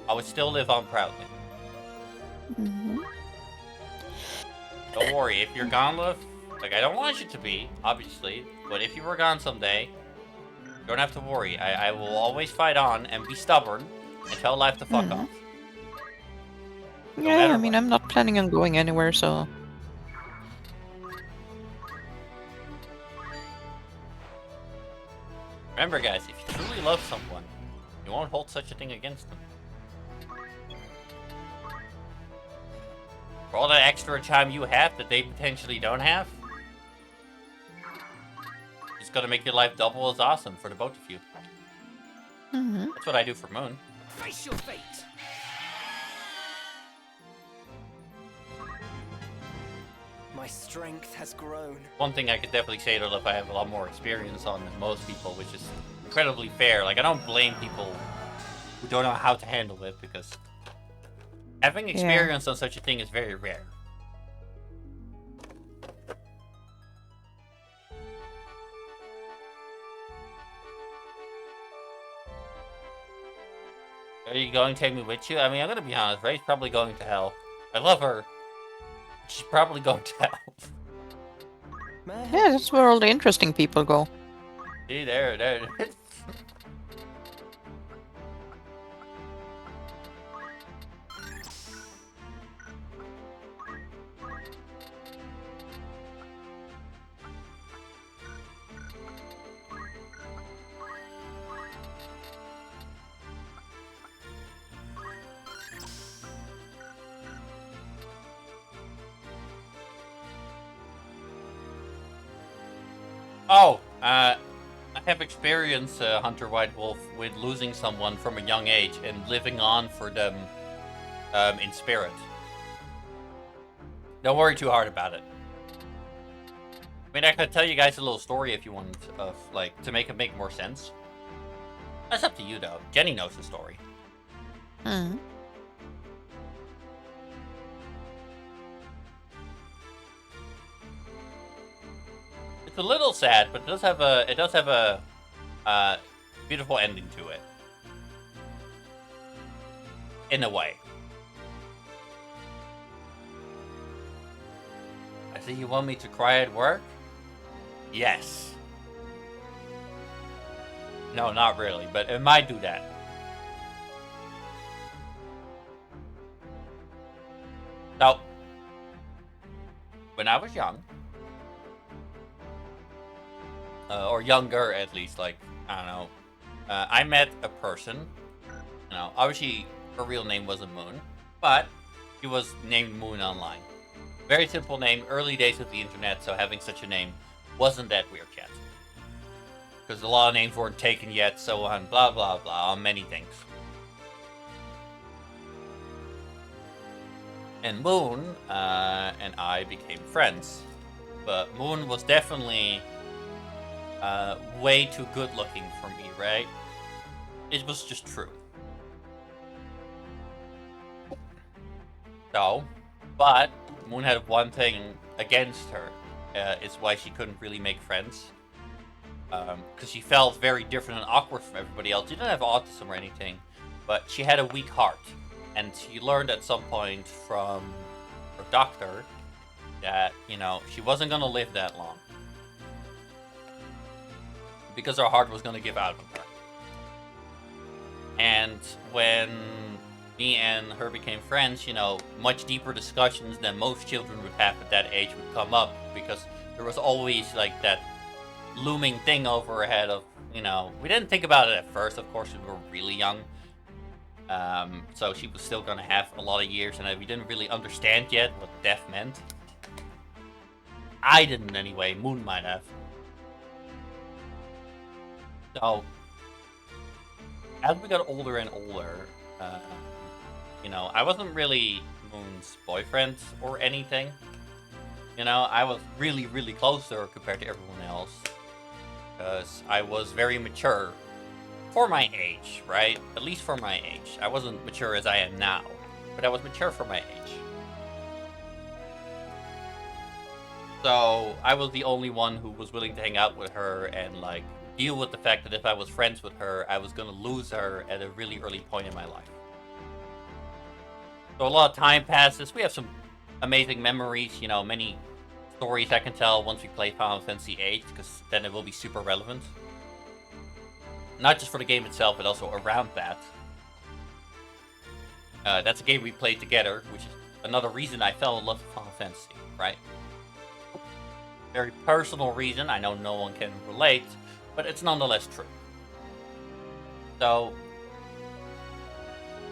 I would still live on proudly. Mm-hmm. Don't worry, if you're gone, Liv, like, I don't want you to be, obviously, but if you were gone someday, you don't have to worry. I will always fight on and be stubborn and tell life to fuck off. Yeah, I mean, I'm not planning on going anywhere, so... Remember, guys, if you truly love someone, you won't hold such a thing against them. For all that extra time you have that they potentially don't have, it's gonna make your life double as awesome for the both of you. Mm-hmm. That's what I do for Moon. Face your fate. My strength has grown. One thing I could definitely say though, if I have a lot more experience on than most people, which is incredibly fair. Like, I don't blame people who don't know how to handle it, because having experience on such a thing is very rare. Are you going to take me with you? I mean, I'm gonna be honest, Ray's probably going to hell. I love her. She's probably going to hell. Yeah, that's where all the interesting people go. See, there. Oh, I have experience, Hunter White Wolf, with losing someone from a young age and living on for them in spirit. Don't worry too hard about it. I mean, I could tell you guys a little story if you want, of like, to make it make more sense. That's up to you, though. Jenny knows the story. Hmm. It's a little sad, but it does have a beautiful ending to it. In a way. I see you want me to cry at work? Yes. No, not really, but it might do that. So, when I was young, or younger at least, like, I don't know, I met a person, you know, obviously her real name wasn't Moon, but she was named Moon online. Very simple name, early days of the internet, so having such a name wasn't that weird yet. Because a lot of names weren't taken yet, so on, blah blah blah, on many things. And Moon and I became friends. But Moon was definitely way too good looking for me, right? It was just true. So, but Moon had one thing against her. Is why she couldn't really make friends. Because she felt very different and awkward from everybody else. She didn't have autism or anything, but she had a weak heart. And she learned at some point from her doctor that, you know, she wasn't going to live that long. Because her heart was going to give out on her. And when me and her became friends, you know, much deeper discussions than most children would have at that age would come up. Because there was always, like, that looming thing over her head of, you know, we didn't think about it at first, of course, we were really young. So she was still gonna have a lot of years, and we didn't really understand yet what death meant. I didn't anyway, Moon might have. So, as we got older and older, you know, I wasn't really Moon's boyfriend or anything. You know, I was really, really close to her compared to everyone else. Because I was very mature for my age, right? At least for my age. I wasn't mature as I am now, but I was mature for my age. So I was the only one who was willing to hang out with her and like deal with the fact that if I was friends with her, I was gonna lose her at a really early point in my life. So a lot of time passes. We have some amazing memories, you know, many stories I can tell once we play Final Fantasy VIII, because then it will be super relevant. Not just for the game itself, but also around that. That's a game we played together, which is another reason I fell in love with Final Fantasy, right? Very personal reason, I know no one can relate, but it's nonetheless true. So,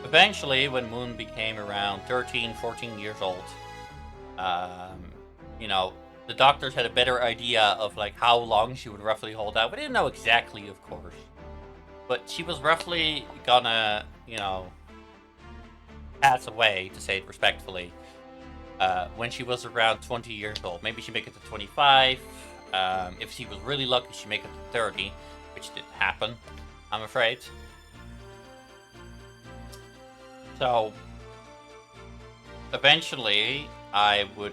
eventually, when Moon became around 13, 14 years old, you know, the doctors had a better idea of like how long she would roughly hold out. We didn't know exactly, of course, but she was roughly gonna, you know, pass away, to say it respectfully, when she was around 20 years old. Maybe she'd make it to 25. If she was really lucky, she'd make it to 30, which didn't happen, I'm afraid. So, eventually, I was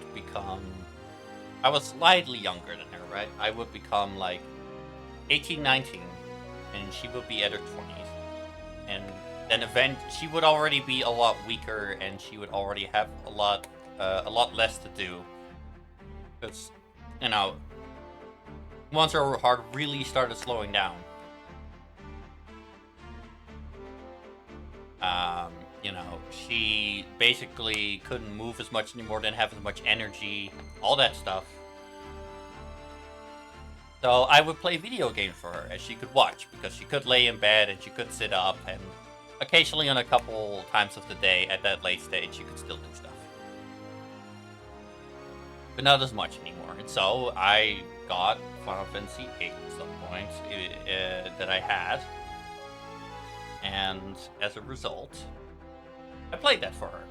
slightly younger than her, right? I would become like 18, 19, and she would be at her 20s. And then she would already be a lot weaker, and she would already have a lot less to do. Because, you know, once her heart really started slowing down, you know, she basically couldn't move as much anymore, didn't have as much energy, all that stuff. So I would play video games for her, as she could watch, because she could lay in bed and she could sit up, and occasionally on a couple times of the day at that late stage, she could still do stuff. But not as much anymore. And so I got Final Fantasy VIII at some point that I had. And as a result, I played that for her.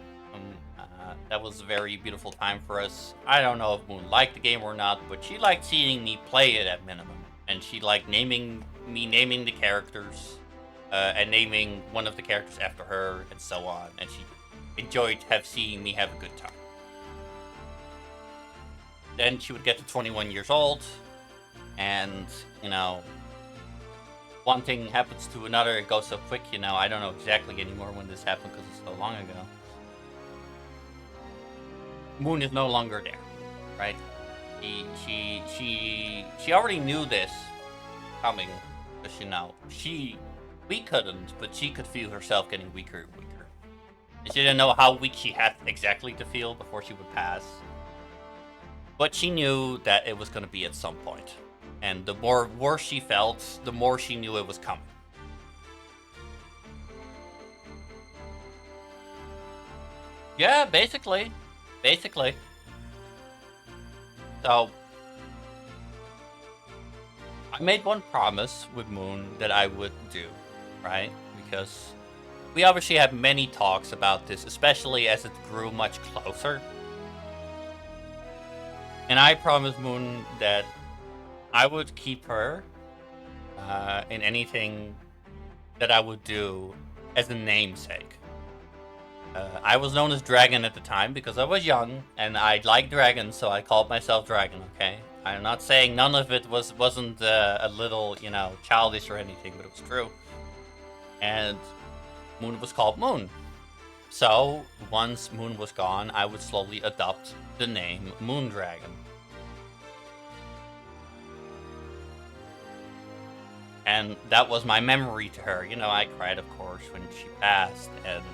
That was a very beautiful time for us. I don't know if Moon liked the game or not, but she liked seeing me play it at minimum. And she liked naming the characters, and naming one of the characters after her, and so on. And she enjoyed seeing me have a good time. Then she would get to 21 years old, and, you know, one thing happens to another, it goes so quick, you know, I don't know exactly anymore when this happened because it's so long ago. Moon is no longer there, right? She already knew this coming, because, you know, we couldn't, but she could feel herself getting weaker and weaker. And she didn't know how weak she had exactly to feel before she would pass. But she knew that it was going to be at some point. And the more worse she felt, the more she knew it was coming. Yeah, basically. So, I made one promise with Moon that I would do, right? Because we obviously had many talks about this, especially as it grew much closer. And I promised Moon that I would keep her in anything that I would do as a namesake. I was known as Dragon at the time because I was young and I liked dragons, so I called myself Dragon, okay? I'm not saying none of it wasn't a little, you know, childish or anything, but it was true. And Moon was called Moon. So, once Moon was gone, I would slowly adopt the name Moondragon. And that was my memory to her. You know, I cried, of course, when she passed, and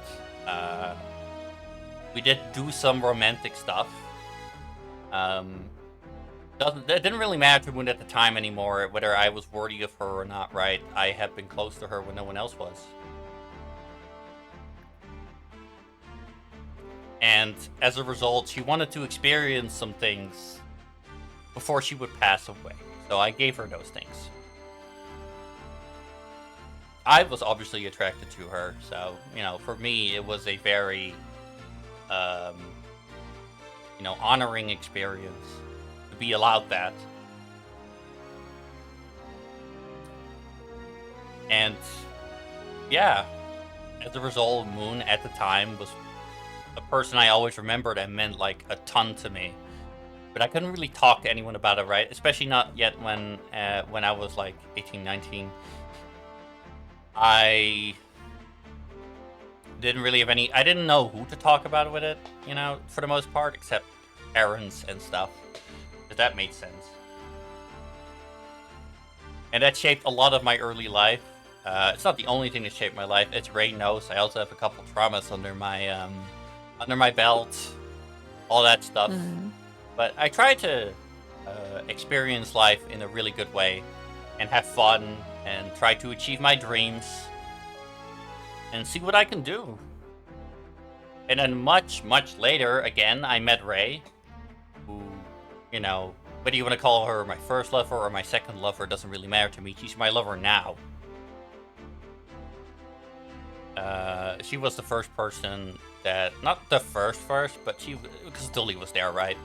we did do some romantic stuff. It didn't really matter to Moon at the time anymore, whether I was worthy of her or not, right? I had been close to her when no one else was. And as a result, she wanted to experience some things before she would pass away. So I gave her those things. I was obviously attracted to her, so, you know, for me, it was a very, you know, honoring experience to be allowed that. And Yeah. As a result, Moon at the time was a person I always remembered and meant like a ton to me. But I couldn't really talk to anyone about it, right? Especially not yet when I was like 18, 19. I didn't really have any... I didn't know who to talk about with it, you know, for the most part, except parents and stuff. If that made sense. And that shaped a lot of my early life. It's not the only thing that shaped my life. As Ray knows, I also have a couple traumas under my belt. All that stuff. But I try to experience life in a really good way. And have fun. And try to achieve my dreams. And see what I can do. And then much, much later, again, I met Ray. Who, you know, whether you want to call her my first lover or my second lover, doesn't really matter to me. She's my lover now. She was the first person that, not the first, but she, because Dully was there, right?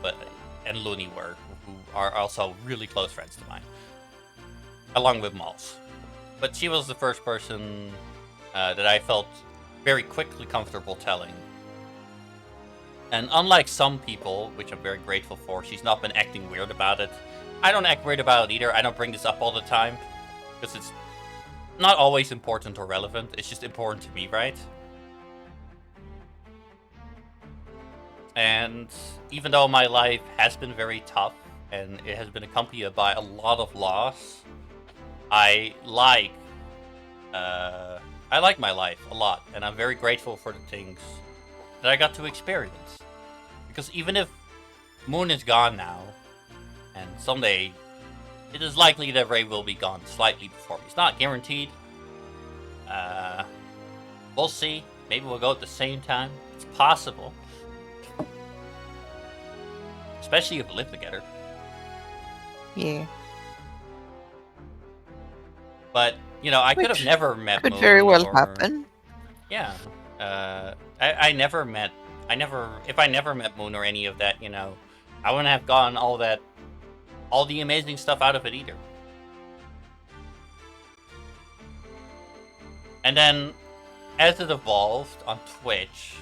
And Looney were, who are also really close friends to mine. Along with Malls. But she was the first person that I felt very quickly comfortable telling. And unlike some people, which I'm very grateful for, she's not been acting weird about it. I don't act weird about it either. I don't bring this up all the time. Because it's not always important or relevant. It's just important to me, right? And even though my life has been very tough, and it has been accompanied by a lot of loss, I like my life a lot. And I'm very grateful for the things that I got to experience. Because even if Moon is gone now, and someday it is likely that Ray will be gone slightly before me. It's not guaranteed. We'll see. Maybe we'll go at the same time. It's possible. Especially if we live together. Yeah. But, you know, I could have never met Moon. Could very well happen. Yeah. If I never met Moon or any of that, you know, I wouldn't have gotten all the amazing stuff out of it either. And then, as it evolved on Twitch,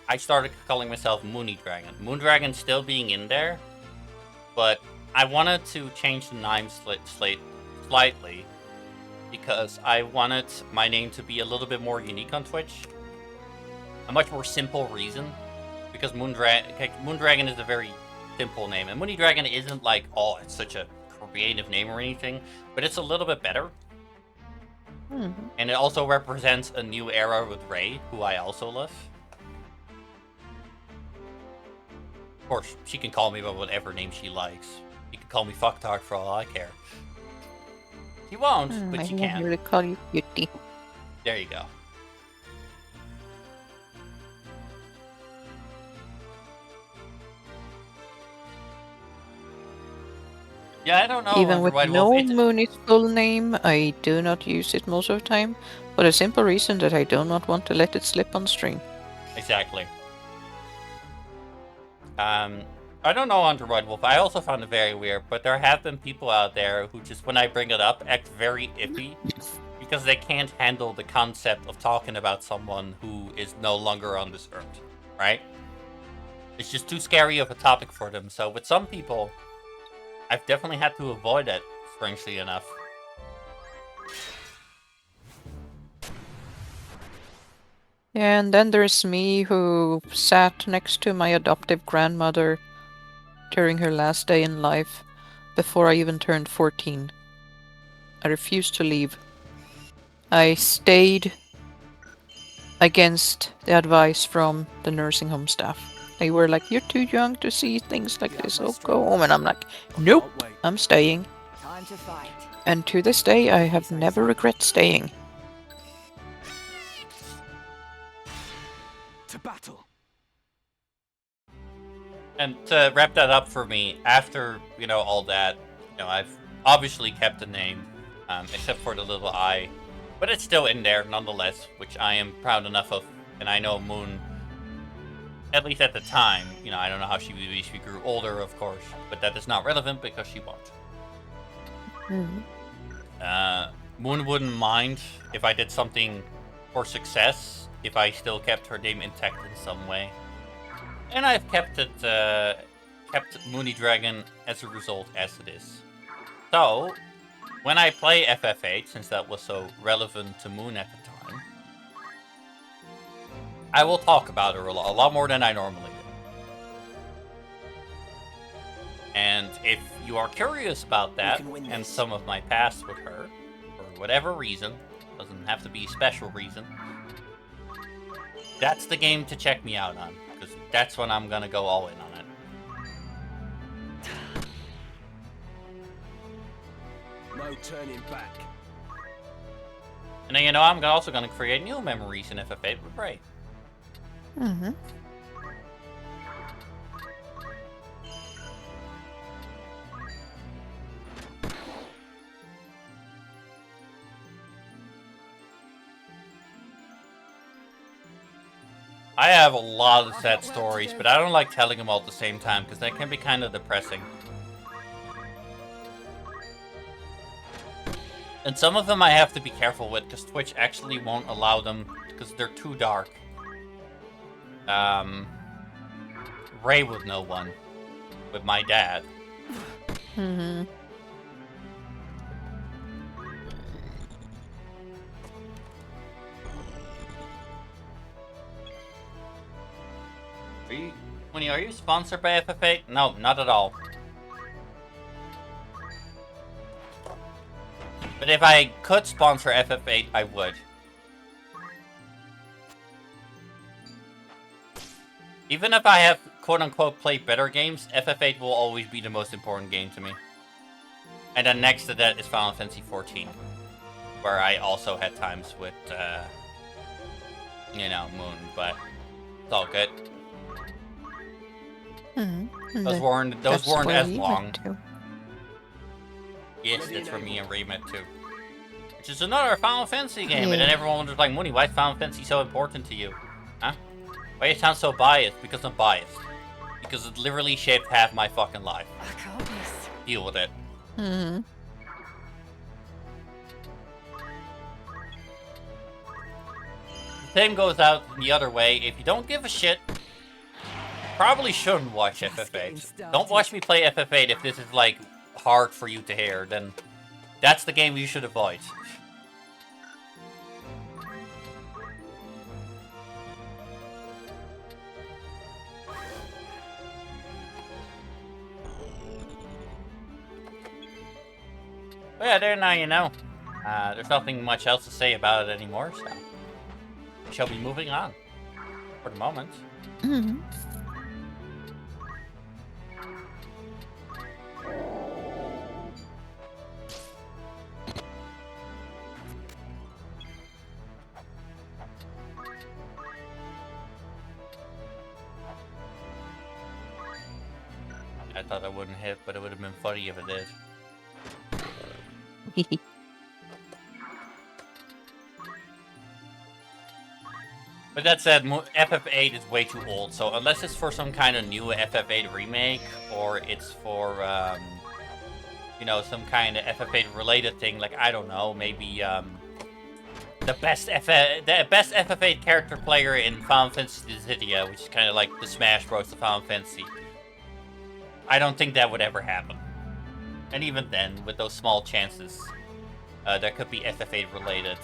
I started calling myself Moony Dragon. Moondragon still being in there, but I wanted to change the name slightly because I wanted my name to be a little bit more unique on Twitch. A much more simple reason, because Moondragon is a very simple name, and Moony Dragon isn't like, oh, it's such a creative name or anything, but it's a little bit better. And it also represents a new era with Ray, who I also love. Of course, she can call me by whatever name she likes. She can call me Fucktard for all I care. She won't, but she can. I really call you Cutie. There you go. Yeah, I don't know. Even with no Moony's full name, I do not use it most of the time, for the simple reason that I do not want to let it slip on stream. Exactly. I don't know Underwood Wolf. I also found it very weird, but there have been people out there who just, when I bring it up, act very iffy because they can't handle the concept of talking about someone who is no longer on this earth, right? It's just too scary of a topic for them. So with some people, I've definitely had to avoid it, strangely enough. Yeah, and then there's me who sat next to my adoptive grandmother during her last day in life, before I even turned 14. I refused to leave. I stayed against the advice from the nursing home staff. They were like, you're too young to see things like this, so go home. And I'm like, nope, I'm staying. Time to fight. And to this day, I have never regret staying. To battle. And to wrap that up for me, after, you know, all that, you know, I've obviously kept the name, except for the little I, but it's still in there nonetheless, which I am proud enough of. And I know Moon, at least at the time, you know, I don't know how she grew older, of course, but that is not relevant because she won't. Moon wouldn't mind if I did something for success if I still kept her name intact in some way. And I've kept it, kept Moony Dragon as a result as it is. So, when I play FF8, since that was so relevant to Moon at the time, I will talk about her a lot more than I normally do. And if you are curious about that, and some of my past with her, for whatever reason, doesn't have to be a special reason, that's the game to check me out on, because that's when I'm gonna go all in on it. No turning back. And then, you know, I'm also gonna create new memories in FF8 with Ray. Mm-hmm. I have a lot of sad stories, but I don't like telling them all at the same time, because that can be kind of depressing. And some of them I have to be careful with, because Twitch actually won't allow them, because they're too dark. Ray would know one, with my dad. Mm-hmm. Are you sponsored by FF8? No, not at all. But if I could sponsor FF8, I would. Even if I have quote-unquote played better games, FF8 will always be the most important game to me. And then next to that is Final Fantasy XIV, where I also had times with, you know, Moon, but it's all good. Mm-hmm. Those weren't as long. Too. Yes, that's from me and Remit too. Which is another Final Fantasy game, and then everyone was like, Mooney, why is Final Fantasy so important to you? Huh? Why you sound so biased? Because I'm biased. Because it literally shaped half my fucking life. I can't miss. Deal with it. Mm-hmm. The same goes out the other way. If you don't give a shit, probably shouldn't watch FF8. Don't watch me play FF8 if this is like hard for you to hear, then that's the game you should avoid. But yeah, there now you know. There's nothing much else to say about it anymore, so we shall be moving on for the moment. Mm-hmm. I thought I wouldn't hit, but it would have been funny if it did. But that said, FF8 is way too old, so unless it's for some kind of new FF8 remake, or it's for, you know, some kind of FF8 related thing, like, I don't know, maybe, the best FF8 character player in Final Fantasy Dissidia, which is kind of like the Smash Bros. Of Final Fantasy. I don't think that would ever happen. And even then, with those small chances, that could be FF8 related.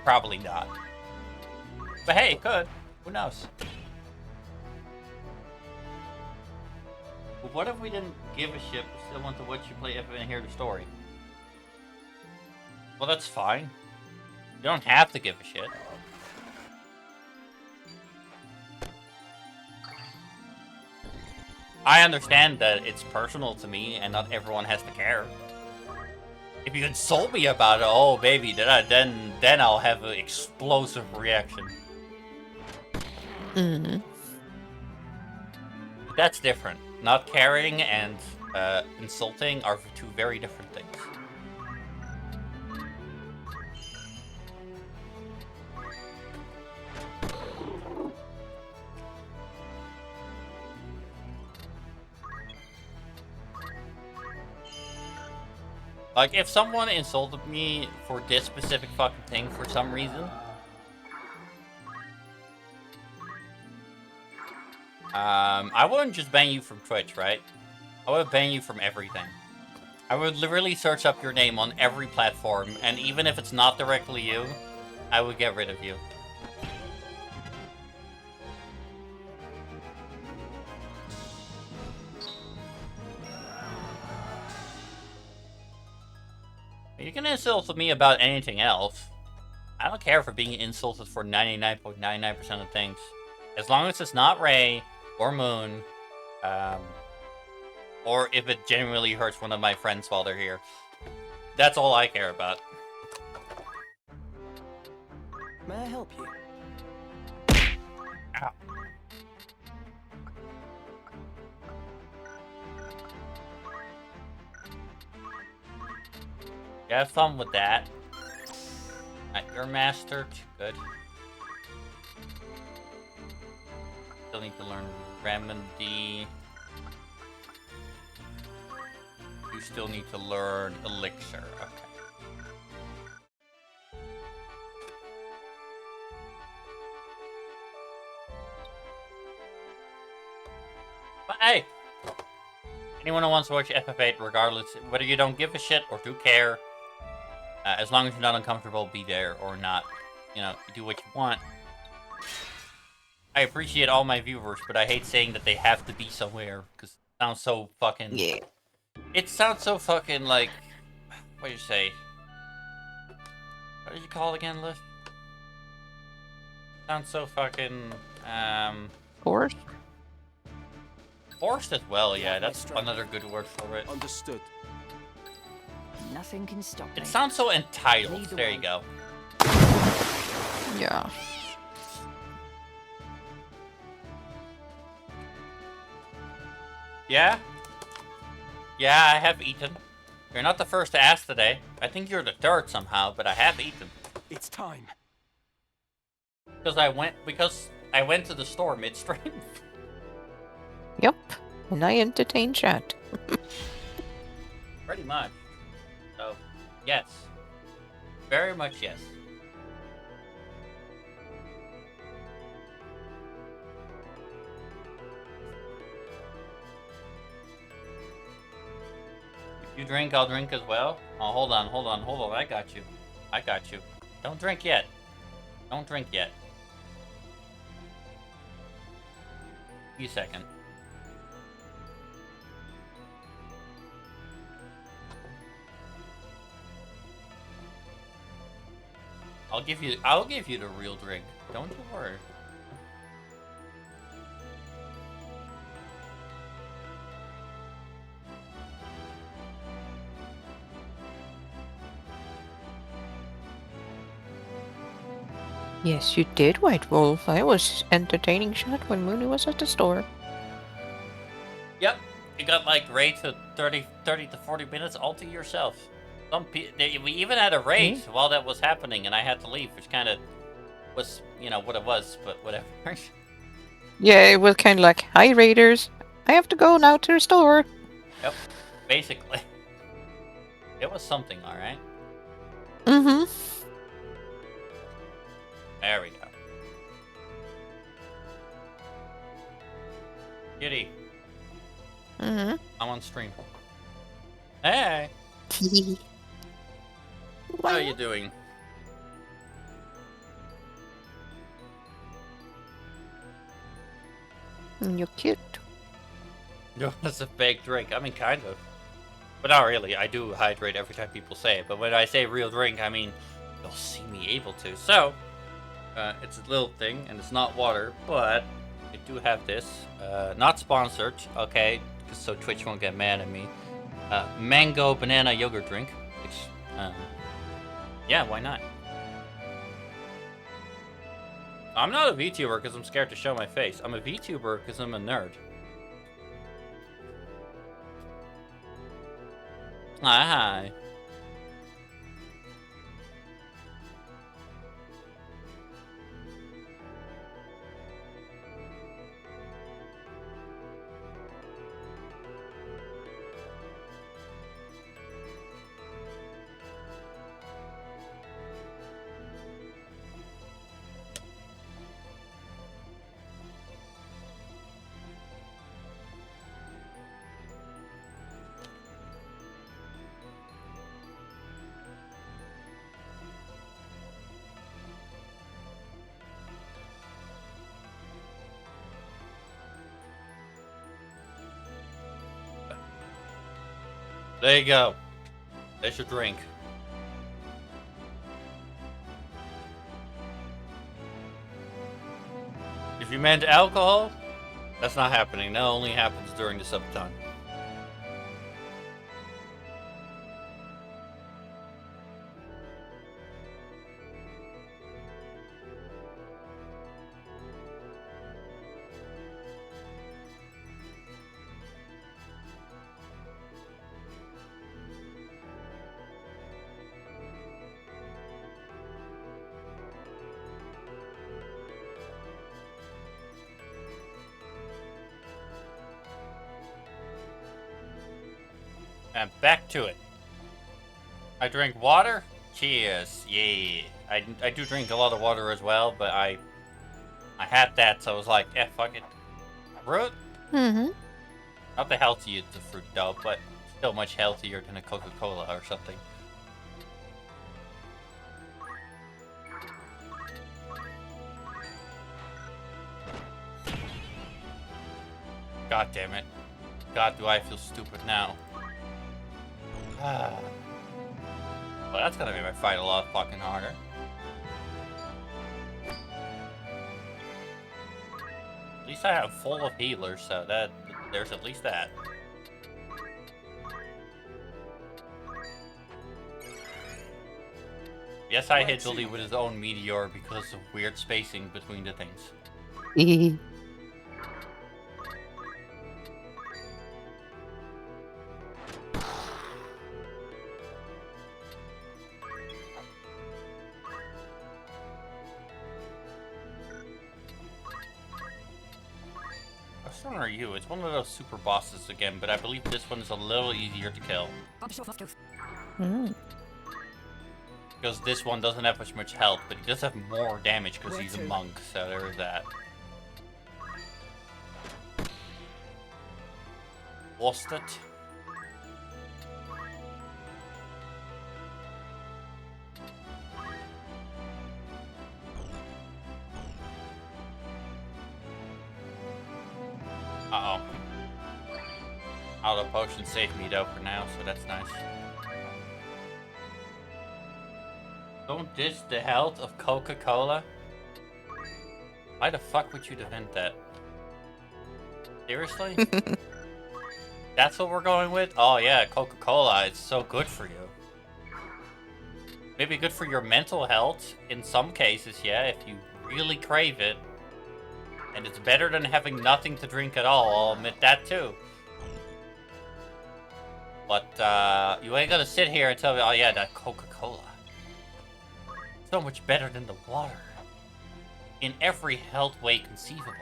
Probably not. But hey, it could. Who knows? But what if we didn't give a shit but still want to watch you play FF8 and hear the story? Well, that's fine. You don't have to give a shit. I understand that it's personal to me and not everyone has to care. If you insult me about it, oh baby, then I'll have an explosive reaction. Mm-hmm. That's different. Not caring and insulting are two very different things. Like, if someone insulted me for this specific fucking thing for some reason, I wouldn't just ban you from Twitch, right? I would ban you from everything. I would literally search up your name on every platform, and even if it's not directly you, I would get rid of you. You can insult me about anything else. I don't care for being insulted for 99.99% of things. As long as it's not Ray or Moon, or if it genuinely hurts one of my friends while they're here. That's all I care about. May I help you? Ow. You have fun with that. Not your master. Good. Still need to learn Remedy. You still need to learn Elixir. Okay. But hey! Anyone who wants to watch FF8, regardless, whether you don't give a shit or do care, as long as you're not uncomfortable, be there or not. You know, do what you want. I appreciate all my viewers, but I hate saying that they have to be somewhere, because it sounds so fucking... Yeah. It sounds so fucking like... What do you say? What did you call it again, Liv? Sounds so fucking... Forced? Forced as well, yeah. That's another good word for it. Understood. Nothing can stop me. It sounds so entitled. There you go. Yeah. Yeah? Yeah, I have eaten. You're not the first to ask today. I think you're the third somehow, but I have eaten. It's time. Because I went to the store midstream. Yep. And I entertain chat. Pretty much. So, yes. Very much yes. If you drink, I'll drink as well. Oh, hold on. I got you. Don't drink yet. Don't drink yet. Give me a second. I'll give you the real drink. Don't you worry. Yes, you did, White Wolf. I was entertaining chat when Mooney was at the store. Yep. You got like raid to 30 to 40 minutes all to yourself. We even had a raid while that was happening, and I had to leave, which kind of was, you know, what it was, but whatever. Yeah, it was kind of like, hi Raiders, I have to go now to the store. Yep, basically. It was something, alright? Mm-hmm. There we go. Kitty. Mm-hmm. I'm on stream. Hey! How are you doing? You're cute. No, that's a fake drink. I mean, kind of. But not really. I do hydrate every time people say it. But when I say real drink, I mean, you'll see me able to. So, it's a little thing, and it's not water, but I do have this. Not sponsored, okay? So Twitch won't get mad at me. Mango banana yogurt drink. Which, yeah, why not? I'm not a VTuber because I'm scared to show my face. I'm a VTuber because I'm a nerd. Hi. There you go. There's your drink. If you meant alcohol, that's not happening. That only happens during the summertime. And back to it. I drink water? Cheers. Yeah. I do drink a lot of water as well, but I had that, so I was like, yeah, fuck it. Fruit? Mm-hmm. Not the healthiest of fruit though, but still much healthier than a Coca-Cola or something. God damn it. God, do I feel stupid now. Well, that's gonna make my fight a lot fucking harder. At least I have full of healers, so that there's at least that. Yes, I hit Dilly with his own meteor because of weird spacing between the things. Which one are you? It's one of those super bosses again, but I believe this one is a little easier to kill. Because this one doesn't have as much health, but he does have more damage because he's a monk, so there is that. Lost it. Uh-oh. Auto potion saved me though for now, so that's nice. Don't dish the health of Coca-Cola? Why the fuck would you defend that? Seriously? That's what we're going with? Oh yeah, Coca-Cola, it's so good for you. Maybe good for your mental health in some cases, yeah, if you really crave it. And it's better than having nothing to drink at all, I'll admit that too. But, you ain't gonna sit here and tell me, oh yeah, that Coca-Cola. So much better than the water. In every health way conceivable.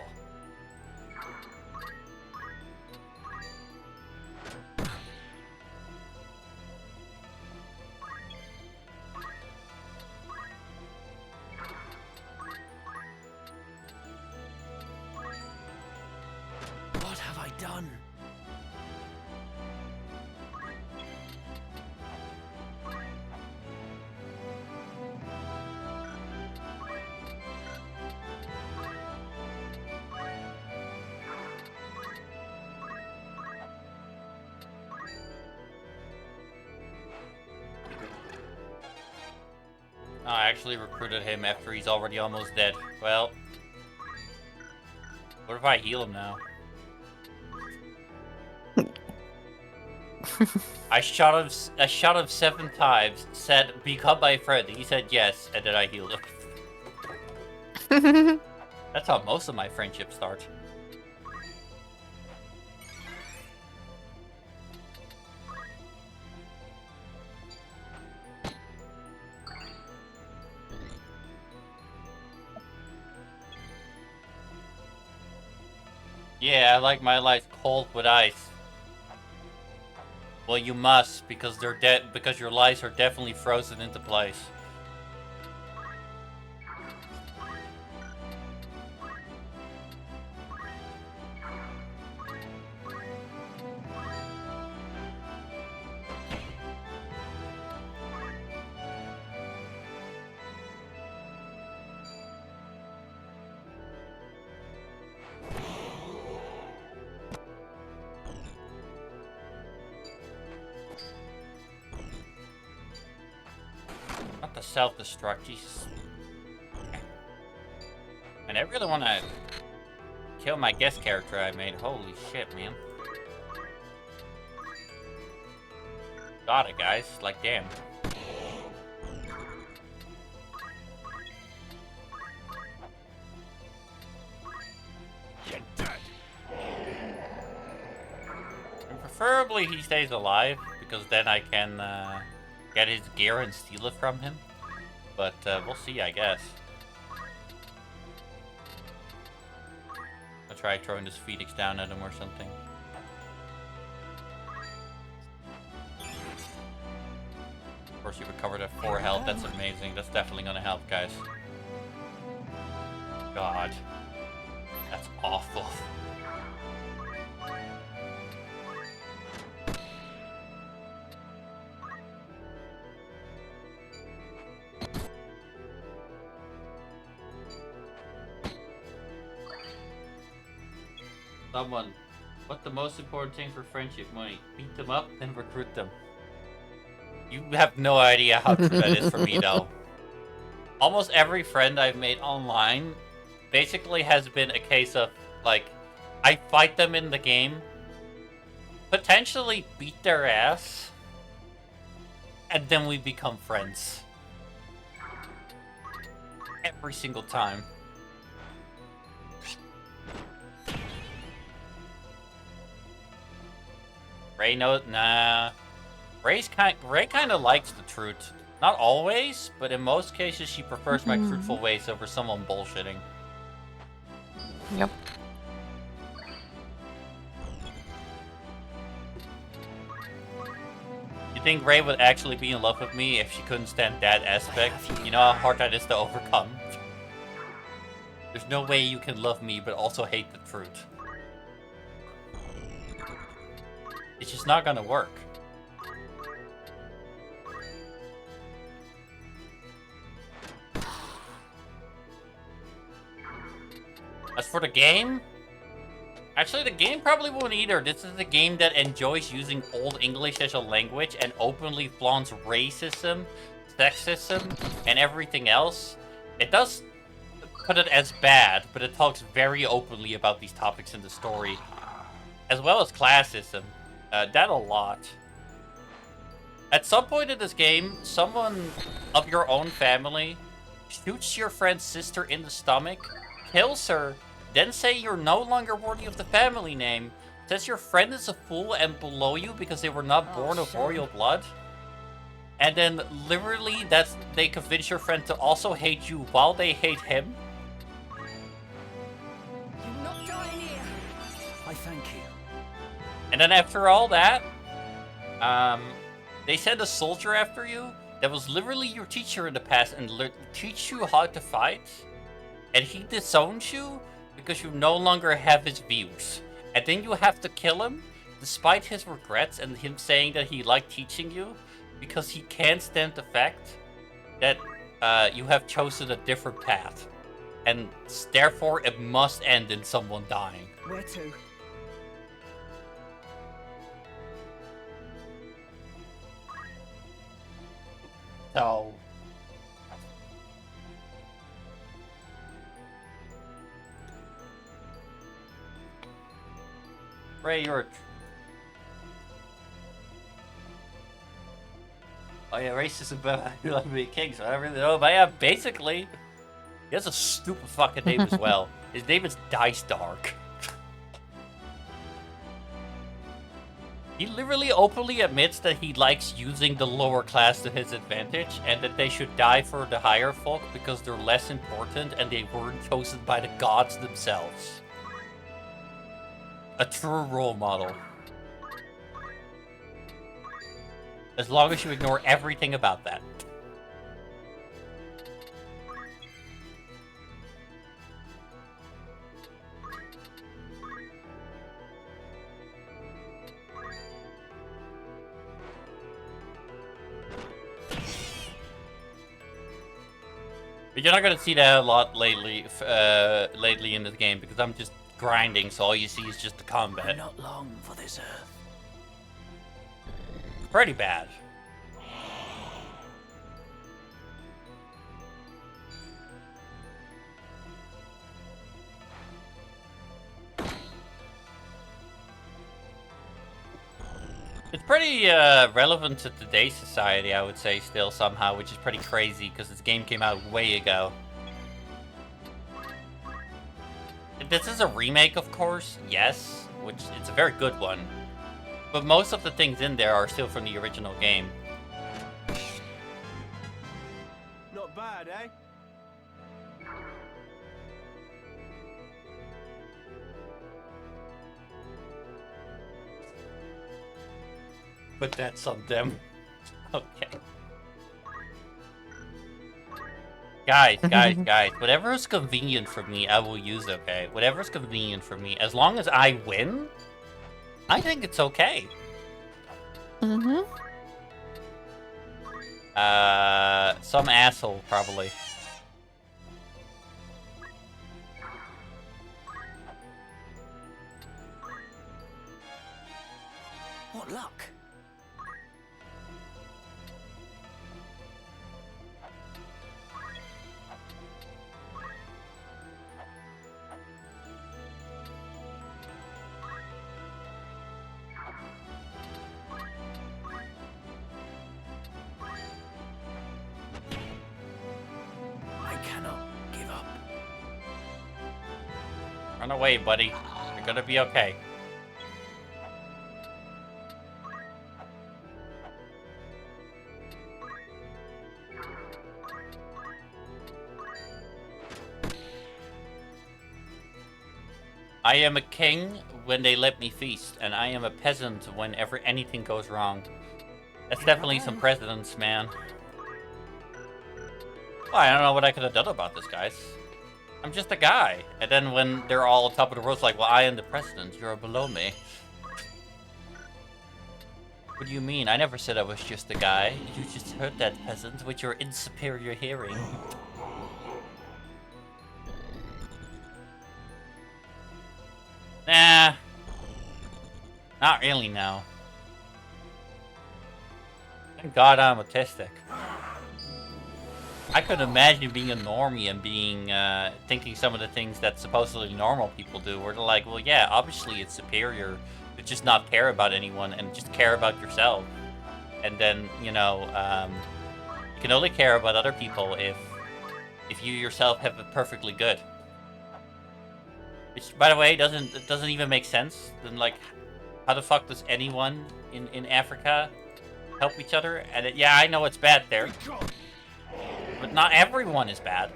What have I done? I actually recruited him after he's already almost dead. Well, what if I heal him now? I shot him 7 times, said, become my friend. He said yes, and then I healed him. That's how most of my friendships start. Yeah, I like my life cold with ice. Well, you must, because they're dead. Because your lives are definitely frozen into place. the self-destruct, Jesus. And I really want to kill my guest character I made. Holy shit, man. Got it, guys. Like, damn. And preferably he stays alive, because then I can get his gear and steal it from him. But we'll see, I guess. I'll try throwing this Phoenix down at him or something. Of course, you recovered at 4 health. That's amazing. That's definitely gonna help, guys. God. That's awful. Someone, what's the most important thing for friendship? Money. Beat them up and recruit them. You have no idea how true that is for me, though. Almost every friend I've made online basically has been a case of, like, I fight them in the game, potentially beat their ass, and then we become friends. Every single time. Ray knows, nah. Ray kind of likes the truth. Not always, but in most cases she prefers my truthful ways over someone bullshitting. Yep. You think Ray would actually be in love with me if she couldn't stand that aspect? You know how hard that is to overcome? There's no way you can love me but also hate the truth. It's just not gonna work. As for the game, actually the game probably won't either. This is a game that enjoys using Old English as a language and openly flaunts racism, sexism, and everything else. It does put it as bad, but it talks very openly about these topics in the story, as well as classism. That a lot. At some point in this game, someone of your own family shoots your friend's sister in the stomach, kills her, then say you're no longer worthy of the family name, says your friend is a fool and below you because they were not born of royal blood, and then literally they convince your friend to also hate you while they hate him. You're not dying here. I thank you. And then after all that, they send a soldier after you that was literally your teacher in the past and teach you how to fight. And he disowns you because you no longer have his views. And then you have to kill him, despite his regrets and him saying that he liked teaching you, because he can't stand the fact that you have chosen a different path. And therefore it must end in someone dying. Where to? So... Ray, you're... Oh yeah, racism, but I love being king, so I don't really know. But yeah, basically, he has a stupid fucking name as well. His name is Dice Dark. He literally openly admits that he likes using the lower class to his advantage, and that they should die for the higher folk because they're less important and they weren't chosen by the gods themselves. A true role model. As long as you ignore everything about that. But you're not gonna see that a lot lately in this game because I'm just grinding, so all you see is just the combat. Not long for this earth. Pretty bad. It's pretty relevant to today's society, I would say, still somehow, which is pretty crazy because this game came out way ago. This is a remake, of course, yes, which it's a very good one. But most of the things in there are still from the original game. Not bad, eh? But that's on them. Okay. Guys, whatever is convenient for me, I will use, okay? Whatever is convenient for me. As long as I win, I think it's okay. Mm-hmm. Some asshole, probably. What luck? I cannot give up. Run away, buddy. You're gonna be okay. I am a king when they let me feast, and I am a peasant whenever anything goes wrong. That's definitely some precedence, man. Well, I don't know what I could have done about this, guys. I'm just a guy. And then when they're all on top of the world, it's like, well, I am the president. You're below me. What do you mean? I never said I was just a guy. You just heard that, peasant, with your insuperior hearing. Nah. Not really, no. Thank God I'm autistic. I could imagine being a normie and being, thinking some of the things that supposedly normal people do, where they're like, well, yeah, obviously it's superior to just not care about anyone and just care about yourself. And then, you know, you can only care about other people if you yourself have it perfectly good. Which, by the way, doesn't even make sense. Then, like, how the fuck does anyone in Africa help each other? And yeah, I know it's bad there. But not everyone is bad.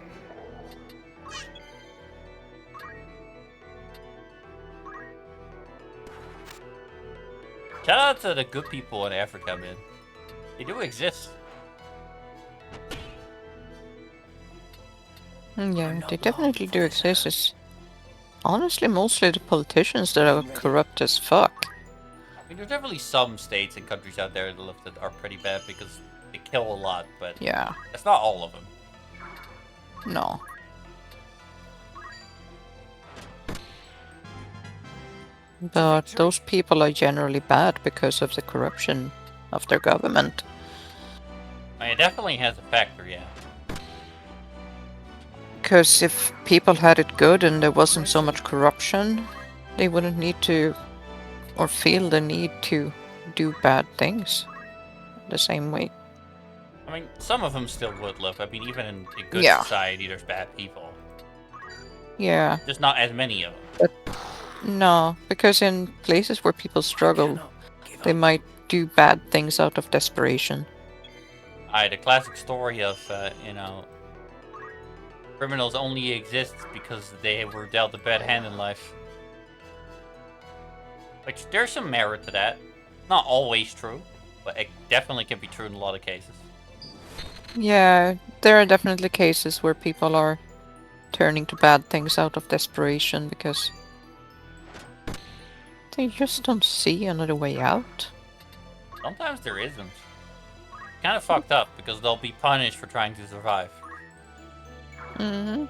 Shout out to the good people in Africa, man. They do exist. Yeah, they definitely do exist. It's honestly mostly the politicians that are corrupt as fuck. I mean, there's definitely some states and countries out there that are pretty bad because they kill a lot, but yeah, that's not all of them. No. But those people are generally bad because of the corruption of their government. I mean, it definitely has a factor, yeah. Because if people had it good and there wasn't so much corruption, they wouldn't need to, or feel the need to, do bad things the same way. I mean, some of them still would live. I mean, even in a good society, there's bad people. Yeah. Just not as many of them. But no, because in places where people struggle, they might do bad things out of desperation. The classic story of, you know, criminals only exist because they were dealt a bad hand in life. Which, there's some merit to that. Not always true, but it definitely can be true in a lot of cases. Yeah, there are definitely cases where people are turning to bad things out of desperation because they just don't see another way out. Sometimes there isn't. Kind of fucked up because they'll be punished for trying to survive. Mm-hmm.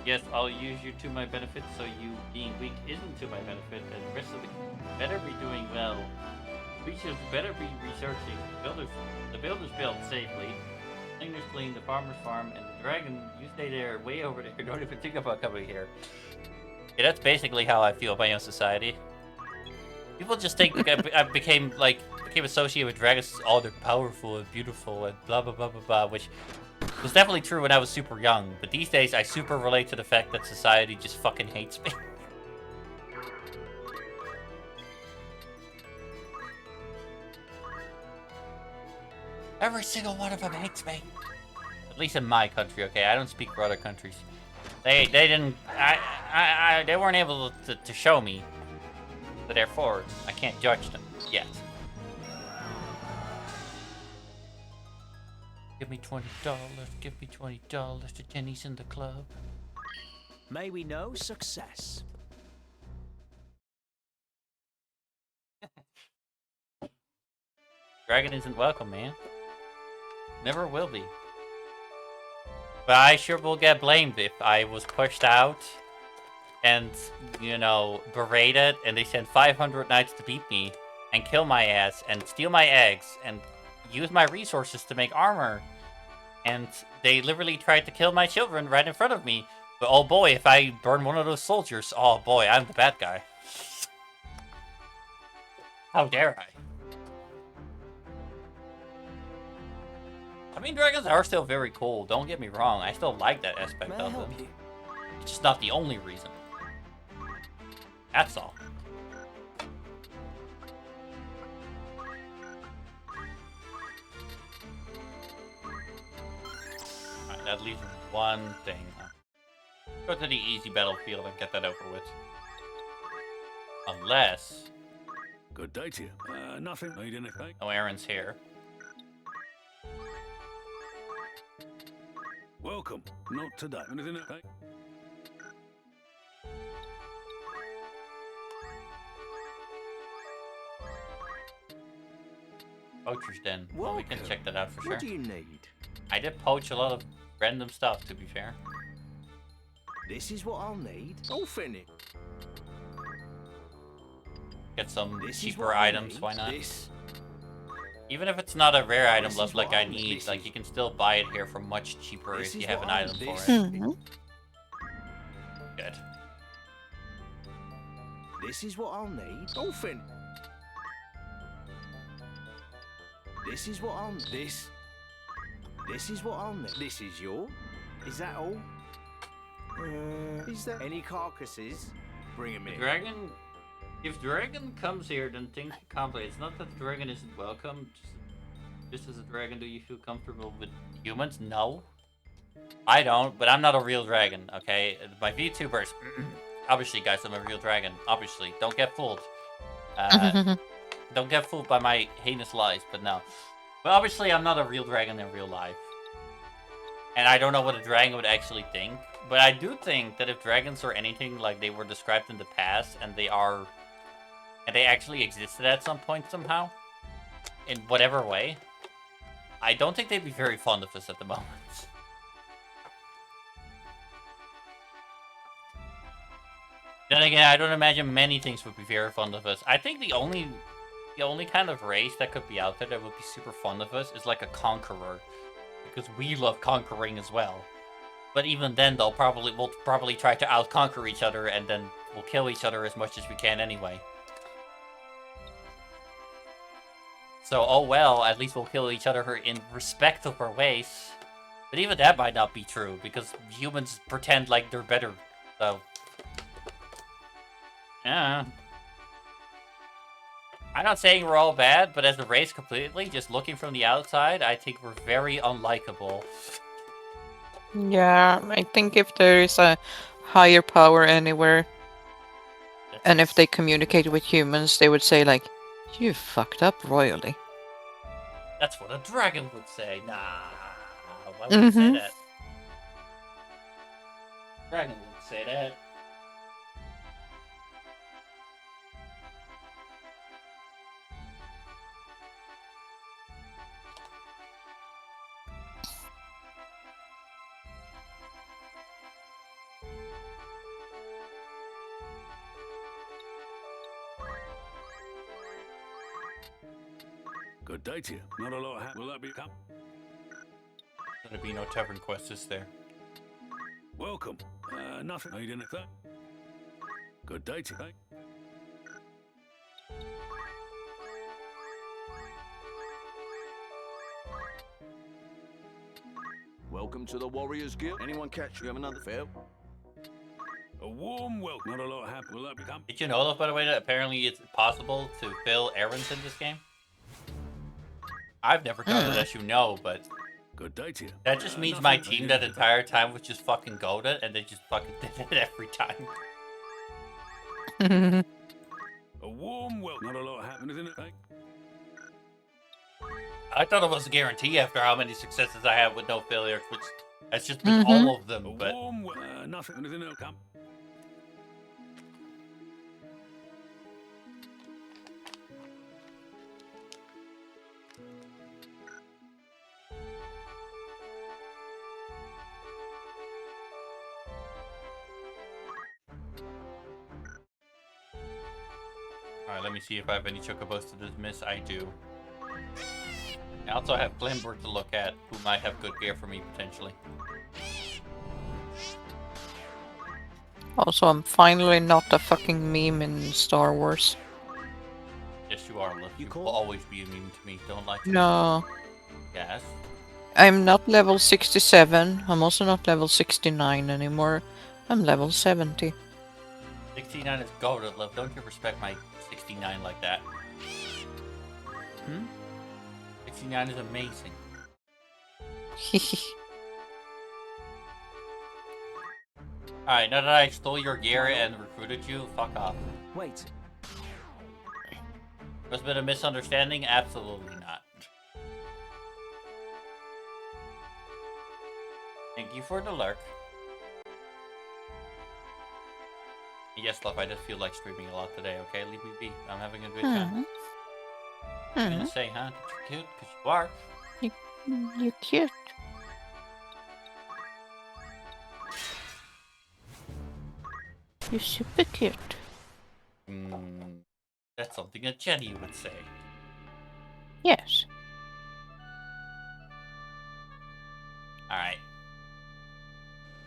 Yes, I'll use you to my benefit, so you being weak isn't to my benefit, and the rest of it better be doing well. We should better be researching. The builders built safely. Cleaners clean, the farmers farm, and the dragon, you stay there, way over there. Don't even think about coming here. Yeah, that's basically how I feel about your society. People just think I became associated with dragons. Oh, they're powerful and beautiful and blah blah blah blah blah, which was definitely true when I was super young. But these days, I super relate to the fact that society just fucking hates me. Every single one of them hates me. At least in my country, okay? I don't speak for other countries. They didn't. They weren't able to show me. So therefore, I can't judge them yet. Give me $20. Give me $20. The Jenny's in the club. May we know success. Dragon isn't welcome, man. Never will be. But I sure will get blamed if I was pushed out and, you know, berated, and they sent 500 knights to beat me and kill my ass and steal my eggs and use my resources to make armor. And they literally tried to kill my children right in front of me. But oh boy, if I burn one of those soldiers, oh boy, I'm the bad guy. How dare I? I mean, dragons are still very cool, don't get me wrong. I still like that aspect of them. It's just not the only reason. That's all. Alright, that leaves one thing. Go to the easy battlefield and get that over with. Unless... Good day to you. Nothing. Need anything? No Aaron's here. Welcome. Not today. Anything okay? Poacher's Den. Well, we can check that out for sure. What do you need? I did poach a lot of random stuff, to be fair. This is what I'll need. I'll finish. Get some cheaper items, why not? Even if it's not a rare item left like I need, like you can still buy it here for much cheaper if you have an item for it. Good. This is what I'll need. I'll finish. This is what I'll need. This is what I'll need. This is your. Is that all? Is there any carcasses? Bring them in. Dragon. If dragon comes here, then things get complicated. It's not that the dragon isn't welcome. Just as a dragon, do you feel comfortable with humans? No. I don't, but I'm not a real dragon, okay? My VTubers. Obviously, guys, I'm a real dragon. Obviously. Don't get fooled. Don't get fooled by my heinous lies, but no. But obviously, I'm not a real dragon in real life. And I don't know what a dragon would actually think. But I do think that if dragons are anything like they were described in the past, and they are... and they actually existed at some point somehow, in whatever way, I don't think they'd be very fond of us at the moment. Then again, I don't imagine many things would be very fond of us. I think the only kind of race that could be out there that would be super fond of us is like a conqueror, because we love conquering as well. But even then, we'll probably try to out-conquer each other, and then we'll kill each other as much as we can anyway. So, oh well, at least we'll kill each other in respectable ways. But even that might not be true, because humans pretend like they're better, so... yeah. I'm not saying we're all bad, but as a race completely, just looking from the outside, I think we're very unlikable. Yeah, I think if there is a higher power anywhere, and if they communicate with humans, they would say like, "You fucked up royally." That's what a dragon would say. Nah, why would he say that? Dragon would say that. Good day to you. Not a lot. Will that be come? Gonna be no tavern quest, is there? Welcome. Nothing. Need anything? Good day to you. Welcome to the Warriors Guild. Anyone catch you have another fail? A warm welcome. Not a lot happened. Will that become? Did you know, though, by the way, that apparently it's possible to fill errands in this game? I've never done it, as you know, but good day to you. That just means my team that entire time was just fucking goated, and they just fucking did it every time. A warm welcome. Not a lot happened, isn't it? I thought it was a guarantee after how many successes I had with no failures, which has just been all of them, but... Nothing, anything will come. Alright, let me see if I have any chocobos to dismiss. I do. I also have Flamberg to look at, who might have good gear for me, potentially. Also, I'm finally not a fucking meme in Star Wars. Yes, you are, Liv. You will always be a meme to me. Don't lie to me. No. Yes? I'm not level 67. I'm also not level 69 anymore. I'm level 70. 69 is goated, Liv. Don't you respect my 69 like that. 69 is amazing. Alright, now that I stole your gear and recruited you, fuck off. Wait. There's been a misunderstanding? Absolutely not. Thank you for the lurk. Yes, love, I just feel like streaming a lot today, okay? Leave me be. I'm having a good time. What are you gonna say, huh? That you're cute? Because you are. You're cute. You're super cute. That's something a Jenny would say. Yes. Alright.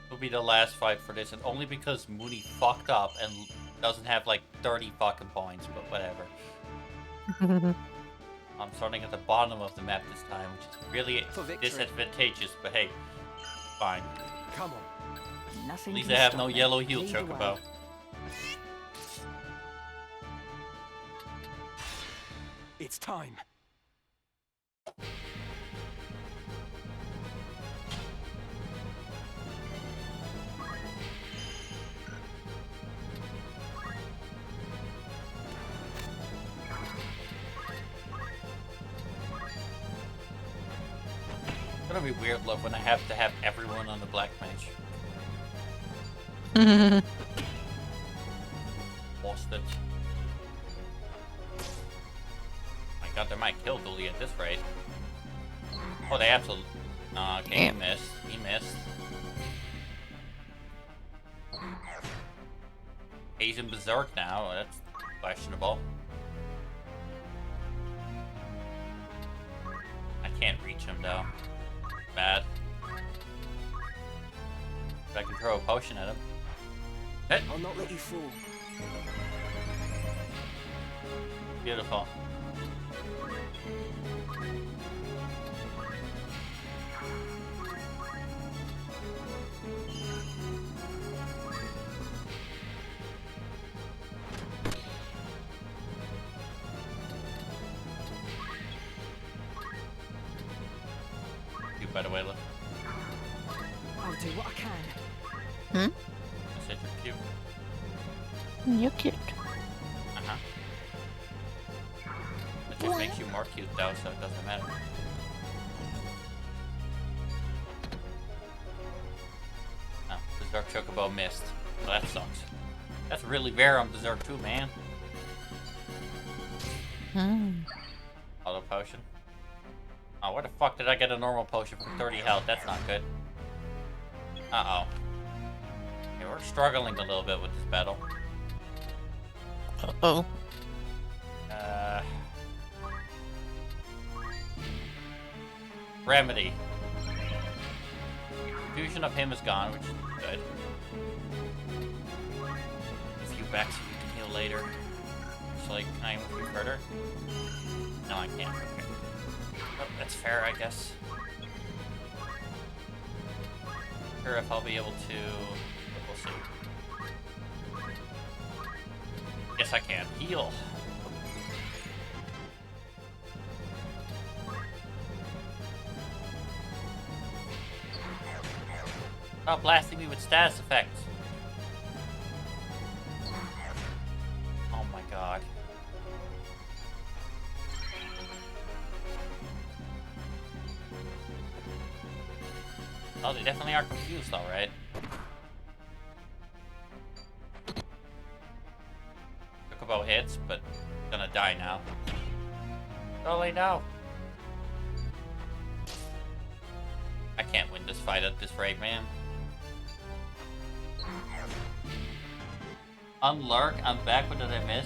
Will be the last fight for this, and only because Mooney fucked up and doesn't have like 30 fucking points, but whatever. I'm starting at the bottom of the map this time, which is really disadvantageous, but hey, fine. Come on. At least I have no yellow heel chocobo. It's time. It's gonna be weird, love, when I have to have everyone on the black mage. Lost it. My god, they might kill Dooley at this rate. Oh, they absolutely... Nah, okay, he missed. He missed. He's in Berserk now. That's questionable. I can't reach him, though. Bad. But I can throw a potion at him. I'll not let you fall. Beautiful. You, by the way, look. I'll do what I can. I said you're cute. You're cute. Uh-huh. It just makes you more cute, though, so it doesn't matter. Oh, Berserk Chocobo missed. Well, that sucks. That's really rare on Berserk too, man. Auto potion. Oh, where the fuck did I get a normal potion for 30 health? That's not good. Uh-oh. Yeah, we're struggling a little bit with this battle. Uh-oh. Remedy. Fusion of him is gone, which is good. A few back so you can heal later. So, like, can I move you further? No, I can't. Okay. Oh, that's fair, I guess. Sure, if I'll be able to... We'll see. Yes, I can. Heal. Stop blasting me with status effects. Oh my god. Oh, they definitely are confused, alright. Chocobo hits, but gonna die now. Oh, I know. I can't win this fight at this rate, man. Unlurk, I'm back. What did I miss?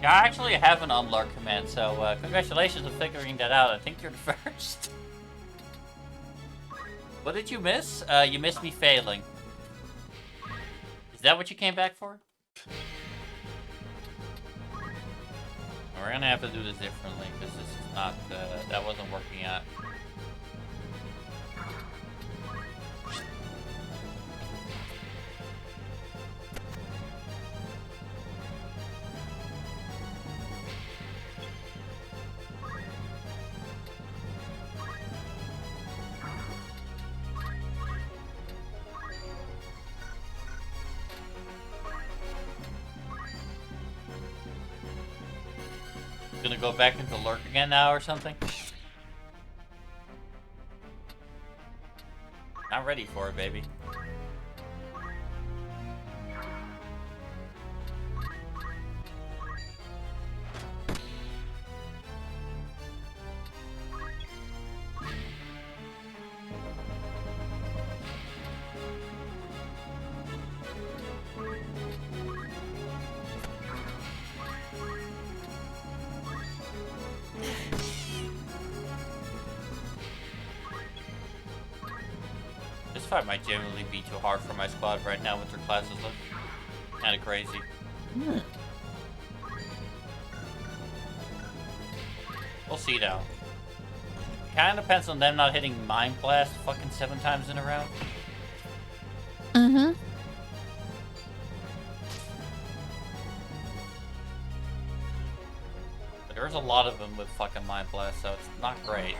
Yeah, I actually have an unlurk command, so congratulations on figuring that out. I think you're the first. What did you miss? You missed me failing. Is that what you came back for? We're gonna have to do this differently, because this is not, that wasn't working out. Gonna go back into lurk again now or something? Not ready for it, baby. This fight might genuinely be too hard for my squad right now with their classes look kinda crazy. We'll see now. Kinda depends on them not hitting Mind Blast fucking 7 times in a row. Mm-hmm. But there's a lot of them with fucking Mind Blast, so it's not great.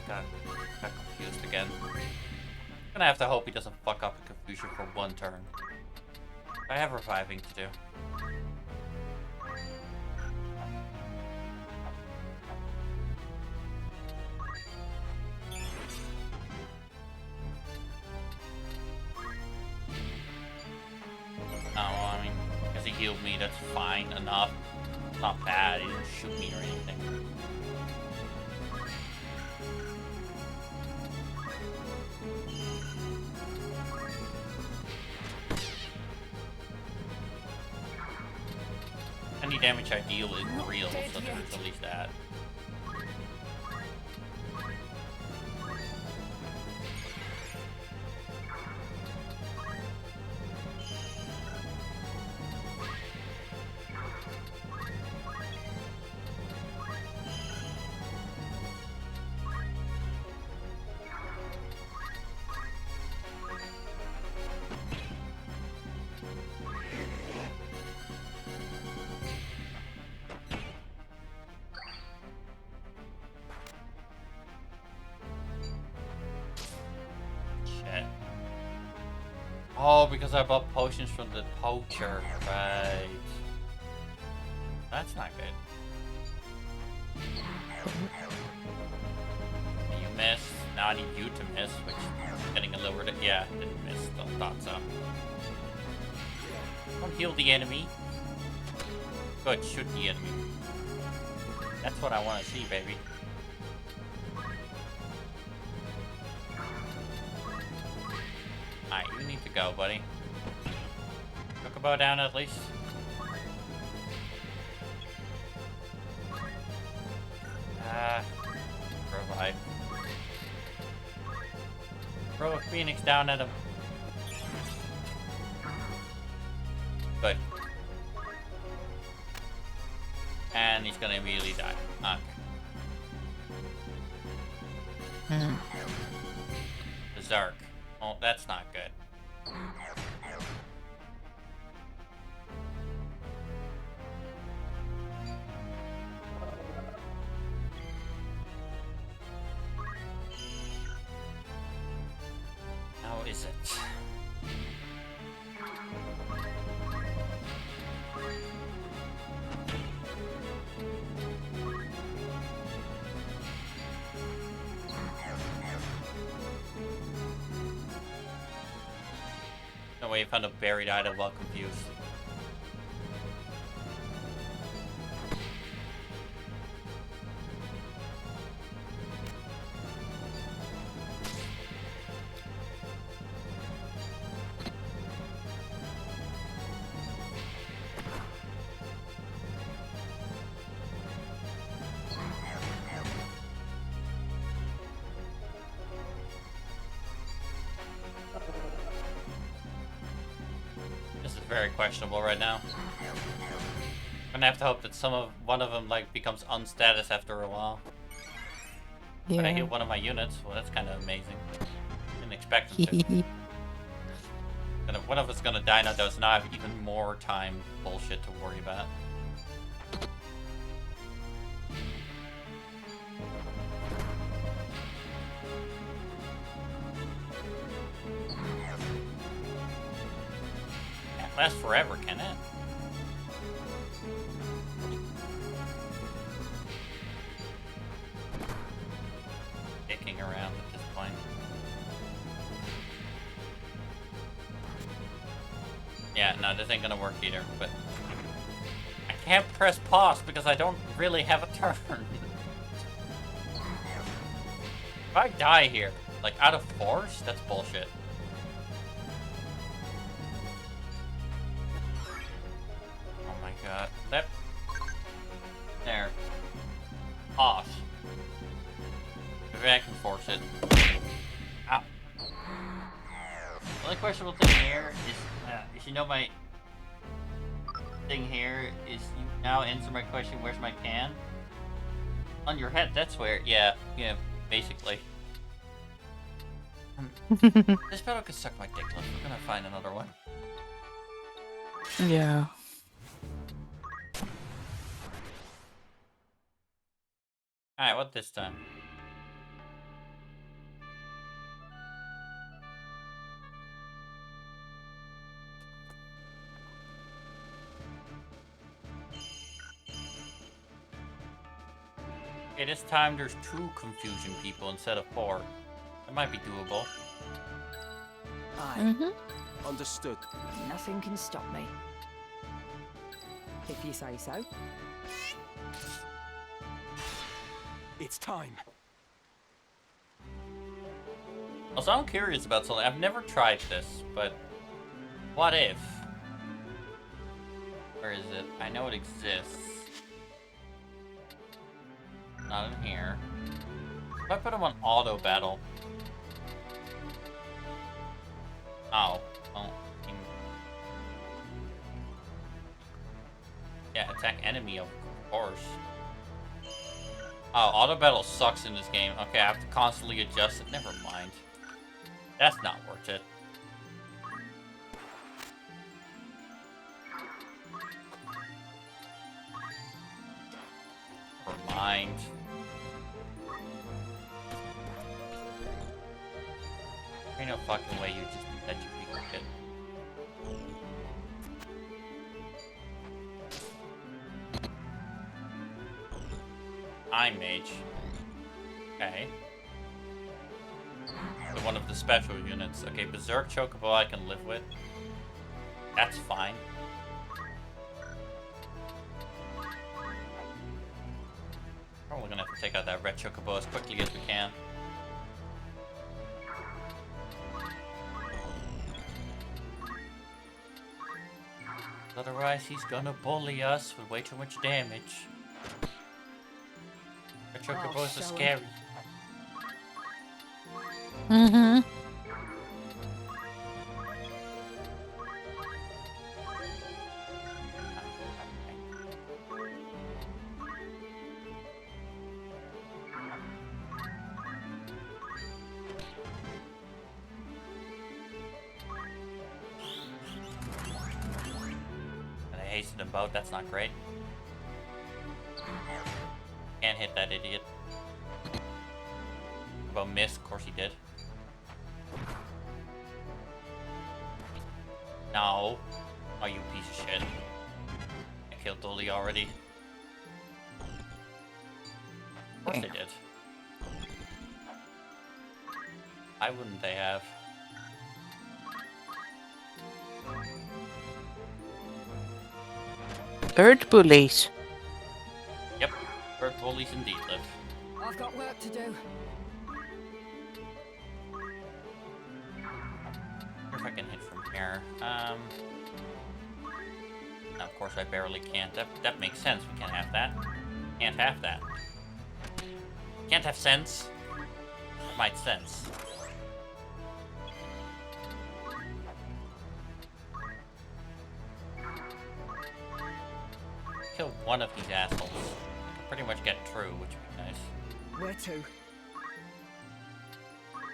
Gosh, I got confused again. I'm gonna have to hope he doesn't fuck up a confusion for 1 turn. I have reviving to do. Oh, well, I mean, because he healed me, that's fine enough. It's not bad, he didn't shoot me or anything. Any damage I deal is real, so there's at least that. Oh, because I bought potions from the poacher, right. That's not good. You missed. Now I need you to miss, which is getting a little bit. Yeah, didn't miss. Don't thought so. Don't heal the enemy. Good, shoot the enemy. That's what I want to see, baby. Alright, you need to go, buddy. Chocobo down at least. Revive. Throw a Phoenix down at him. but... And he's gonna immediately die. Okay. Berserk. Oh, that's not good. How is it? No way you found a buried item while confused. This is very questionable right now. I'm gonna have to hope that one of them like becomes unstatus after a while. Yeah. But I hit one of my units. Well, that's kind of amazing. Didn't expect them to. And if one of us is gonna die now, does not have even more time bullshit to worry about. Can't last forever, can it? Dicking around at this point. Yeah, no, this ain't gonna work either, but I can't press pause because I don't really have a turn. If I die here, like out of force, that's bullshit. Oh my god. There. Pause. Maybe I can force it. Ow. The only questionable thing here is, you know, my thing here is you now answer my question, where's my can? On your head, that's where, yeah, basically. This battle could suck my dick, look. We're gonna find another one. Yeah. Alright, what this time? Okay, this time there's 2 confusion people instead of 4. That might be doable. Aye. Understood. Nothing can stop me. If you say so. It's time. Also, I'm curious about something. I've never tried this, but what if? Where is it? I know it exists. Not in here. If I put him on auto battle. Oh. Well, yeah, attack enemy, of course. Oh, auto battle sucks in this game. Okay, I have to constantly adjust it. Never mind. That's not worth it. Never mind. Ain't no fucking way you just let your people get. I'm mage. Okay. So one of the special units. Okay, Berserk Chocobo I can live with. That's fine. Probably gonna have to take out that red Chocobo as quickly as we can. Otherwise, he's gonna bully us with way too much damage. Red Chocobos are scary. hasted them both. That's not great. Can't hit that idiot. About miss, of course he did. No. Oh, you piece of shit. I killed Dolly already. Of course they did. Why wouldn't they have? Bird bullies. Yep, bird bullies indeed, Liv. I've got work to do. If I can hit from here. Now, of course I barely can't. That makes sense. We can't have that. Can't have that. Can't have sense. It might sense. Kill one of these assholes. I can pretty much get through, which would be nice. Where to? Of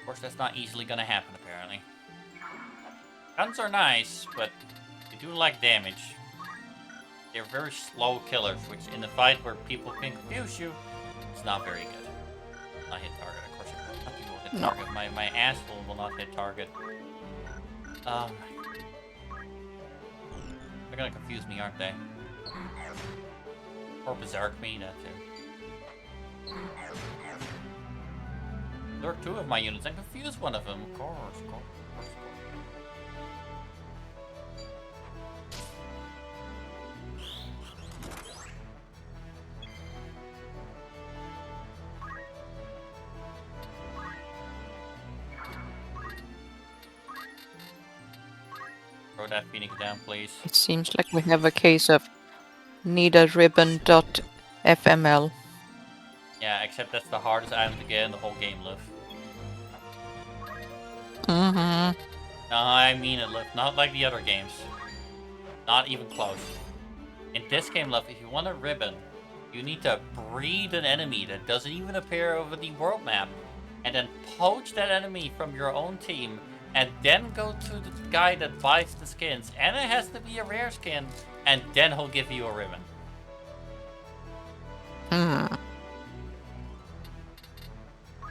course, that's not easily gonna happen, apparently. Guns are nice, but they do like damage. They're very slow killers, which in a fight where people can confuse you, it's not very good. Not hit target, of course it will. Nothing will hit target. My asshole will not hit target. They're gonna confuse me, aren't they? Or berserk me, that too. There are two of my units, and confuse one of them, of course. Throw that Phoenix down, please. It seems like we have a case of need a ribbon.fml. Yeah, except that's the hardest item to get in the whole game, Liv. Mm-hmm. No, I mean it, Liv. Not like the other games. Not even close. In this game, Liv, if you want a ribbon, you need to breed an enemy that doesn't even appear over the world map, and then poach that enemy from your own team, and then go to the guy that buys the skins, and it has to be a rare skin, and then he'll give you a ribbon. Hmm.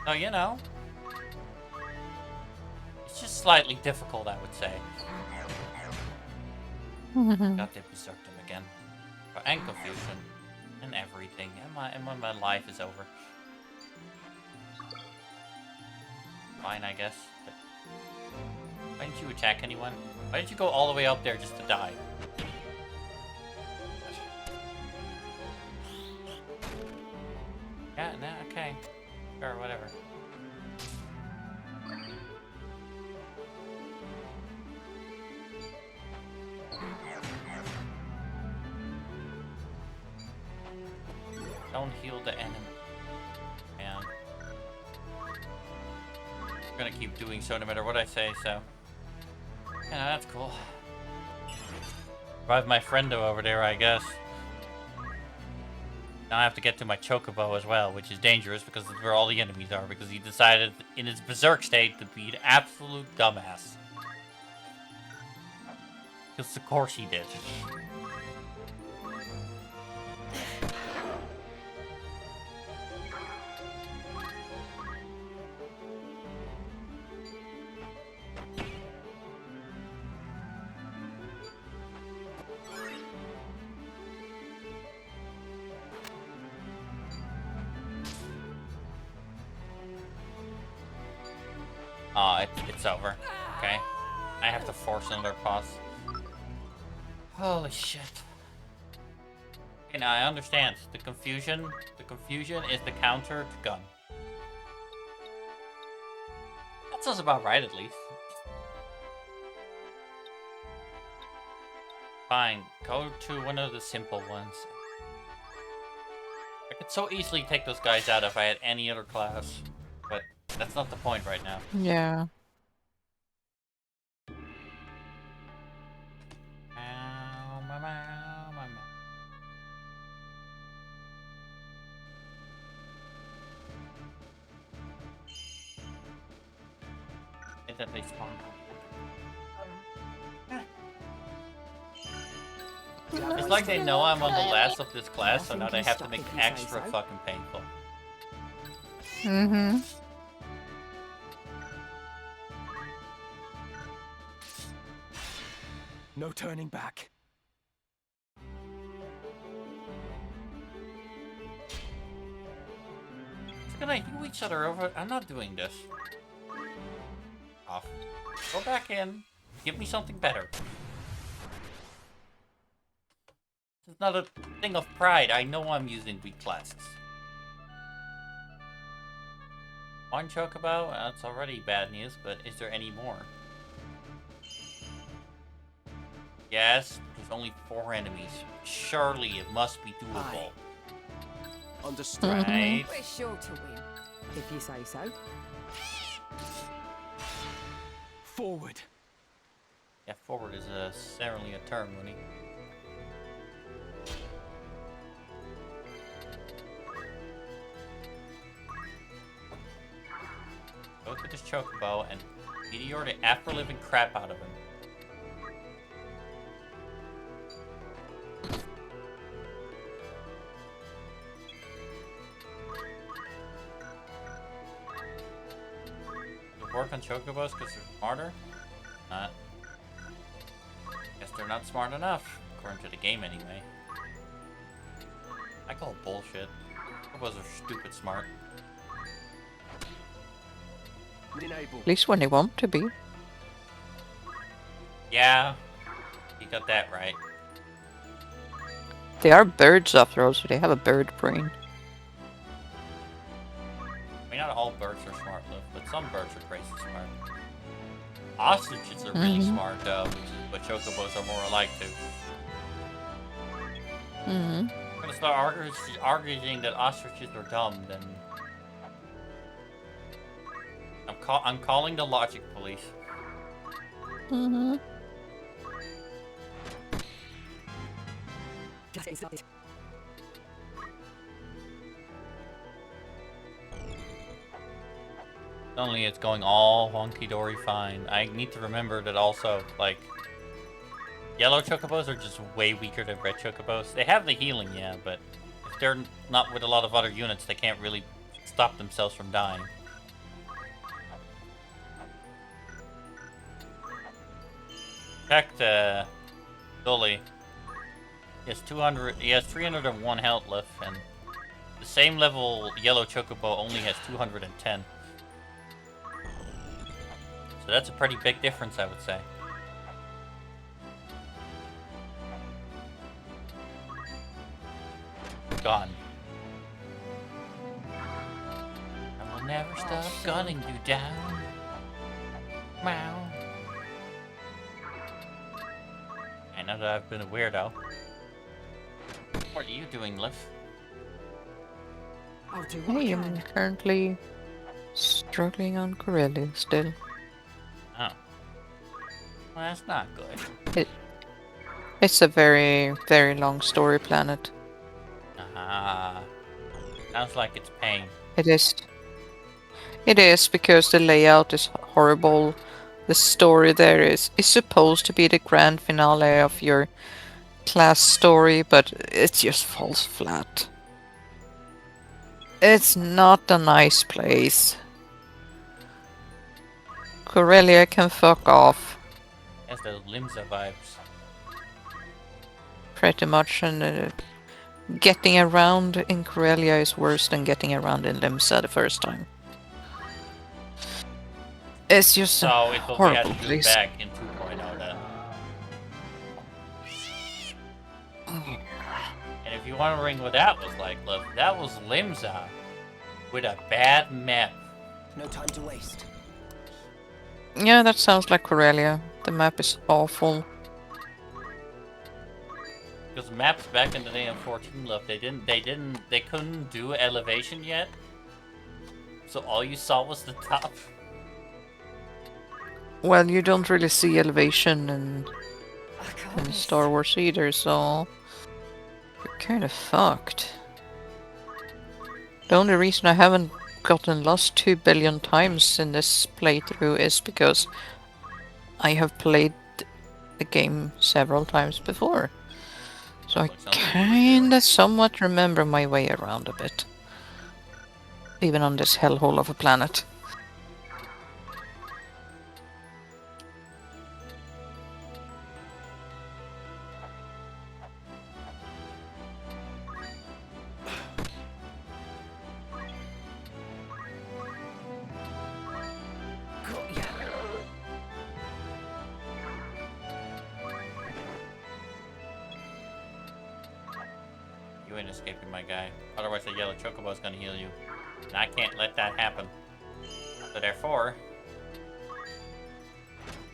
So, you know, it's just slightly difficult, I would say. God, they berserked him again. And confusion. And everything. And my life is over. Fine, I guess. But why didn't you attack anyone? Why didn't you go all the way up there just to die? Yeah, nah, okay. Sure, whatever. Don't heal the enemy. Man. I'm gonna keep doing so no matter what I say, so. Yeah, that's cool. Revive my friendo over there, I guess. Now I have to get to my chocobo as well, which is dangerous because it's where all the enemies are, because he decided in his berserk state to be an absolute dumbass. Because of course he did. It's over. Okay. I have to force another pause. Holy shit. Okay, now I understand. The confusion is the counter to gun. That sounds about right, at least. Fine. Go to one of the simple ones. I could so easily take those guys out if I had any other class. But that's not the point right now. Yeah. That they spawn. It's like they know I'm on the last of this class, so now they have to make it extra fucking painful. Mm-hmm. No turning back. We're gonna heal each other over. I'm not doing this. Off. Go back in. Give me something better. It's not a thing of pride. I know I'm using weak classes. One chocobo? That's already bad news, but is there any more? Yes, there's only 4 enemies. Surely it must be doable. Understood. Right? We're sure to win, if you say so. Forward. Yeah, forward is certainly a term, Winnie. Go to this chocobo and meteor the after-living crap out of him. Work on chocobos because they're smarter? Not. Guess they're not smart enough, according to the game anyway. I call bullshit. Chocobos are stupid smart. At least when they want to be. Yeah, you got that right. They are birds after all, so they have a bird brain. I mean, not all birds are smart, Liv, but some birds are crazy smart. Ostriches are really smart, though, but chocobos are more alike, too. Mm-hmm. I'm gonna start arguing that ostriches are dumb, then... I'm calling the logic police. Mm-hmm. Only it's going all honky-dory fine. I need to remember that also, like, yellow chocobos are just way weaker than red chocobos. They have the healing, yeah, but if they're not with a lot of other units, they can't really stop themselves from dying. In fact, Dolly, he has 301 health left, and the same level yellow chocobo only has 210. So that's a pretty big difference, I would say. Gone. I will never stop gunning you down. Meow. I know that I've been a weirdo. What are you doing, Liv? I am currently struggling on Corellia still. Oh. Well, that's not good. It's a very, very long story planet. Ah. Sounds like it's pain. It is. It is because the layout is horrible. The story there is supposed to be the grand finale of your class story, but it just falls flat. It's not a nice place. Corellia can fuck off. Has those Limsa vibes. Pretty much, and getting around in Corellia is worse than getting around in Limsa the first time. It's just so it's what we had horrible to do place. back in 2.0 then. And if you're wondering what that was like, look, that was Limsa with a bad map. No time to waste. Yeah, that sounds like Corellia. The map is awful. Because maps back in the day in 14, look, they couldn't do elevation yet. So all you saw was the top. Well, you don't really see elevation in Star Wars either, so you're kind of fucked. The only reason I haven't gotten lost 2 billion times in this playthrough is because I have played the game several times before. So I kinda somewhat remember my way around a bit. Even on this hellhole of a planet. You ain't escaping, my guy. Otherwise, the yellow chocobo is gonna heal you. And I can't let that happen. So therefore...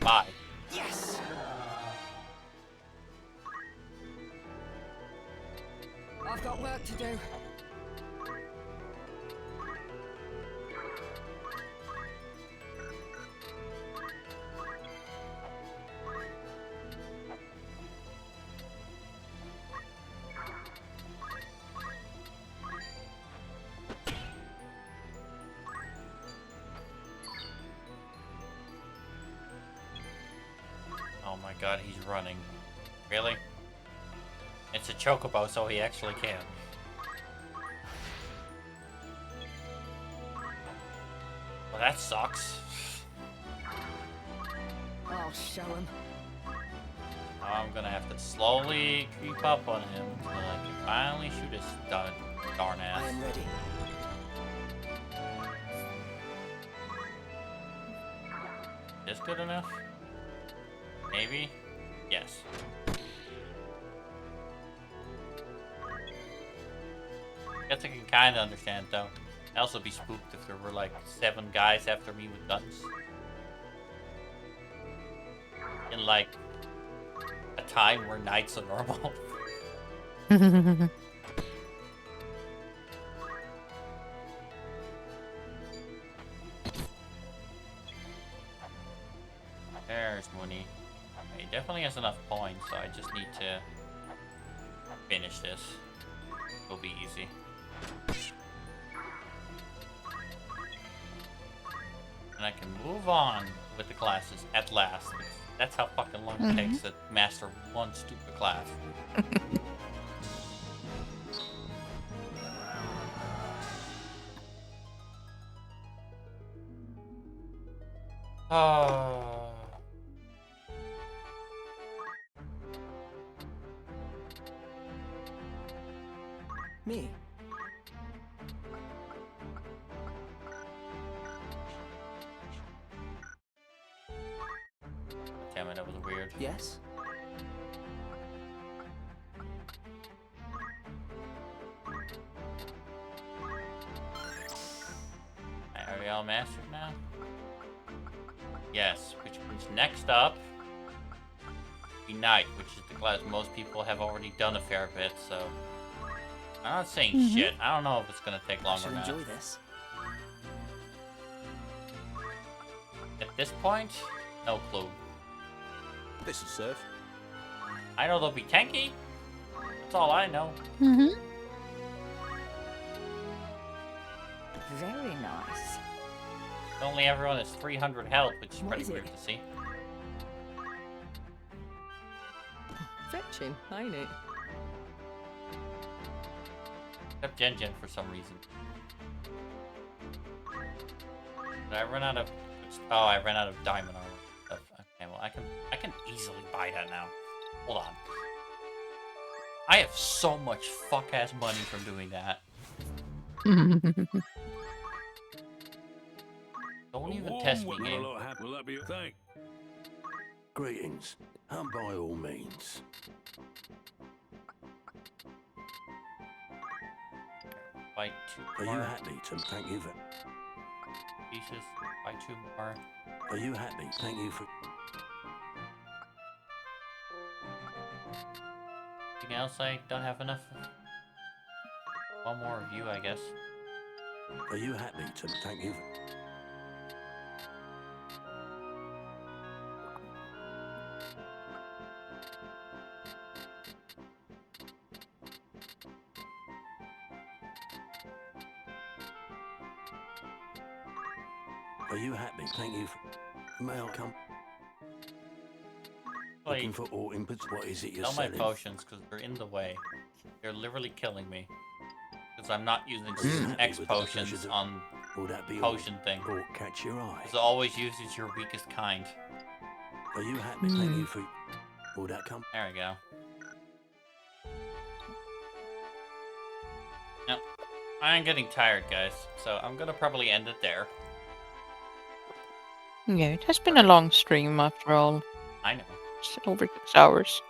Bye. Yes! I've got work to do. Oh my god, he's running. Really? It's a chocobo, so he actually can. Well, that sucks. I'll show him. Now I'm gonna have to slowly creep up on him until I can finally shoot his darn ass. I am ready. This good enough? Maybe? Yes. Guess I can kinda understand though. I'd also be spooked if there were like 7 guys after me with guns. In like a time where nights are normal. There's Mooney. He definitely has enough points, so I just need to finish this. It'll be easy. And I can move on with the classes at last. That's how fucking long it takes to master one stupid class. Oh. Me? Damn it, that was weird. Yes? Are we all mastered now? Yes, which means next up, Knight, which is the class most people have already done a fair bit, so... I'm not saying shit. I don't know if it's gonna take long or not. Enjoy this. At this point, no clue. This'll serve. I know they'll be tanky. That's all I know. Very nice. Only everyone has 300 health, which is What pretty is it? weird to see. Fetching, ain't it? Except Gen for some reason. Did I run out of... Oh, I ran out of diamond armor. Okay, well, I can easily buy that now. Hold on. I have so much fuck-ass money from doing that. Don't even test me, game. Will that be a thing? Greetings, and by all means. Fight Are 2 you more happy to thank you for... pieces. Fight 2 more. Are you happy? Thank you for... Anything else I don't have enough of? One more of you, I guess. Are you happy to thank you for... Are you happy? Thank you for... May I come? Looking for all inputs? What is it you're sell my selling? potions because they're in the way. They're literally killing me. Because I'm not using X potions on potion thing. Or catch your eye? Because it always uses your weakest kind. Are you happy plenty of fruit? Will that come? There we go. Yep. I'm getting tired, guys. So I'm gonna probably end it there. Yeah, it has been a long stream after all. I know. It's over 6 hours.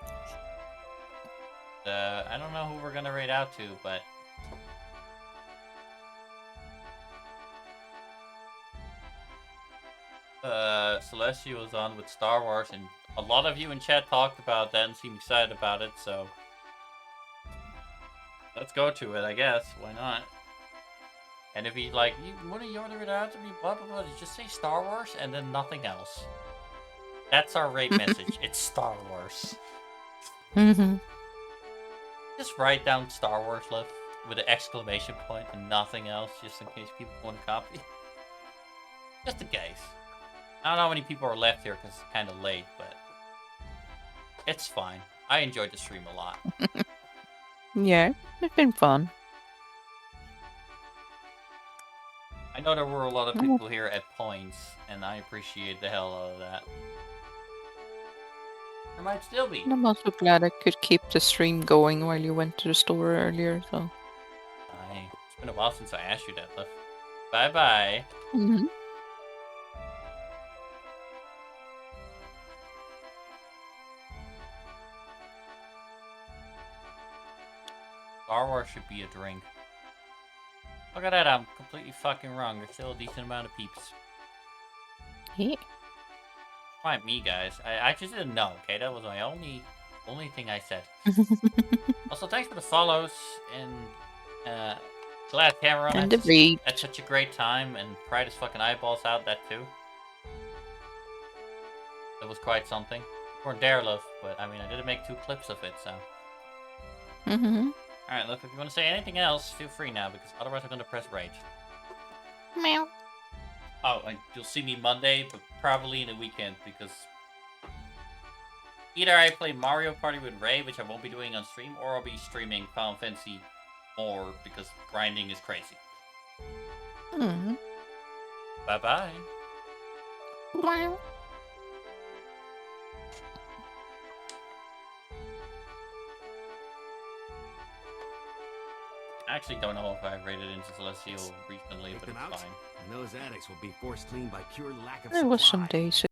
I don't know who we're gonna raid out to, but Celestia was on with Star Wars, and a lot of you in chat talked about that and seemed excited about it, so let's go to it, I guess. Why not? And if he's like, what do you order it out to me, blah blah blah, just say Star Wars and then nothing else. That's our raid message. It's Star Wars. Just write down Star Wars love with an exclamation point and nothing else, just in case people want to copy. Just in case. I don't know how many people are left here because it's kind of late, but it's fine. I enjoyed the stream a lot. Yeah, it's been fun. I know there were a lot of people here at points, and I appreciate the hell out of that. There might still be. And I'm also glad I could keep the stream going while you went to the store earlier, so. It's been a while since I asked you that, Liv. Bye-bye. Star Wars should be a drink. Look at that, I'm completely fucking wrong. There's still a decent amount of peeps. Yeah. Mind me, guys. I just didn't know, okay? That was my only thing I said. Also, thanks for the follows, and glad Cameron And the read. had such a great time, and cried his fucking eyeballs out, that too. It was quite something. For Dare Love, but I mean, I didn't make 2 clips of it, so. Alright, look, if you want to say anything else, feel free now, because otherwise I'm going to press rage. Meow. Oh, and you'll see me Monday, but probably in the weekend, because either I play Mario Party with Ray, which I won't be doing on stream, or I'll be streaming Final Fantasy more, because grinding is crazy. Bye-bye. Wow. I actually don't know if I've raided into Celestial recently, but it's fine. And those addicts will be forced clean by pure lack of There was supply. some days